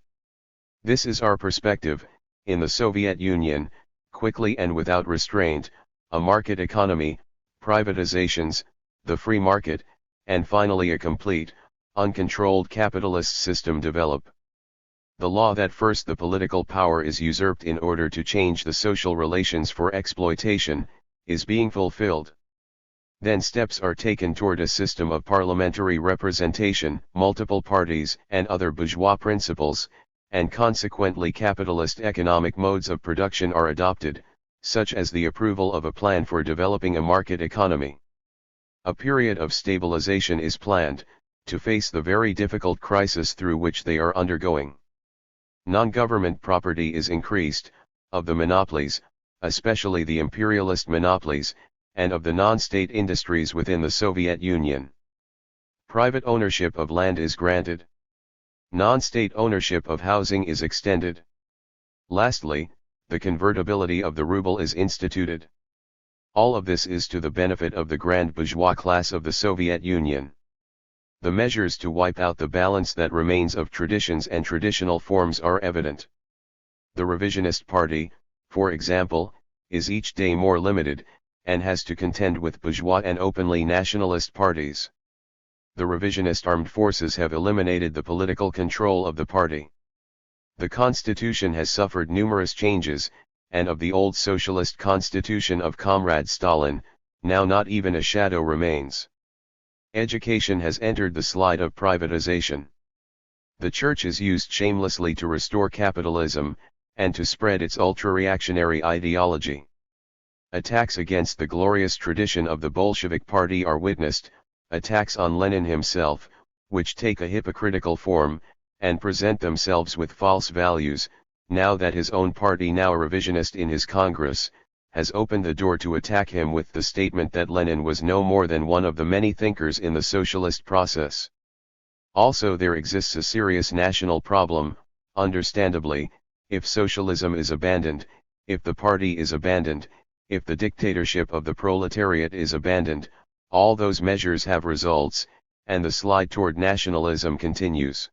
[SPEAKER 1] This is our perspective. In the Soviet Union, quickly and without restraint, a market economy, privatizations, the free market, and finally a complete, uncontrolled capitalist system develop. The law that first the political power is usurped in order to change the social relations for exploitation, is being fulfilled. Then steps are taken toward a system of parliamentary representation, multiple parties, and other bourgeois principles, and consequently capitalist economic modes of production are adopted, such as the approval of a plan for developing a market economy. A period of stabilization is planned, to face the very difficult crisis through which they are undergoing. Non-government property is increased, of the monopolies, especially the imperialist monopolies, and of the non-state industries within the Soviet Union. Private ownership of land is granted. Non-state ownership of housing is extended. Lastly, the convertibility of the ruble is instituted. All of this is to the benefit of the grand bourgeois class of the Soviet Union. The measures to wipe out the balance that remains of traditions and traditional forms are evident. The revisionist party, for example, is each day more limited, and has to contend with bourgeois and openly nationalist parties. The revisionist armed forces have eliminated the political control of the party. The constitution has suffered numerous changes, and of the old socialist constitution of Comrade Stalin, now not even a shadow remains. Education has entered the slide of privatization. The church is used shamelessly to restore capitalism, and to spread its ultra-reactionary ideology. Attacks against the glorious tradition of the Bolshevik Party are witnessed, attacks on Lenin himself, which take a hypocritical form, and present themselves with false values, now that his own party, now a revisionist in his Congress, has opened the door to attack him with the statement that Lenin was no more than one of the many thinkers in the socialist process. Also, there exists a serious national problem, understandably, if socialism is abandoned, if the party is abandoned, if the dictatorship of the proletariat is abandoned, all those measures have results, and the slide toward nationalism continues.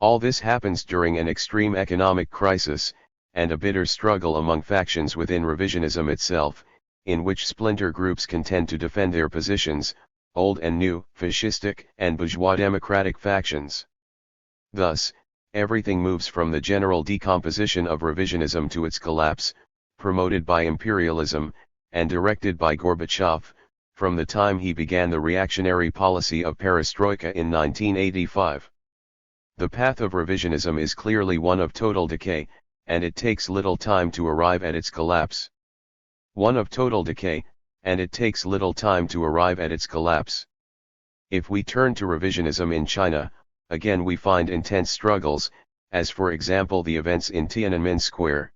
[SPEAKER 1] All this happens during an extreme economic crisis, and a bitter struggle among factions within revisionism itself, in which splinter groups contend to defend their positions, old and new, fascistic and bourgeois democratic factions. Thus, everything moves from the general decomposition of revisionism to its collapse, promoted by imperialism, and directed by Gorbachev, from the time he began the reactionary policy of perestroika in 1985. The path of revisionism is clearly one of total decay, and it takes little time to arrive at its collapse. One of total decay, and it takes little time to arrive at its collapse. If we turn to revisionism in China, again we find intense struggles, as for example the events in Tiananmen Square.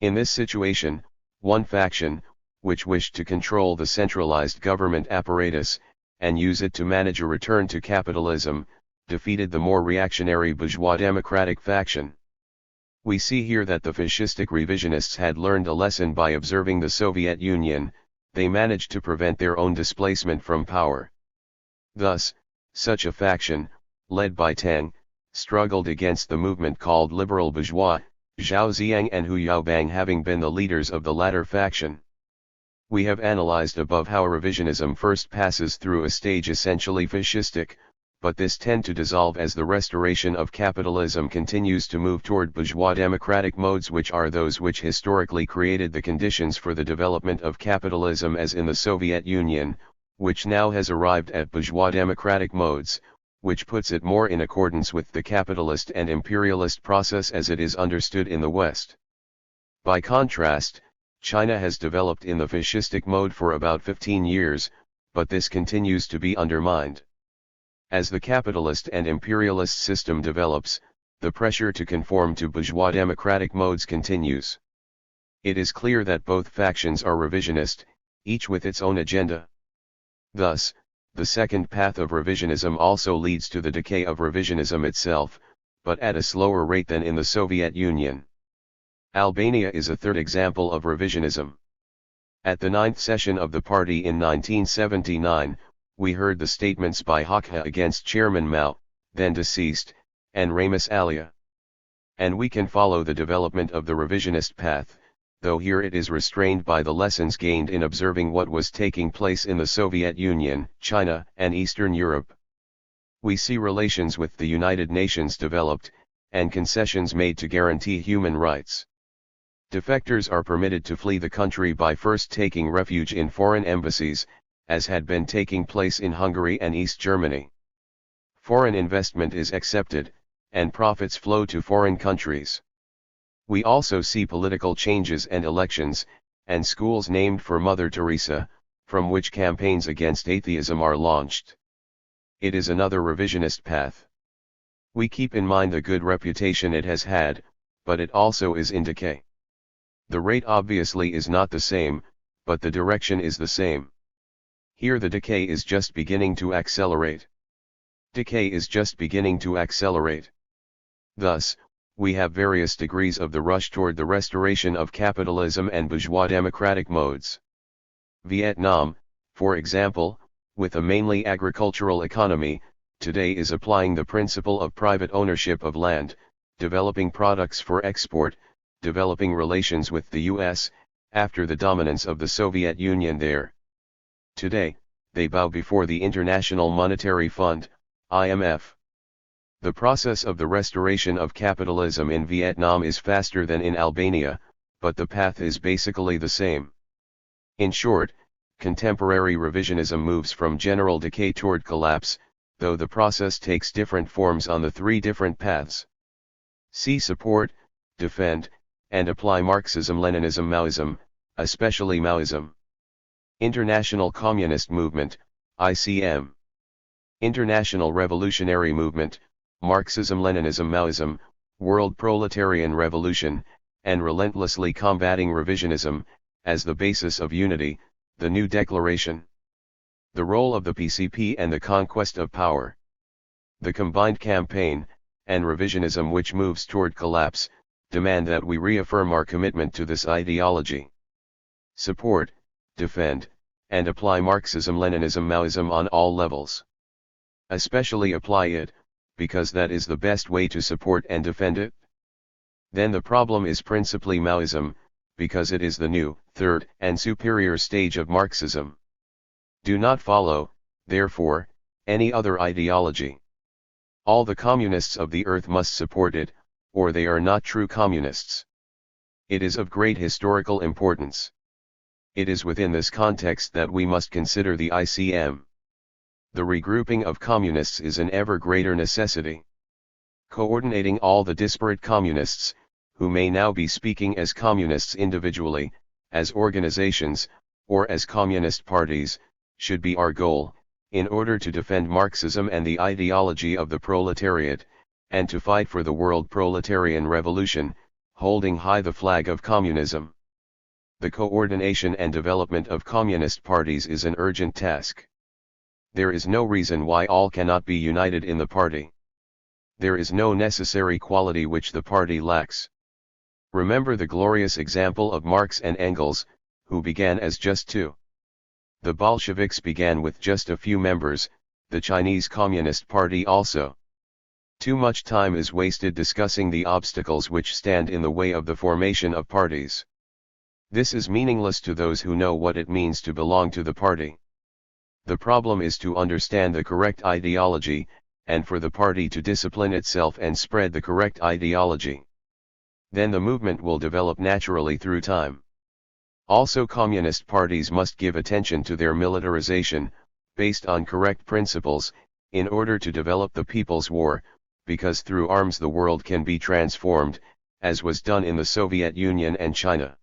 [SPEAKER 1] In this situation, one faction, which wished to control the centralized government apparatus, and use it to manage a return to capitalism, defeated the more reactionary bourgeois democratic faction. We see here that the fascistic revisionists had learned a lesson by observing the Soviet Union. They managed to prevent their own displacement from power. Thus, such a faction, led by Tang, struggled against the movement called liberal bourgeois, Zhao Ziyang and Hu Yaobang having been the leaders of the latter faction. We have analyzed above how revisionism first passes through a stage essentially fascistic, but this tend to dissolve as the restoration of capitalism continues to move toward bourgeois democratic modes, which are those which historically created the conditions for the development of capitalism, as in the Soviet Union, which now has arrived at bourgeois democratic modes, which puts it more in accordance with the capitalist and imperialist process as it is understood in the West. By contrast, China has developed in the fascistic mode for about 15 years, but this continues to be undermined. As the capitalist and imperialist system develops, the pressure to conform to bourgeois democratic modes continues. It is clear that both factions are revisionist, each with its own agenda. Thus, the second path of revisionism also leads to the decay of revisionism itself, but at a slower rate than in the Soviet Union. Albania is a third example of revisionism. At the 9th session of the party in 1979, we heard the statements by Hakha against Chairman Mao, then deceased, and Ramus Alia. And we can follow the development of the revisionist path, though here it is restrained by the lessons gained in observing what was taking place in the Soviet Union, China, and Eastern Europe. We see relations with the United Nations developed, and concessions made to guarantee human rights. Defectors are permitted to flee the country by first taking refuge in foreign embassies, as had been taking place in Hungary and East Germany. Foreign investment is accepted, and profits flow to foreign countries. We also see political changes and elections, and schools named for Mother Teresa, from which campaigns against atheism are launched. It is another revisionist path. We keep in mind the good reputation it has had, but it also is in decay. The rate obviously is not the same, but the direction is the same. Here the decay is just beginning to accelerate. Decay is just beginning to accelerate. Thus, we have various degrees of the rush toward the restoration of capitalism and bourgeois democratic modes. Vietnam, for example, with a mainly agricultural economy, today is applying the principle of private ownership of land, developing products for export, developing relations with the US, after the dominance of the Soviet Union there. Today, they bow before the International Monetary Fund, IMF. The process of the restoration of capitalism in Vietnam is faster than in Albania, but the path is basically the same. In short, contemporary revisionism moves from general decay toward collapse, though the process takes different forms on the three different paths. See support, defend, and apply Marxism-Leninism Maoism, especially Maoism. International Communist Movement, ICM. International Revolutionary Movement, Marxism-Leninism Maoism, World Proletarian Revolution, and relentlessly combating revisionism, as the basis of unity, the New Declaration. The role of the PCP and the conquest of power. The combined campaign, and revisionism which moves toward collapse, demand that we reaffirm our commitment to this ideology. Support, defend, and apply Marxism-Leninism Maoism on all levels. Especially apply it, because that is the best way to support and defend it. Then the problem is principally Maoism, because it is the new, third, and superior stage of Marxism. Do not follow, therefore, any other ideology. All the communists of the earth must support it, or they are not true communists. It is of great historical importance. It is within this context that we must consider the ICM. The regrouping of communists is an ever greater necessity. Coordinating all the disparate communists, who may now be speaking as communists individually, as organizations, or as communist parties, should be our goal, in order to defend Marxism and the ideology of the proletariat, and to fight for the world proletarian revolution, holding high the flag of communism. The coordination and development of communist parties is an urgent task. There is no reason why all cannot be united in the party. There is no necessary quality which the party lacks. Remember the glorious example of Marx and Engels, who began as just two. The Bolsheviks began with just a few members, the Chinese Communist Party also. Too much time is wasted discussing the obstacles which stand in the way of the formation of parties. This is meaningless to those who know what it means to belong to the party. The problem is to understand the correct ideology, and for the party to discipline itself and spread the correct ideology. Then the movement will develop naturally through time. Also, communist parties must give attention to their militarization, based on correct principles, in order to develop the People's War, because through arms the world can be transformed, as was done in the Soviet Union and China.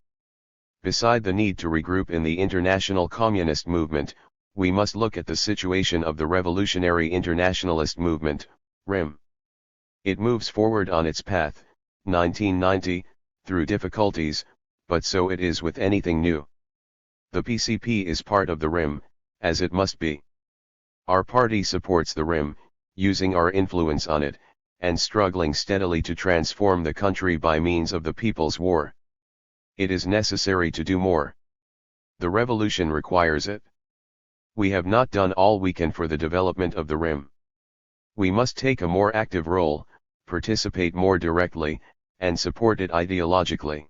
[SPEAKER 1] Beside the need to regroup in the international communist movement, we must look at the situation of the Revolutionary Internationalist Movement, RIM. It moves forward on its path, 1990, through difficulties, but so it is with anything new. The PCP is part of the RIM, as it must be. Our party supports the RIM, using our influence on it, and struggling steadily to transform the country by means of the People's War. It is necessary to do more. The revolution requires it. We have not done all we can for the development of the RIM. We must take a more active role, participate more directly, and support it ideologically.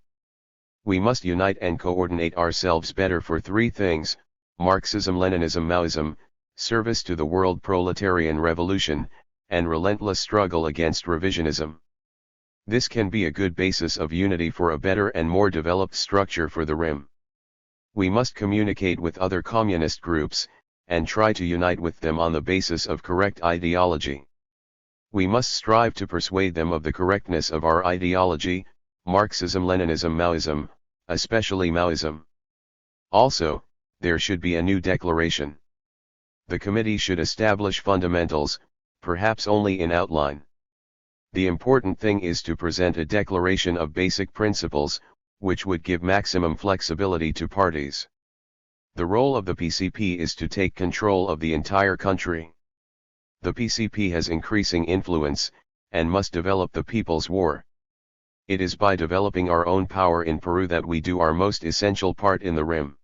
[SPEAKER 1] We must unite and coordinate ourselves better for three things: Marxism-Leninism Maoism, service to the world proletarian revolution, and relentless struggle against revisionism. This can be a good basis of unity for a better and more developed structure for the RIM. We must communicate with other communist groups, and try to unite with them on the basis of correct ideology. We must strive to persuade them of the correctness of our ideology, Marxism-Leninism Maoism, especially Maoism. Also, there should be a new declaration. The committee should establish fundamentals, perhaps only in outline. The important thing is to present a declaration of basic principles, which would give maximum flexibility to parties. The role of the PCP is to take control of the entire country. The PCP has increasing influence, and must develop the People's War. It is by developing our own power in Peru that we do our most essential part in the RIM.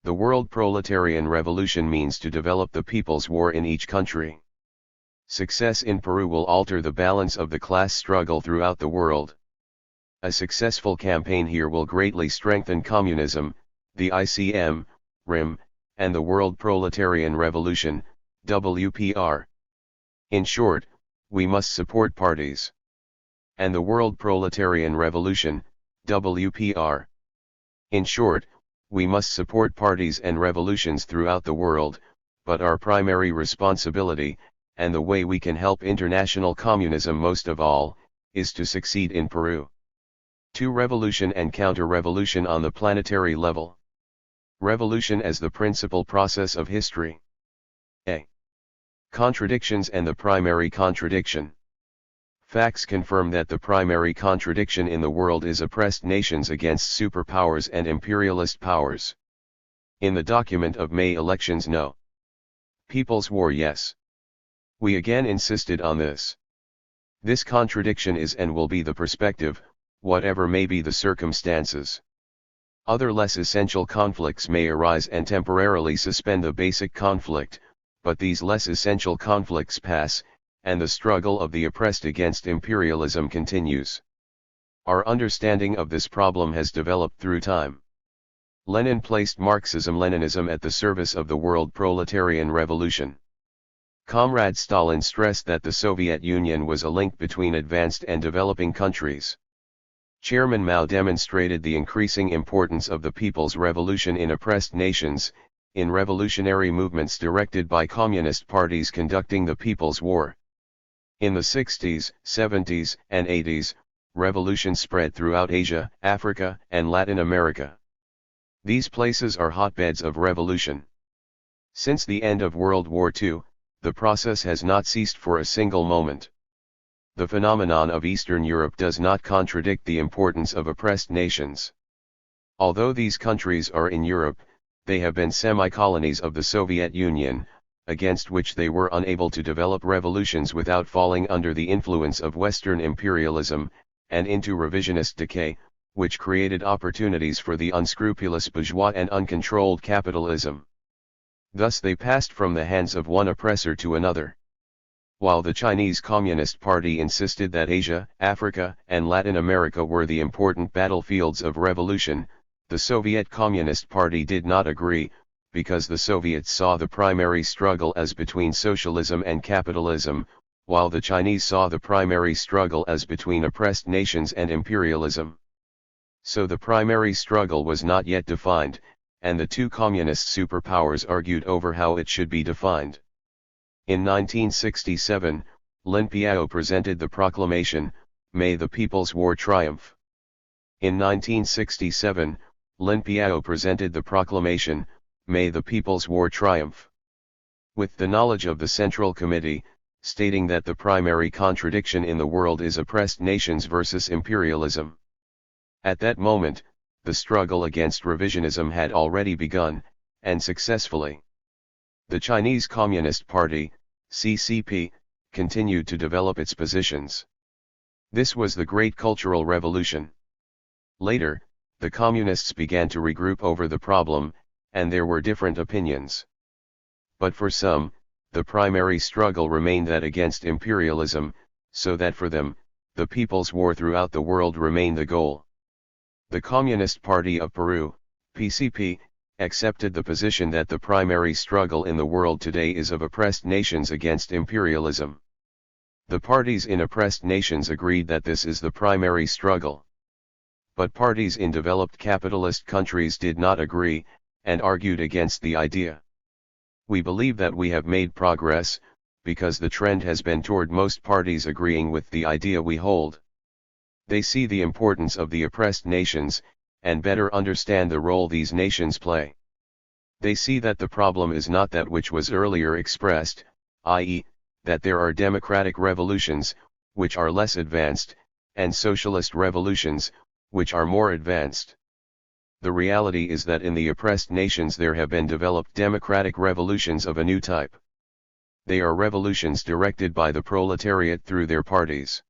[SPEAKER 1] The world proletarian revolution means to develop the People's War in each country. Success in Peru will alter the balance of the class struggle throughout the world. A successful campaign here will greatly strengthen communism, the ICM, RIM, and the world proletarian revolution, WPR. In short, we must support parties and the World Proletarian Revolution, WPR. In short, we must support parties and revolutions throughout the world, but our primary responsibility, and the way we can help international communism most of all, is to succeed in Peru. 2. Revolution and counter-revolution on the planetary level. Revolution as the principal process of history. A. Contradictions and the primary contradiction. Facts confirm that the primary contradiction in the world is oppressed nations against superpowers and imperialist powers. In the document of May elections, no. People's war, yes. We again insisted on this. This contradiction is and will be the perspective, whatever may be the circumstances. Other less essential conflicts may arise and temporarily suspend the basic conflict, but these less essential conflicts pass, and the struggle of the oppressed against imperialism continues. Our understanding of this problem has developed through time. Lenin placed Marxism-Leninism at the service of the world proletarian revolution. Comrade Stalin stressed that the Soviet Union was a link between advanced and developing countries. Chairman Mao demonstrated the increasing importance of the People's Revolution in oppressed nations, in revolutionary movements directed by communist parties conducting the People's War. In the 60s, 70s, and 80s, revolution spread throughout Asia, Africa, and Latin America. These places are hotbeds of revolution. Since the end of World War II, the process has not ceased for a single moment. The phenomenon of Eastern Europe does not contradict the importance of oppressed nations. Although these countries are in Europe, they have been semi-colonies of the Soviet Union, against which they were unable to develop revolutions without falling under the influence of Western imperialism, and into revisionist decay, which created opportunities for the unscrupulous bourgeois and uncontrolled capitalism. Thus they passed from the hands of one oppressor to another. While the Chinese Communist Party insisted that Asia, Africa, and Latin America were the important battlefields of revolution, the Soviet Communist Party did not agree, because the Soviets saw the primary struggle as between socialism and capitalism, while the Chinese saw the primary struggle as between oppressed nations and imperialism. So the primary struggle was not yet defined, and the two communist superpowers argued over how it should be defined. In 1967, Lin Piao presented the proclamation, "May the People's War Triumph." In 1967, Lin Piao presented the proclamation, "May the People's War Triumph." With the knowledge of the Central Committee, stating that the primary contradiction in the world is oppressed nations versus imperialism. At that moment, the struggle against revisionism had already begun, and successfully. The Chinese Communist Party, CCP, continued to develop its positions. This was the Great Cultural Revolution. Later, the Communists began to regroup over the problem, and there were different opinions. But for some, the primary struggle remained that against imperialism, so that for them, the People's War throughout the world remained the goal. The Communist Party of Peru, PCP, accepted the position that the primary struggle in the world today is of oppressed nations against imperialism. The parties in oppressed nations agreed that this is the primary struggle. But parties in developed capitalist countries did not agree, and argued against the idea. We believe that we have made progress, because the trend has been toward most parties agreeing with the idea we hold. They see the importance of the oppressed nations, and better understand the role these nations play. They see that the problem is not that which was earlier expressed, i.e., that there are democratic revolutions, which are less advanced, and socialist revolutions, which are more advanced. The reality is that in the oppressed nations there have been developed democratic revolutions of a new type. They are revolutions directed by the proletariat through their parties.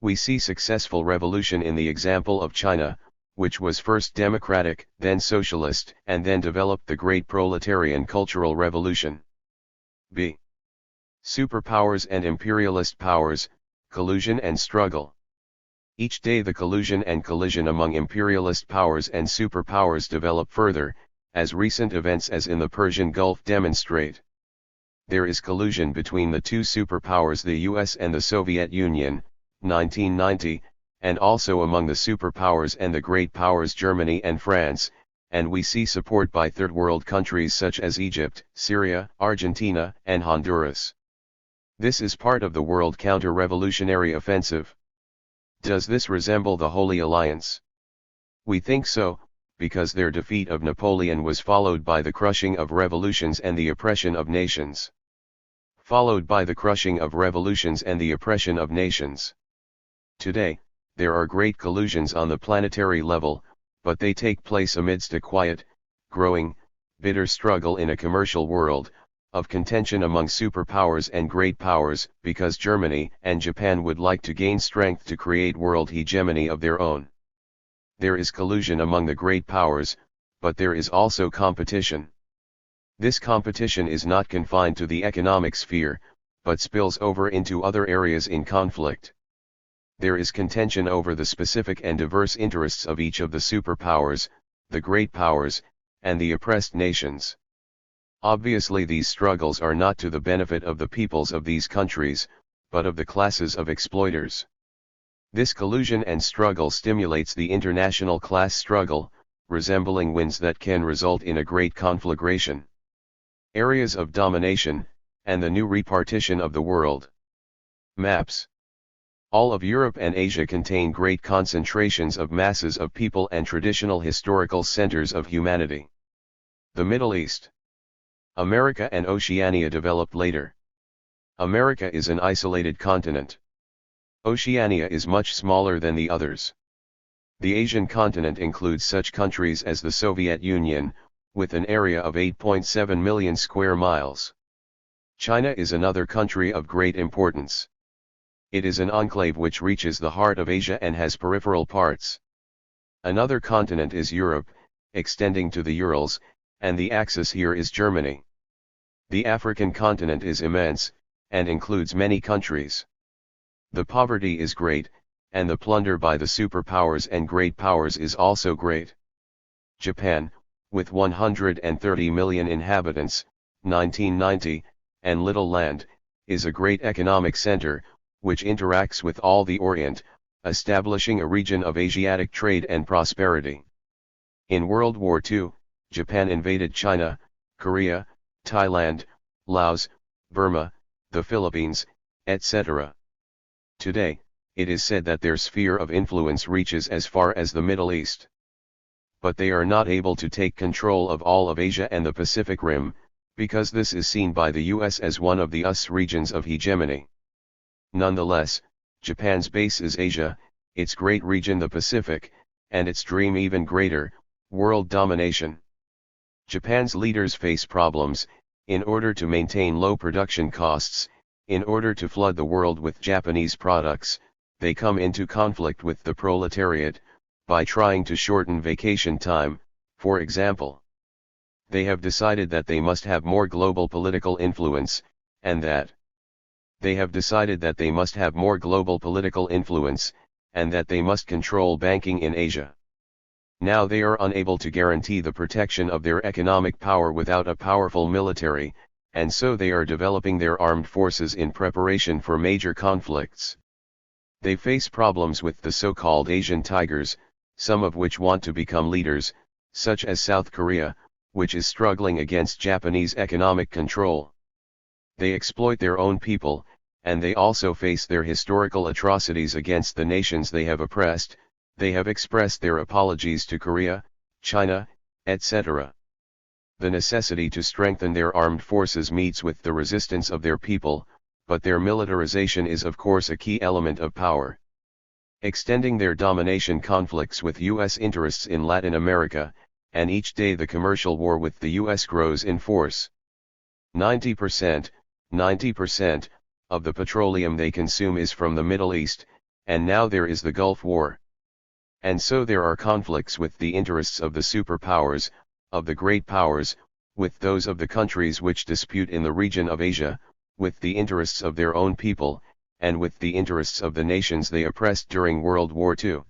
[SPEAKER 1] We see successful revolution in the example of China, which was first democratic, then socialist, and then developed the great proletarian cultural revolution. B. Superpowers and imperialist powers, collusion and struggle. Each day the collusion and collision among imperialist powers and superpowers develop further, as recent events as in the Persian Gulf demonstrate. There is collusion between the two superpowers, the US and the Soviet Union, 1990, and also among the superpowers and the great powers Germany and France, and we see support by third world countries such as Egypt, Syria, Argentina, and Honduras. This is part of the world counter-revolutionary offensive. Does this resemble the Holy Alliance? We think so, because their defeat of Napoleon was followed by the crushing of revolutions and the oppression of nations. Followed by the crushing of revolutions and the oppression of nations. Today, there are great collusions on the planetary level, but they take place amidst a quiet, growing, bitter struggle in a commercial world, of contention among superpowers and great powers, because Germany and Japan would like to gain strength to create world hegemony of their own. There is collusion among the great powers, but there is also competition. This competition is not confined to the economic sphere, but spills over into other areas in conflict. There is contention over the specific and diverse interests of each of the superpowers, the great powers, and the oppressed nations. Obviously, these struggles are not to the benefit of the peoples of these countries, but of the classes of exploiters. This collusion and struggle stimulates the international class struggle, resembling winds that can result in a great conflagration. Areas of domination, and the new repartition of the world. Maps. All of Europe and Asia contain great concentrations of masses of people and traditional historical centers of humanity. The Middle East. America and Oceania developed later. America is an isolated continent. Oceania is much smaller than the others. The Asian continent includes such countries as the Soviet Union, with an area of 8.7 million square miles. China is another country of great importance. It is an enclave which reaches the heart of Asia and has peripheral parts. Another continent is Europe, extending to the Urals, and the axis here is Germany. The African continent is immense, and includes many countries. The poverty is great, and the plunder by the superpowers and great powers is also great. Japan, with 130 million inhabitants, 1990, and little land, is a great economic center, which interacts with all the Orient, establishing a region of Asiatic trade and prosperity. In World War II, Japan invaded China, Korea, Thailand, Laos, Burma, the Philippines, etc. Today, it is said that their sphere of influence reaches as far as the Middle East. But they are not able to take control of all of Asia and the Pacific Rim, because this is seen by the US as one of the US regions of hegemony. Nonetheless, Japan's base is Asia, its great region the Pacific, and its dream even greater, world domination. Japan's leaders face problems, in order to maintain low production costs, in order to flood the world with Japanese products, they come into conflict with the proletariat, by trying to shorten vacation time, for example. They have decided that they must have more global political influence, and that they must control banking in Asia. Now they are unable to guarantee the protection of their economic power without a powerful military, and so they are developing their armed forces in preparation for major conflicts. They face problems with the so-called Asian tigers, some of which want to become leaders, such as South Korea, which is struggling against Japanese economic control. They exploit their own people, and they also face their historical atrocities against the nations they have oppressed. They have expressed their apologies to Korea, China, etc. The necessity to strengthen their armed forces meets with the resistance of their people, but their militarization is of course a key element of power. Extending their domination conflicts with US interests in Latin America, and each day the commercial war with the US grows in force. 90% of the petroleum they consume is from the Middle East, and now there is the Gulf War. And so there are conflicts with the interests of the superpowers, of the great powers, with those of the countries which dispute in the region of Asia, with the interests of their own people, and with the interests of the nations they oppressed during World War II.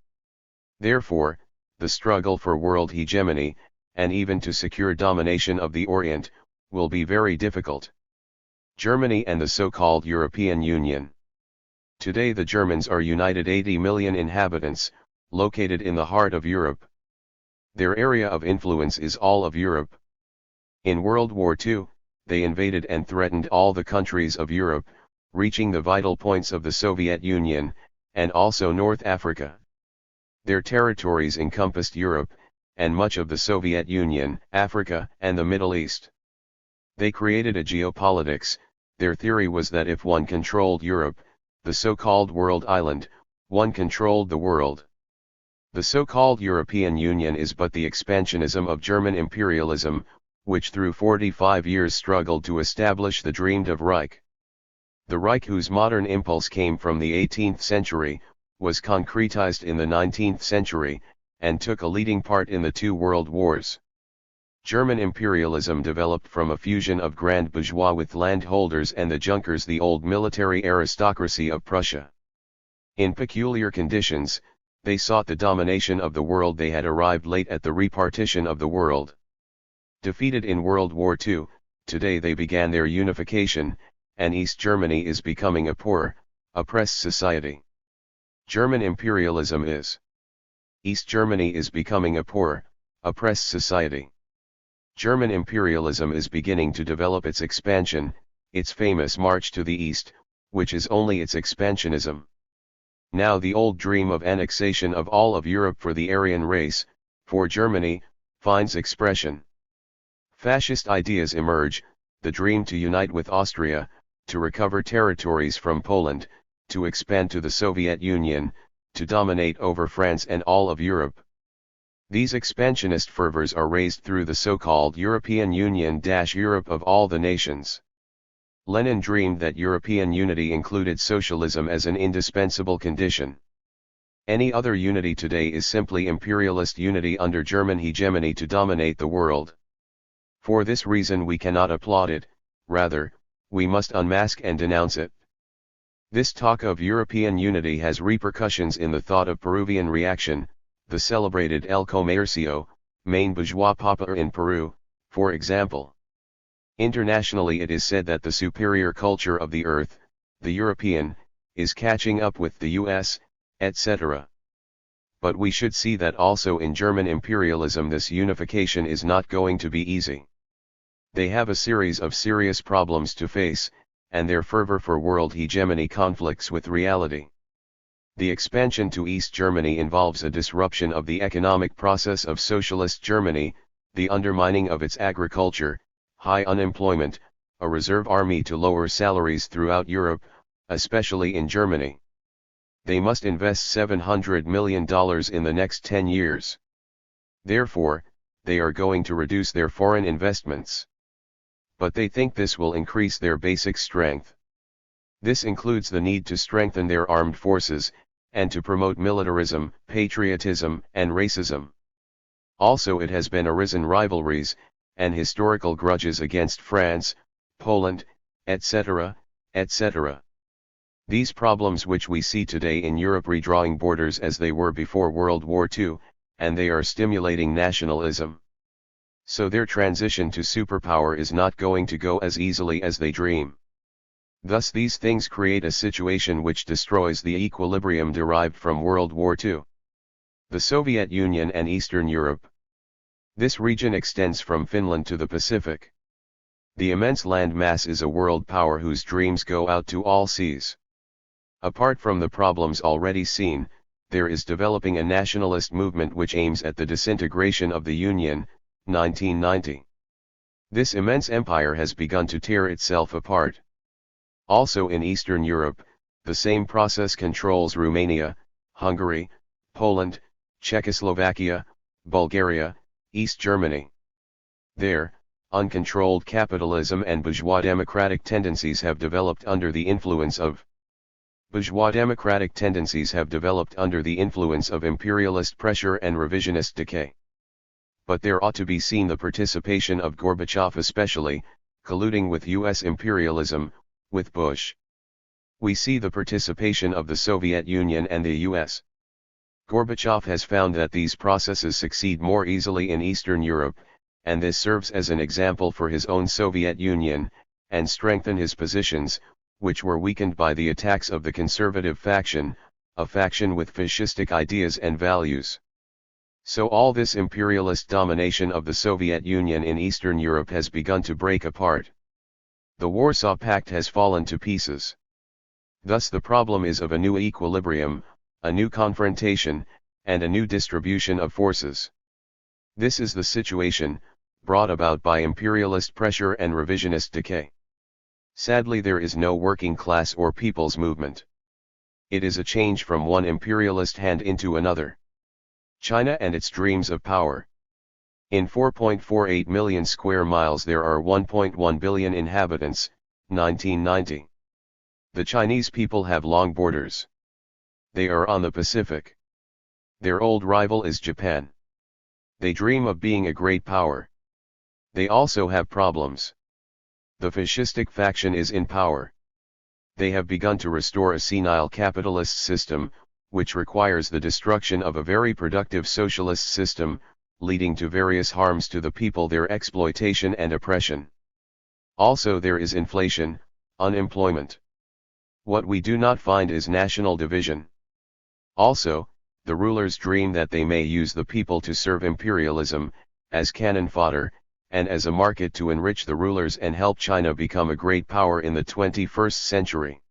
[SPEAKER 1] Therefore, the struggle for world hegemony, and even to secure domination of the Orient, will be very difficult. Germany and the so-called European Union. Today the Germans are united 80 million inhabitants, located in the heart of Europe. Their area of influence is all of Europe. In World War II, they invaded and threatened all the countries of Europe, reaching the vital points of the Soviet Union, and also North Africa. Their territories encompassed Europe, and much of the Soviet Union, Africa, and the Middle East. They created a geopolitics. Their theory was that if one controlled Europe, the so-called world island, one controlled the world. The so-called European Union is but the expansionism of German imperialism, which through 45 years struggled to establish the dreamed-of Reich. The Reich, whose modern impulse came from the 18th century, was concretized in the 19th century, and took a leading part in the two world wars. German imperialism developed from a fusion of grand bourgeois with landholders and the Junkers, the old military aristocracy of Prussia. In peculiar conditions, they sought the domination of the world. They had arrived late at the repartition of the world. Defeated in World War II, today they began their unification, and East Germany is becoming a poor, oppressed society. German imperialism is. East Germany is becoming a poor, oppressed society. German imperialism is beginning to develop its expansion, its famous march to the east, which is only its expansionism. Now the old dream of annexation of all of Europe for the Aryan race, for Germany, finds expression. Fascist ideas emerge, the dream to unite with Austria, to recover territories from Poland, to expand to the Soviet Union, to dominate over France and all of Europe. These expansionist fervors are raised through the so-called European Union - Europe of all the nations. Lenin dreamed that European unity included socialism as an indispensable condition. Any other unity today is simply imperialist unity under German hegemony to dominate the world. For this reason we cannot applaud it, rather, we must unmask and denounce it. This talk of European unity has repercussions in the thought of Peruvian reaction, the celebrated El Comercio, main bourgeois popular in Peru, for example. Internationally it is said that the superior culture of the earth, the European, is catching up with the US, etc. But we should see that also in German imperialism this unification is not going to be easy. They have a series of serious problems to face, and their fervor for world hegemony conflicts with reality. The expansion to East Germany involves a disruption of the economic process of socialist Germany, the undermining of its agriculture, high unemployment, a reserve army to lower salaries throughout Europe, especially in Germany. They must invest $700 million in the next 10 years. Therefore, they are going to reduce their foreign investments. But they think this will increase their basic strength. This includes the need to strengthen their armed forces, and to promote militarism, patriotism, and racism. Also it has been arisen rivalries, and historical grudges against France, Poland, etc., etc. These problems which we see today in Europe redrawing borders as they were before World War II, and they are stimulating nationalism. So their transition to superpower is not going to go as easily as they dream. Thus these things create a situation which destroys the equilibrium derived from World War II. The Soviet Union and Eastern Europe. This region extends from Finland to the Pacific. The immense land mass is a world power whose dreams go out to all seas. Apart from the problems already seen, there is developing a nationalist movement which aims at the disintegration of the Union, 1990. This immense empire has begun to tear itself apart. Also in Eastern Europe, the same process controls Romania, Hungary, Poland, Czechoslovakia, Bulgaria, East Germany. There, uncontrolled capitalism and bourgeois democratic tendencies have developed under the influence of imperialist pressure and revisionist decay. But there ought to be seen the participation of Gorbachev especially, colluding with US imperialism, with Bush. We see the participation of the Soviet Union and the US. Gorbachev has found that these processes succeed more easily in Eastern Europe, and this serves as an example for his own Soviet Union, and strengthen his positions, which were weakened by the attacks of the conservative faction, a faction with fascistic ideas and values. So all this imperialist domination of the Soviet Union in Eastern Europe has begun to break apart. The Warsaw Pact has fallen to pieces. Thus the problem is of a new equilibrium, a new confrontation, and a new distribution of forces. This is the situation, brought about by imperialist pressure and revisionist decay. Sadly, there is no working class or people's movement. It is a change from one imperialist hand into another. China and its dreams of power. In 4.48 million square miles there are 1.1 billion inhabitants, 1990. The Chinese people have long borders. They are on the Pacific. Their old rival is Japan. They dream of being a great power. They also have problems. The fascistic faction is in power. They have begun to restore a senile capitalist system, which requires the destruction of a very productive socialist system, leading to various harms to the people, their exploitation and oppression. Also there is inflation, unemployment. What we do not find is national division. Also, the rulers dream that they may use the people to serve imperialism, as cannon fodder, and as a market to enrich the rulers and help China become a great power in the 21st century.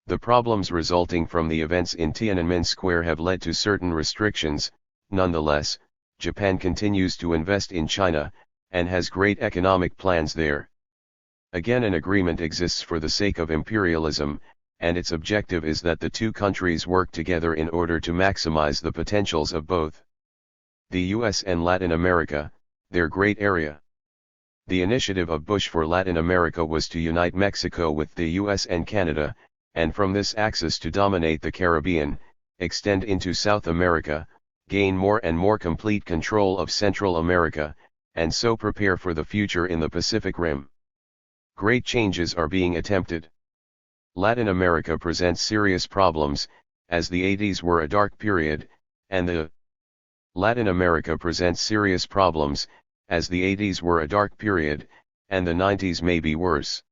[SPEAKER 1] The problems resulting from the events in Tiananmen Square have led to certain restrictions. Nonetheless, Japan continues to invest in China, and has great economic plans there. Again, an agreement exists for the sake of imperialism, and its objective is that the two countries work together in order to maximize the potentials of both. The US and Latin America, their great area. The initiative of Bush for Latin America was to unite Mexico with the US and Canada, and from this axis to dominate the Caribbean, extend into South America, gain more and more complete control of Central America, and so prepare for the future in the Pacific Rim. Great changes are being attempted. Latin America presents serious problems, as the 80s were a dark period, and the Latin America presents serious problems, as the 80s were a dark period, and the 90s may be worse.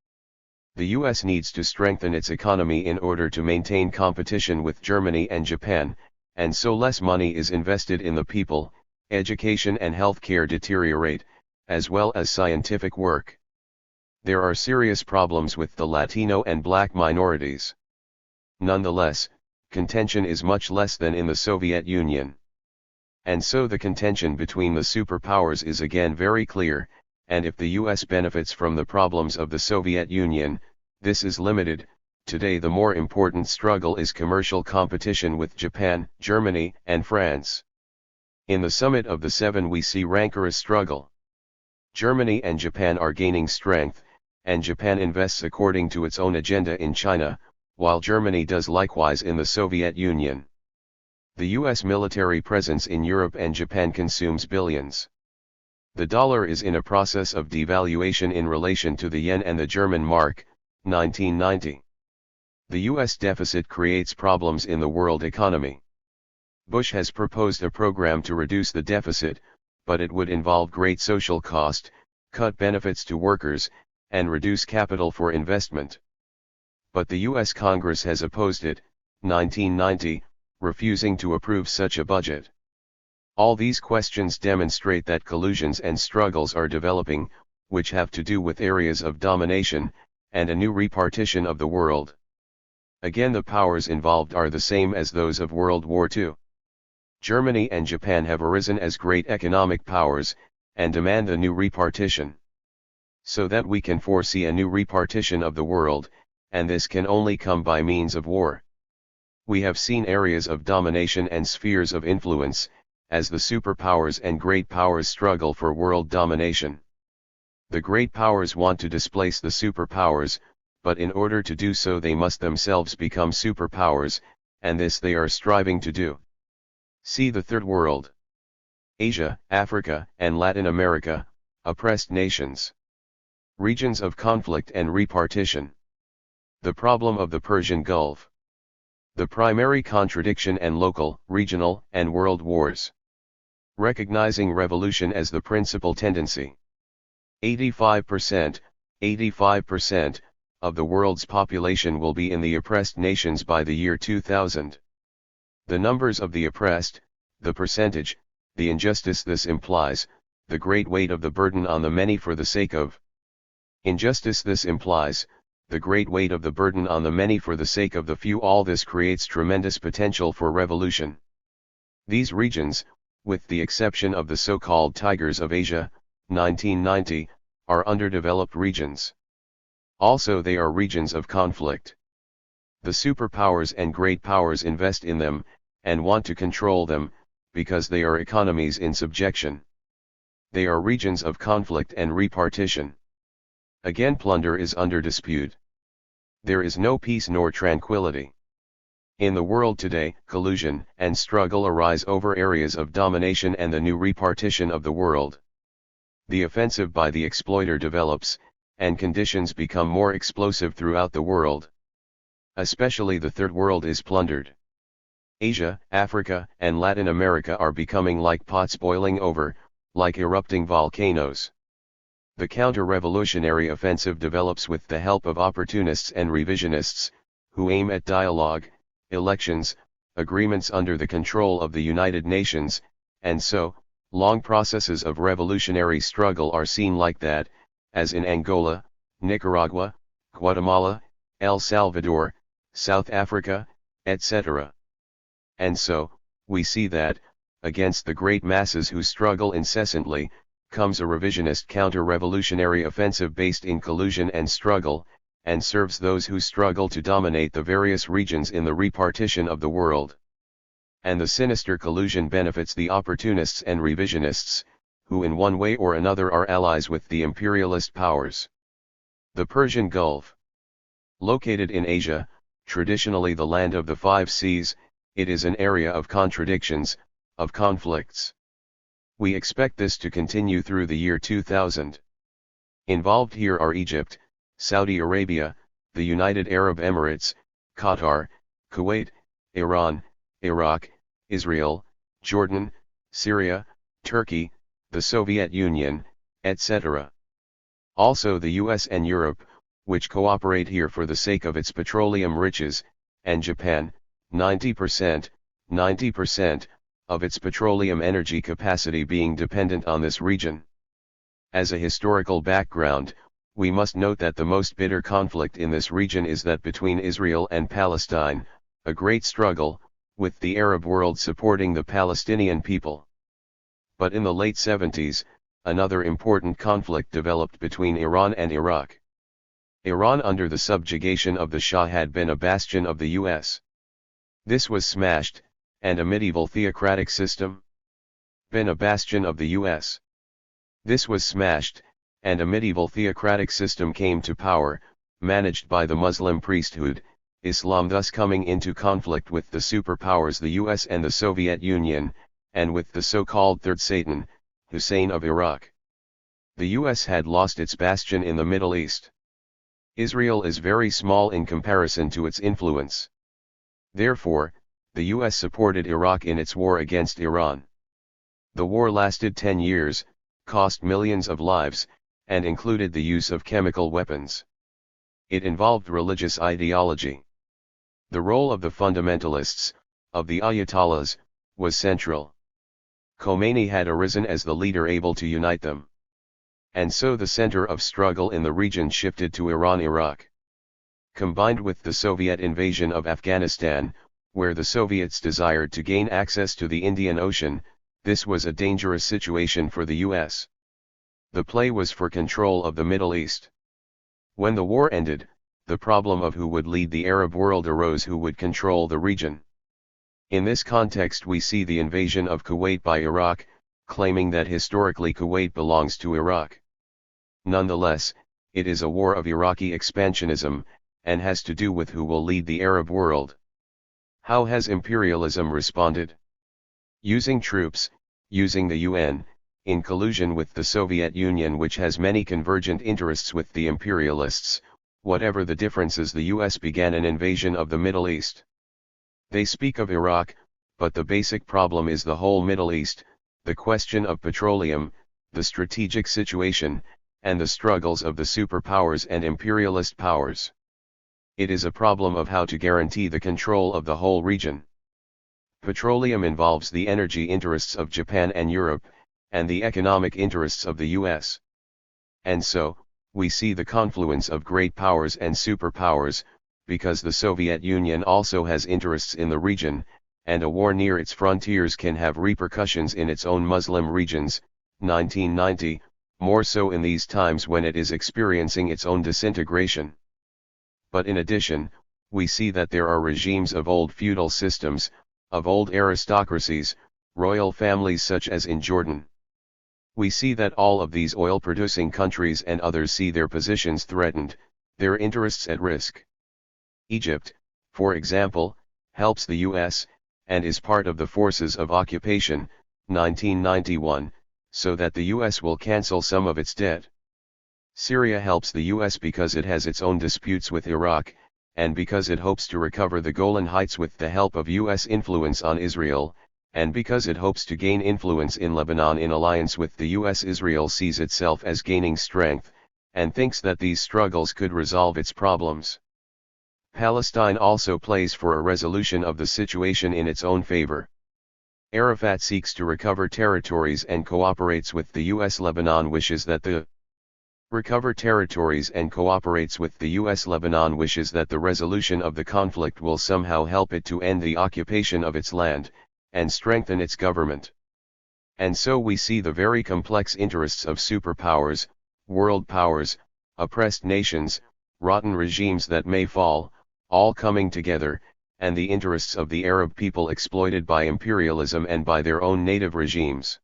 [SPEAKER 1] The US needs to strengthen its economy in order to maintain competition with Germany and Japan, and so less money is invested in the people, education and healthcare deteriorate, as well as scientific work. There are serious problems with the Latino and black minorities. Nonetheless, contention is much less than in the Soviet Union. And so the contention between the superpowers is again very clear, and if the US benefits from the problems of the Soviet Union, this is limited. Today the more important struggle is commercial competition with Japan, Germany, and France. In the Summit of the Seven we see rancorous struggle. Germany and Japan are gaining strength, and Japan invests according to its own agenda in China, while Germany does likewise in the Soviet Union. The US military presence in Europe and Japan consumes billions. The dollar is in a process of devaluation in relation to the yen and the German mark, 1990. The US deficit creates problems in the world economy. Bush has proposed a program to reduce the deficit, but it would involve great social cost, cut benefits to workers, and reduce capital for investment. But the US Congress has opposed it, 1990, refusing to approve such a budget. All these questions demonstrate that collusions and struggles are developing, which have to do with areas of domination, and a new repartition of the world. Again, the powers involved are the same as those of World War II. Germany and Japan have arisen as great economic powers, and demand a new repartition. So that we can foresee a new repartition of the world, and this can only come by means of war. We have seen areas of domination and spheres of influence, as the superpowers and great powers struggle for world domination. The great powers want to displace the superpowers, but in order to do so they must themselves become superpowers, and this they are striving to do. See the Third World. Asia, Africa, and Latin America, oppressed nations. Regions of conflict and repartition. The problem of the Persian Gulf. The primary contradiction and local, regional, and world wars. Recognizing revolution as the principal tendency. 85%, 85% of the world's population will be in the oppressed nations by the year 2000. The numbers of the oppressed, the percentage, the injustice this implies, the great weight of the burden on the many for the sake of injustice this implies, the great weight of the burden on the many for the sake of the few. All this creates tremendous potential for revolution. These regions, with the exception of the so-called Tigers of Asia, 1990, are underdeveloped regions. Also they are regions of conflict. The superpowers and great powers invest in them, and want to control them, because they are economies in subjection. They are regions of conflict and repartition. Again, plunder is under dispute. There is no peace nor tranquility. In the world today, collusion and struggle arise over areas of domination and the new repartition of the world. The offensive by the exploiter develops, and conditions become more explosive throughout the world. Especially the Third World is plundered. Asia, Africa, and Latin America are becoming like pots boiling over, like erupting volcanoes. The counter-revolutionary offensive develops with the help of opportunists and revisionists, who aim at dialogue, elections, agreements under the control of the United Nations, and so, long processes of revolutionary struggle are seen like that, as in Angola, Nicaragua, Guatemala, El Salvador, South Africa, etc. And so, we see that, against the great masses who struggle incessantly, comes a revisionist counter-revolutionary offensive based in collusion and struggle, and serves those who struggle to dominate the various regions in the repartition of the world. And the sinister collusion benefits the opportunists and revisionists, who in one way or another are allies with the imperialist powers. The Persian Gulf. Located in Asia, traditionally the land of the five seas, it is an area of contradictions, of conflicts. We expect this to continue through the year 2000. Involved here are Egypt, Saudi Arabia, the United Arab Emirates, Qatar, Kuwait, Iran, Iraq, Israel, Jordan, Syria, Turkey, the Soviet Union, etc. Also the US and Europe, which cooperate here for the sake of its petroleum riches, and Japan, 90% of its petroleum energy capacity being dependent on this region. As a historical background, we must note that the most bitter conflict in this region is that between Israel and Palestine, a great struggle, with the Arab world supporting the Palestinian people. But in the late 70s, another important conflict developed between Iran and Iraq. Iran under the subjugation of the Shah had been a bastion of the US. This was smashed, and a medieval theocratic system been a bastion of the US. This was smashed, and a medieval theocratic system came to power, managed by the Muslim priesthood, Islam thus coming into conflict with the superpowers the US and the Soviet Union, and with the so-called Third Satan, Hussein of Iraq. The US had lost its bastion in the Middle East. Israel is very small in comparison to its influence. Therefore, the US supported Iraq in its war against Iran. The war lasted 10 years, cost millions of lives, and included the use of chemical weapons. It involved religious ideology. The role of the fundamentalists, of the Ayatollahs, was central. Khomeini had arisen as the leader able to unite them. And so the center of struggle in the region shifted to Iran-Iraq. Combined with the Soviet invasion of Afghanistan, where the Soviets desired to gain access to the Indian Ocean, this was a dangerous situation for the US. The play was for control of the Middle East. When the war ended, the problem of who would lead the Arab world arose, who would control the region. In this context we see the invasion of Kuwait by Iraq, claiming that historically Kuwait belongs to Iraq. Nonetheless, it is a war of Iraqi expansionism, and has to do with who will lead the Arab world. How has imperialism responded? Using troops, using the UN, in collusion with the Soviet Union, which has many convergent interests with the imperialists. Whatever the differences, the US began an invasion of the Middle East. They speak of Iraq, but the basic problem is the whole Middle East, the question of petroleum, the strategic situation, and the struggles of the superpowers and imperialist powers. It is a problem of how to guarantee the control of the whole region. Petroleum involves the energy interests of Japan and Europe, and the economic interests of the US. And so, we see the confluence of great powers and superpowers, because the Soviet Union also has interests in the region, and a war near its frontiers can have repercussions in its own Muslim regions, 1990, more so in these times when it is experiencing its own disintegration. But in addition, we see that there are regimes of old feudal systems, of old aristocracies, royal families such as in Jordan. We see that all of these oil-producing countries and others see their positions threatened, their interests at risk. Egypt, for example, helps the US, and is part of the forces of occupation, 1991, so that the US will cancel some of its debt. Syria helps the US because it has its own disputes with Iraq, and because it hopes to recover the Golan Heights with the help of US influence on Israel, and because it hopes to gain influence in Lebanon in alliance with the US. Israel sees itself as gaining strength, and thinks that these struggles could resolve its problems. Palestine also plays for a resolution of the situation in its own favor. Arafat seeks to recover territories and cooperates with the US. Lebanon wishes that the Lebanon wishes that the resolution of the conflict will somehow help it to end the occupation of its land, and strengthen its government. And so we see the very complex interests of superpowers, world powers, oppressed nations, rotten regimes that may fall, all coming together, and the interests of the Arab people exploited by imperialism and by their own native regimes.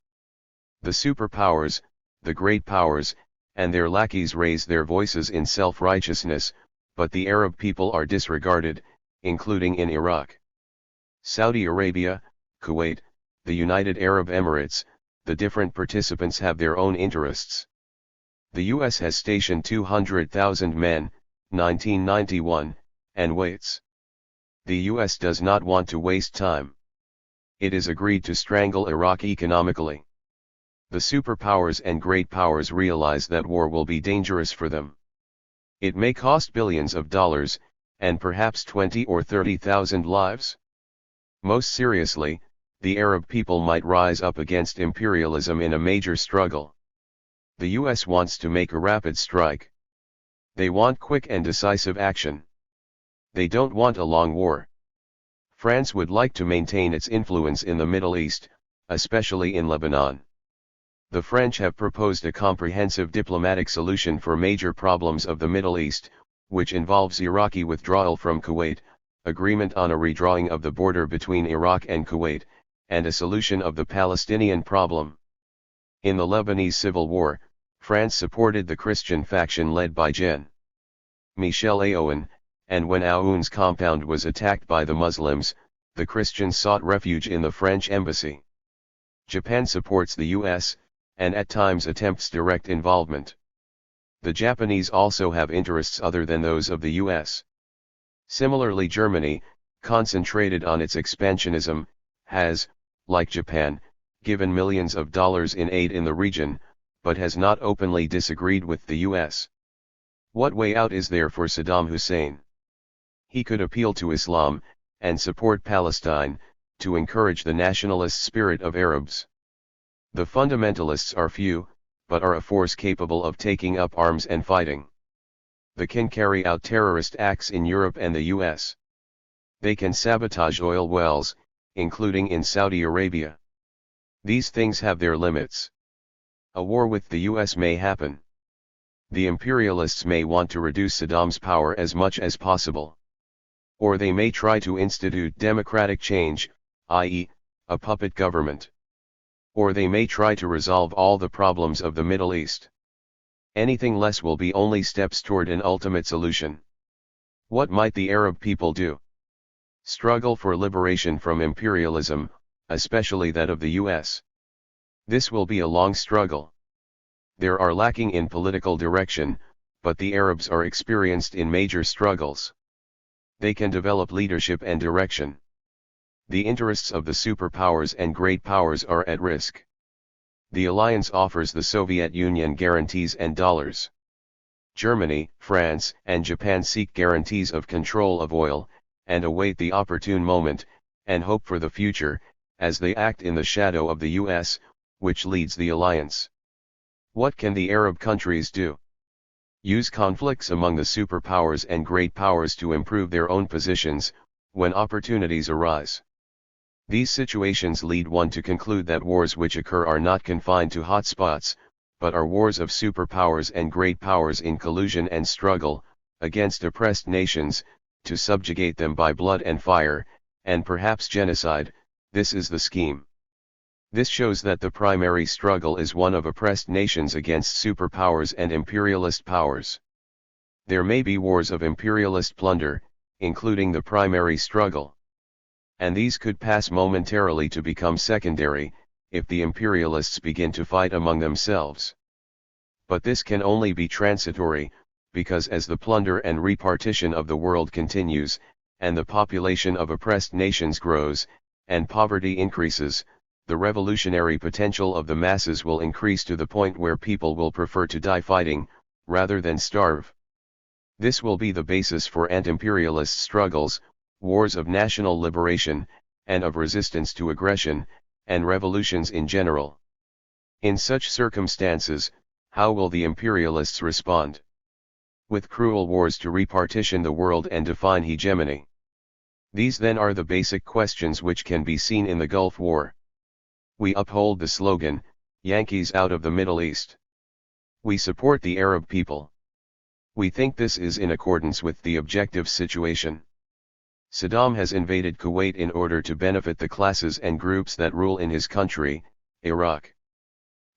[SPEAKER 1] The superpowers, the great powers, and their lackeys raise their voices in self-righteousness, but the Arab people are disregarded, including in Iraq, Saudi Arabia, Kuwait, the United Arab Emirates. The different participants have their own interests. The US has stationed 200,000 men, 1991, and waits. The US does not want to waste time. It is agreed to strangle Iraq economically. The superpowers and great powers realize that war will be dangerous for them. It may cost billions of dollars, and perhaps 20 or 30,000 lives. Most seriously, the Arab people might rise up against imperialism in a major struggle. The US wants to make a rapid strike. They want quick and decisive action. They don't want a long war. France would like to maintain its influence in the Middle East, especially in Lebanon. The French have proposed a comprehensive diplomatic solution for major problems of the Middle East, which involves Iraqi withdrawal from Kuwait, agreement on a redrawing of the border between Iraq and Kuwait, and a solution of the Palestinian problem. In the Lebanese civil war, France supported the Christian faction led by Gen. Michel Aoun, and when Aoun's compound was attacked by the Muslims, the Christians sought refuge in the French embassy. Japan supports the US, and at times attempts direct involvement. The Japanese also have interests other than those of the US. Similarly, Germany, concentrated on its expansionism, has, like Japan, given millions of dollars in aid in the region, but has not openly disagreed with the US. What way out is there for Saddam Hussein? He could appeal to Islam, and support Palestine, to encourage the nationalist spirit of Arabs. The fundamentalists are few, but are a force capable of taking up arms and fighting. They can carry out terrorist acts in Europe and the US. They can sabotage oil wells, including in Saudi Arabia. These things have their limits. A war with the US may happen. The imperialists may want to reduce Saddam's power as much as possible. Or they may try to institute democratic change, i.e., a puppet government. Or they may try to resolve all the problems of the Middle East. Anything less will be only steps toward an ultimate solution. What might the Arab people do? Struggle for liberation from imperialism, especially that of the US. This will be a long struggle. There are lacking in political direction, but the Arabs are experienced in major struggles. They can develop leadership and direction. The interests of the superpowers and great powers are at risk. The alliance offers the Soviet Union guarantees and dollars. Germany, France, and Japan seek guarantees of control of oil, and await the opportune moment, and hope for the future, as they act in the shadow of the US, which leads the alliance. What can the Arab countries do? Use conflicts among the superpowers and great powers to improve their own positions, when opportunities arise. These situations lead one to conclude that wars which occur are not confined to hotspots, but are wars of superpowers and great powers in collusion and struggle, against oppressed nations, to subjugate them by blood and fire, and perhaps genocide. This is the scheme. This shows that the primary struggle is one of oppressed nations against superpowers and imperialist powers. There may be wars of imperialist plunder, including the primary struggle. And these could pass momentarily to become secondary, if the imperialists begin to fight among themselves. But this can only be transitory, because as the plunder and repartition of the world continues, and the population of oppressed nations grows, and poverty increases, the revolutionary potential of the masses will increase to the point where people will prefer to die fighting, rather than starve. This will be the basis for anti-imperialist struggles, wars of national liberation, and of resistance to aggression, and revolutions in general. In such circumstances, how will the imperialists respond? With cruel wars to repartition the world and define hegemony. These then are the basic questions which can be seen in the Gulf War. We uphold the slogan, Yankees out of the Middle East. We support the Arab people. We think this is in accordance with the objective situation. Saddam has invaded Kuwait in order to benefit the classes and groups that rule in his country, Iraq.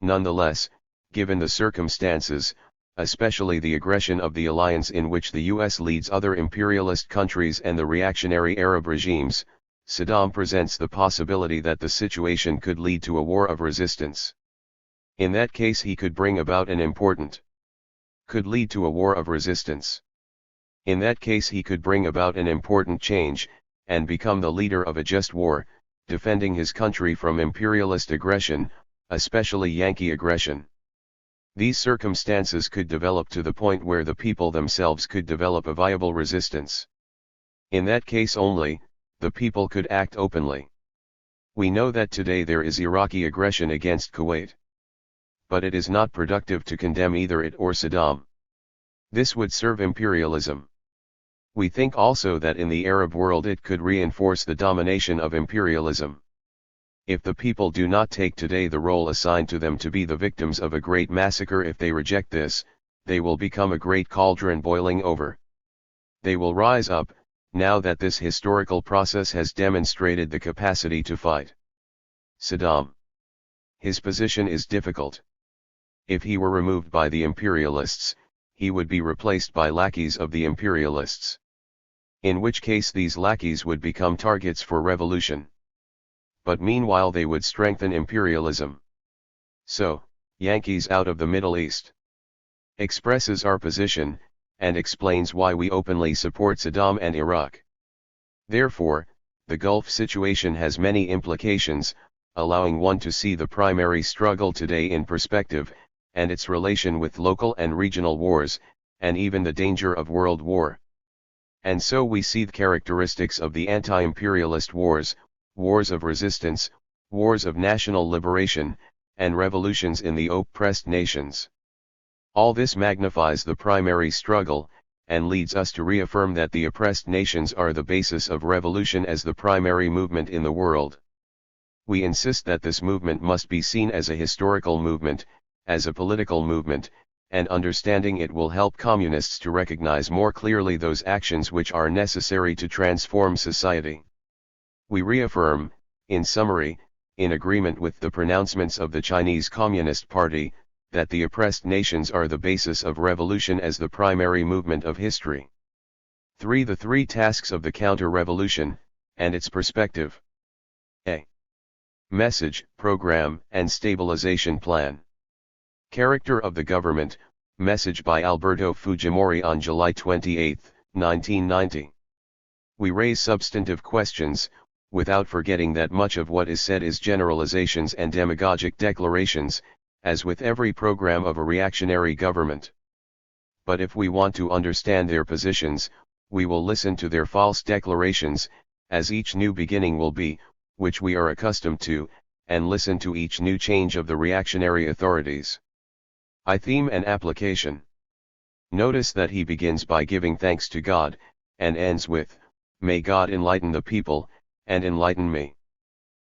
[SPEAKER 1] Nonetheless, given the circumstances, especially the aggression of the alliance in which the US leads other imperialist countries and the reactionary Arab regimes, Saddam presents the possibility that the situation could lead to a war of resistance. In that case he could bring about an important In that case he could bring about an important change, and become the leader of a just war, defending his country from imperialist aggression, especially Yankee aggression. These circumstances could develop to the point where the people themselves could develop a viable resistance. In that case only, the people could act openly. We know that today there is Iraqi aggression against Kuwait. But it is not productive to condemn either it or Saddam. This would serve imperialism. We think also that in the Arab world it could reinforce the domination of imperialism. If the people do not take today the role assigned to them to be the victims of a great massacre, if they reject this, they will become a great cauldron boiling over. They will rise up, now that this historical process has demonstrated the capacity to fight. Saddam. His position is difficult. If he were removed by the imperialists, he would be replaced by lackeys of the imperialists. In which case these lackeys would become targets for revolution. But meanwhile they would strengthen imperialism. So, Yankees out of the Middle East expresses our position, and explains why we openly support Saddam and Iraq. Therefore, the Gulf situation has many implications, allowing one to see the primary struggle today in perspective, and its relation with local and regional wars, and even the danger of world war. And so we see the characteristics of the anti-imperialist wars, wars of resistance, wars of national liberation, and revolutions in the oppressed nations. All this magnifies the primary struggle, and leads us to reaffirm that the oppressed nations are the basis of revolution as the primary movement in the world. We insist that this movement must be seen as a historical movement, as a political movement, and understanding it will help communists to recognize more clearly those actions which are necessary to transform society. We reaffirm, in summary, in agreement with the pronouncements of the Chinese Communist Party, that the oppressed nations are the basis of revolution as the primary movement of history. 3. The three tasks of the counter-revolution, and its perspective. A. Message, program, and stabilization plan. Character of the government, message by Alberto Fujimori on July 28, 1990. We raise substantive questions, without forgetting that much of what is said is generalizations and demagogic declarations, as with every program of a reactionary government. But if we want to understand their positions, we will listen to their false declarations, as each new beginning will be, which we are accustomed to, and listen to each new change of the reactionary authorities. Theme and application. Notice that he begins by giving thanks to God, and ends with, "May God enlighten the people, and enlighten me."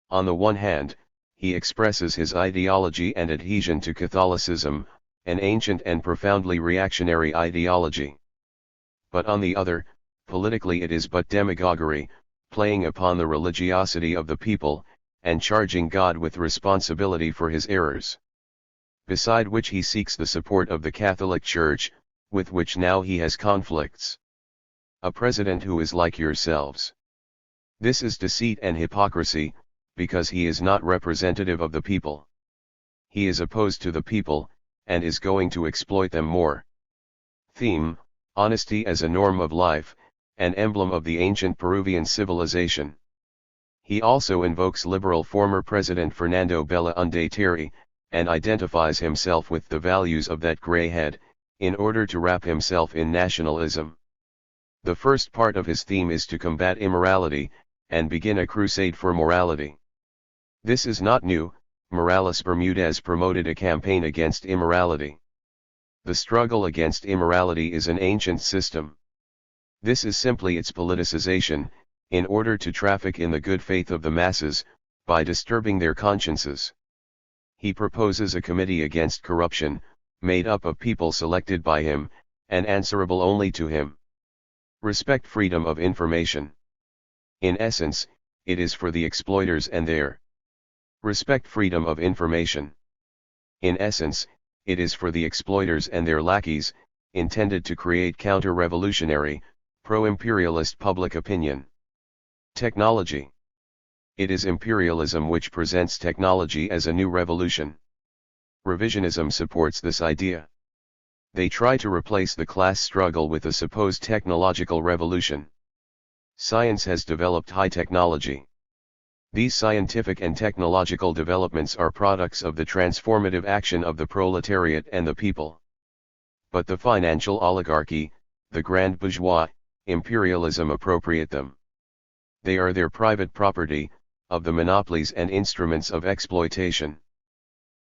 [SPEAKER 1] On the one hand, he expresses his ideology and adhesion to Catholicism, an ancient and profoundly reactionary ideology. But on the other, politically it is but demagoguery, playing upon the religiosity of the people, and charging God with responsibility for his errors. Beside which he seeks the support of the Catholic Church, with which now he has conflicts. A president who is like yourselves. This is deceit and hypocrisy, because he is not representative of the people. He is opposed to the people, and is going to exploit them more. Theme: honesty as a norm of life, an emblem of the ancient Peruvian civilization. He also invokes liberal former President Fernando Belaúnde, and identifies himself with the values of that grey head, in order to wrap himself in nationalism. The first part of his theme is to combat immorality, and begin a crusade for morality. This is not new. Morales Bermudez promoted a campaign against immorality. The struggle against immorality is an ancient system. This is simply its politicization, in order to traffic in the good faith of the masses, by disturbing their consciences. He proposes a committee against corruption, made up of people selected by him, and answerable only to him. Respect freedom of information. In essence, it is for the exploiters and their. Respect freedom of information. In essence, it is for the exploiters and their lackeys, intended to create counter-revolutionary, pro-imperialist public opinion. Technology. It is imperialism which presents technology as a new revolution. Revisionism supports this idea. They try to replace the class struggle with a supposed technological revolution. Science has developed high technology. These scientific and technological developments are products of the transformative action of the proletariat and the people. But the financial oligarchy, the grand bourgeois, imperialism appropriate them. They are their private property, of the monopolies and instruments of exploitation.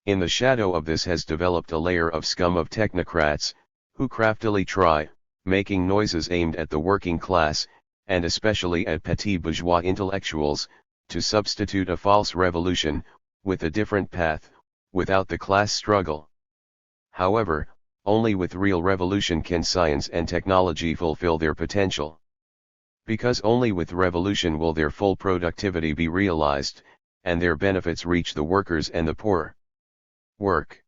[SPEAKER 1] In the shadow of this has developed a layer of scum of technocrats, who craftily try, making noises aimed at the working class, and especially at petit bourgeois intellectuals, to substitute a false revolution, with a different path, without the class struggle. However, only with real revolution can science and technology fulfill their potential. Because only with revolution will their full productivity be realized, and their benefits reach the workers and the poor. Work.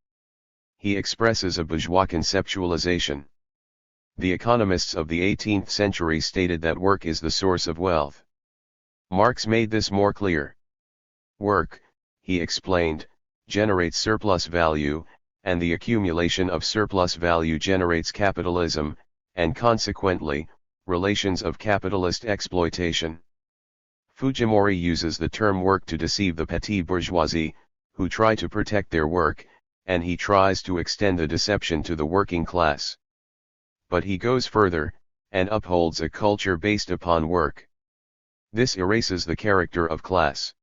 [SPEAKER 1] He expresses a bourgeois conceptualization. The economists of the 18th century stated that work is the source of wealth. Marx made this more clear. Work, he explained, generates surplus value, and the accumulation of surplus value generates capitalism, and consequently, relations of capitalist exploitation. Fujimori uses the term work to deceive the petit bourgeoisie, who try to protect their work, and he tries to extend the deception to the working class. But he goes further, and upholds a culture based upon work. This erases the character of class.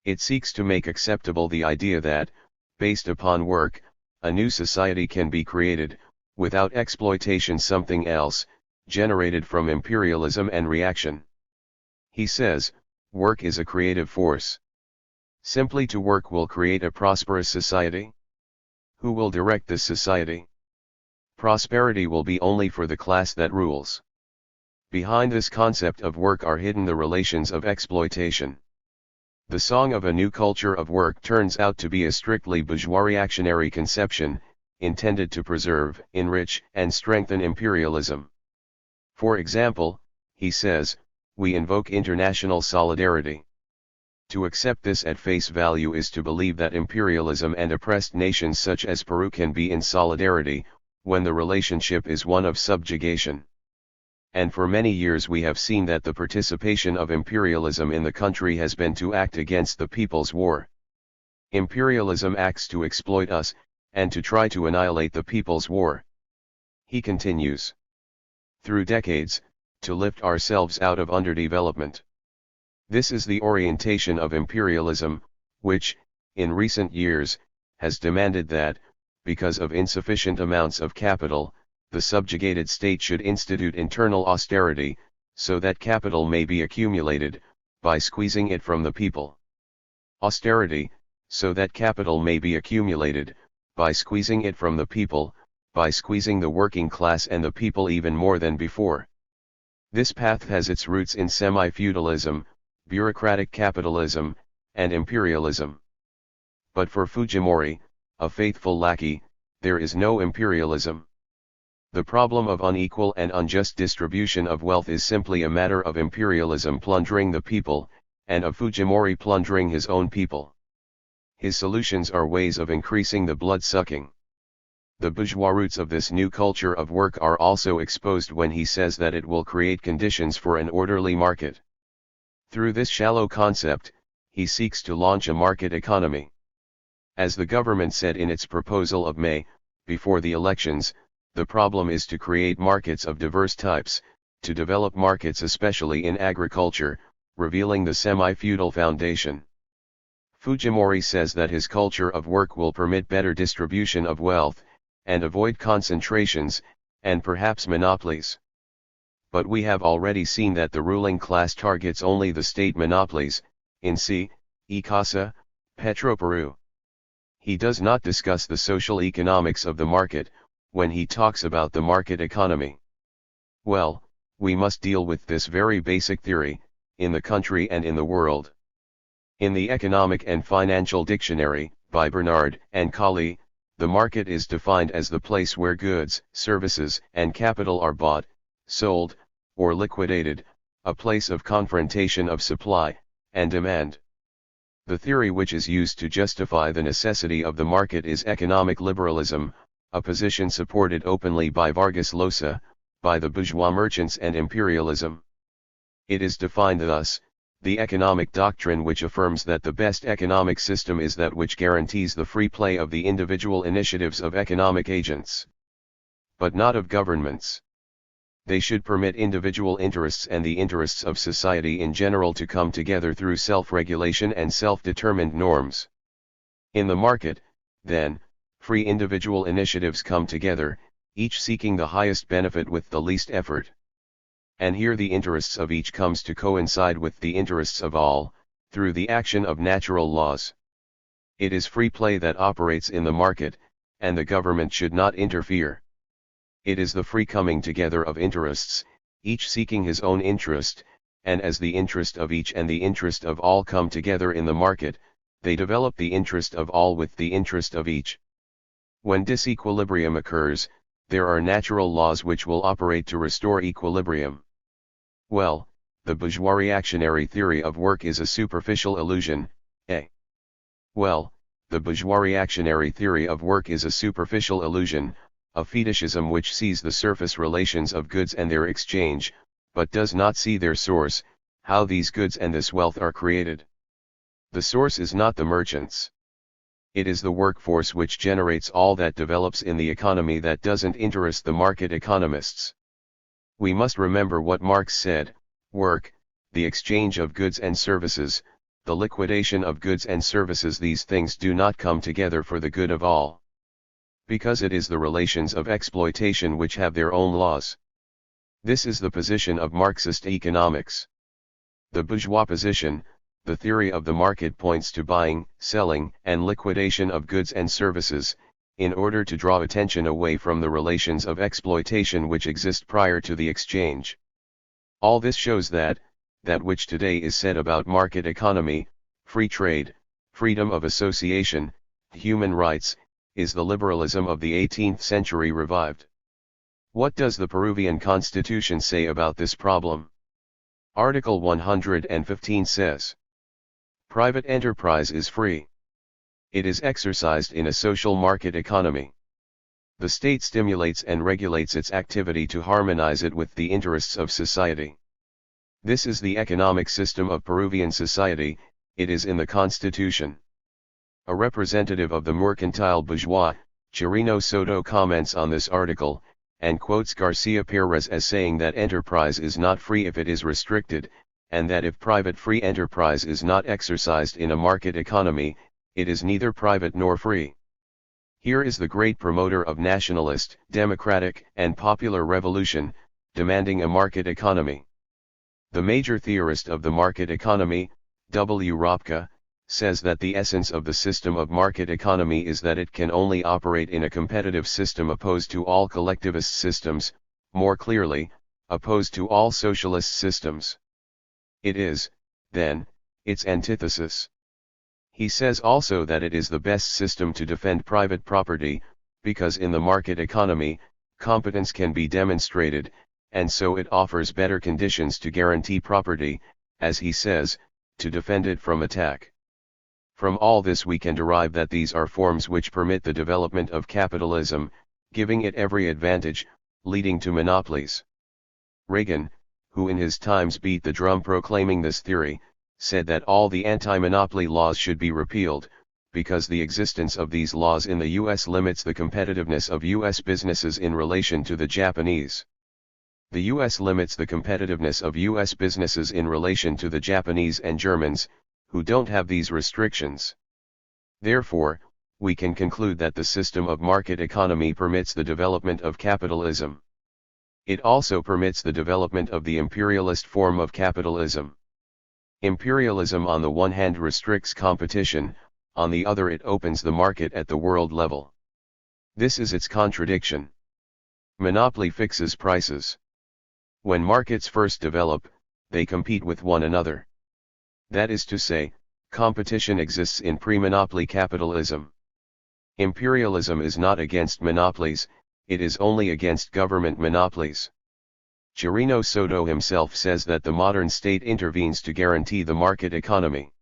[SPEAKER 1] It seeks to make acceptable the idea that, based upon work, a new society can be created, without exploitation something else, generated from imperialism and reaction. He says, work is a creative force. Simply to work will create a prosperous society. Who will direct this society? Prosperity will be only for the class that rules. Behind this concept of work are hidden the relations of exploitation. The song of a new culture of work turns out to be a strictly bourgeois reactionary conception, intended to preserve, enrich, and strengthen imperialism. For example, he says, we invoke international solidarity. To accept this at face value is to believe that imperialism and oppressed nations such as Peru can be in solidarity, when the relationship is one of subjugation. and for many years we have seen that the participation of imperialism in the country has been to act against the people's war. Imperialism acts to exploit us, and to try to annihilate the people's war. He continues. Through decades, to lift ourselves out of underdevelopment. This is the orientation of imperialism, which, in recent years, has demanded that, because of insufficient amounts of capital, the subjugated state should institute internal austerity, so that capital may be accumulated, by squeezing it from the people. Austerity, so that capital may be accumulated, by squeezing it from the people, by squeezing the working class and the people even more than before. This path has its roots in semi-feudalism, bureaucratic capitalism, and imperialism. But for Fujimori, a faithful lackey, there is no imperialism. The problem of unequal and unjust distribution of wealth is simply a matter of imperialism plundering the people, and of Fujimori plundering his own people. His solutions are ways of increasing the blood-sucking. The bourgeois roots of this new culture of work are also exposed when he says that it will create conditions for an orderly market. Through this shallow concept, he seeks to launch a market economy. As the government said in its proposal of May, before the elections, the problem is to create markets of diverse types, to develop markets especially in agriculture, revealing the semi-feudal foundation. Fujimori says that his culture of work will permit better distribution of wealth, and avoid concentrations, and perhaps monopolies. But we have already seen that the ruling class targets only the state monopolies, in C. Icasa, Peru. He does not discuss the social economics of the market, when he talks about the market economy. Well, we must deal with this very basic theory, in the country and in the world. In the Economic and Financial Dictionary, by Bernard and Colley, the market is defined as the place where goods, services, and capital are bought, sold, or liquidated, a place of confrontation of supply and demand. The theory which is used to justify the necessity of the market is economic liberalism, a position supported openly by Vargas Llosa, by the bourgeois merchants and imperialism. It is defined thus: the economic doctrine which affirms that the best economic system is that which guarantees the free play of the individual initiatives of economic agents, but not of governments. They should permit individual interests and the interests of society in general to come together through self-regulation and self-determined norms. In the market, then, free individual initiatives come together, each seeking the highest benefit with the least effort. And here the interests of each comes to coincide with the interests of all, through the action of natural laws. It is free play that operates in the market, and the government should not interfere. It is the free coming together of interests, each seeking his own interest, and as the interest of each and the interest of all come together in the market, they develop the interest of all with the interest of each. When disequilibrium occurs, there are natural laws which will operate to restore equilibrium. Well, the bourgeois reactionary theory of work is a superficial illusion, Well, the bourgeois reactionary theory of work is a superficial illusion, a fetishism which sees the surface relations of goods and their exchange, but does not see their source, how these goods and this wealth are created. The source is not the merchants. It is the workforce which generates all that develops in the economy that doesn't interest the market economists. We must remember what Marx said: work, the exchange of goods and services, the liquidation of goods and services, these things do not come together for the good of all. Because it is the relations of exploitation which have their own laws. This is the position of Marxist economics. The bourgeois position, the theory of the market, points to buying, selling, and liquidation of goods and services, in order to draw attention away from the relations of exploitation which exist prior to the exchange. All this shows that which today is said about market economy, free trade, freedom of association, human rights, is the liberalism of the 18th century revived. What does the Peruvian constitution say about this problem? Article 115 says, private enterprise is free. It is exercised in a social market economy. The state stimulates and regulates its activity to harmonize it with the interests of society. This is the economic system of Peruvian society, it is in the constitution. A representative of the mercantile bourgeois, Chirino Soto, comments on this article, and quotes Garcia Perez as saying that enterprise is not free if it is restricted, and that if private free enterprise is not exercised in a market economy, it is neither private nor free. Here is the great promoter of nationalist, democratic, and popular revolution, demanding a market economy. The major theorist of the market economy, W. Ropka, says that the essence of the system of market economy is that it can only operate in a competitive system opposed to all collectivist systems, more clearly, opposed to all socialist systems. It is, then, its antithesis. He says also that it is the best system to defend private property, because in the market economy, competence can be demonstrated, and so it offers better conditions to guarantee property, as he says, to defend it from attack. From all this we can derive that these are forms which permit the development of capitalism, giving it every advantage, leading to monopolies. Reagan, who in his times beat the drum proclaiming this theory, said that all the anti-monopoly laws should be repealed, because the existence of these laws in the U.S. limits the competitiveness of U.S. businesses in relation to the Japanese. The U.S. limits the competitiveness of U.S. businesses in relation to the Japanese and Germans, who don't have these restrictions. Therefore, we can conclude that the system of market economy permits the development of capitalism. It also permits the development of the imperialist form of capitalism. Imperialism on the one hand restricts competition, on the other it opens the market at the world level. This is its contradiction. Monopoly fixes prices. When markets first develop, they compete with one another. That is to say, competition exists in pre-monopoly capitalism. Imperialism is not against monopolies, it is only against government monopolies. Chirino Soto himself says that the modern state intervenes to guarantee the market economy.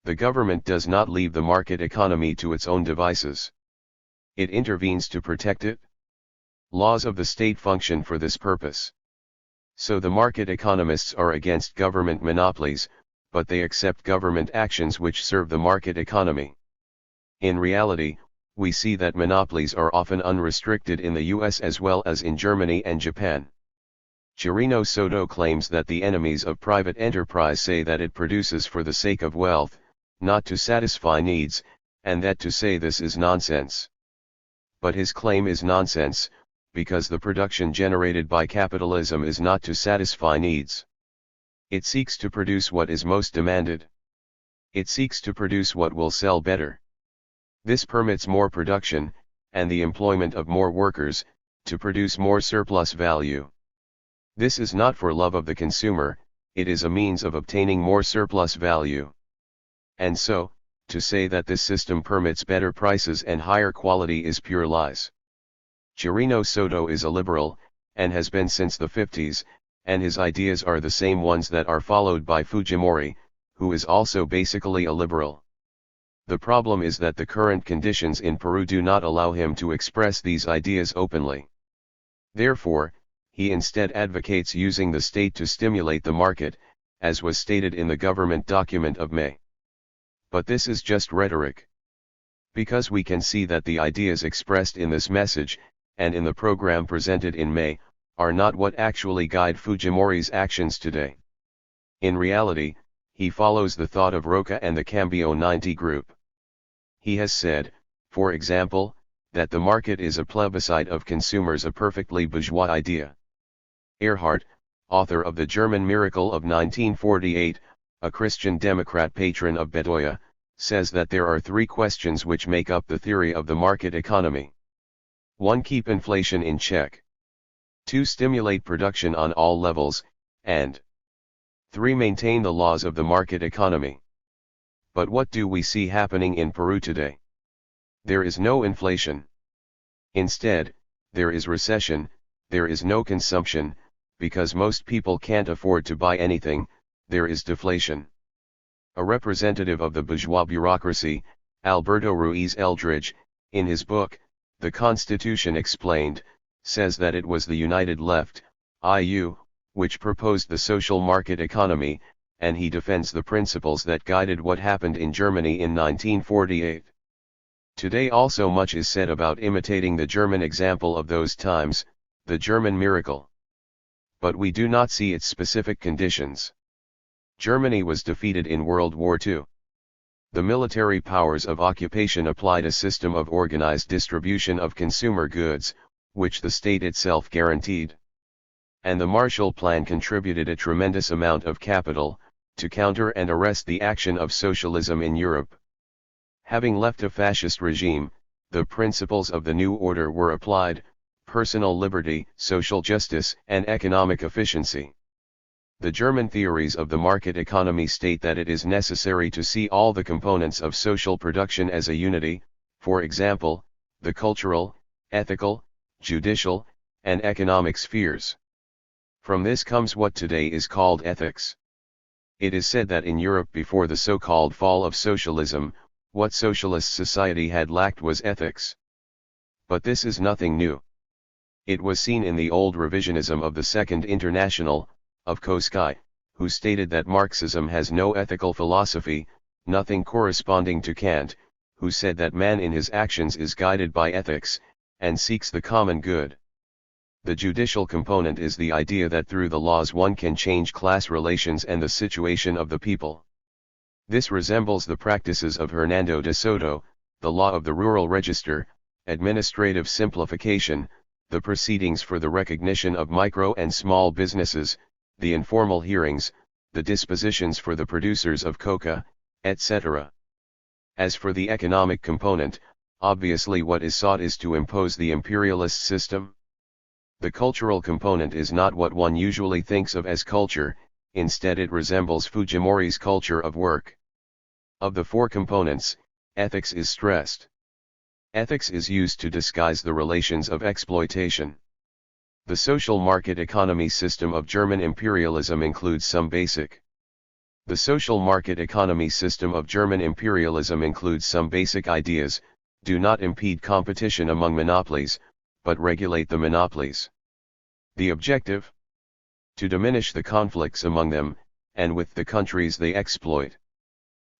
[SPEAKER 1] The government does not leave the market economy to its own devices. It intervenes to protect it. Laws of the state function for this purpose. So the market economists are against government monopolies, but they accept government actions which serve the market economy. In reality, we see that monopolies are often unrestricted in the US as well as in Germany and Japan. Chirino Soto claims that the enemies of private enterprise say that it produces for the sake of wealth, not to satisfy needs, and that to say this is nonsense. But his claim is nonsense, because the production generated by capitalism is not to satisfy needs. It seeks to produce what is most demanded. It seeks to produce what will sell better. This permits more production, and the employment of more workers, to produce more surplus value. This is not for love of the consumer, it is a means of obtaining more surplus value. And so, to say that this system permits better prices and higher quality is pure lies. Chirino Soto is a liberal, and has been since the 50s, and his ideas are the same ones that are followed by Fujimori, who is also basically a liberal. The problem is that the current conditions in Peru do not allow him to express these ideas openly. Therefore, he instead advocates using the state to stimulate the market, as was stated in the government document of May. But this is just rhetoric. Because we can see that the ideas expressed in this message, and in the program presented in May, are not what actually guide Fujimori's actions today. In reality, he follows the thought of Roca and the Cambio 90 group. He has said, for example, that the market is a plebiscite of consumers, a perfectly bourgeois idea. Erhard, author of The German Miracle of 1948, a Christian Democrat patron of Bedoya, says that there are three questions which make up the theory of the market economy. 1. Keep inflation in check. 2. Stimulate production on all levels, and 3. Maintain the laws of the market economy. But what do we see happening in Peru today? There is no inflation. Instead, there is recession, there is no consumption, because most people can't afford to buy anything, there is deflation. A representative of the bourgeois bureaucracy, Alberto Ruiz Eldridge, in his book, The Constitution explained, says that it was the United Left, IU, which proposed the social market economy, and he defends the principles that guided what happened in Germany in 1948. Today also much is said about imitating the German example of those times, the German miracle. But we do not see its specific conditions. Germany was defeated in World War II. The military powers of occupation applied a system of organized distribution of consumer goods, which the state itself guaranteed. And the Marshall Plan contributed a tremendous amount of capital, to counter and arrest the action of socialism in Europe. Having left a fascist regime, the principles of the new order were applied: personal liberty, social justice, and economic efficiency. The German theories of the market economy state that it is necessary to see all the components of social production as a unity, for example, the cultural, ethical, judicial, and economic spheres. From this comes what today is called ethics. It is said that in Europe before the so-called fall of socialism, what socialist society had lacked was ethics. But this is nothing new. It was seen in the old revisionism of the Second International, of Koski, who stated that Marxism has no ethical philosophy, nothing corresponding to Kant, who said that man in his actions is guided by ethics, and seeks the common good. The judicial component is the idea that through the laws one can change class relations and the situation of the people. This resembles the practices of Hernando de Soto, the law of the rural register, administrative simplification, the proceedings for the recognition of micro and small businesses, the informal hearings, the dispositions for the producers of coca, etc. As for the economic component, obviously what is sought is to impose the imperialist system. The cultural component is not what one usually thinks of as culture, instead it resembles Fujimori's culture of work. Of the four components, ethics is stressed. Ethics is used to disguise the relations of exploitation. The social market economy system of German imperialism includes some basic. The social market economy system of German imperialism includes some basic ideas: do not impede competition among monopolies, but regulate the monopolies. The objective? To diminish the conflicts among them, and with the countries they exploit.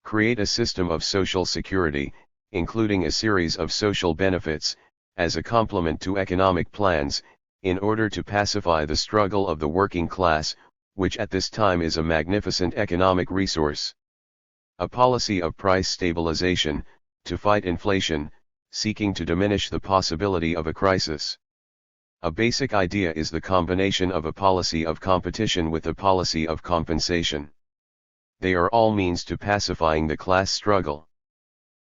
[SPEAKER 1] Create a system of social security, including a series of social benefits, as a complement to economic plans, in order to pacify the struggle of the working class, which at this time is a magnificent economic resource. A policy of price stabilization, to fight inflation, seeking to diminish the possibility of a crisis. A basic idea is the combination of a policy of competition with a policy of compensation. They are all means to pacifying the class struggle.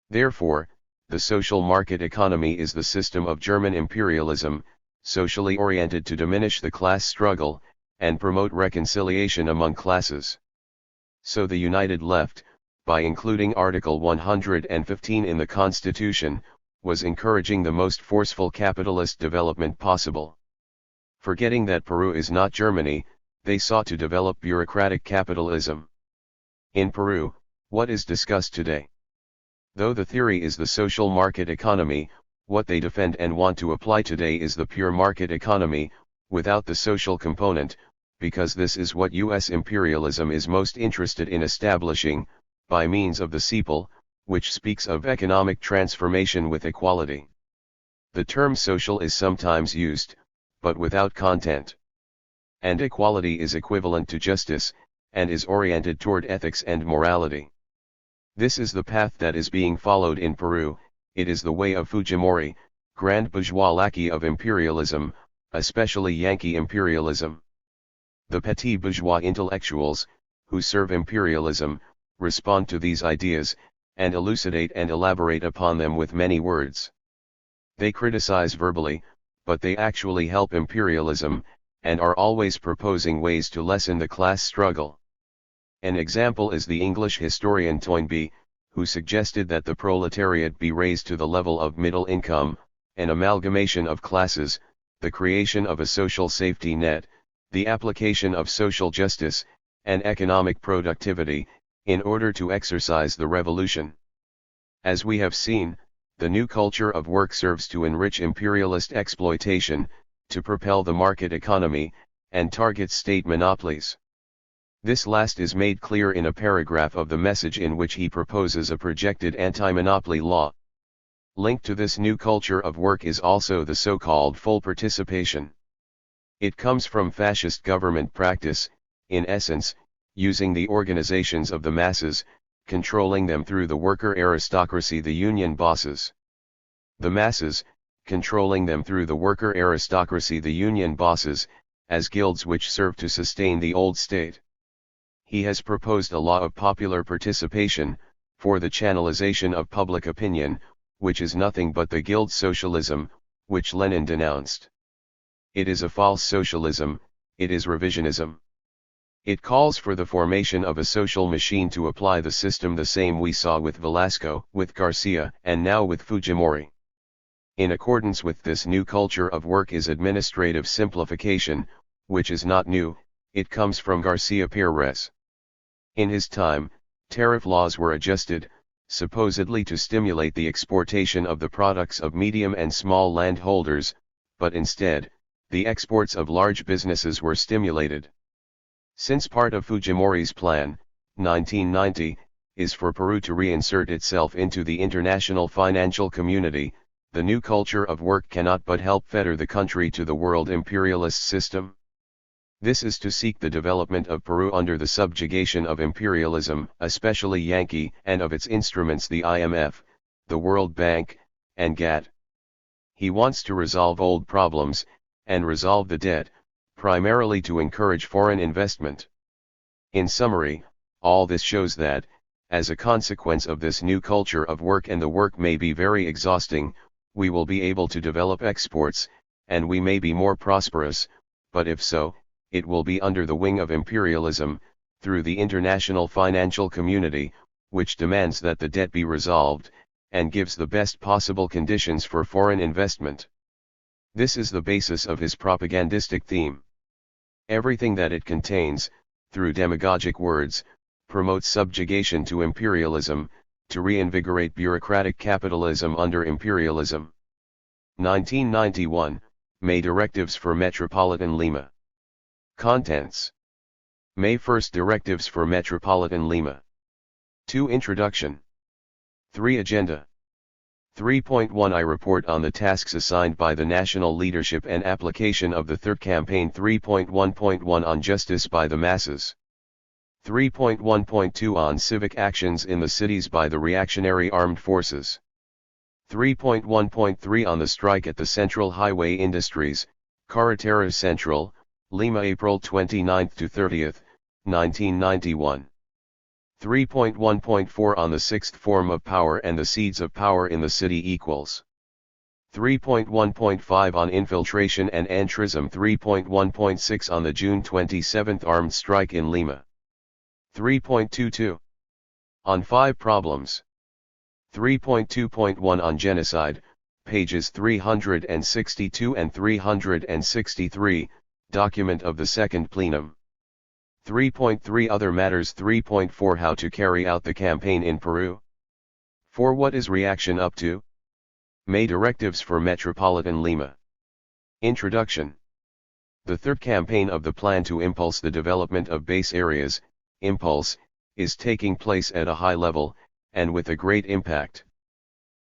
[SPEAKER 1] Therefore, the social market economy is the system of German imperialism, socially oriented to diminish the class struggle, and promote reconciliation among classes. So the United Left, by including Article 115 in the Constitution, was encouraging the most forceful capitalist development possible. Forgetting that Peru is not Germany, they sought to develop bureaucratic capitalism. In Peru, what is discussed today? Though the theory is the social market economy, what they defend and want to apply today is the pure market economy, without the social component, because this is what U.S. imperialism is most interested in establishing, by means of the CEPAL, which speaks of economic transformation with equality. The term social is sometimes used, but without content. And equality is equivalent to justice, and is oriented toward ethics and morality. This is the path that is being followed in Peru. It is the way of Fujimori, grand bourgeois lackey of imperialism, especially Yankee imperialism. The petit bourgeois intellectuals, who serve imperialism, respond to these ideas, and elucidate and elaborate upon them with many words. They criticize verbally, but they actually help imperialism, and are always proposing ways to lessen the class struggle. An example is the English historian Toynbee, who suggested that the proletariat be raised to the level of middle income, an amalgamation of classes, the creation of a social safety net, the application of social justice, and economic productivity, in order to exercise the revolution. As we have seen, the new culture of work serves to enrich imperialist exploitation, to propel the market economy, and targets state monopolies. This last is made clear in a paragraph of the message in which he proposes a projected anti-monopoly law. Linked to this new culture of work is also the so-called full participation. It comes from fascist government practice, in essence, using the organizations of the masses, controlling them through the worker aristocracy, the union bosses. The masses, controlling them through the worker aristocracy, the union bosses, as guilds which serve to sustain the old state. He has proposed a law of popular participation, for the channelization of public opinion, which is nothing but the guild socialism, which Lenin denounced. It is a false socialism, it is revisionism. It calls for the formation of a social machine to apply the system the same we saw with Velasco, with Garcia, and now with Fujimori. In accordance with this new culture of work is administrative simplification, which is not new, it comes from Garcia Perez. In his time, tariff laws were adjusted, supposedly to stimulate the exportation of the products of medium and small landholders, but instead, the exports of large businesses were stimulated. Since part of Fujimori's plan, 1990, is for Peru to reinsert itself into the international financial community, the new culture of work cannot but help fetter the country to the world imperialist system. This is to seek the development of Peru under the subjugation of imperialism, especially Yankee, and of its instruments the IMF, the World Bank, and GATT. He wants to resolve old problems, and resolve the debt, primarily to encourage foreign investment. In summary, all this shows that, as a consequence of this new culture of work, and the work may be very exhausting, we will be able to develop exports, and we may be more prosperous, but if so, it will be under the wing of imperialism, through the international financial community, which demands that the debt be resolved, and gives the best possible conditions for foreign investment. This is the basis of his propagandistic theme. Everything that it contains, through demagogic words, promotes subjugation to imperialism, to reinvigorate bureaucratic capitalism under imperialism. 1991, May Directives for Metropolitan Lima. Contents. May 1 Directives for Metropolitan Lima. 2 Introduction. 3 Agenda. 3.1 I report on the tasks assigned by the national leadership and application of the third campaign. 3.1.1 on justice by the masses. 3.1.2 on civic actions in the cities by the reactionary armed forces. 3.1.3 on the strike at the Central Highway Industries, Carretera Central, Lima, April 29 to 30, 1991. 3.1.4 on the sixth form of power and the seeds of power in the city equals. 3.1.5 on infiltration and entrism. 3.1.6 on the June 27 armed strike in Lima. 3.22 on 5 problems. 3.2.1 on genocide, pages 362 and 363, document of the second plenum. 3.3 Other matters. 3.4 How to carry out the campaign in Peru. 4 What is reaction up to? May Directives for Metropolitan Lima. Introduction. The third campaign of the plan to impulse the development of base areas, impulse, is taking place at a high level, and with a great impact.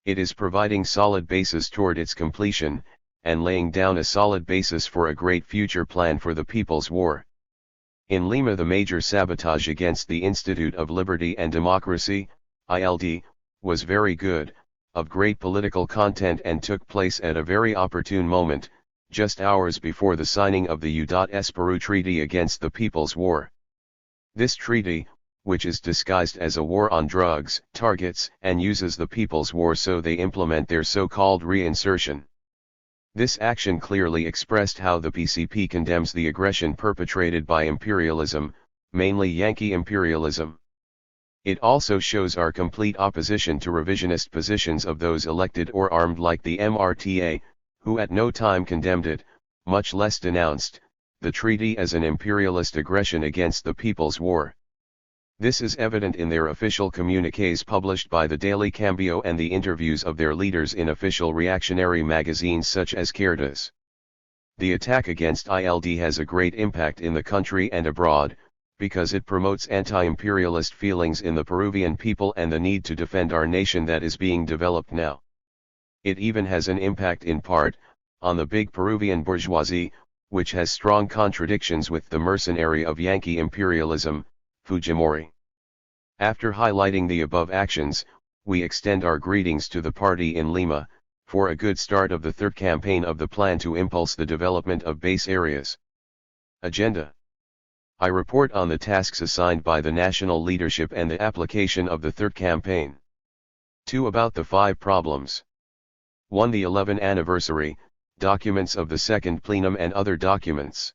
[SPEAKER 1] It is providing solid basis toward its completion, and laying down a solid basis for a great future plan for the People's War. In Lima, the major sabotage against the Institute of Liberty and Democracy, ILD, was very good, of great political content, and took place at a very opportune moment, just hours before the signing of the U.S. Peru Treaty against the People's War. This treaty, which is disguised as a war on drugs, targets and uses the People's War so they implement their so-called reinsertion. This action clearly expressed how the PCP condemns the aggression perpetrated by imperialism, mainly Yankee imperialism. It also shows our complete opposition to revisionist positions of those elected or armed like the MRTA, who at no time condemned it, much less denounced the treaty as an imperialist aggression against the People's War. This is evident in their official communiques published by the Daily Cambio and the interviews of their leaders in official reactionary magazines such as Cartas. The attack against ILD has a great impact in the country and abroad, because it promotes anti-imperialist feelings in the Peruvian people and the need to defend our nation that is being developed now. It even has an impact in part, on the big Peruvian bourgeoisie, which has strong contradictions with the mercenary of Yankee imperialism, Fujimori. After highlighting the above actions, we extend our greetings to the party in Lima, for a good start of the third campaign of the plan to impulse the development of base areas. Agenda. I report on the tasks assigned by the national leadership and the application of the third campaign. 2. About the 5 problems. 1. The 11th anniversary, documents of the second plenum and other documents.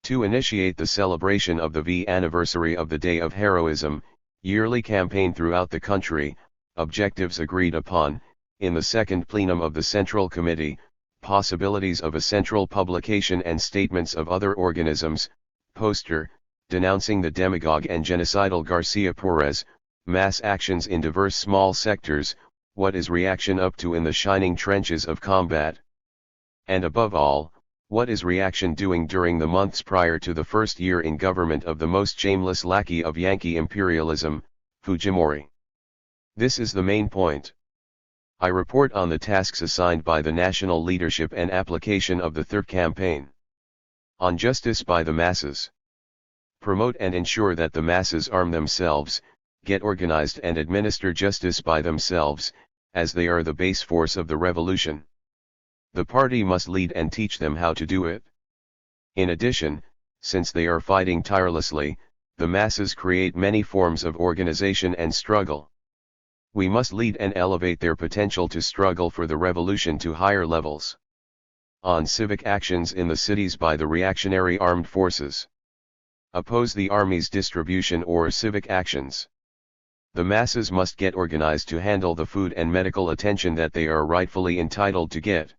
[SPEAKER 1] 2. Initiate the celebration of the V anniversary of the Day of Heroism, yearly campaign throughout the country, objectives agreed upon, in the second plenum of the Central Committee, possibilities of a central publication and statements of other organisms, poster, denouncing the demagogue and genocidal Garcia Perez, mass actions in diverse small sectors, what is reaction up to in the shining trenches of combat? And above all, what is reaction doing during the months prior to the first year in government of the most shameless lackey of Yankee imperialism, Fujimori? This is the main point. I report on the tasks assigned by the national leadership and application of the third campaign. On justice by the masses. Promote and ensure that the masses arm themselves, get organized and administer justice by themselves, as they are the base force of the revolution. The party must lead and teach them how to do it. In addition, since they are fighting tirelessly, the masses create many forms of organization and struggle. We must lead and elevate their potential to struggle for the revolution to higher levels. On civic actions in the cities by the reactionary armed forces. Oppose the army's distribution or civic actions. The masses must get organized to handle the food and medical attention that they are rightfully entitled to get.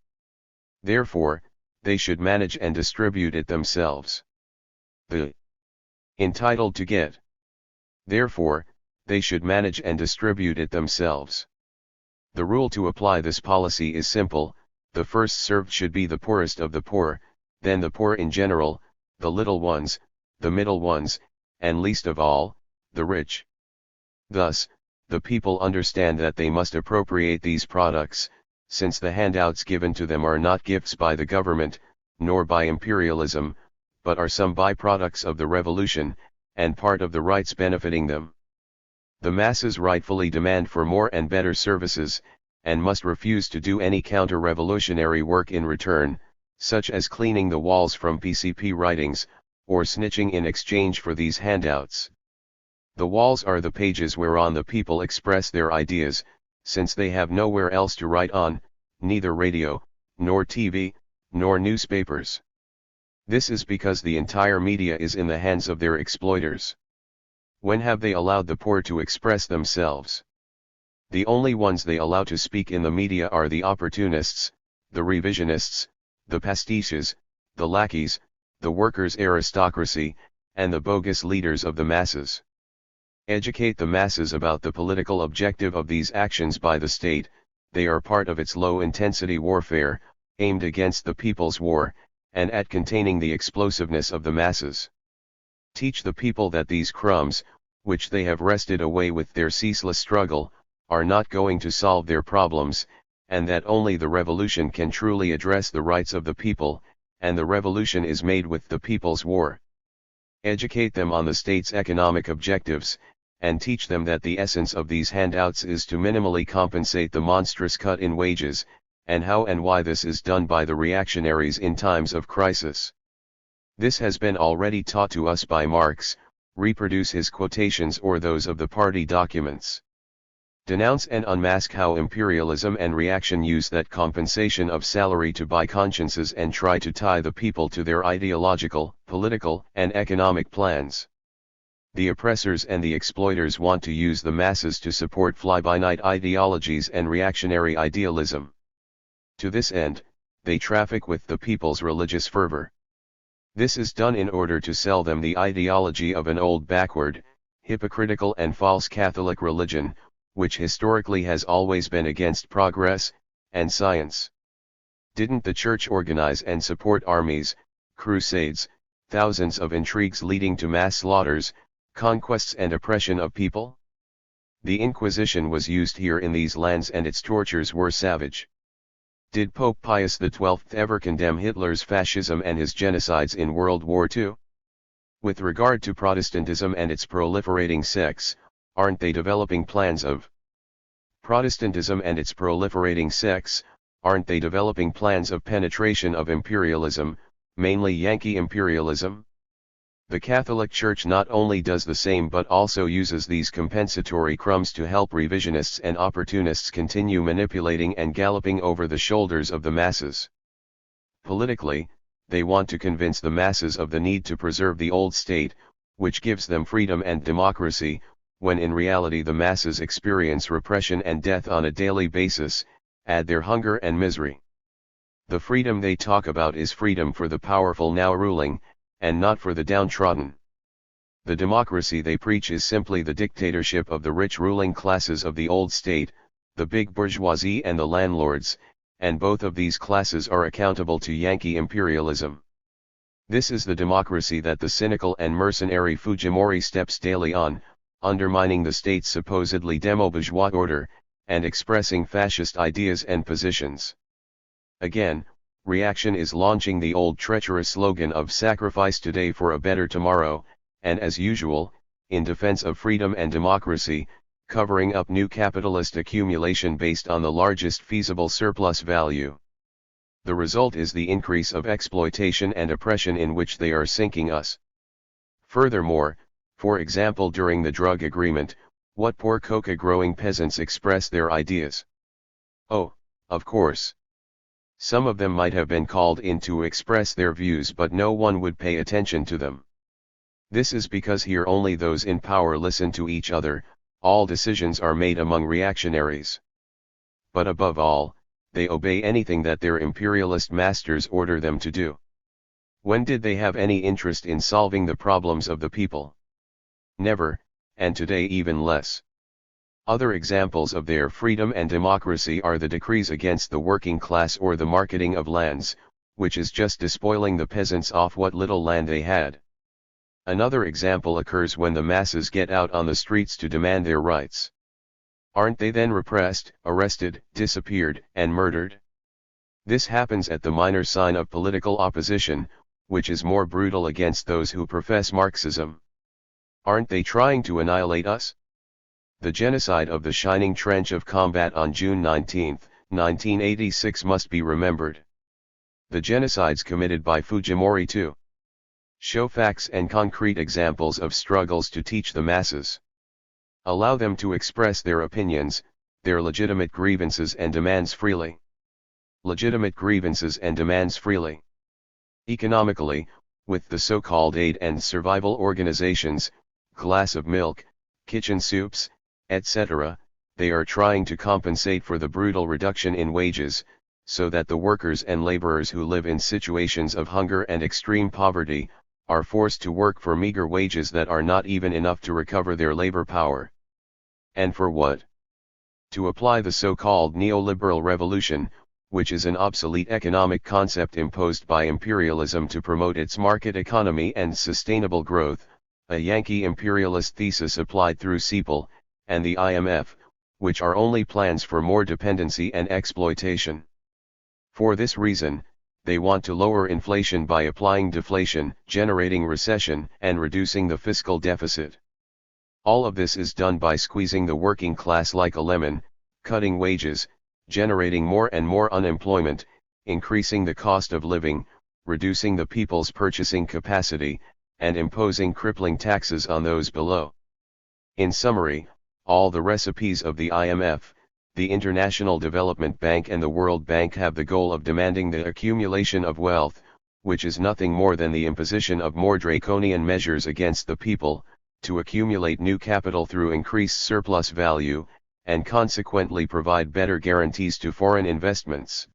[SPEAKER 1] Therefore, they should manage and distribute it themselves. The entitled to get. Therefore, they should manage and distribute it themselves. The rule to apply this policy is simple: the first served should be the poorest of the poor, then the poor in general, the little ones, the middle ones, and least of all, the rich. Thus, the people understand that they must appropriate these products, since the handouts given to them are not gifts by the government, nor by imperialism, but are some byproducts of the revolution, and part of the rights benefiting them. The masses rightfully demand for more and better services, and must refuse to do any counter-revolutionary work in return, such as cleaning the walls from PCP writings, or snitching in exchange for these handouts. The walls are the pages whereon the people express their ideas, since they have nowhere else to write on, neither radio, nor TV, nor newspapers. This is because the entire media is in the hands of their exploiters. When have they allowed the poor to express themselves? The only ones they allow to speak in the media are the opportunists, the revisionists, the pastiches, the lackeys, the workers' aristocracy, and the bogus leaders of the masses. Educate the masses about the political objective of these actions by the state. They are part of its low-intensity warfare, aimed against the people's war, and at containing the explosiveness of the masses. Teach the people that these crumbs, which they have wrested away with their ceaseless struggle, are not going to solve their problems, and that only the revolution can truly address the rights of the people, and the revolution is made with the people's war. Educate them on the state's economic objectives, and teach them that the essence of these handouts is to minimally compensate the monstrous cut in wages, and how and why this is done by the reactionaries in times of crisis. This has been already taught to us by Marx. Reproduce his quotations or those of the party documents. Denounce and unmask how imperialism and reaction use that compensation of salary to buy consciences and try to tie the people to their ideological, political, and economic plans. The oppressors and the exploiters want to use the masses to support fly-by-night ideologies and reactionary idealism. To this end, they traffic with the people's religious fervor. This is done in order to sell them the ideology of an old backward, hypocritical and false Catholic religion, which historically has always been against progress and science. Didn't the Church organize and support armies, crusades, thousands of intrigues leading to mass slaughters, conquests and oppression of people? The Inquisition was used here in these lands and its tortures were savage. Did Pope Pius XII ever condemn Hitler's fascism and his genocides in World War II? With regard to Protestantism and its proliferating sects, aren't they developing plans of Protestantism and its proliferating sects, aren't they developing plans of penetration of imperialism, mainly Yankee imperialism? The Catholic Church not only does the same but also uses these compensatory crumbs to help revisionists and opportunists continue manipulating and galloping over the shoulders of the masses. Politically, they want to convince the masses of the need to preserve the old state, which gives them freedom and democracy, when in reality the masses experience repression and death on a daily basis, add their hunger and misery. The freedom they talk about is freedom for the powerful now ruling, and not for the downtrodden. The democracy they preach is simply the dictatorship of the rich ruling classes of the old state, the big bourgeoisie and the landlords, and both of these classes are accountable to Yankee imperialism. This is the democracy that the cynical and mercenary Fujimori steps daily on, undermining the state's supposedly demo-bourgeois order, and expressing fascist ideas and positions. Again, reaction is launching the old treacherous slogan of sacrifice today for a better tomorrow, and as usual, in defense of freedom and democracy, covering up new capitalist accumulation based on the largest feasible surplus value. The result is the increase of exploitation and oppression in which they are sinking us. Furthermore, for example during the drug agreement, what poor coca-growing peasants express their ideas? Oh, of course. Some of them might have been called in to express their views but no one would pay attention to them. This is because here only those in power listen to each other, all decisions are made among reactionaries. But above all, they obey anything that their imperialist masters order them to do. When did they have any interest in solving the problems of the people? Never, and today even less. Other examples of their freedom and democracy are the decrees against the working class or the marketing of lands, which is just despoiling the peasants off what little land they had. Another example occurs when the masses get out on the streets to demand their rights. Aren't they then repressed, arrested, disappeared, and murdered? This happens at the minor sign of political opposition, which is more brutal against those who profess Marxism. Aren't they trying to annihilate us? The genocide of the Shining Trench of Combat on June 19, 1986 must be remembered. The genocides committed by Fujimori too. Show facts and concrete examples of struggles to teach the masses. Allow them to express their opinions, their legitimate grievances and demands freely. Legitimate grievances and demands freely. Economically, with the so-called aid and survival organizations, glass of milk, kitchen soups, etc., they are trying to compensate for the brutal reduction in wages, so that the workers and laborers who live in situations of hunger and extreme poverty, are forced to work for meager wages that are not even enough to recover their labor power. And for what? To apply the so-called neoliberal revolution, which is an obsolete economic concept imposed by imperialism to promote its market economy and sustainable growth, a Yankee imperialist thesis applied through CEPAL, and the IMF, which are only plans for more dependency and exploitation. For this reason, they want to lower inflation by applying deflation, generating recession, and reducing the fiscal deficit. All of this is done by squeezing the working class like a lemon, cutting wages, generating more and more unemployment, increasing the cost of living, reducing the people's purchasing capacity, and imposing crippling taxes on those below. In summary, all the recipes of the IMF, the International Development Bank and the World Bank have the goal of demanding the accumulation of wealth, which is nothing more than the imposition of more draconian measures against the people, to accumulate new capital through increased surplus value, and consequently provide better guarantees to foreign investments.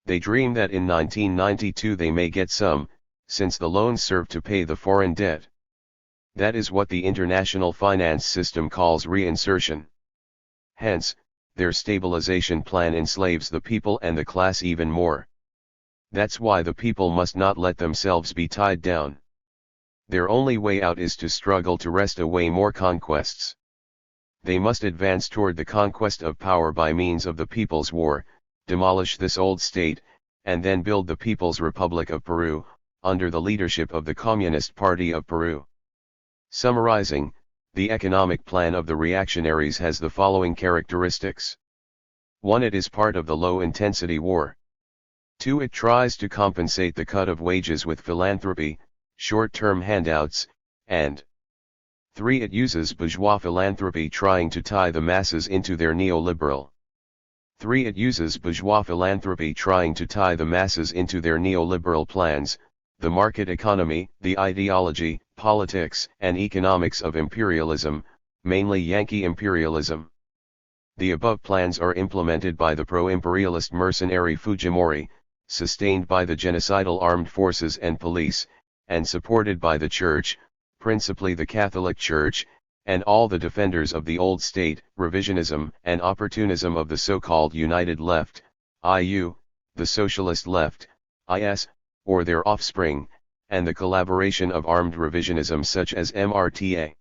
[SPEAKER 1] They dream that in 1992 they may get some, since the loans serve to pay the foreign debt. That is what the international finance system calls reinsertion. Hence, their stabilization plan enslaves the people and the class even more. That's why the people must not let themselves be tied down. Their only way out is to struggle to wrest away more conquests. They must advance toward the conquest of power by means of the People's War, demolish this old state, and then build the People's Republic of Peru, under the leadership of the Communist Party of Peru. Summarizing, the economic plan of the reactionaries has the following characteristics. 1. It is part of the low-intensity war. 2. It tries to compensate the cut of wages with philanthropy, short-term handouts, and 3. It uses bourgeois philanthropy trying to tie the masses into their neoliberal. 3. It uses bourgeois philanthropy trying to tie the masses into their neoliberal plans, the market economy, the ideology, politics, and economics of imperialism, mainly Yankee imperialism. The above plans are implemented by the pro-imperialist mercenary Fujimori, sustained by the genocidal armed forces and police, and supported by the Church, principally the Catholic Church, and all the defenders of the old state, revisionism and opportunism of the so-called United Left, IU, the Socialist Left, IS, or their offspring, and the collaboration of armed revisionism such as MRTA.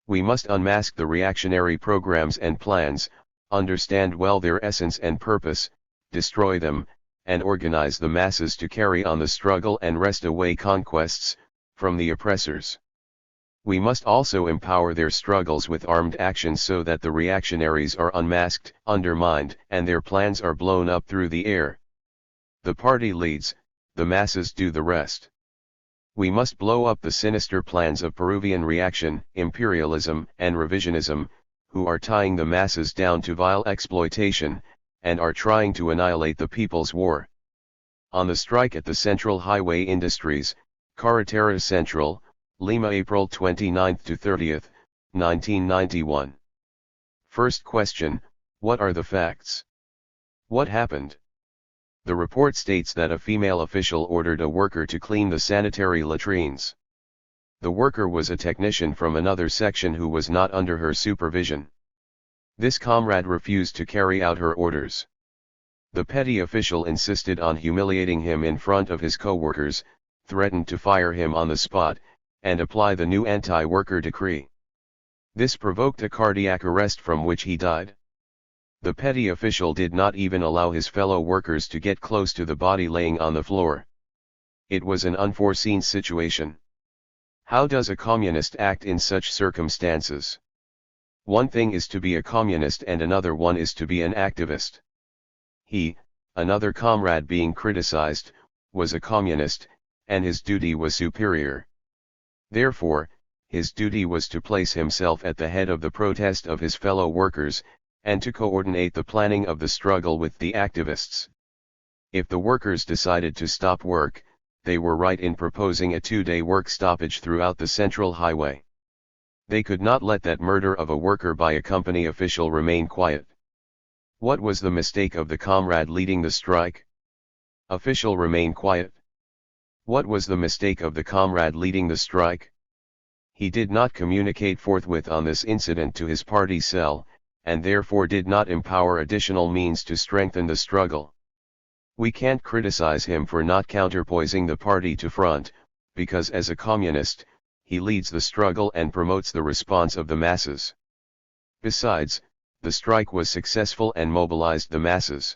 [SPEAKER 1] We must unmask the reactionary programs and plans, understand well their essence and purpose, destroy them, and organize the masses to carry on the struggle and wrest away conquests from the oppressors. We must also empower their struggles with armed action so that the reactionaries are unmasked, undermined, and their plans are blown up through the air. The party leads, the masses do the rest. We must blow up the sinister plans of Peruvian reaction, imperialism, and revisionism, who are tying the masses down to vile exploitation, and are trying to annihilate the People's War. On the strike at the Central Highway Industries, Carretera Central, Lima, April 29 to 30, 1991. First question, what are the facts? What happened? The report states that a female official ordered a worker to clean the sanitary latrines. The worker was a technician from another section who was not under her supervision. This comrade refused to carry out her orders. The petty official insisted on humiliating him in front of his co-workers, threatened to fire him on the spot, and apply the new anti-worker decree. This provoked a cardiac arrest from which he died. The petty official did not even allow his fellow workers to get close to the body laying on the floor. It was an unforeseen situation. How does a communist act in such circumstances? One thing is to be a communist and another one is to be an activist. He, another comrade being criticized, was a communist, and his duty was superior. Therefore, his duty was to place himself at the head of the protest of his fellow workers, and to coordinate the planning of the struggle with the activists. If the workers decided to stop work, they were right in proposing a 2-day work stoppage throughout the Central Highway. They could not let that murder of a worker by a company official remain quiet. What was the mistake of the comrade leading the strike? Official remain quiet. What was the mistake of the comrade leading the strike? He did not communicate forthwith on this incident to his party cell, and therefore did not empower additional means to strengthen the struggle. We can't criticize him for not counterpoising the party to front, because as a communist, he leads the struggle and promotes the response of the masses. Besides, the strike was successful and mobilized the masses.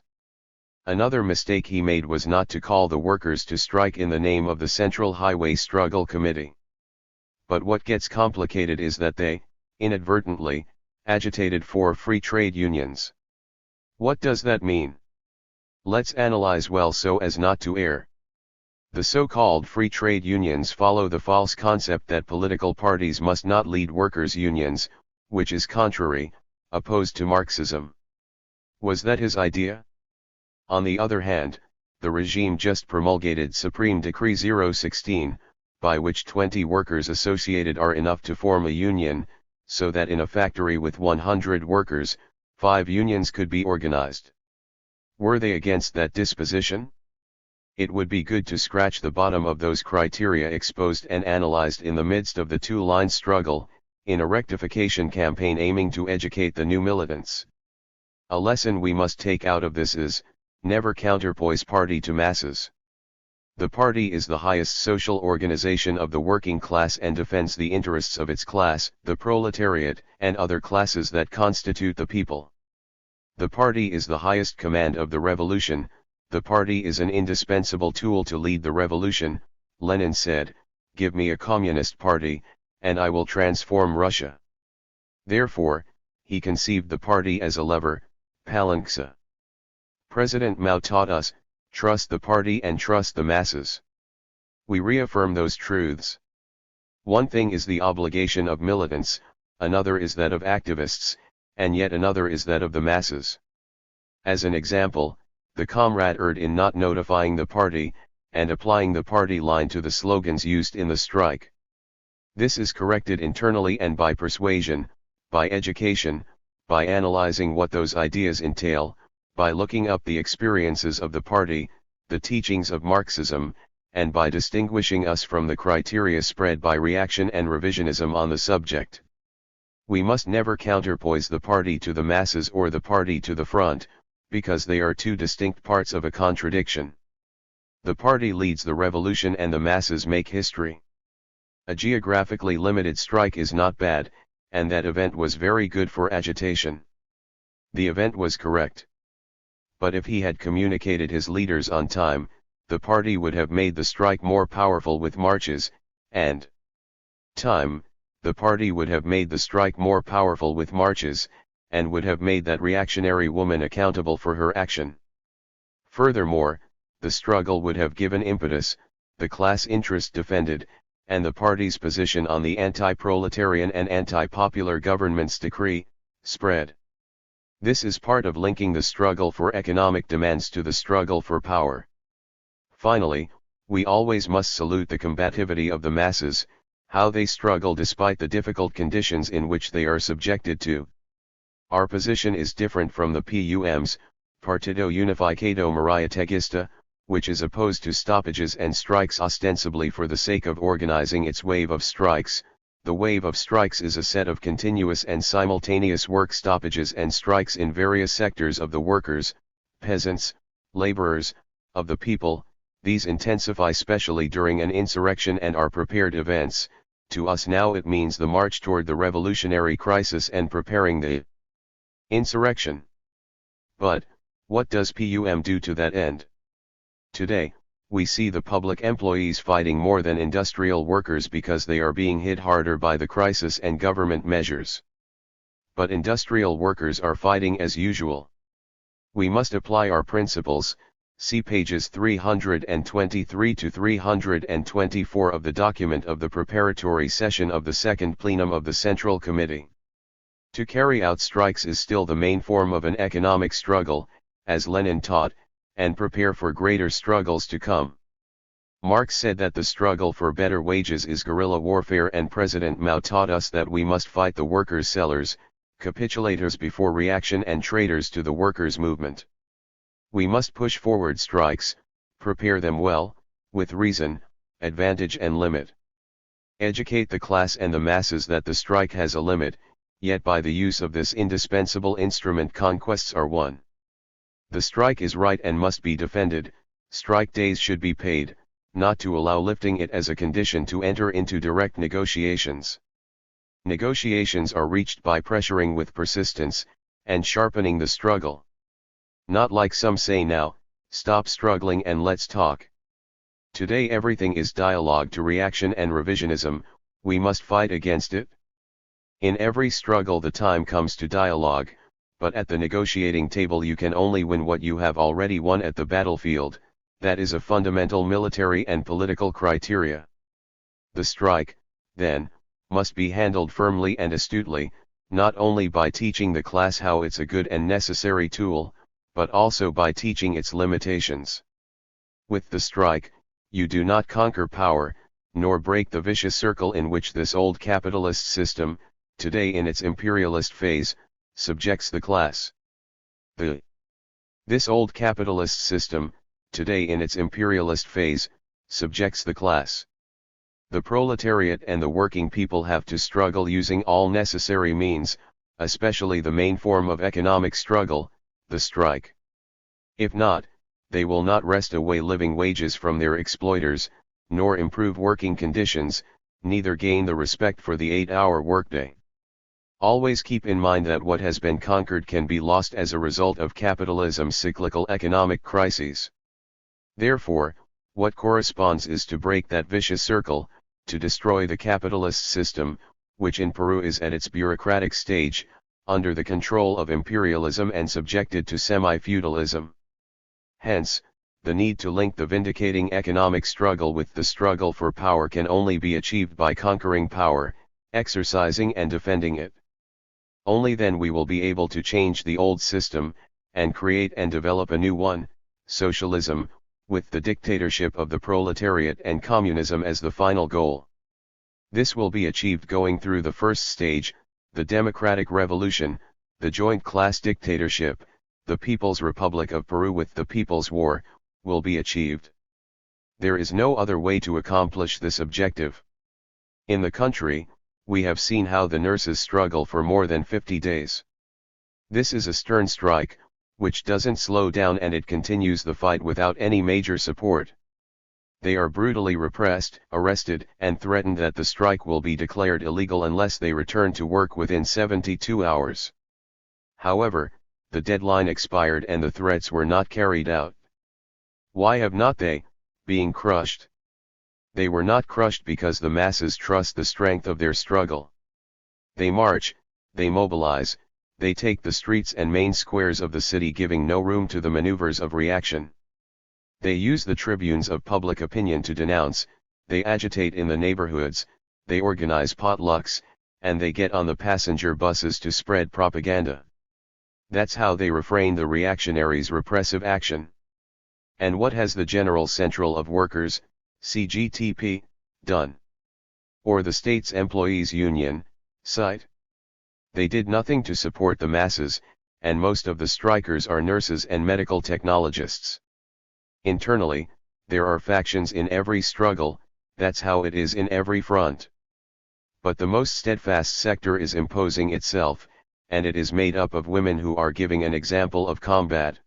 [SPEAKER 1] Another mistake he made was not to call the workers to strike in the name of the Central Highway Struggle Committee. But what gets complicated is that they, inadvertently, agitated for free trade unions. What does that mean? Let's analyze well so as not to err. The so-called free trade unions follow the false concept that political parties must not lead workers' unions, which is contrary, opposed to Marxism. Was that his idea? On the other hand, the regime just promulgated Supreme Decree 016, by which 20 workers associated are enough to form a union, so that in a factory with 100 workers, 5 unions could be organized. Were they against that disposition? It would be good to scratch the bottom of those criteria exposed and analyzed in the midst of the two-line struggle, in a rectification campaign aiming to educate the new militants. A lesson we must take out of this is, never counterpoise party to masses. The party is the highest social organization of the working class and defends the interests of its class, the proletariat, and other classes that constitute the people. The party is the highest command of the revolution. The party is an indispensable tool to lead the revolution. Lenin said, "Give me a communist party, and I will transform Russia." Therefore, he conceived the party as a lever, phalanx. President Mao taught us, trust the party and trust the masses. We reaffirm those truths. One thing is the obligation of militants, another is that of activists, and yet another is that of the masses. As an example, the comrade erred in not notifying the party, and applying the party line to the slogans used in the strike. This is corrected internally and by persuasion, by education, by analyzing what those ideas entail, by looking up the experiences of the party, the teachings of Marxism, and by distinguishing us from the criteria spread by reaction and revisionism on the subject. We must never counterpoise the party to the masses or the party to the front, because they are two distinct parts of a contradiction. The party leads the revolution and the masses make history. A geographically limited strike is not bad, and that event was very good for agitation. The event was correct. But if he had communicated his leaders on time, the party would have made the strike more powerful with marches, and time, the party would have made the strike more powerful with marches, and would have made that reactionary woman accountable for her action. Furthermore, the struggle would have given impetus, the class interest defended, and the party's position on the anti-proletarian and anti-popular government's decree, spread. This is part of linking the struggle for economic demands to the struggle for power. Finally, we always must salute the combativity of the masses, how they struggle despite the difficult conditions in which they are subjected to. Our position is different from the PUM's, Partido Unificado Mariateguista, which is opposed to stoppages and strikes ostensibly for the sake of organizing its wave of strikes. The wave of strikes is a set of continuous and simultaneous work stoppages and strikes in various sectors of the workers, peasants, laborers, of the people. These intensify specially during an insurrection and are prepared events. To us now it means the march toward the revolutionary crisis and preparing the insurrection. But, what does PUM do to that end? Today, we see the public employees fighting more than industrial workers because they are being hit harder by the crisis and government measures. But industrial workers are fighting as usual. We must apply our principles. See pages 323 to 324 of the document of the preparatory session of the Second Plenum of the Central Committee. To carry out strikes is still the main form of an economic struggle, as Lenin taught, and prepare for greater struggles to come. Marx said that the struggle for better wages is guerrilla warfare, and President Mao taught us that we must fight the workers' sellers, capitulators before reaction and traitors to the workers' movement. We must push forward strikes, prepare them well, with reason, advantage and limit. Educate the class and the masses that the strike has a limit, yet by the use of this indispensable instrument conquests are won. The strike is right and must be defended. Strike days should be paid, not to allow lifting it as a condition to enter into direct negotiations. Negotiations are reached by pressuring with persistence, and sharpening the struggle. Not like some say now, stop struggling and let's talk. Today everything is dialogue to reaction and revisionism. We must fight against it. In every struggle the time comes to dialogue, but at the negotiating table you can only win what you have already won at the battlefield. That is a fundamental military and political criteria. The strike, then, must be handled firmly and astutely, not only by teaching the class how it's a good and necessary tool, but also by teaching its limitations. With the strike, you do not conquer power, nor break the vicious circle in which this old capitalist system, today in its imperialist phase, subjects the class. This old capitalist system, today in its imperialist phase, subjects the class. The proletariat and the working people have to struggle using all necessary means, especially the main form of economic struggle, the strike. If not, they will not wrest away living wages from their exploiters, nor improve working conditions, neither gain the respect for the 8-hour workday. Always keep in mind that what has been conquered can be lost as a result of capitalism's cyclical economic crises. Therefore, what corresponds is to break that vicious circle, to destroy the capitalist system, which in Peru is at its bureaucratic stage, under the control of imperialism and subjected to semi-feudalism. Hence, the need to link the vindicating economic struggle with the struggle for power can only be achieved by conquering power, exercising and defending it. Only then we will be able to change the old system, and create and develop a new one, socialism, with the dictatorship of the proletariat and communism as the final goal. This will be achieved going through the first stage, the democratic revolution, the joint class dictatorship, the People's Republic of Peru with the People's War, will be achieved. There is no other way to accomplish this objective. In the country, we have seen how the nurses struggle for more than 50 days. This is a stern strike, which doesn't slow down, and it continues the fight without any major support. They are brutally repressed, arrested, and threatened that the strike will be declared illegal unless they return to work within 72 hours. However, the deadline expired and the threats were not carried out. Why have not they, being crushed? They were not crushed because the masses trust the strength of their struggle. They march, they mobilize, they take the streets and main squares of the city, giving no room to the maneuvers of reaction. They use the tribunes of public opinion to denounce, they agitate in the neighborhoods, they organize potlucks, and they get on the passenger buses to spread propaganda. That's how they refrain the reactionaries' repressive action. And what has the General Central of Workers, CGTP, done? Or the State's Employees Union, SITE? They did nothing to support the masses, and most of the strikers are nurses and medical technologists. Internally, there are factions in every struggle, that's how it is in every front. But the most steadfast sector is imposing itself, and it is made up of women who are giving an example of combat.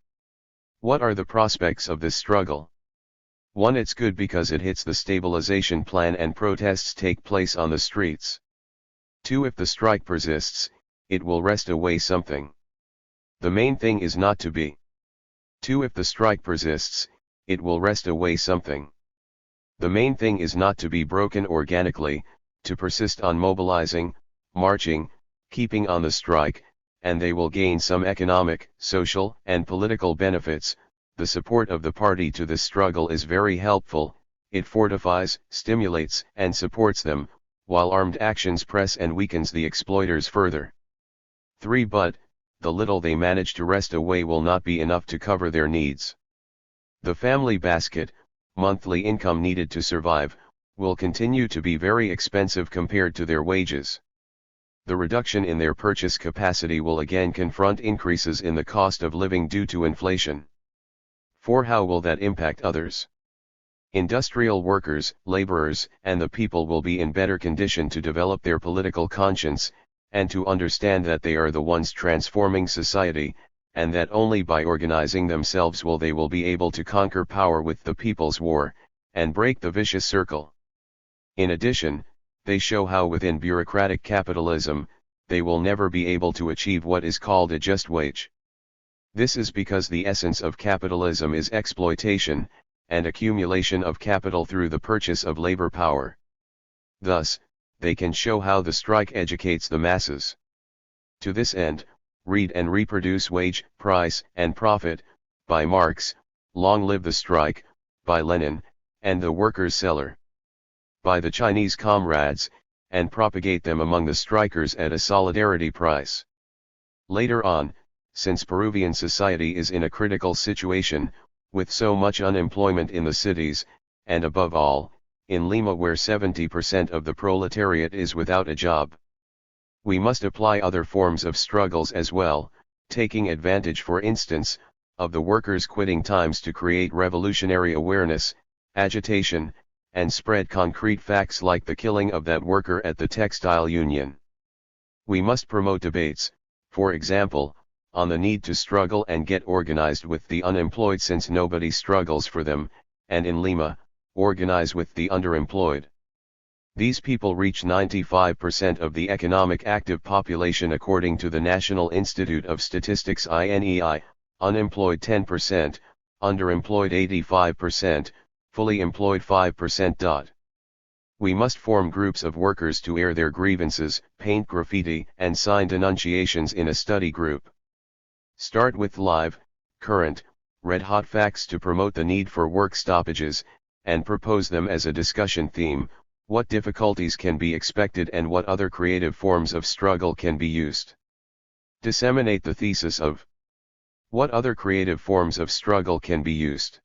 [SPEAKER 1] What are the prospects of this struggle? 1. It's good because it hits the stabilization plan and protests take place on the streets. 2. If the strike persists, it will wrest away something. The main thing is not to be. 2. If the strike persists, it will wrest away something. The main thing is not to be broken organically, to persist on mobilizing, marching, keeping on the strike, and they will gain some economic, social, and political benefits. The support of the party to this struggle is very helpful, it fortifies, stimulates, and supports them, while armed actions press and weakens the exploiters further. 3. But, the little they manage to wrest away will not be enough to cover their needs. The family basket, monthly income needed to survive, will continue to be very expensive compared to their wages. The reduction in their purchase capacity will again confront increases in the cost of living due to inflation. 4. How will that impact others? Industrial workers, laborers, and the people will be in better condition to develop their political conscience, and to understand that they are the ones transforming society, and that only by organizing themselves will they be able to conquer power with the People's War, and break the vicious circle. In addition, they show how within bureaucratic capitalism, they will never be able to achieve what is called a just wage. This is because the essence of capitalism is exploitation, and accumulation of capital through the purchase of labor power. Thus, they can show how the strike educates the masses. To this end, read and reproduce Wage, Price, and Profit, by Marx, Long Live the Strike, by Lenin, and The Worker's Cellar, by the Chinese comrades, and propagate them among the strikers at a solidarity price. Later on, since Peruvian society is in a critical situation, with so much unemployment in the cities, and above all, in Lima where 70% of the proletariat is without a job, we must apply other forms of struggles as well, taking advantage for instance, of the workers' quitting times to create revolutionary awareness, agitation, and spread concrete facts like the killing of that worker at the textile union. We must promote debates, for example, on the need to struggle and get organized with the unemployed since nobody struggles for them, and in Lima, organize with the underemployed. These people reach 95% of the economic active population according to the National Institute of Statistics INEI, unemployed 10%, underemployed 85%, fully employed 5%. We must form groups of workers to air their grievances, paint graffiti, and sign denunciations in a study group. Start with live, current, red-hot facts to promote the need for work stoppages, and propose them as a discussion theme. What difficulties can be expected and what other creative forms of struggle can be used? Disseminate the thesis of what other creative forms of struggle can be used?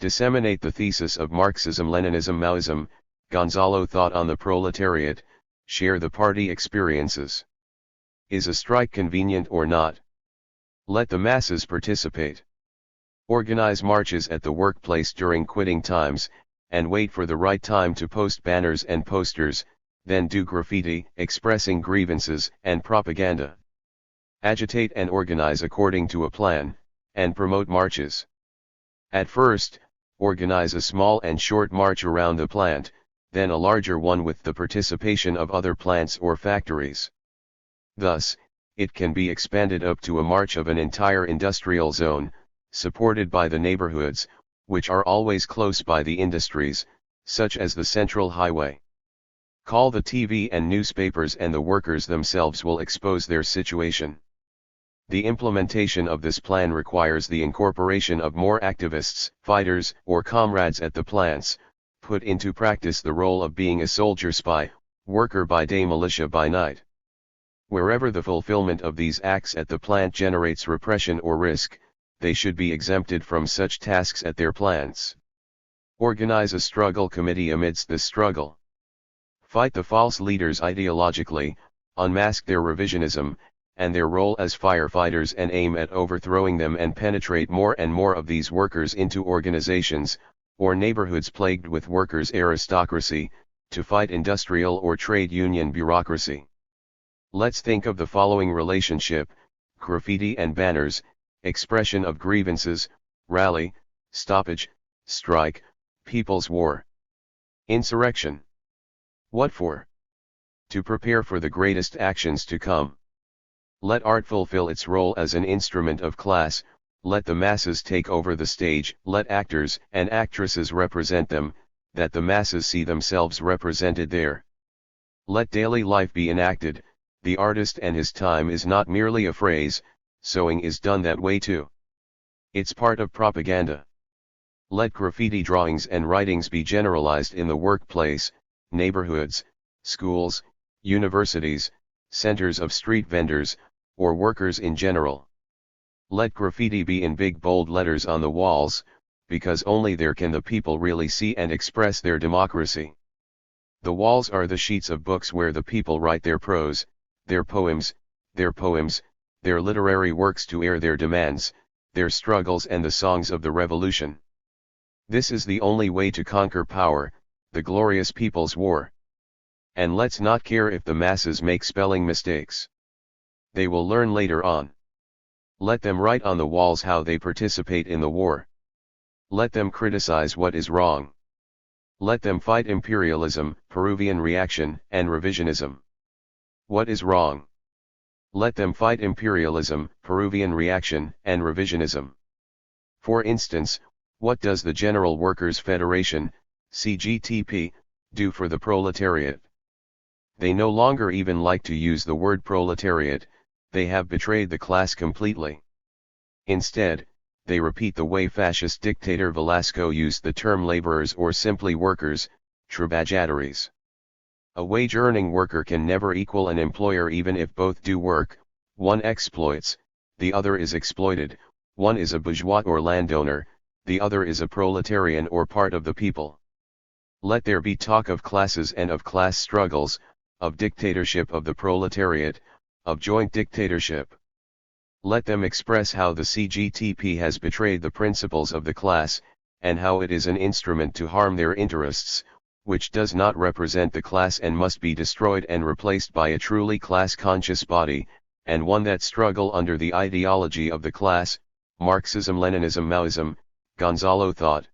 [SPEAKER 1] Disseminate the thesis of Marxism, Leninism, Maoism, Gonzalo thought on the proletariat, share the party experiences. Is a strike convenient or not? Let the masses participate. Organize marches at the workplace during quitting times, and wait for the right time to post banners and posters, then do graffiti, expressing grievances and propaganda. Agitate and organize according to a plan, and promote marches. At first, organize a small and short march around the plant, then a larger one with the participation of other plants or factories. Thus, it can be expanded up to a march of an entire industrial zone, supported by the neighborhoods, which are always close by the industries, such as the Central Highway. Call the TV and newspapers and the workers themselves will expose their situation. The implementation of this plan requires the incorporation of more activists, fighters, or comrades at the plants, put into practice the role of being a soldier spy, worker by day, militia by night. Wherever the fulfillment of these acts at the plant generates repression or risk, they should be exempted from such tasks at their plants. Organize a struggle committee amidst this struggle. Fight the false leaders ideologically, unmask their revisionism, and their role as firefighters and aim at overthrowing them and penetrate more and more of these workers into organizations, or neighborhoods plagued with workers' aristocracy, to fight industrial or trade union bureaucracy. Let's think of the following relationship: graffiti and banners, expression of grievances, rally, stoppage, strike, people's war. Insurrection. What for? To prepare for the greatest actions to come. Let art fulfill its role as an instrument of class, let the masses take over the stage, let actors and actresses represent them, that the masses see themselves represented there. Let daily life be enacted. The artist and his time is not merely a phrase, sewing is done that way too. It's part of propaganda. Let graffiti drawings and writings be generalized in the workplace, neighborhoods, schools, universities, centers of street vendors, or workers in general. Let graffiti be in big bold letters on the walls, because only there can the people really see and express their democracy. The walls are the sheets of books where the people write their prose, their poems, their literary works to air their demands, their struggles and the songs of the revolution. This is the only way to conquer power, the glorious people's war. And let's not care if the masses make spelling mistakes. They will learn later on. Let them write on the walls how they participate in the war. Let them criticize what is wrong. Let them fight imperialism, Peruvian reaction, and revisionism. What is wrong? Let them fight imperialism, Peruvian reaction, and revisionism. For instance, what does the General Workers' Federation, CGTP, do for the proletariat? They no longer even like to use the word proletariat, they have betrayed the class completely. Instead, they repeat the way fascist dictator Velasco used the term laborers or simply workers, trabajadores. A wage-earning worker can never equal an employer even if both do work. One exploits, the other is exploited, one is a bourgeois or landowner, the other is a proletarian or part of the people. Let there be talk of classes and of class struggles, of dictatorship of the proletariat, of joint dictatorship. Let them express how the CGTP has betrayed the principles of the class, and how it is an instrument to harm their interests, which does not represent the class and must be destroyed and replaced by a truly class-conscious body, and one that struggle under the ideology of the class, Marxism, Leninism, Maoism, Gonzalo thought.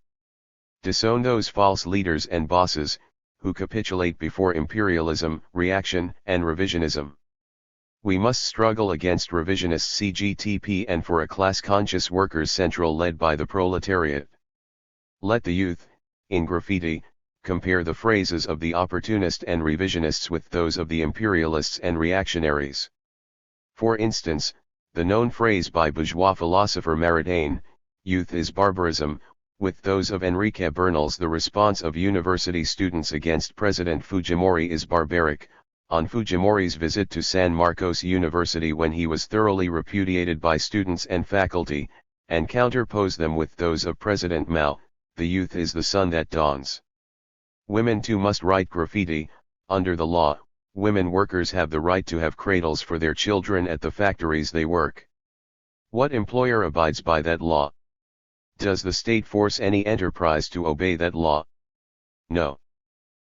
[SPEAKER 1] Disown those false leaders and bosses, who capitulate before imperialism, reaction, and revisionism. We must struggle against revisionist CGTP and for a class-conscious workers' central led by the proletariat. Let the youth, in graffiti, compare the phrases of the opportunist and revisionists with those of the imperialists and reactionaries. For instance, the known phrase by bourgeois philosopher Maritain, "Youth is barbarism," with those of Enrique Bernal's "The response of university students against President Fujimori is barbaric," on Fujimori's visit to San Marcos University when he was thoroughly repudiated by students and faculty, and counterpose them with those of President Mao, "The youth is the sun that dawns." Women too must write graffiti. Under the law, women workers have the right to have cradles for their children at the factories they work. What employer abides by that law? Does the state force any enterprise to obey that law? No.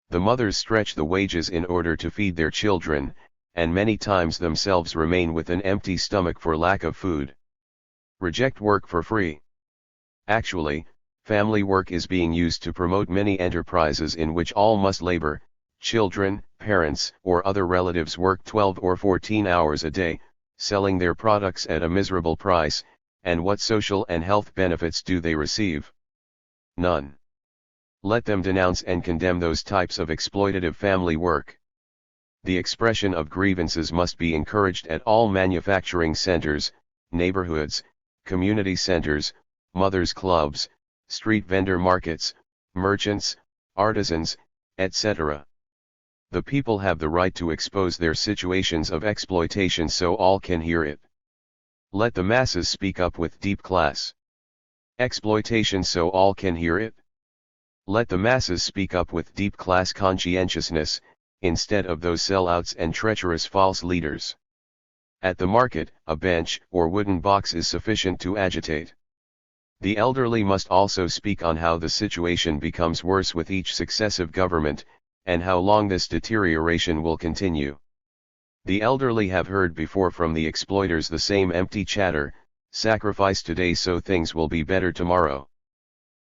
[SPEAKER 1] The mothers stretch the wages in order to feed their children, and many times themselves remain with an empty stomach for lack of food. Reject work for free. Actually, family work is being used to promote many enterprises in which all must labor, children, parents, or other relatives work 12 or 14 hours a day, selling their products at a miserable price, and what social and health benefits do they receive? None. Let them denounce and condemn those types of exploitative family work. The expression of grievances must be encouraged at all manufacturing centers, neighborhoods, community centers, mothers' clubs, street vendor markets, merchants, artisans, etc. The people have the right to expose their situations of exploitation so all can hear it. Let the masses speak up with deep class exploitation so all can hear it. Let the masses speak up with deep class conscientiousness, instead of those sellouts and treacherous false leaders. At the market, a bench or wooden box is sufficient to agitate. The elderly must also speak on how the situation becomes worse with each successive government, and how long this deterioration will continue. The elderly have heard before from the exploiters the same empty chatter, "Sacrifice today so things will be better tomorrow."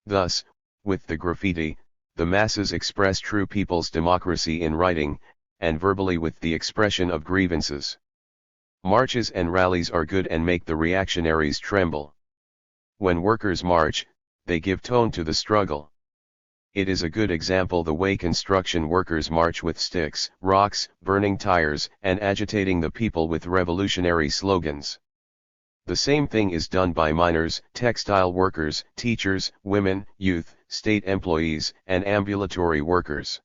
[SPEAKER 1] Thus, with the graffiti, the masses express true people's democracy in writing, and verbally with the expression of grievances. Marches and rallies are good and make the reactionaries tremble. When workers march, they give tone to the struggle. It is a good example the way construction workers march with sticks, rocks, burning tires, and agitating the people with revolutionary slogans. The same thing is done by miners, textile workers, teachers, women, youth, state employees, and ambulatory workers.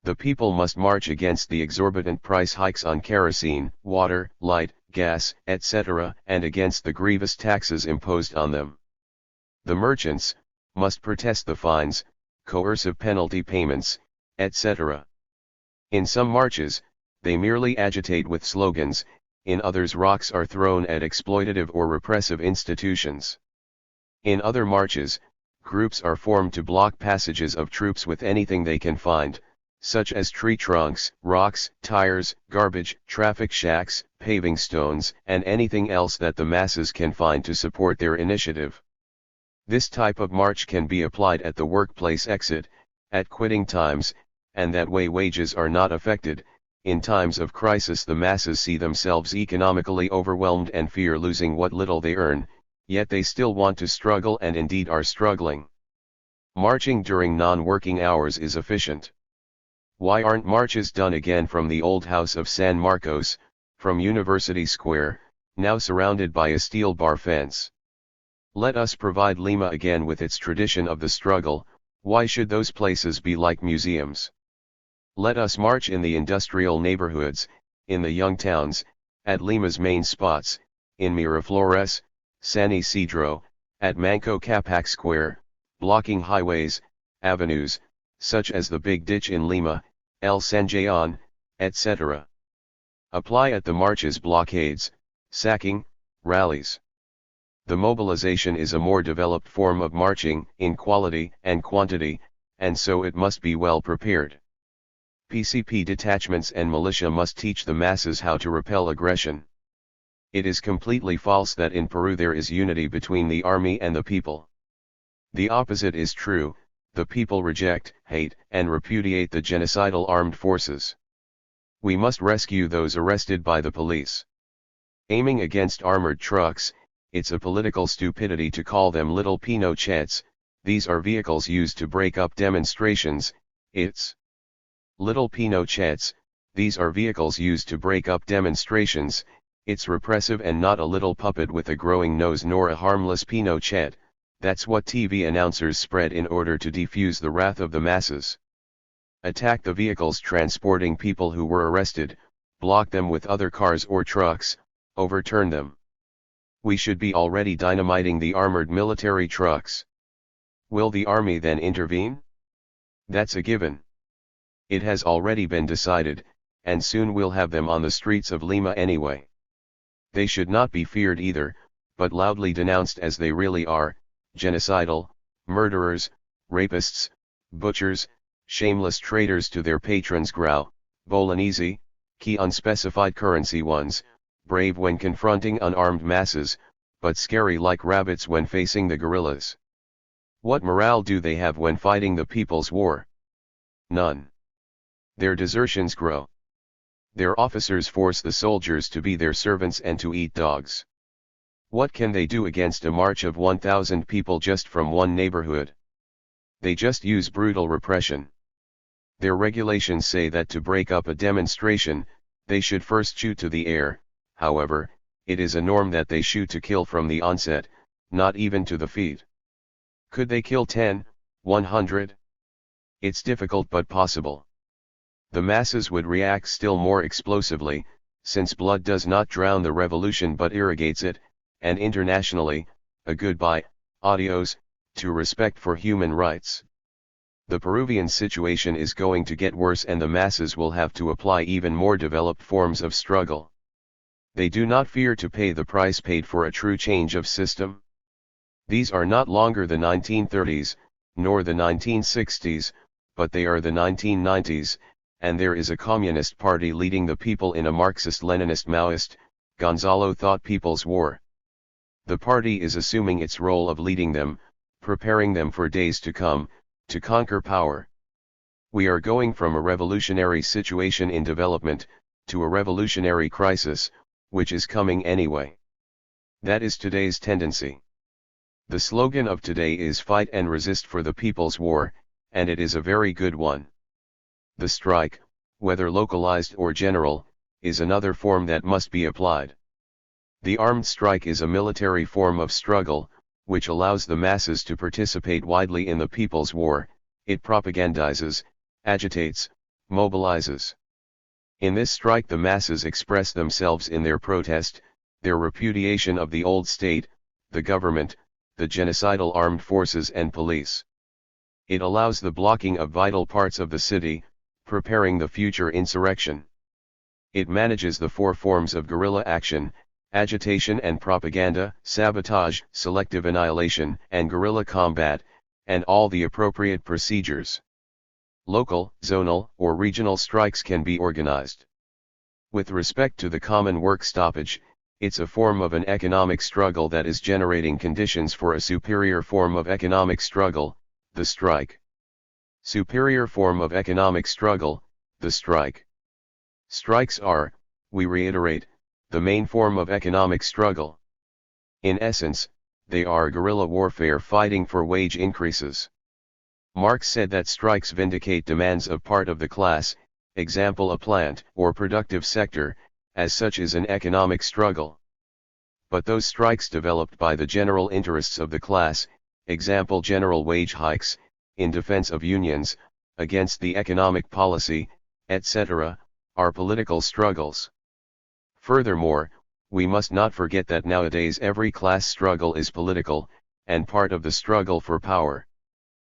[SPEAKER 1] The people must march against the exorbitant price hikes on kerosene, water, light, gas, etc., and against the grievous taxes imposed on them. The merchants must protest the fines, coercive penalty payments, etc. In some marches, they merely agitate with slogans, in others rocks are thrown at exploitative or repressive institutions. In other marches, groups are formed to block passages of troops with anything they can find, such as tree trunks, rocks, tires, garbage, traffic shacks, paving stones, and anything else that the masses can find to support their initiative. This type of march can be applied at the workplace exit, at quitting times, and that way wages are not affected. In times of crisis the masses see themselves economically overwhelmed and fear losing what little they earn, yet they still want to struggle and indeed are struggling. Marching during non-working hours is efficient. Why aren't marches done again from the old house of San Marcos, from University Square, now surrounded by a steel bar fence? Let us provide Lima again with its tradition of the struggle. Why should those places be like museums? Let us march in the industrial neighborhoods, in the young towns, at Lima's main spots, in Miraflores, San Isidro, at Manco Capac Square, blocking highways, avenues, such as the Big Ditch in Lima, El Sanjayan, etc. Apply at the marches blockades, sacking, Rallies. The mobilization is a more developed form of marching, in quality and quantity, and so it must be well prepared. PCP detachments and militia must teach the masses how to repel aggression. It is completely false that in Peru there is unity between the army and the people. The opposite is true, the people reject, hate, and repudiate the genocidal armed forces. We must rescue those arrested by the police. Aiming against armored trucks, it's a political stupidity to call them little Pinochets. These are vehicles used to break up demonstrations. It's little Pinochets, these are vehicles used to break up demonstrations. It's repressive and not a little puppet with a growing nose nor a harmless Pinochet. That's what TV announcers spread in order to defuse the wrath of the masses. Attack the vehicles transporting people who were arrested, block them with other cars or trucks, overturn them. We should be already dynamiting the armored military trucks. Will the army then intervene? That's a given. It has already been decided, and soon we'll have them on the streets of Lima anyway. They should not be feared either, but loudly denounced as they really are: genocidal, murderers, rapists, butchers, shameless traitors to their patrons. Grau, Bolognese, key unspecified currency ones, brave when confronting unarmed masses, but scary like rabbits when facing the guerrillas. What morale do they have when fighting the people's war? None. Their desertions grow. Their officers force the soldiers to be their servants and to eat dogs. What can they do against a march of 1,000 people just from one neighborhood? They just use brutal repression. Their regulations say that to break up a demonstration, they should first shoot to the air. However, it is a norm that they shoot to kill from the onset, not even to the feet. Could they kill 10, 100? It's difficult but possible. The masses would react still more explosively, since blood does not drown the revolution but irrigates it, and internationally, a goodbye, adios, to respect for human rights. The Peruvian situation is going to get worse and the masses will have to apply even more developed forms of struggle. They do not fear to pay the price paid for a true change of system. These are not longer the 1930s, nor the 1960s, but they are the 1990s, and there is a communist party leading the people in a Marxist-Leninist Maoist, Gonzalo thought people's war. The party is assuming its role of leading them, preparing them for days to come, to conquer power. We are going from a revolutionary situation in development, to a revolutionary crisis, which is coming anyway. That is today's tendency. The slogan of today is fight and resist for the people's war, and it is a very good one. The strike, whether localized or general, is another form that must be applied. The armed strike is a military form of struggle, which allows the masses to participate widely in the people's war. It propagandizes, agitates, mobilizes. In this strike the masses express themselves in their protest, their repudiation of the old state, the government, the genocidal armed forces and police. It allows the blocking of vital parts of the city, preparing the future insurrection. It manages the four forms of guerrilla action: agitation and propaganda, sabotage, selective annihilation, and guerrilla combat, and all the appropriate procedures. Local, zonal, or regional strikes can be organized. With respect to the common work stoppage, it's a form of an economic struggle that is generating conditions for a superior form of economic struggle, the strike. Superior form of economic struggle, the strike. Strikes are, we reiterate, the main form of economic struggle. In essence, they are guerrilla warfare fighting for wage increases. Marx said that strikes vindicate demands of part of the class, example a plant or productive sector, as such is an economic struggle. But those strikes developed by the general interests of the class, example general wage hikes, in defense of unions, against the economic policy, etc., are political struggles. Furthermore, we must not forget that nowadays every class struggle is political, and part of the struggle for power.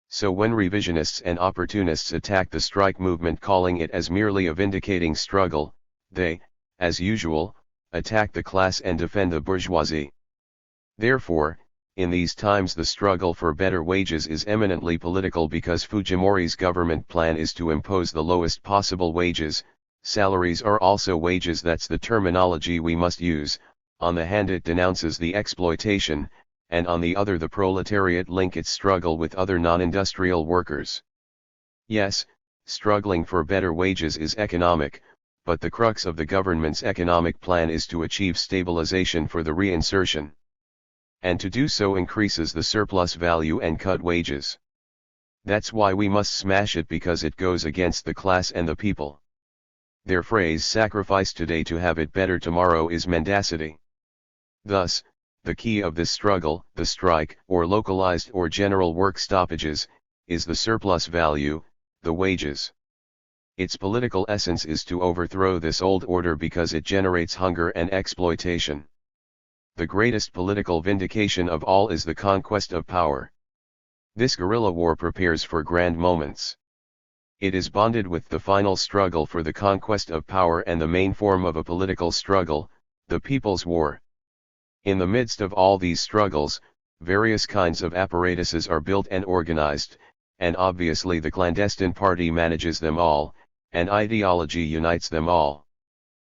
[SPEAKER 1] So when revisionists and opportunists attack the strike movement calling it as merely a vindicating struggle, they, as usual, attack the class and defend the bourgeoisie. Therefore, in these times the struggle for better wages is eminently political because Fujimori's government plan is to impose the lowest possible wages. Salaries are also wages, that's the terminology we must use. On the hand it denounces the exploitation, and on the other the proletariat link its struggle with other non-industrial workers. Yes, struggling for better wages is economic, but the crux of the government's economic plan is to achieve stabilization for the reinsertion. And to do so increases the surplus value and cut wages. That's why we must smash it, because it goes against the class and the people. Their phrase "sacrifice today to have it better tomorrow" is mendacity. Thus, the key of this struggle, the strike, or localized or general work stoppages, is the surplus value, the wages. Its political essence is to overthrow this old order because it generates hunger and exploitation. The greatest political vindication of all is the conquest of power. This guerrilla war prepares for grand moments. It is bonded with the final struggle for the conquest of power and the main form of a political struggle, the People's War. In the midst of all these struggles, various kinds of apparatuses are built and organized, and obviously the clandestine party manages them all, and ideology unites them all.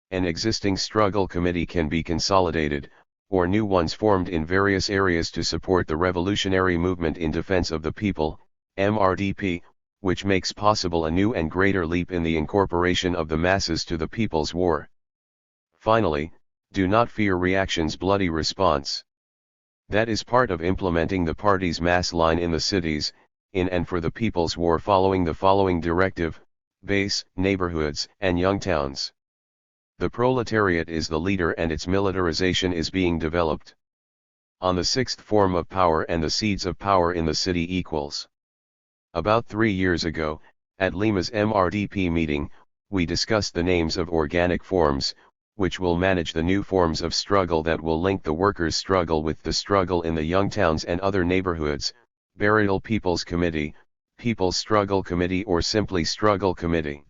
[SPEAKER 1] An existing struggle committee can be consolidated, or new ones formed in various areas to support the revolutionary movement in defense of the people, MRDP, which makes possible a new and greater leap in the incorporation of the masses to the People's War. Finally, do not fear reaction's bloody response. That is part of implementing the party's mass line in the cities, in and for the People's War, following the following directive: base, neighborhoods, and young towns. The proletariat is the leader and its militarization is being developed. On the sixth form of power and the seeds of power in the city equals. About 3 years ago, at Lima's MRDP meeting, we discussed the names of organic forms, which will manage the new forms of struggle that will link the workers' struggle with the struggle in the young towns and other neighborhoods: Burial People's Committee, People's Struggle Committee, or simply Struggle Committee.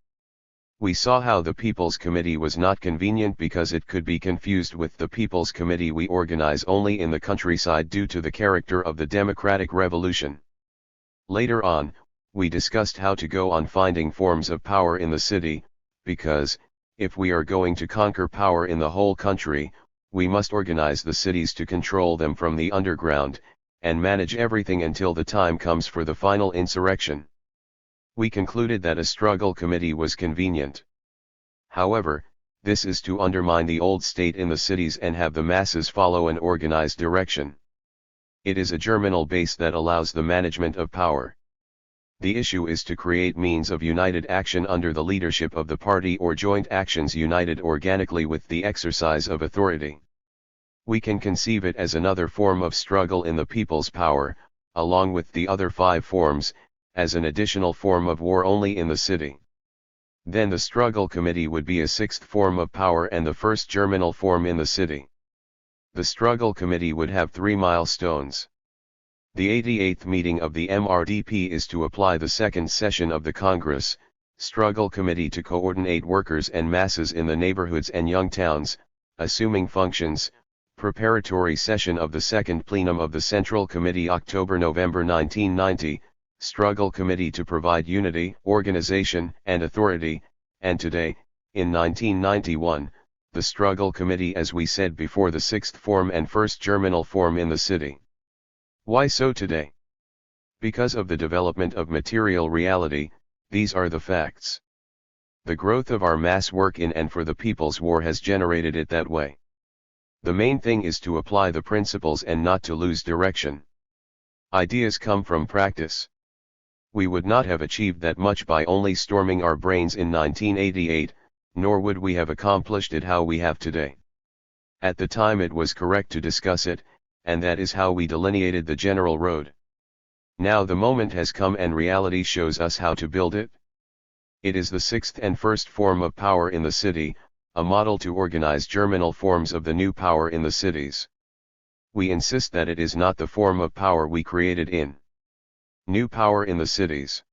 [SPEAKER 1] We saw how the People's Committee was not convenient because it could be confused with the People's Committee we organize only in the countryside due to the character of the democratic revolution. Later on, we discussed how to go on finding forms of power in the city, because, if we are going to conquer power in the whole country, we must organize the cities to control them from the underground, and manage everything until the time comes for the final insurrection. We concluded that a struggle committee was convenient. However, this is to undermine the old state in the cities and have the masses follow an organized direction. It is a germinal base that allows the management of power. The issue is to create means of united action under the leadership of the party, or joint actions united organically with the exercise of authority. We can conceive it as another form of struggle in the people's power, along with the other 5 forms, as an additional form of war only in the city. Then the struggle committee would be a 6th form of power and the first germinal form in the city. The struggle committee would have 3 milestones. The 88th meeting of the MRDP is to apply the second session of the Congress, struggle committee to coordinate workers and masses in the neighborhoods and young towns, assuming functions, preparatory session of the second plenum of the Central Committee October-November 1990, struggle committee to provide unity, organization, and authority, and today, in 1991, the struggle committee, as we said before, the 6th form and first germinal form in the city. Why so today? Because of the development of material reality, these are the facts. The growth of our mass work in and for the People's War has generated it that way. The main thing is to apply the principles and not to lose direction. Ideas come from practice. We would not have achieved that much by only storming our brains in 1988, nor would we have accomplished it how we have today. At the time it was correct to discuss it, and that is how we delineated the general road. Now the moment has come and reality shows us how to build it. It is the 6th and first form of power in the city, a model to organize germinal forms of the new power in the cities. We insist that it is not the form of power we created in new power in the cities.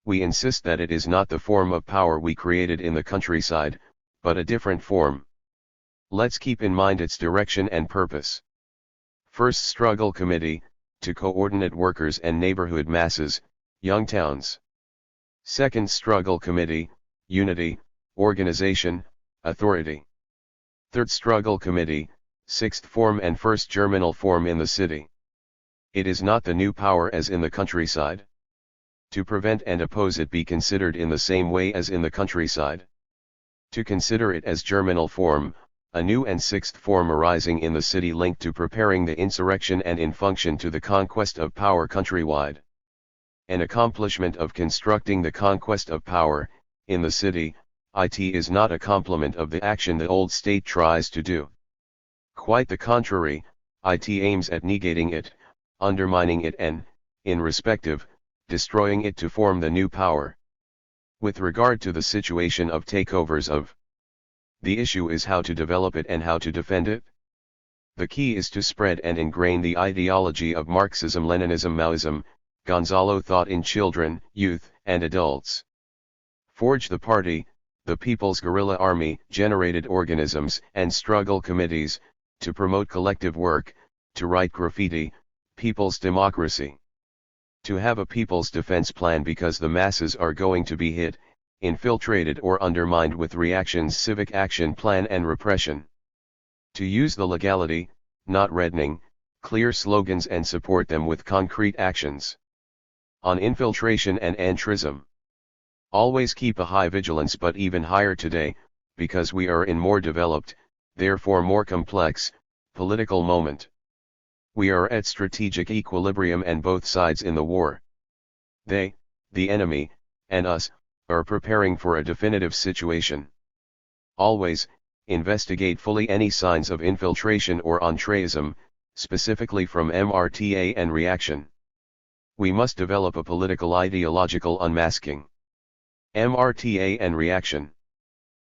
[SPEAKER 1] We insist that it is not the form of power we created in the countryside, but a different form. Let's keep in mind its direction and purpose. First Struggle Committee, to coordinate workers and neighborhood masses, young towns. Second Struggle Committee, unity, organization, authority. Third Struggle Committee, sixth form and first germinal form in the city. It is not the new power as in the countryside. To prevent and oppose it be considered in the same way as in the countryside. To consider it as germinal form, a new and sixth form arising in the city linked to preparing the insurrection and in function to the conquest of power countrywide. An accomplishment of constructing the conquest of power, in the city, it is not a complement of the action the old state tries to do. Quite the contrary, it aims at negating it, undermining it and, in respective, destroying it to form the new power. With regard to the situation of takeovers of, the issue is how to develop it and how to defend it. The key is to spread and ingrain the ideology of Marxism, Leninism, Maoism, Gonzalo thought in children, youth, and adults. Forge the party, the People's Guerrilla Army, generated organisms and struggle committees, to promote collective work, to write graffiti, people's democracy. To have a people's defense plan because the masses are going to be hit, infiltrated or undermined with reactions, civic action plan and repression. To use the legality, not reddening, clear slogans and support them with concrete actions. On infiltration and entrism. Always keep a high vigilance, but even higher today, because we are in more developed, therefore more complex, political moment. We are at strategic equilibrium and both sides in the war. They, the enemy, and us, are preparing for a definitive situation. Always, investigate fully any signs of infiltration or entreism, specifically from MRTA and reaction. We must develop a political ideological unmasking. MRTA and reaction.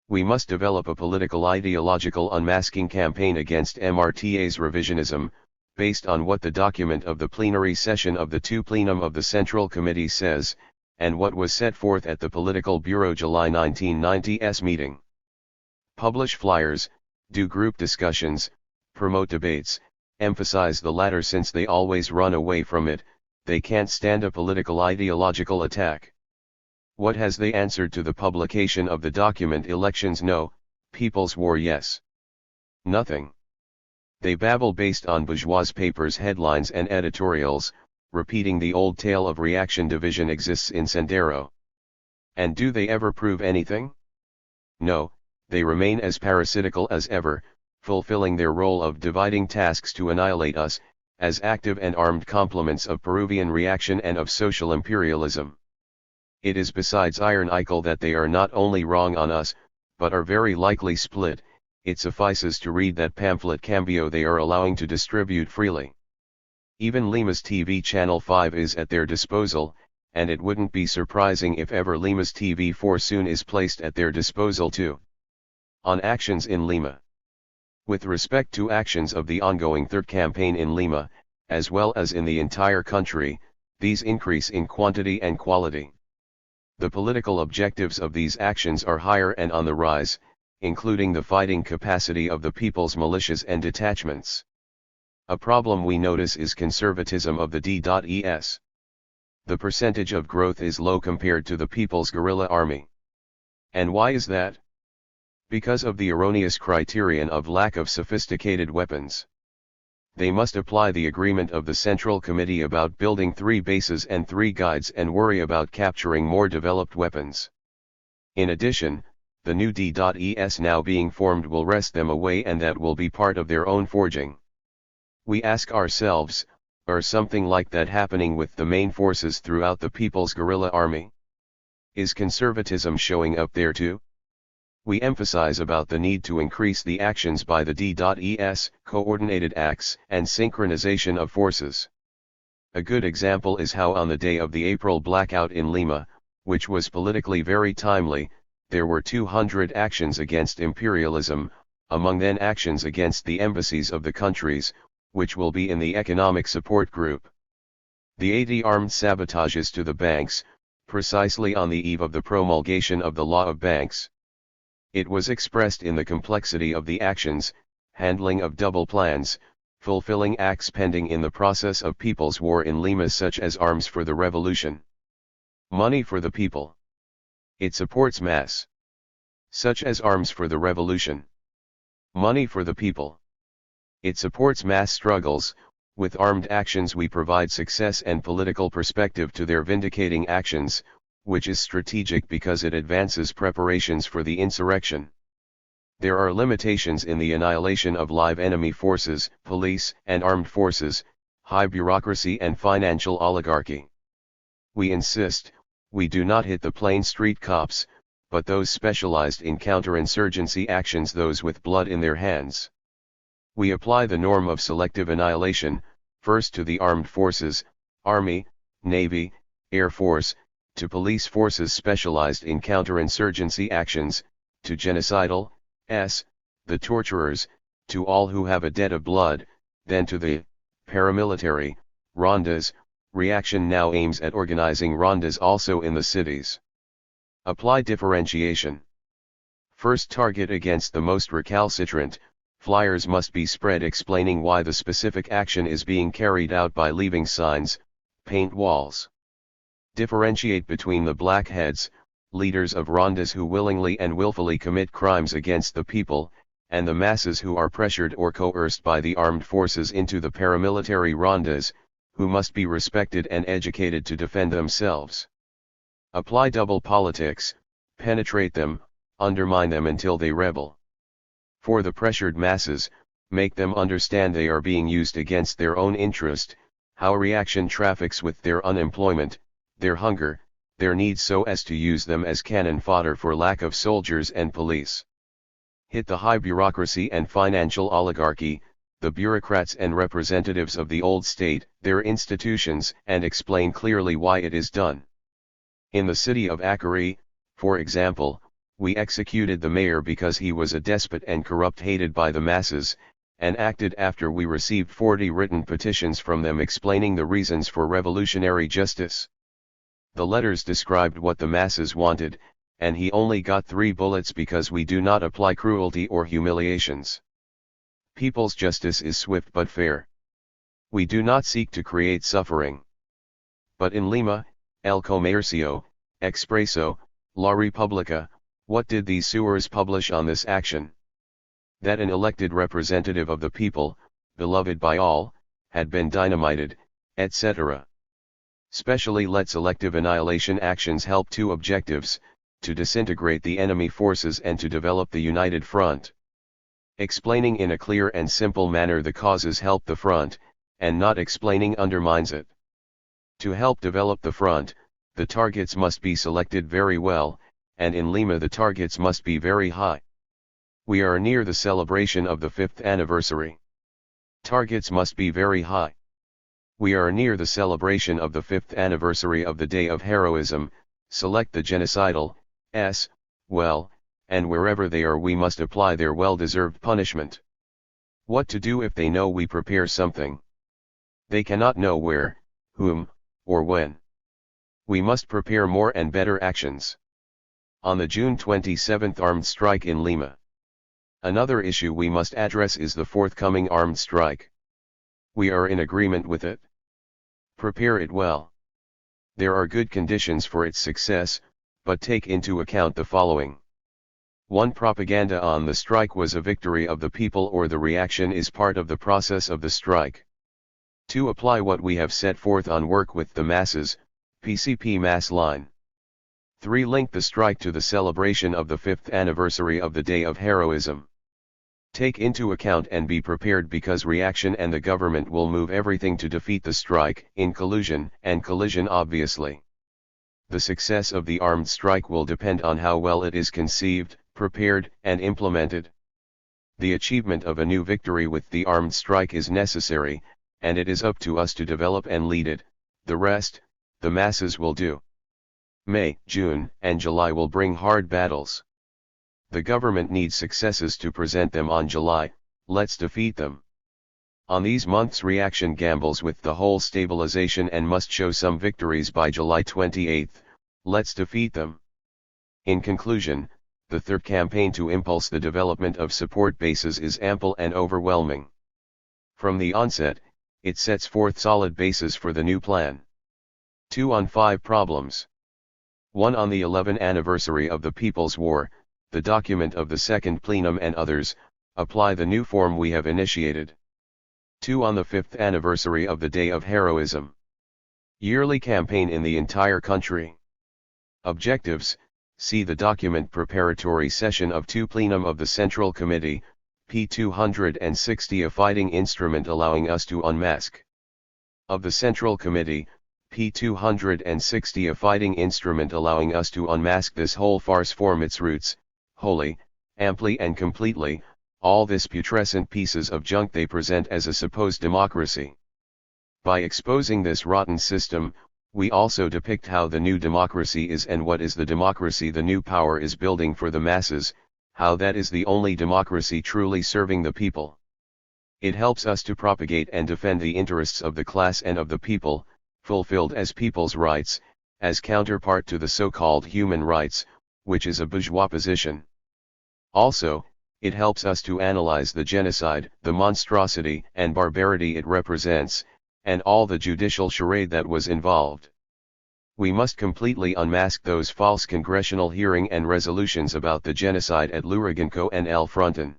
[SPEAKER 1] We must develop a political ideological unmasking campaign against MRTA's revisionism, based on what the document of the plenary session of the 2 plenum of the Central Committee says, and what was set forth at the Political Bureau July 1990's meeting. Publish flyers, do group discussions, promote debates, emphasize the latter since they always run away from it, they can't stand a political ideological attack. What has they answered to the publication of the document? Elections no, people's war yes. Nothing. They babble based on bourgeois papers, headlines and editorials, repeating the old tale of reaction. Division exists in Sendero. And do they ever prove anything? No, they remain as parasitical as ever, fulfilling their role of dividing tasks to annihilate us, as active and armed complements of Peruvian reaction and of social imperialism. It is besides ironical that they are not only wrong on us, but are very likely split. It suffices to read that pamphlet cambio they are allowing to distribute freely. Even Lima's TV Channel 5 is at their disposal, and it wouldn't be surprising if ever Lima's TV 4 soon is placed at their disposal too. On actions in Lima. With respect to actions of the ongoing third campaign in Lima, as well as in the entire country, these increase in quantity and quality. The political objectives of these actions are higher and on the rise, including the fighting capacity of the people's militias and detachments. A problem we notice is conservatism of the D.Es. The percentage of growth is low compared to the People's Guerrilla Army. And why is that? Because of the erroneous criterion of lack of sophisticated weapons. They must apply the agreement of the Central Committee about building 3 bases and 3 guides and worry about capturing more developed weapons. In addition, the new D.Es now being formed will wrest them away, and that will be part of their own forging. We ask ourselves, are something like that happening with the main forces throughout the People's Guerrilla Army? Is conservatism showing up there too? We emphasize about the need to increase the actions by the D.Es, coordinated acts and synchronization of forces. A good example is how on the day of the April blackout in Lima, which was politically very timely, there were 200 actions against imperialism, among them actions against the embassies of the countries, which will be in the economic support group. The 80 armed sabotages to the banks, precisely on the eve of the promulgation of the law of banks. It was expressed in the complexity of the actions, handling of double plans, fulfilling acts pending in the process of people's war in Lima, such as arms for the revolution. Money for the people. It supports mass. Such as arms for the revolution. Money for the people. It supports mass struggles. With armed actions we provide success and political perspective to their vindicating actions, which is strategic because it advances preparations for the insurrection. There are limitations in the annihilation of live enemy forces, police and armed forces, high bureaucracy and financial oligarchy. We insist, we do not hit the plain street cops, but those specialized in counterinsurgency actions, those with blood in their hands. We apply the norm of selective annihilation, first to the armed forces, Army, Navy, Air Force, to police forces specialized in counterinsurgency actions, to genocidal, the torturers, to all who have a debt of blood, then to the paramilitary, rondas. Reaction now aims at organizing rondas also in the cities. Apply differentiation. First, target against the most recalcitrant. Flyers must be spread explaining why the specific action is being carried out by leaving signs, paint walls. Differentiate between the blackheads, leaders of rondas who willingly and willfully commit crimes against the people, and the masses who are pressured or coerced by the armed forces into the paramilitary rondas, who must be respected and educated to defend themselves. Apply double politics, penetrate them, undermine them until they rebel. For the pressured masses, make them understand they are being used against their own interest, how reaction traffics with their unemployment, their hunger, their needs, so as to use them as cannon fodder for lack of soldiers and police. Hit the high bureaucracy and financial oligarchy, the bureaucrats and representatives of the old state, their institutions, and explain clearly why it is done. In the city of Acari, for example, we executed the mayor because he was a despot and corrupt, hated by the masses, and acted after we received 40 written petitions from them explaining the reasons for revolutionary justice. The letters described what the masses wanted, and he only got 3 bullets because we do not apply cruelty or humiliations. People's justice is swift but fair. We do not seek to create suffering. But in Lima, El Comercio, Expreso, La República, what did these sewers publish on this action? That an elected representative of the people, beloved by all, had been dynamited, etc. Specially let selective annihilation actions help 2 objectives, to disintegrate the enemy forces and to develop the united front. Explaining in a clear and simple manner the causes help the front, and not explaining undermines it. To help develop the front, the targets must be selected very well, and in Lima the targets must be very high. We are near the celebration of the 5th anniversary. Targets must be very high. We are near the celebration of the 5th anniversary of the Day of Heroism. Select the genocidal, well, and wherever they are we must apply their well-deserved punishment. What to do if they know we prepare something? They cannot know where, whom, or when. We must prepare more and better actions. On the June 27th armed strike in Lima. Another issue we must address is the forthcoming armed strike. We are in agreement with it. Prepare it well. There are good conditions for its success, but take into account the following. 1. Propaganda on the strike was a victory of the people or the reaction is part of the process of the strike. 2. Apply what we have set forth on work with the masses, PCP mass line. 3. Link the strike to the celebration of the 5th anniversary of the Day of Heroism. Take into account and be prepared because reaction and the government will move everything to defeat the strike, in collusion and collision obviously. The success of the armed strike will depend on how well it is conceived, prepared, and implemented. The achievement of a new victory with the armed strike is necessary, and it is up to us to develop and lead it. The rest, the masses will do. May, June, and July will bring hard battles. The government needs successes to present them on July. Let's defeat them. On these months reaction gambles with the whole stabilization and must show some victories by July 28. Let's defeat them. In conclusion, the third campaign to impulse the development of support bases is ample and overwhelming. From the onset, it sets forth solid bases for the new plan. 2 on 5 problems. 1 on the 11th anniversary of the People's War, the document of the Second Plenum and others, apply the new form we have initiated. 2 on the 5th anniversary of the Day of Heroism. Yearly campaign in the entire country. Objectives, see the document preparatory session of 2 Plenum of the Central Committee, p. 260, a fighting instrument allowing us to unmask. Of the Central Committee, p. 260, a fighting instrument allowing us to unmask this whole farce from its roots, wholly, amply and completely, all this putrescent pieces of junk they present as a supposed democracy. By exposing this rotten system, we also depict how the new democracy is and what is the democracy the new power is building for the masses, how that is the only democracy truly serving the people. It helps us to propagate and defend the interests of the class and of the people, fulfilled as people's rights, as counterpart to the so-called human rights, which is a bourgeois position. Also, it helps us to analyze the genocide, the monstrosity and barbarity it represents, and all the judicial charade that was involved. We must completely unmask those false congressional hearing and resolutions about the genocide at Lurigancho and El Fronton.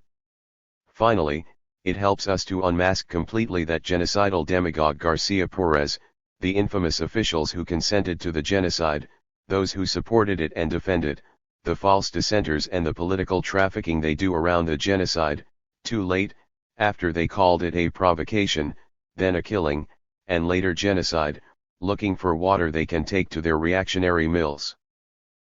[SPEAKER 1] Finally, it helps us to unmask completely that genocidal demagogue Garcia Perez, the infamous officials who consented to the genocide, those who supported it and defended, the false dissenters and the political trafficking they do around the genocide, too late, after they called it a provocation, then a killing, and later genocide, looking for water they can take to their reactionary mills.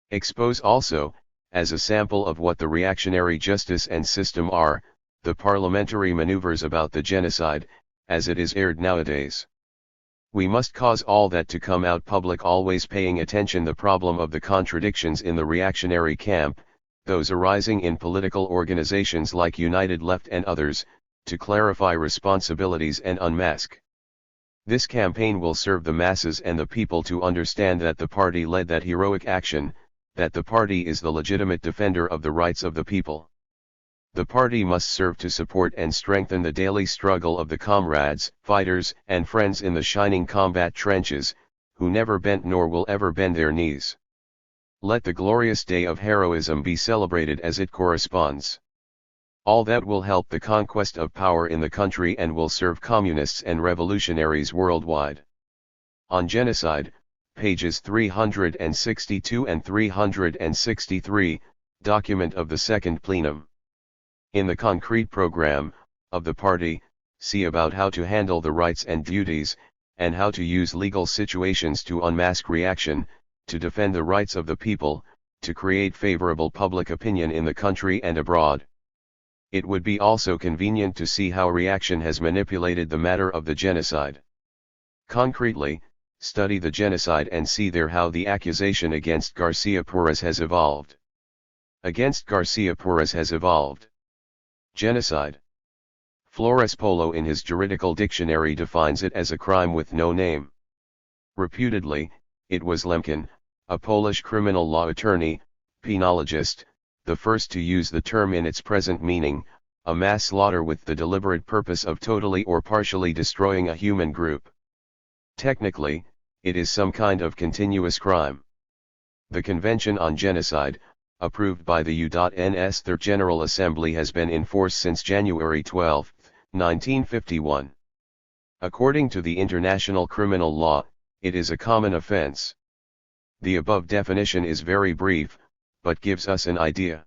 [SPEAKER 1] Expose also, as a sample of what the reactionary justice and system are, the parliamentary maneuvers about the genocide, as it is aired nowadays. We must cause all that to come out public, always paying attention the problem of the contradictions in the reactionary camp, those arising in political organizations like United Left and others, to clarify responsibilities and unmask. This campaign will serve the masses and the people to understand that the party led that heroic action, that the party is the legitimate defender of the rights of the people. The party must serve to support and strengthen the daily struggle of the comrades, fighters, and friends in the shining combat trenches, who never bent nor will ever bend their knees. Let the glorious day of heroism be celebrated as it corresponds. All that will help the conquest of power in the country and will serve communists and revolutionaries worldwide. On genocide, pages 362 and 363, document of the Second Plenum. In the concrete program of the party, see about how to handle the rights and duties, and how to use legal situations to unmask reaction, to defend the rights of the people, to create favorable public opinion in the country and abroad. It would be also convenient to see how reaction has manipulated the matter of the genocide. Concretely, study the genocide and see there how the accusation against Garcia Perez has evolved. Against Garcia Perez has evolved. Genocide. Flores Polo in his juridical dictionary defines it as a crime with no name. Reputedly, it was Lemkin, a Polish criminal law attorney, penologist, the first to use the term in its present meaning, a mass slaughter with the deliberate purpose of totally or partially destroying a human group. Technically, it is some kind of continuous crime. The Convention on Genocide, approved by the U.N.'s Third General Assembly, has been in force since January 12, 1951. According to the international criminal law, it is a common offense. The above definition is very brief, but gives us an idea.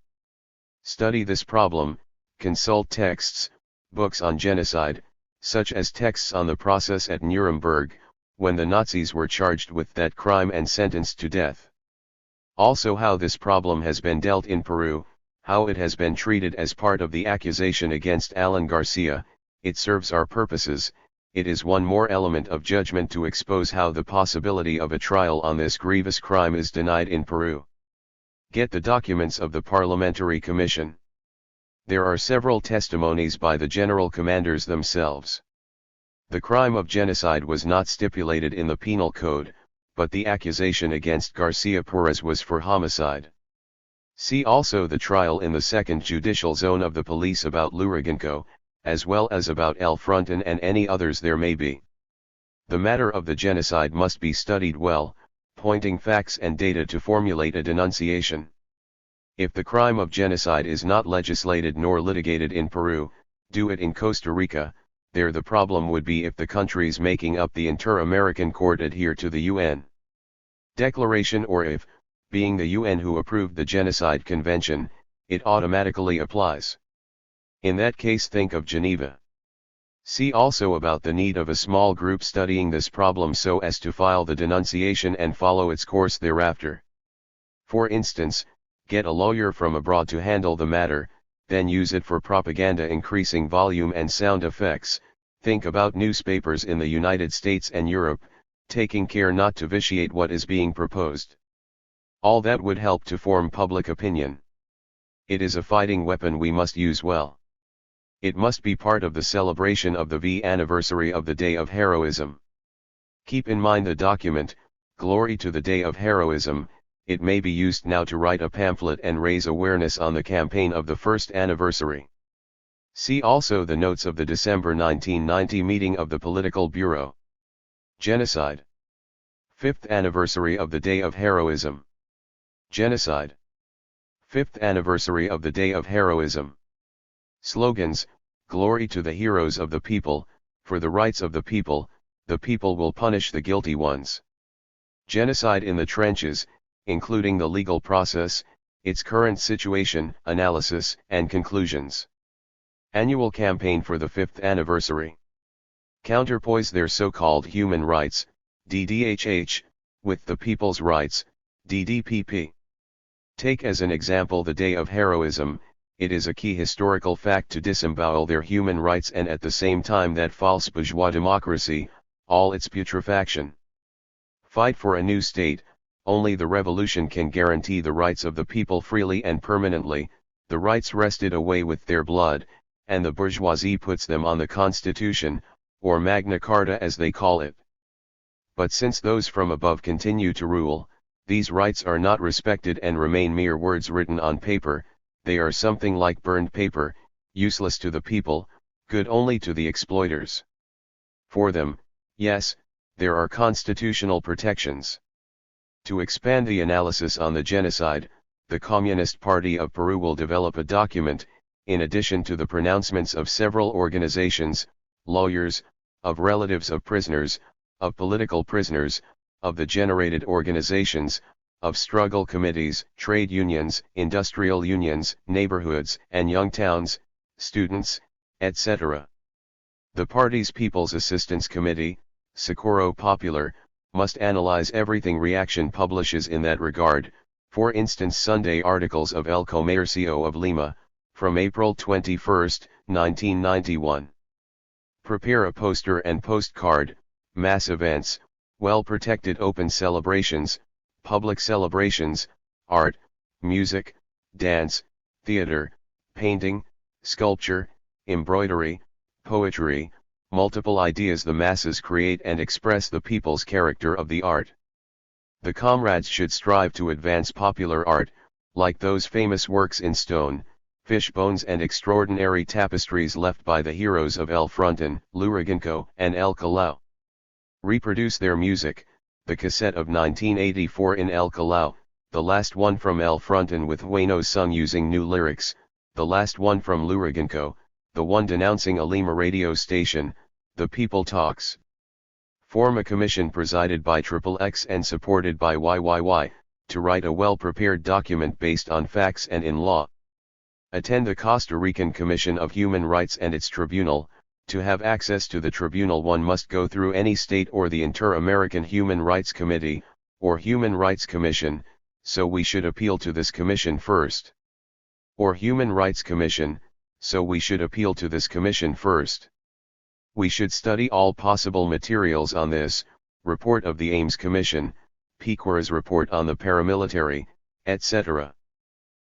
[SPEAKER 1] Study this problem, consult texts, books on genocide, such as texts on the process at Nuremberg, when the Nazis were charged with that crime and sentenced to death. Also how this problem has been dealt in Peru, how it has been treated as part of the accusation against Alan Garcia. It serves our purposes. It is one more element of judgment to expose how the possibility of a trial on this grievous crime is denied in Peru. Get the documents of the Parliamentary Commission. There are several testimonies by the general commanders themselves. The crime of genocide was not stipulated in the Penal Code, but the accusation against Garcia Perez was for homicide. See also the trial in the second judicial zone of the police about Lurigancho, as well as about El Fronton and any others there may be. The matter of the genocide must be studied well, pointing facts and data to formulate a denunciation. If the crime of genocide is not legislated nor litigated in Peru, do it in Costa Rica. There the problem would be if the countries making up the Inter-American Court adhere to the UN Declaration, or if, being the UN who approved the Genocide Convention, it automatically applies. In that case think of Geneva. See also about the need of a small group studying this problem so as to file the denunciation and follow its course thereafter. For instance, get a lawyer from abroad to handle the matter, then use it for propaganda increasing volume and sound effects. Think about newspapers in the United States and Europe, taking care not to vitiate what is being proposed. All that would help to form public opinion. It is a fighting weapon we must use well. It must be part of the celebration of the V anniversary of the Day of Heroism. Keep in mind the document, Glory to the Day of Heroism. It may be used now to write a pamphlet and raise awareness on the campaign of the first anniversary. See also the notes of the December 1990 meeting of the Political Bureau. Genocide. 5th anniversary of the Day of Heroism. Genocide. 5th anniversary of the Day of Heroism. Slogans: Glory to the heroes of the people, for the rights of the people will punish the guilty ones. Genocide in the trenches, including the legal process, its current situation, analysis, and conclusions. Annual campaign for the 5th anniversary. Counterpoise their so-called human rights, DDHH, with the people's rights, DDPP. Take as an example the Day of Heroism. It is a key historical fact to disembowel their human rights and at the same time that false bourgeois democracy, all its putrefaction. Fight for a new state. Only the revolution can guarantee the rights of the people freely and permanently. The rights wrested away with their blood, and the bourgeoisie puts them on the Constitution, or Magna Carta as they call it. But since those from above continue to rule, these rights are not respected and remain mere words written on paper. They are something like burned paper, useless to the people, good only to the exploiters. For them, yes, there are constitutional protections. To expand the analysis on the genocide, the Communist Party of Peru will develop a document, in addition to the pronouncements of several organizations, lawyers, of relatives of prisoners, of political prisoners, of the generated organizations, of struggle committees, trade unions, industrial unions, neighborhoods and young towns, students, etc. The party's People's Assistance Committee, Socorro Popular, must analyze everything reaction publishes in that regard, for instance Sunday articles of El Comercio of Lima, from April 21, 1991. Prepare a poster and postcard, mass events, well-protected open celebrations, public celebrations, art, music, dance, theater, painting, sculpture, embroidery, poetry, multiple ideas the masses create and express the people's character of the art. The comrades should strive to advance popular art, like those famous works in stone, fish bones and extraordinary tapestries left by the heroes of El Fronton, Lurigancho, and El Callao. Reproduce their music, the cassette of 1984 in El Callao, the last one from El Fronton with Bueno sung using new lyrics, the last one from Lurigancho, the one denouncing a Lima radio station, The People Talks. Form a commission presided by XXX and supported by YYY, to write a well-prepared document based on facts and in law. Attend the Costa Rican Commission of Human Rights and its tribunal. To have access to the tribunal one must go through any state or the Inter-American Human Rights Committee, or Human Rights Commission, so we should appeal to this commission first. Or Human Rights Commission, so we should appeal to this commission first. We should study all possible materials on this, report of the Ames Commission, Piquera's report on the paramilitary, etc.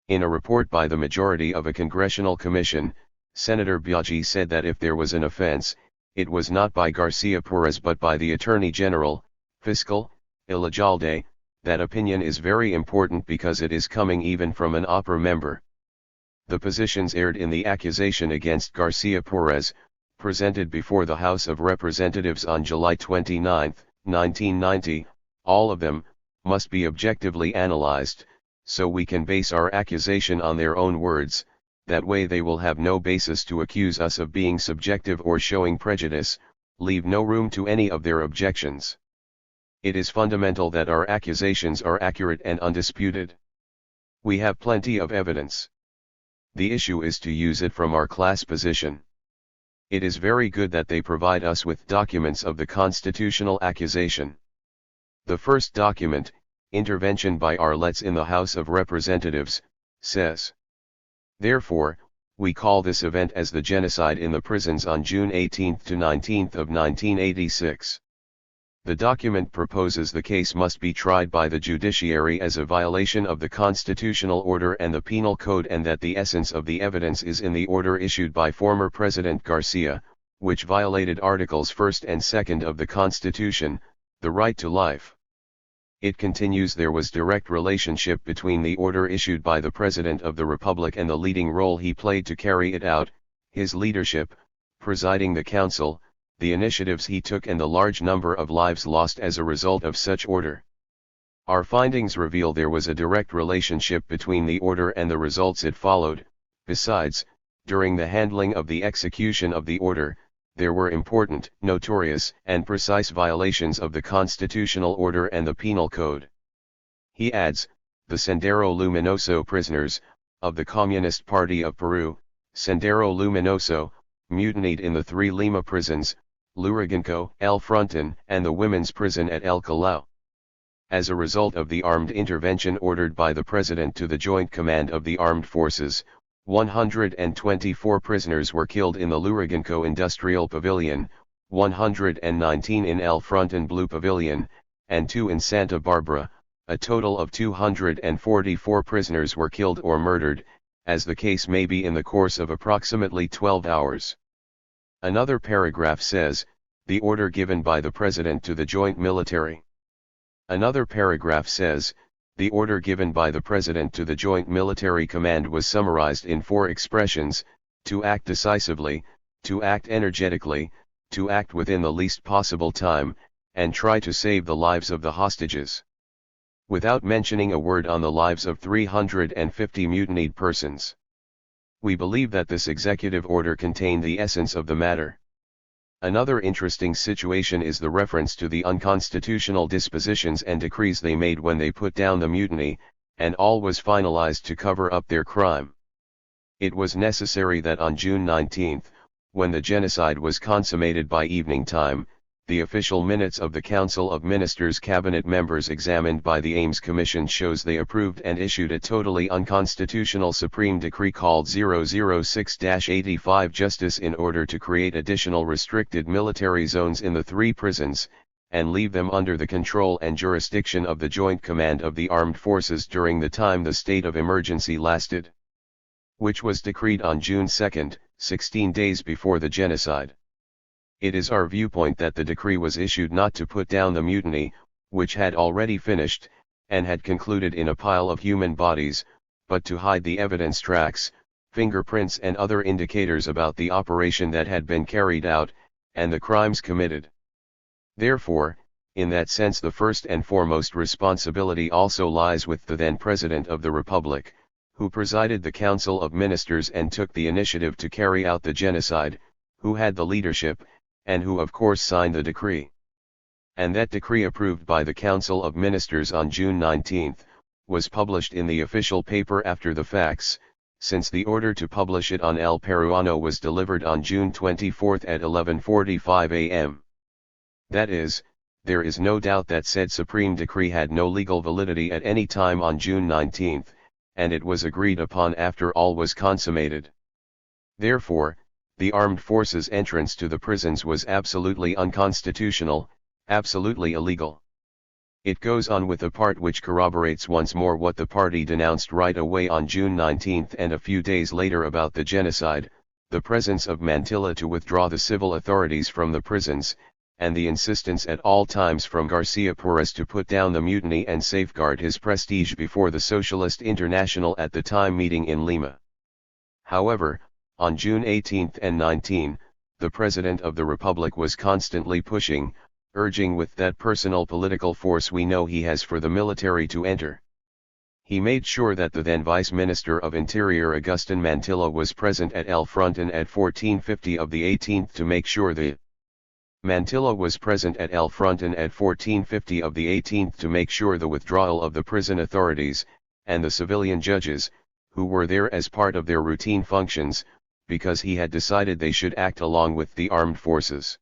[SPEAKER 1] In a report by the majority of a congressional commission, Senator Biaggi said that if there was an offense, it was not by Garcia Perez but by the Attorney General, Fiscal, Ilegalde, That opinion is very important because it is coming even from an opera member. The positions aired in the accusation against Garcia Perez, presented before the House of Representatives on July 29, 1990, all of them, must be objectively analyzed, so we can base our accusation on their own words. That way they will have no basis to accuse us of being subjective or showing prejudice, leave no room to any of their objections. It is fundamental that our accusations are accurate and undisputed. We have plenty of evidence. The issue is to use it from our class position. It is very good that they provide us with documents of the constitutional accusation. The first document, Intervention by Arlets in the House of Representatives, says, "Therefore, we call this event as the genocide in the prisons on June 18 to 19 of 1986. The document proposes the case must be tried by the judiciary as a violation of the constitutional order and the penal code, and that the essence of the evidence is in the order issued by former President Garcia, which violated Articles 1 and 2 of the Constitution, the right to life." It continues, there was direct relationship between the order issued by the President of the Republic and the leading role he played to carry it out, his leadership, presiding the council, the initiatives he took, and the large number of lives lost as a result of such order. Our findings reveal there was a direct relationship between the order and the results it followed. Besides, during the handling of the execution of the order, there were important, notorious, and precise violations of the constitutional order and the penal code. He adds, the Sendero Luminoso prisoners, of the Communist Party of Peru, Sendero Luminoso, mutinied in the 3 Lima prisons, Lurigancho, El Fronton, and the women's prison at El Callao. As a result of the armed intervention ordered by the President to the Joint Command of the Armed Forces, 124 prisoners were killed in the Lurigancho Industrial Pavilion, 119 in El Fronton Blue Pavilion, and 2 in Santa Barbara. A total of 244 prisoners were killed or murdered, as the case may be, in the course of approximately 12 hours. Another paragraph says, the order given by the President to the Joint Military. Another paragraph says, the order given by the President to the Joint Military Command was summarized in 4 expressions: to act decisively, to act energetically, to act within the least possible time, and try to save the lives of the hostages. Without mentioning a word on the lives of 350 mutinied persons. We believe that this executive order contained the essence of the matter. Another interesting situation is the reference to the unconstitutional dispositions and decrees they made when they put down the mutiny, and all was finalized to cover up their crime. It was necessary that on June 19, when the genocide was consummated by evening time, the official minutes of the Council of Ministers cabinet members examined by the Ames Commission shows they approved and issued a totally unconstitutional Supreme Decree called 006-85 Justice in order to create additional restricted military zones in the 3 prisons, and leave them under the control and jurisdiction of the Joint Command of the Armed Forces during the time the state of emergency lasted. Which was decreed on June 2, 16 days before the genocide. It is our viewpoint that the decree was issued not to put down the mutiny, which had already finished, and had concluded in a pile of human bodies, but to hide the evidence tracks, fingerprints and other indicators about the operation that had been carried out, and the crimes committed. Therefore, in that sense the first and foremost responsibility also lies with the then President of the Republic, who presided the Council of Ministers and took the initiative to carry out the genocide, who had the leadership, and who of course signed the decree. And that decree, approved by the Council of Ministers on June 19, was published in the official paper after the facts, since the order to publish it on El Peruano was delivered on June 24 at 11:45 a.m. That is, there is no doubt that said Supreme Decree had no legal validity at any time on June 19, and it was agreed upon after all was consummated. Therefore, the armed forces' entrance to the prisons was absolutely unconstitutional, absolutely illegal. It goes on with a part which corroborates once more what the party denounced right away on June 19 and a few days later about the genocide, the presence of Mantilla to withdraw the civil authorities from the prisons, and the insistence at all times from Garcia Perez to put down the mutiny and safeguard his prestige before the Socialist International at the time meeting in Lima. However, on June 18 and 19, the President of the Republic was constantly pushing, urging with that personal political force we know he has for the military to enter. He made sure that the then Vice Minister of Interior Agustin Mantilla was present at El Fronton at 1450 of the 18th to make sure the Mantilla was present at El Fronton at 1450 of the 18th to make sure the withdrawal of the prison authorities, and the civilian judges, who were there as part of their routine functions, because he had decided they should act along with the armed forces.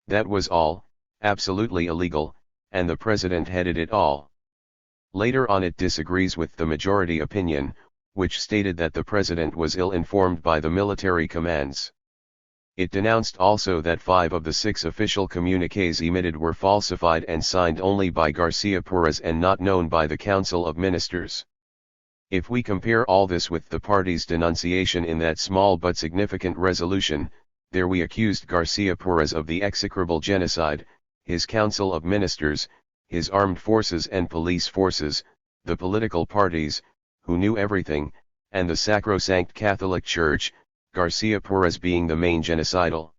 [SPEAKER 1] That was all, absolutely illegal, and the President headed it all. Later on it disagrees with the majority opinion, which stated that the President was ill-informed by the military commands. It denounced also that 5 of the 6 official communiques emitted were falsified and signed only by Garcia Perez and not known by the Council of Ministers. If we compare all this with the party's denunciation in that small but significant resolution, there we accused Garcia Perez of the execrable genocide, his Council of Ministers, his armed forces and police forces, the political parties, who knew everything, and the sacrosanct Catholic Church, Garcia Perez being the main genocidal.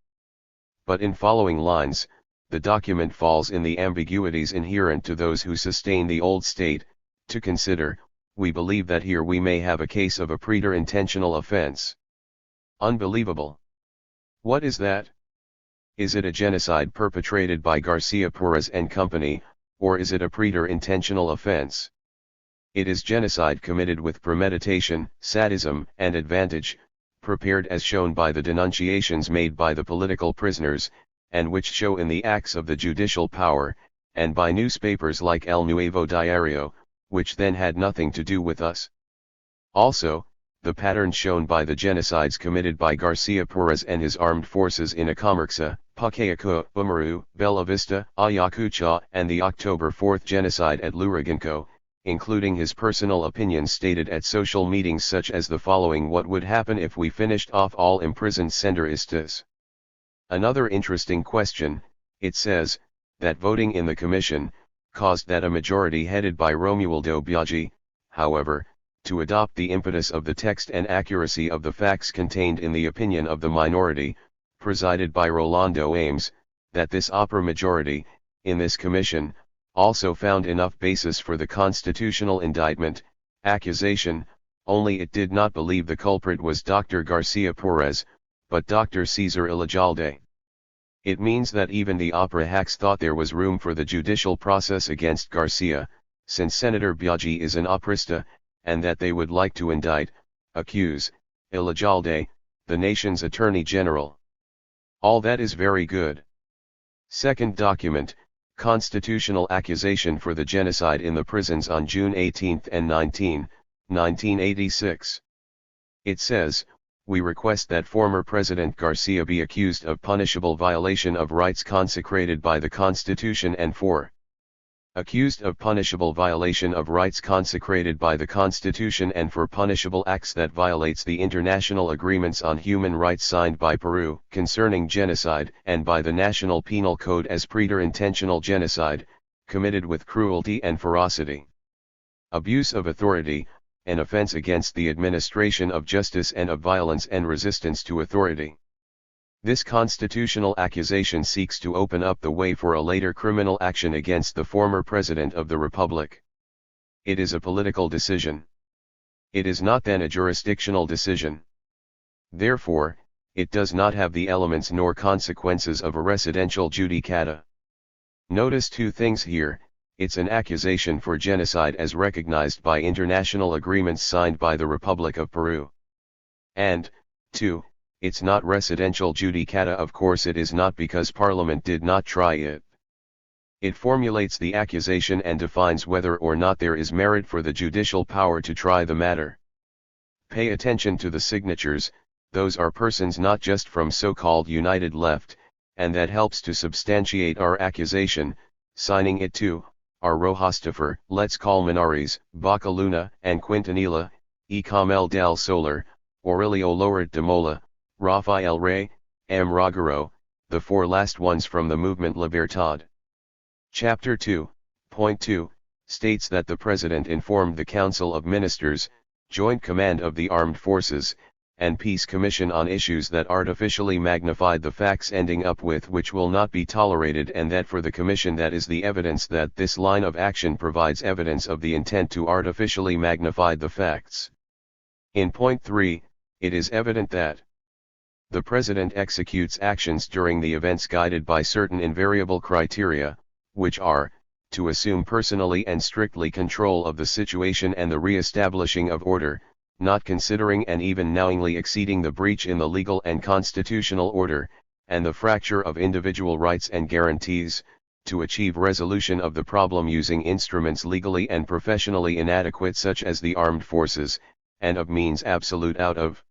[SPEAKER 1] But in following lines, the document falls in the ambiguities inherent to those who sustain the old state. To consider, we believe that here we may have a case of a preterintentional offense. Unbelievable. What is that? Is it a genocide perpetrated by Garcia Perez and company, or is it a preterintentional offense? It is genocide committed with premeditation, sadism, and advantage, prepared as shown by the denunciations made by the political prisoners, and which show in the acts of the judicial power, and by newspapers like El Nuevo Diario, which then had nothing to do with us. Also, the pattern shown by the genocides committed by Garcia Perez and his armed forces in Acamarca, Pachayacu, Umaru, Bella Vista, Ayacucho, and the October 4 genocide at Lurigancho, including his personal opinions stated at social meetings such as the following: what would happen if we finished off all imprisoned Senderistas? Another interesting question, it says, that voting in the commission, caused that a majority headed by Romualdo Biaggi, however, to adopt the impetus of the text and accuracy of the facts contained in the opinion of the minority, presided by Rolando Ames, that this opera majority, in this commission, also found enough basis for the constitutional indictment, accusation, only it did not believe the culprit was Dr. Garcia Perez, but Dr. Cesar Ilejalde. It means that even the opera hacks thought there was room for the judicial process against Garcia, since Senator Biaggi is an operista, and that they would like to indict, accuse, Ilejalde, the nation's Attorney General. All that is very good. Second document, Constitutional Accusation for the Genocide in the Prisons on June 18 and 19, 1986. It says, we request that former President Garcia be accused of punishable violation of rights consecrated by the Constitution and for accused of punishable violation of rights consecrated by the Constitution and for punishable acts that violates the international agreements on human rights signed by Peru concerning genocide and by the National Penal Code as preterintentional genocide, committed with cruelty and ferocity. Abuse of authority, an offense against the administration of justice and of violence and resistance to authority. This constitutional accusation seeks to open up the way for a later criminal action against the former President of the Republic. It is a political decision. It is not then a jurisdictional decision. Therefore, it does not have the elements nor consequences of a residential judicata. Notice two things here: it's an accusation for genocide as recognized by international agreements signed by the Republic of Peru. And, 2, it's not residential judicata. Of course it is not, because Parliament did not try it. It formulates the accusation and defines whether or not there is merit for the judicial power to try the matter. Pay attention to the signatures, those are persons not just from so-called United Left, and that helps to substantiate our accusation. Signing it too are Rojastafer, Let's Call Minares, Bacaluna, and Quintanilla, E. Camel del Solar, Aurelio Loret de Mola, Rafael Rey, M. Rogero, the four last ones from the movement Libertad. Chapter 2.2 states that the President informed the Council of Ministers, Joint Command of the Armed Forces, and Peace Commission on issues that artificially magnified the facts, ending up with which will not be tolerated, and that for the Commission that is the evidence that this line of action provides evidence of the intent to artificially magnify the facts. In point 3, it is evident that the President executes actions during the events guided by certain invariable criteria, which are, to assume personally and strictly control of the situation and the re-establishing of order, not considering and even knowingly exceeding the breach in the legal and constitutional order, and the fracture of individual rights and guarantees, to achieve resolution of the problem using instruments legally and professionally inadequate such as the armed forces, and of means absolute out of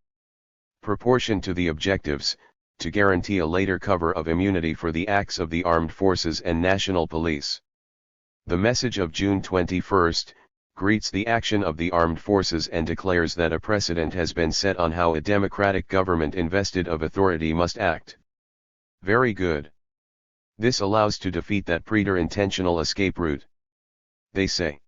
[SPEAKER 1] proportion to the objectives, to guarantee a later cover of immunity for the acts of the armed forces and national police. The message of June 21 greets the action of the armed forces and declares that a precedent has been set on how a democratic government invested of authority must act. Very good. This allows to defeat that preterintentional escape route. They say.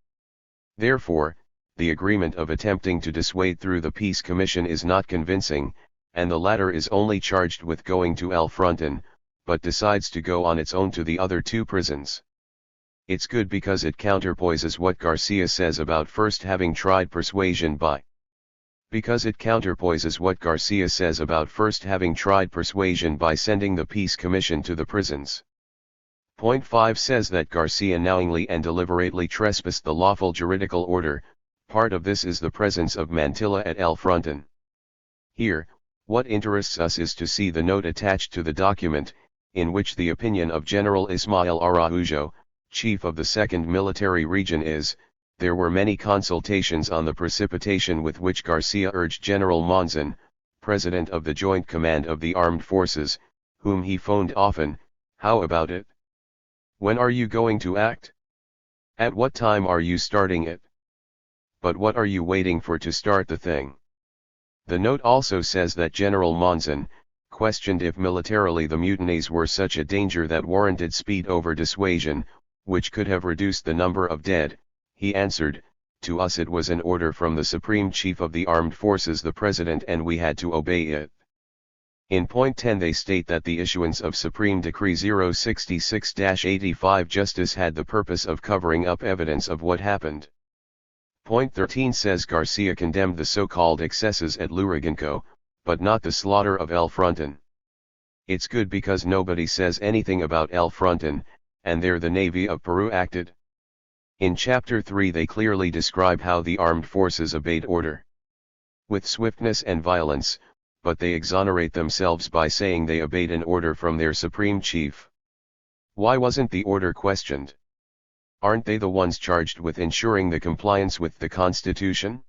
[SPEAKER 1] Therefore, the agreement of attempting to dissuade through the Peace Commission is not convincing, and the latter is only charged with going to El Fronton, but decides to go on its own to the other two prisons. It's good because it counterpoises what Garcia says about first having tried persuasion by. Sending the Peace Commission to the prisons. Point 5 says that Garcia knowingly and deliberately trespassed the lawful juridical order. Part of this is the presence of Mantilla at El Fronton. Here, what interests us is to see the note attached to the document, in which the opinion of General Ismael Araujo, chief of the 2nd Military Region is, there were many consultations on the precipitation with which Garcia urged General Monzon, President of the Joint Command of the Armed Forces, whom he phoned often, how about it? When are you going to act? At what time are you starting it? But what are you waiting for to start the thing? The note also says that General Monzon, questioned if militarily the mutinies were such a danger that warranted speed over dissuasion, which could have reduced the number of dead, he answered, to us it was an order from the Supreme Chief of the Armed Forces, the President, and we had to obey it. In point 10 they state that the issuance of Supreme Decree 066-85 Justice had the purpose of covering up evidence of what happened. Point 13 says Garcia condemned the so-called excesses at Lurigancho, but not the slaughter of El Fronton. It's good because nobody says anything about El Fronton, and there the Navy of Peru acted. In Chapter 3 they clearly describe how the armed forces obeyed order. With swiftness and violence, but they exonerate themselves by saying they obeyed an order from their supreme chief. Why wasn't the order questioned? Aren't they the ones charged with ensuring the compliance with the Constitution?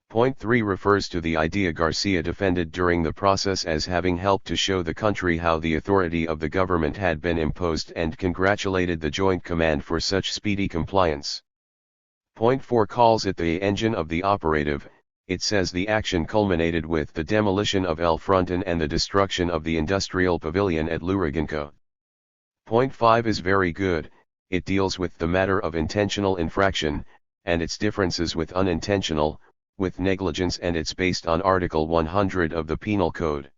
[SPEAKER 1] Point 3 refers to the idea Garcia defended during the process as having helped to show the country how the authority of the government had been imposed, and congratulated the Joint Command for such speedy compliance. Point 4 calls it the engine of the operative. It says the action culminated with the demolition of El Fronton and the destruction of the industrial pavilion at Lurigancho. Point 5 is very good. It deals with the matter of intentional infraction, and its differences with unintentional, with negligence, and it's based on Article 100 of the Penal Code.